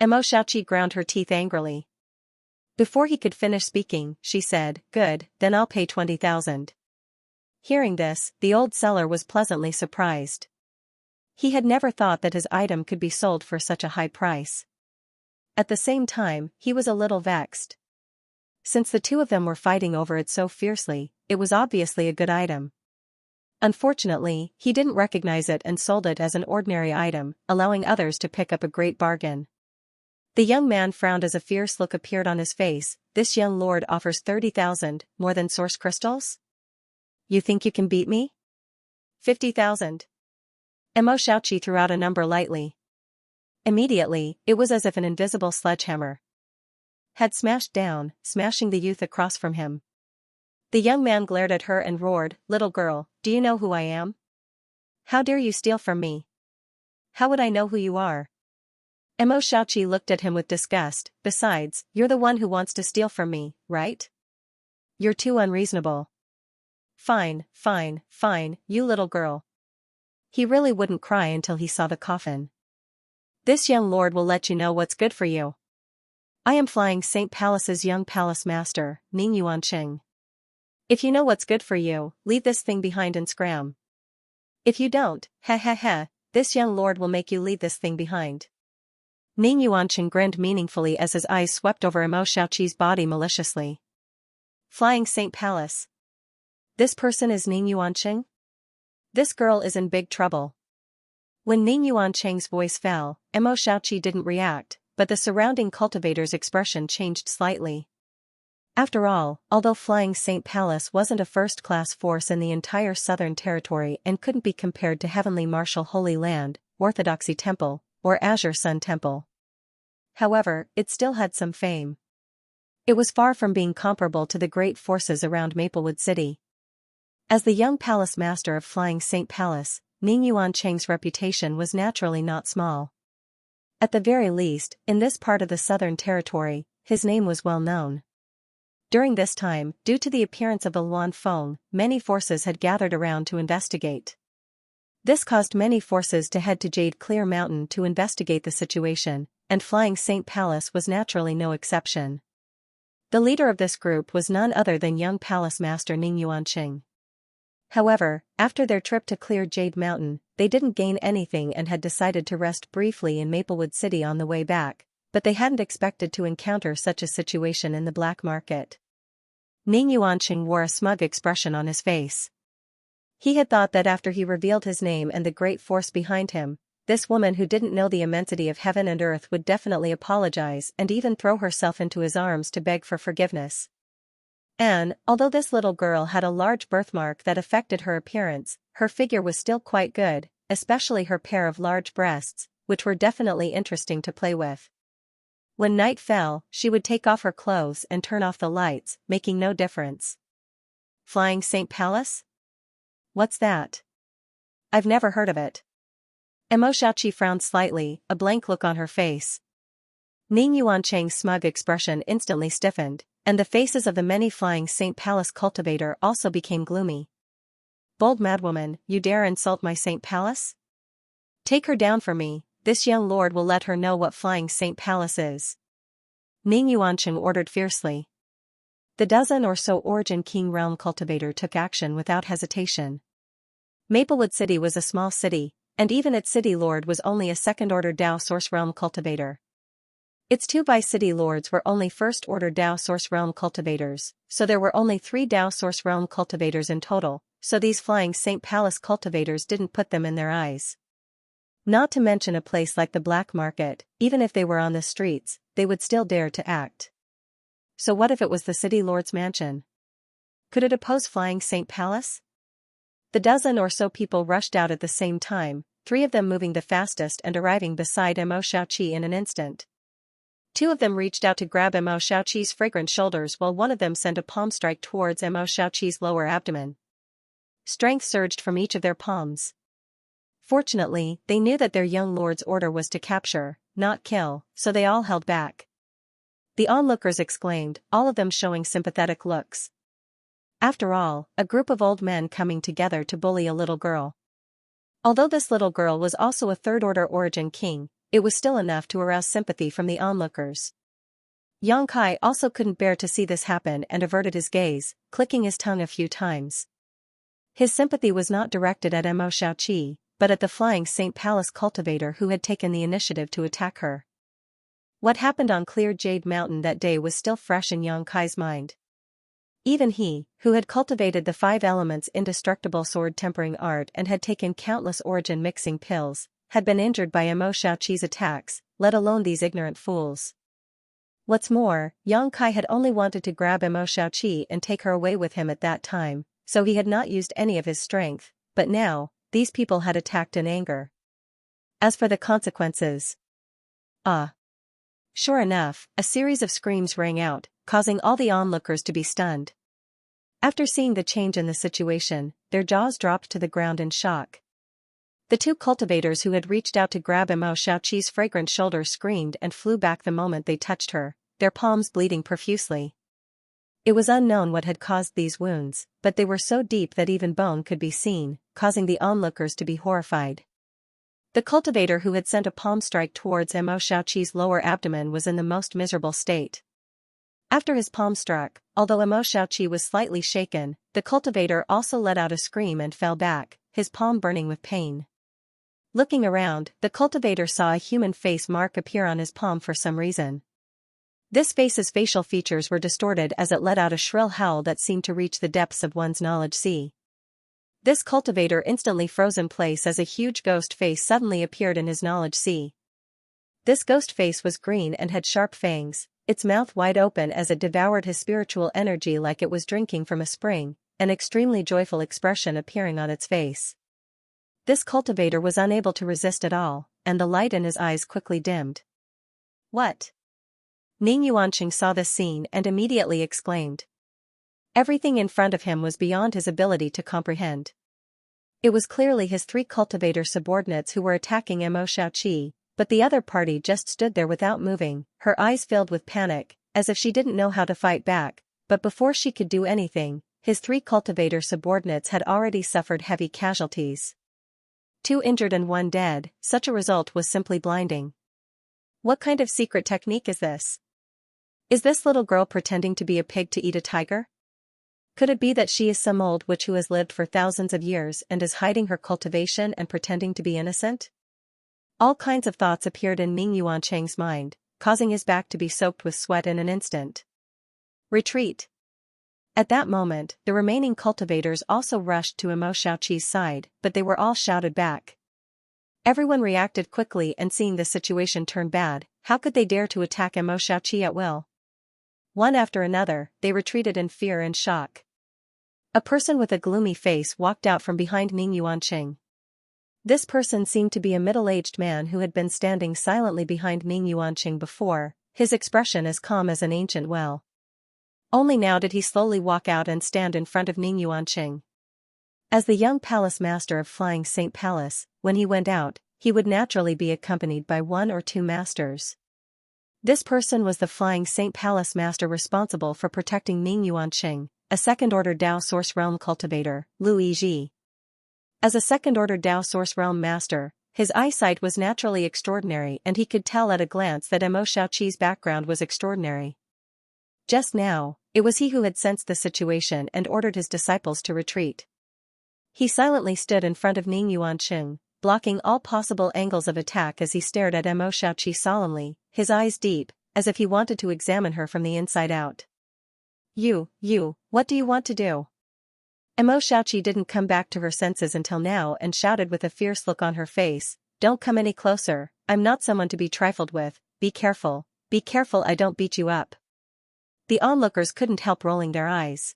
Emo Xiaoqi ground her teeth angrily. Before he could finish speaking, she said, Good, then I'll pay 20,000. Hearing this, the old seller was pleasantly surprised. He had never thought that his item could be sold for such a high price. At the same time, he was a little vexed. Since the two of them were fighting over it so fiercely, it was obviously a good item. Unfortunately, he didn't recognize it and sold it as an ordinary item, allowing others to pick up a great bargain. The young man frowned as a fierce look appeared on his face. This young lord offers 30,000, more than source crystals? You think you can beat me? 50,000. Emo Xiaoqi threw out a number lightly. Immediately, it was as if an invisible sledgehammer had smashed down, smashing the youth across from him. The young man glared at her and roared, "Little girl, do you know who I am? How dare you steal from me? How would I know who you are?" Xiaoqi looked at him with disgust. "Besides, you're the one who wants to steal from me, right? You're too unreasonable." Fine, fine, fine, you little girl." He really wouldn't cry until he saw the coffin. "This young lord will let you know what's good for you. I am Flying Saint Palace's young palace master, Ning Yuanqing. If you know what's good for you, leave this thing behind and scram. If you don't, this young lord will make you leave this thing behind." Ning Yuanqing grinned meaningfully as his eyes swept over Xiaoqi's body maliciously. Flying Saint Palace. This person is Ning Yuanqing? This girl is in big trouble. When Ning Yuanqing's voice fell, Xiaoqi didn't react, but the surrounding cultivator's expression changed slightly. After all, although Flying Saint Palace wasn't a first-class force in the entire Southern Territory and couldn't be compared to Heavenly Martial Holy Land, Orthodoxy Temple, or Azure Sun Temple. However, it still had some fame. It was far from being comparable to the great forces around Maplewood City. As the young palace master of Flying Saint Palace, Ning Yuanqing's reputation was naturally not small. At the very least, in this part of the Southern Territory, his name was well known. During this time, due to the appearance of the Luan Feng, many forces had gathered around to investigate. This caused many forces to head to Jade Clear Mountain to investigate the situation, and Flying Saint Palace was naturally no exception. The leader of this group was none other than young palace master Ning Yuanqing. However, after their trip to Clear Jade Mountain, they didn't gain anything and had decided to rest briefly in Maplewood City on the way back, but they hadn't expected to encounter such a situation in the black market. Ning Yuanqing wore a smug expression on his face. He had thought that after he revealed his name and the great force behind him, this woman who didn't know the immensity of heaven and earth would definitely apologize and even throw herself into his arms to beg for forgiveness. And, although this little girl had a large birthmark that affected her appearance, her figure was still quite good, especially her pair of large breasts, which were definitely interesting to play with. When night fell, she would take off her clothes and turn off the lights, making no difference. Flying Saint Palace? What's that? I've never heard of it. Xiaoqi frowned slightly, a blank look on her face. Ning Yuanqing's smug expression instantly stiffened, and the faces of the many Flying Saint Palace cultivator also became gloomy. Bold madwoman, you dare insult my Saint Palace? Take her down for me, this young lord will let her know what Flying Saint Palace is. Ning Yuanqing ordered fiercely. The dozen or so Origin King Realm cultivator took action without hesitation. Maplewood City was a small city, and even its city lord was only a second-order Dao Source Realm cultivator. Its two Vice-City lords were only first-order Dao Source Realm cultivators, so there were only 3 Dao Source Realm cultivators in total, so these Flying Saint Palace cultivators didn't put them in their eyes. Not to mention a place like the black market, even if they were on the streets, they would still dare to act. So what if it was the city lord's mansion? Could it oppose Flying Saint Palace? The dozen or so people rushed out at the same time, 3 of them moving the fastest and arriving beside Xiaoqi in an instant. 2 of them reached out to grab Xiaoqi's fragrant shoulders while one of them sent a palm strike towards Xiaoqi's lower abdomen. Strength surged from each of their palms. Fortunately, they knew that their young lord's order was to capture, not kill, so they all held back. The onlookers exclaimed, all of them showing sympathetic looks. After all, a group of old men coming together to bully a little girl. Although this little girl was also a third-order Origin King, it was still enough to arouse sympathy from the onlookers. Yang Kai also couldn't bear to see this happen and averted his gaze, clicking his tongue a few times. His sympathy was not directed at Xiaoqi, but at the Flying Saint Palace cultivator who had taken the initiative to attack her. What happened on Clear Jade Mountain that day was still fresh in Yang Kai's mind. Even he, who had cultivated the 5 elements indestructible sword tempering art and had taken countless origin mixing pills, had been injured by Xiaoqi's attacks, let alone these ignorant fools. What's more, Yang Kai had only wanted to grab Xiaoqi and take her away with him at that time, so he had not used any of his strength, but now, these people had attacked in anger. As for the consequences. Sure enough, a series of screams rang out, causing all the onlookers to be stunned. After seeing the change in the situation, their jaws dropped to the ground in shock. The two cultivators who had reached out to grab Imo Xiaoqi's fragrant shoulders screamed and flew back the moment they touched her, their palms bleeding profusely. It was unknown what had caused these wounds, but they were so deep that even bone could be seen, causing the onlookers to be horrified. The cultivator who had sent a palm strike towards Imo Xiaoqi's lower abdomen was in the most miserable state. After his palm struck, although Imo Xiaoqi was slightly shaken, the cultivator also let out a scream and fell back, his palm burning with pain. Looking around, the cultivator saw a human face mark appear on his palm for some reason. This face's facial features were distorted as it let out a shrill howl that seemed to reach the depths of one's knowledge sea. This cultivator instantly froze in place as a huge ghost face suddenly appeared in his knowledge sea. This ghost face was green and had sharp fangs, its mouth wide open as it devoured his spiritual energy like it was drinking from a spring, an extremely joyful expression appearing on its face. This cultivator was unable to resist at all, and the light in his eyes quickly dimmed. What? Ning Yuanqing saw this scene and immediately exclaimed. Everything in front of him was beyond his ability to comprehend. It was clearly his three cultivator subordinates who were attacking Imo Xiaoqi, but the other party just stood there without moving, her eyes filled with panic, as if she didn't know how to fight back, but before she could do anything, his three cultivator subordinates had already suffered heavy casualties. 2 injured and 1 dead, such a result was simply blinding. What kind of secret technique is this? Is this little girl pretending to be a pig to eat a tiger? Could it be that she is some old witch who has lived for thousands of years and is hiding her cultivation and pretending to be innocent? All kinds of thoughts appeared in Ning Yuanqing's mind, causing his back to be soaked with sweat in an instant. Retreat! At that moment, the remaining cultivators also rushed to Imo Xiaoqi's side, but they were all shouted back. Everyone reacted quickly and seeing the situation turn bad, how could they dare to attack Imo Xiaoqi at will? One after another, they retreated in fear and shock. A person with a gloomy face walked out from behind Ning Yuanqing. This person seemed to be a middle-aged man who had been standing silently behind Ning Yuanqing before, his expression as calm as an ancient well. Only now did he slowly walk out and stand in front of Ning Yuanqing. As the young palace master of Flying Saint Palace, when he went out, he would naturally be accompanied by 1 or 2 masters. This person was the Flying Saint Palace master responsible for protecting Ning Yuanqing, a second-order Dao Source Realm cultivator, Lu Yizhi. As a second-order Dao Source Realm master, his eyesight was naturally extraordinary and he could tell at a glance that Imo Xiaoqi's background was extraordinary. Just now, it was he who had sensed the situation and ordered his disciples to retreat. He silently stood in front of Ning Yuanqing, blocking all possible angles of attack as he stared at Imo Xiaoqi solemnly, his eyes deep, as if he wanted to examine her from the inside out. You, what do you want to do? Imo Xiaoqi didn't come back to her senses until now and shouted with a fierce look on her face, "Don't come any closer, I'm not someone to be trifled with, be careful I don't beat you up." The onlookers couldn't help rolling their eyes.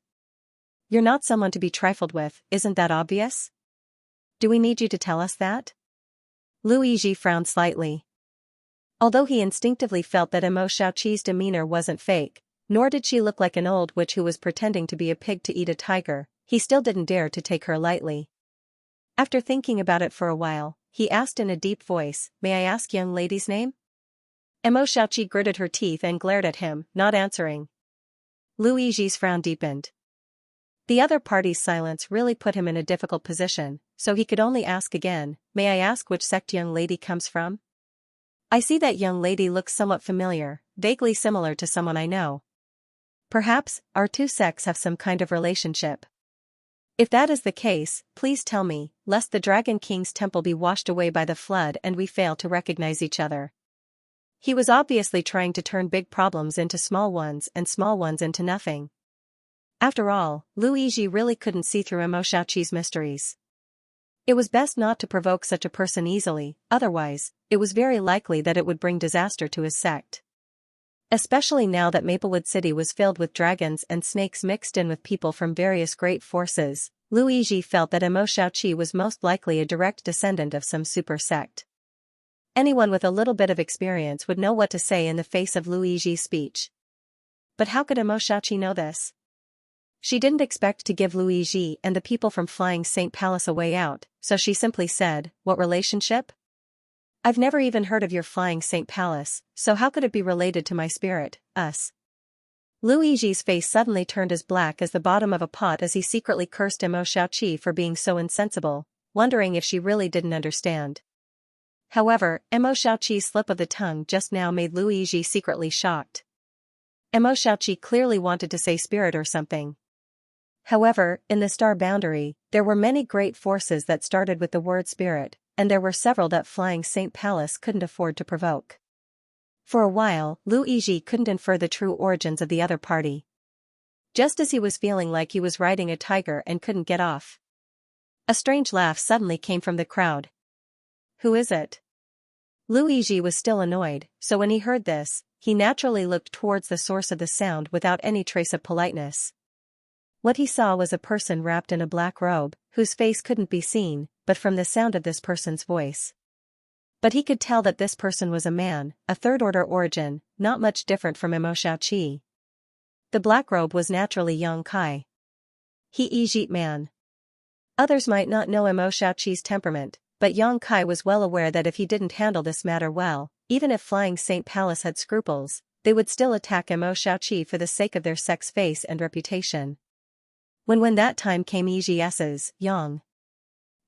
You're not someone to be trifled with, isn't that obvious? Do we need you to tell us that? Lu Yizhi frowned slightly. Although he instinctively felt that Imo Xiaoqi's demeanor wasn't fake, nor did she look like an old witch who was pretending to be a pig to eat a tiger, he still didn't dare to take her lightly. After thinking about it for a while, he asked in a deep voice, "May I ask young lady's name?" Imo Xiaoqi gritted her teeth and glared at him, not answering. Lu Yizhi's frown deepened. The other party's silence really put him in a difficult position, so he could only ask again, "May I ask which sect young lady comes from?" "I see that young lady looks somewhat familiar, vaguely similar to someone I know. Perhaps, our 2 sects have some kind of relationship. If that is the case, please tell me, lest the Dragon King's temple be washed away by the flood and we fail to recognize each other." He was obviously trying to turn big problems into small ones and small ones into nothing. After all, Lu Yizhi really couldn't see through Imo Xiaoqi's mysteries. It was best not to provoke such a person easily, otherwise, it was very likely that it would bring disaster to his sect. Especially now that Maplewood City was filled with dragons and snakes mixed in with people from various great forces, Lu Yizhi felt that Imo Xiaoqi was most likely a direct descendant of some super sect. Anyone with a little bit of experience would know what to say in the face of Lu Yizhi's speech. But how could Imo Xiaoqi know this? She didn't expect to give Luigi and the people from Flying Saint Palace a way out, so she simply said, "What relationship? I've never even heard of your Flying Saint Palace, so how could it be related to my spirit, us?" Luigi's face suddenly turned as black as the bottom of a pot as he secretly cursed Emo Xiaoqi for being so insensible, wondering if she really didn't understand. However, Emo Xiaoqi's slip of the tongue just now made Luigi secretly shocked. Emo Xiaoqi clearly wanted to say spirit or something. However, in the star boundary, there were many great forces that started with the word spirit, and there were several that Flying Saint Palace couldn't afford to provoke. For a while, Luigi couldn't infer the true origins of the other party. Just as he was feeling like he was riding a tiger and couldn't get off, a strange laugh suddenly came from the crowd. "Who is it?" Luigi was still annoyed, so when he heard this, he naturally looked towards the source of the sound without any trace of politeness. What he saw was a person wrapped in a black robe, whose face couldn't be seen, but from the sound of this person's voice. But he could tell that this person was a man, a third-order origin, not much different from Emo Xiaoqi. The black robe was naturally Xianxia. He is man. Others might not know Emo Xiaoqi's temperament, but Xianxia was well aware that if he didn't handle this matter well, even if Flying Saint Palace had scruples, they would still attack Emo Xiaoqi for the sake of their sex face and reputation. When that time came, EGS's Yang.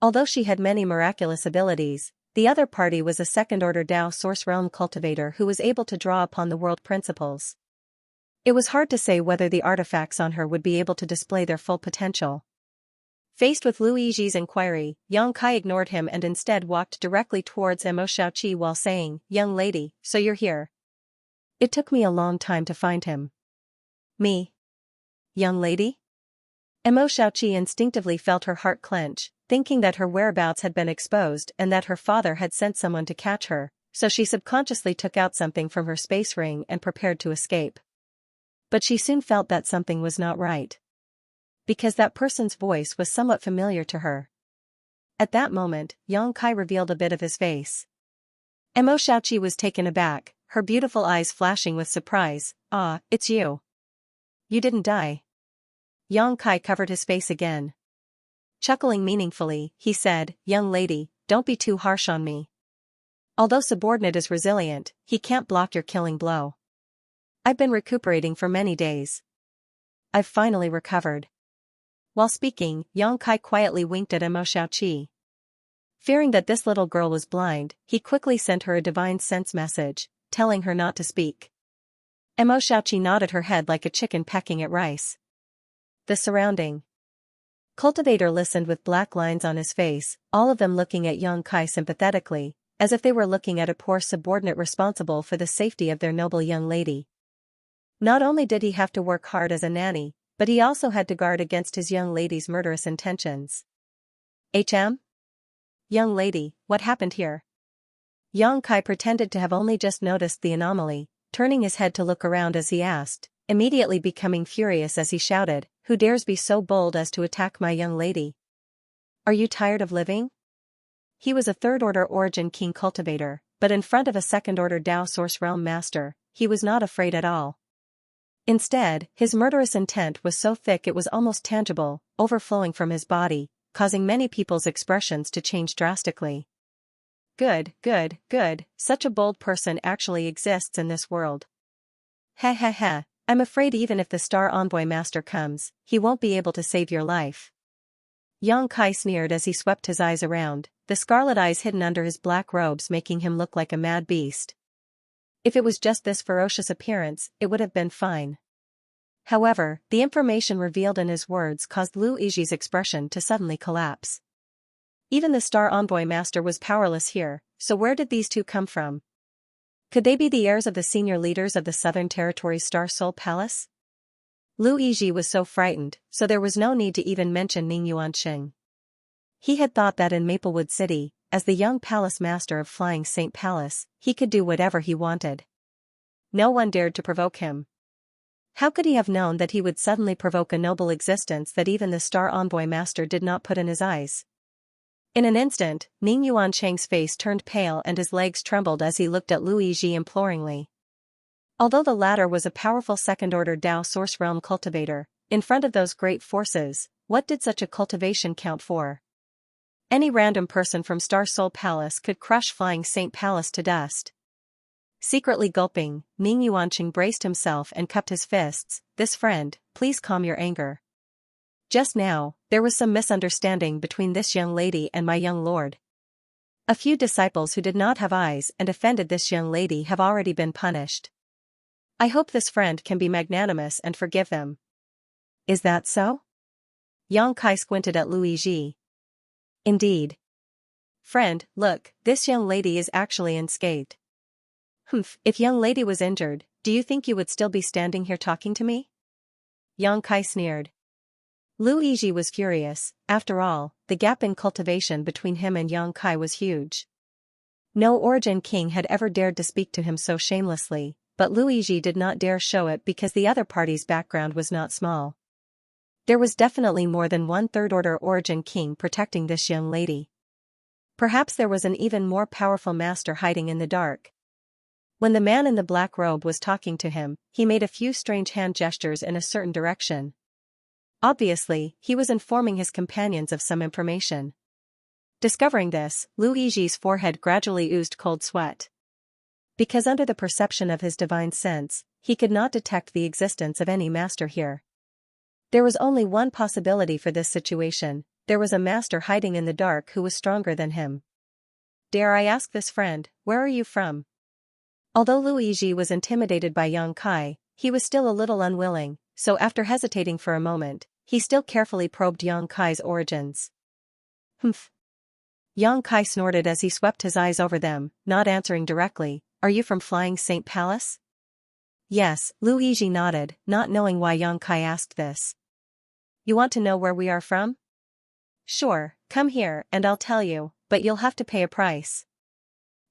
Although she had many miraculous abilities, the other party was a second-order Dao Source Realm cultivator who was able to draw upon the world principles. It was hard to say whether the artifacts on her would be able to display their full potential. Faced with Luigi's inquiry, Xianxia ignored him and instead walked directly towards Emo Xiaoqi while saying, "Young lady, so you're here. It took me a long time to find him." "Me? Young lady?" Emo Xiaoqi instinctively felt her heart clench, thinking that her whereabouts had been exposed and that her father had sent someone to catch her, so she subconsciously took out something from her space ring and prepared to escape. But she soon felt that something was not right. Because that person's voice was somewhat familiar to her. At that moment, Xianxia revealed a bit of his face. Emo Xiaoqi was taken aback, her beautiful eyes flashing with surprise. "Ah, it's you. You didn't die." Xianxia covered his face again. Chuckling meaningfully, he said, "Young lady, don't be too harsh on me. Although subordinate is resilient, he can't block your killing blow. I've been recuperating for many days. I've finally recovered." While speaking, Xianxia quietly winked at Emo Xiaoqi. Fearing that this little girl was blind, he quickly sent her a divine sense message, telling her not to speak. Emo Xiaoqi nodded her head like a chicken pecking at rice. The surrounding cultivator listened with black lines on his face, all of them looking at Xianxia sympathetically, as if they were looking at a poor subordinate responsible for the safety of their noble young lady. Not only did he have to work hard as a nanny, but he also had to guard against his young lady's murderous intentions. Young lady, what happened here?" Xianxia pretended to have only just noticed the anomaly, turning his head to look around as he asked, immediately becoming furious as he shouted, "Who dares be so bold as to attack my young lady? Are you tired of living?" He was a third-order origin king cultivator, but in front of a second-order Dao Source Realm master, he was not afraid at all. Instead, his murderous intent was so thick it was almost tangible, overflowing from his body, causing many people's expressions to change drastically. Good, such a bold person actually exists in this world. Ha. I'm afraid even if the Star Envoy Master comes, he won't be able to save your life." Xianxia sneered as he swept his eyes around, the scarlet eyes hidden under his black robes making him look like a mad beast. If it was just this ferocious appearance, it would have been fine. However, the information revealed in his words caused Luigi's expression to suddenly collapse. Even the Star Envoy Master was powerless here, so where did these two come from? Could they be the heirs of the senior leaders of the Southern Territory's Star Soul Palace? Luigi was so frightened, so there was no need to even mention Ning Yuanqing. He had thought that in Maplewood City, as the young palace master of Flying Saint Palace, he could do whatever he wanted. No one dared to provoke him. How could he have known that he would suddenly provoke a noble existence that even the Star Envoy Master did not put in his eyes? In an instant, Ning Yuanqing's face turned pale and his legs trembled as he looked at Luigi imploringly. Although the latter was a powerful second-order Dao Source Realm cultivator, In front of those great forces, what did such a cultivation count for? Any random person from Star Soul Palace could crush Flying Saint Palace to dust. Secretly gulping, Ning Yuanqing braced himself and cupped his fists. This friend, please calm your anger. Just now, there was some misunderstanding between this young lady and my young lord. A few disciples who did not have eyes and offended this young lady have already been punished. I hope this friend can be magnanimous and forgive them. Is that so? Yang Kai squinted at Luigi. Indeed. Friend, look, this young lady is actually unscathed. If young lady was injured, do you think you would still be standing here talking to me? Yang Kai sneered. Luigi was furious. After all, the gap in cultivation between him and Yang Kai was huge. No Origin King had ever dared to speak to him so shamelessly, but Luigi did not dare show it because the other party's background was not small. There was definitely more than one Third Order Origin King protecting this young lady. Perhaps there was an even more powerful master hiding in the dark. When the man in the black robe was talking to him, he made a few strange hand gestures in a certain direction. Obviously, he was informing his companions of some information. Discovering this, Luigi's forehead gradually oozed cold sweat. Because under the perception of his divine sense, he could not detect the existence of any master here. There was only one possibility for this situation: there was a master hiding in the dark who was stronger than him. Dare I ask this friend, where are you from? Although Luigi was intimidated by Yang Kai, he was still a little unwilling, so after hesitating for a moment, he still carefully probed Yang Kai's origins. Humph. Yang Kai snorted as he swept his eyes over them, not answering directly. Are you from Flying Saint Palace? Yes, Luigi nodded, not knowing why Yang Kai asked this. You want to know where we are from? Sure, come here and I'll tell you, but you'll have to pay a price.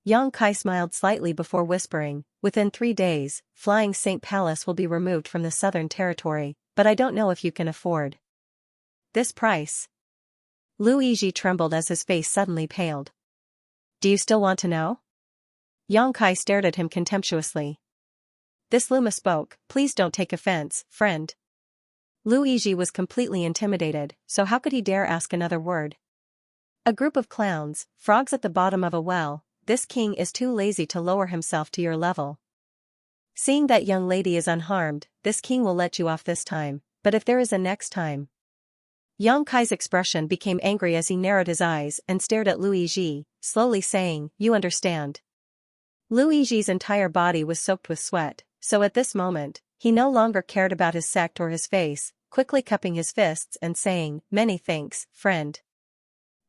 Yang Kai smiled slightly before whispering, within 3 days, Flying Saint Palace will be removed from the Southern Territory, but I don't know if you can afford this price. Luigi trembled as his face suddenly paled. Do you still want to know? Yang Kai stared at him contemptuously. This Luma spoke, please don't take offense, friend. Luigi was completely intimidated, so how could he dare ask another word? A group of clowns, frogs at the bottom of a well. This king is too lazy to lower himself to your level. Seeing that young lady is unharmed, this king will let you off this time, but if there is a next time. Yang Kai's expression became angry as he narrowed his eyes and stared at Luigi, slowly saying, you understand. Luigi's entire body was soaked with sweat, so at this moment, he no longer cared about his sect or his face, quickly cupping his fists and saying, many thanks, friend.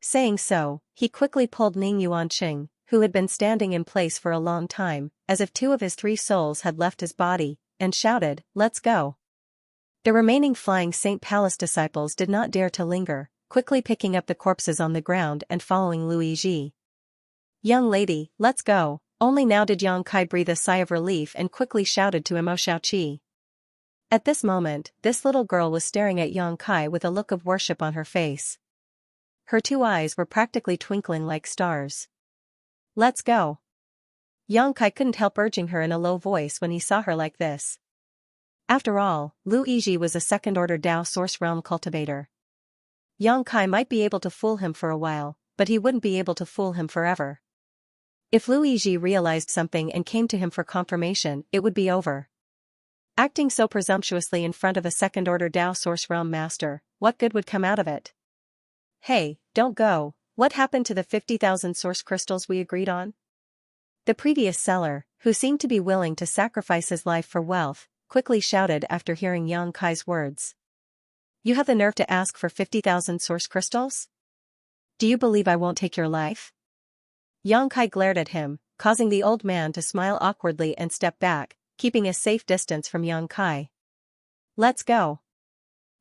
Saying so, he quickly pulled Ning Yuanqing, who had been standing in place for a long time, as if 2 of his 3 souls had left his body, and shouted, let's go. The remaining Flying Saint Palace disciples did not dare to linger, quickly picking up the corpses on the ground and following Luigi. Young lady, let's go. Only now did Yang Kai breathe a sigh of relief and quickly shouted to Emo Xiaoqi. At this moment, this little girl was staring at Yang Kai with a look of worship on her face. Her 2 eyes were practically twinkling like stars. Let's go. Yang Kai couldn't help urging her in a low voice when he saw her like this. After all, Luigi was a second-order Dao Source Realm cultivator. Yang Kai might be able to fool him for a while, but he wouldn't be able to fool him forever. If Luigi realized something and came to him for confirmation, it would be over. Acting so presumptuously in front of a second-order Dao Source Realm master, what good would come out of it? Hey, don't go. What happened to the 50,000 source crystals we agreed on? The previous seller, who seemed to be willing to sacrifice his life for wealth, quickly shouted after hearing Yang Kai's words. You have the nerve to ask for 50,000 source crystals? Do you believe I won't take your life? Yang Kai glared at him, causing the old man to smile awkwardly and step back, keeping a safe distance from Yang Kai. Let's go.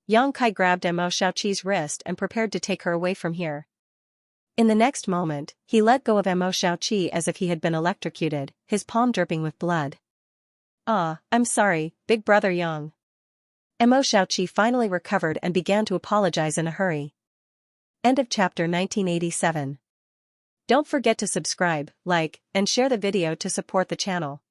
Yang Kai grabbed Emo Xiaoqi's wrist and prepared to take her away from here. In the next moment, he let go of Emo Xiaoqi as if he had been electrocuted, his palm dripping with blood. I'm sorry, big brother Yang. Emo Xiaoqi finally recovered and began to apologize in a hurry. End of chapter 1987. Don't forget to subscribe, like, and share the video to support the channel.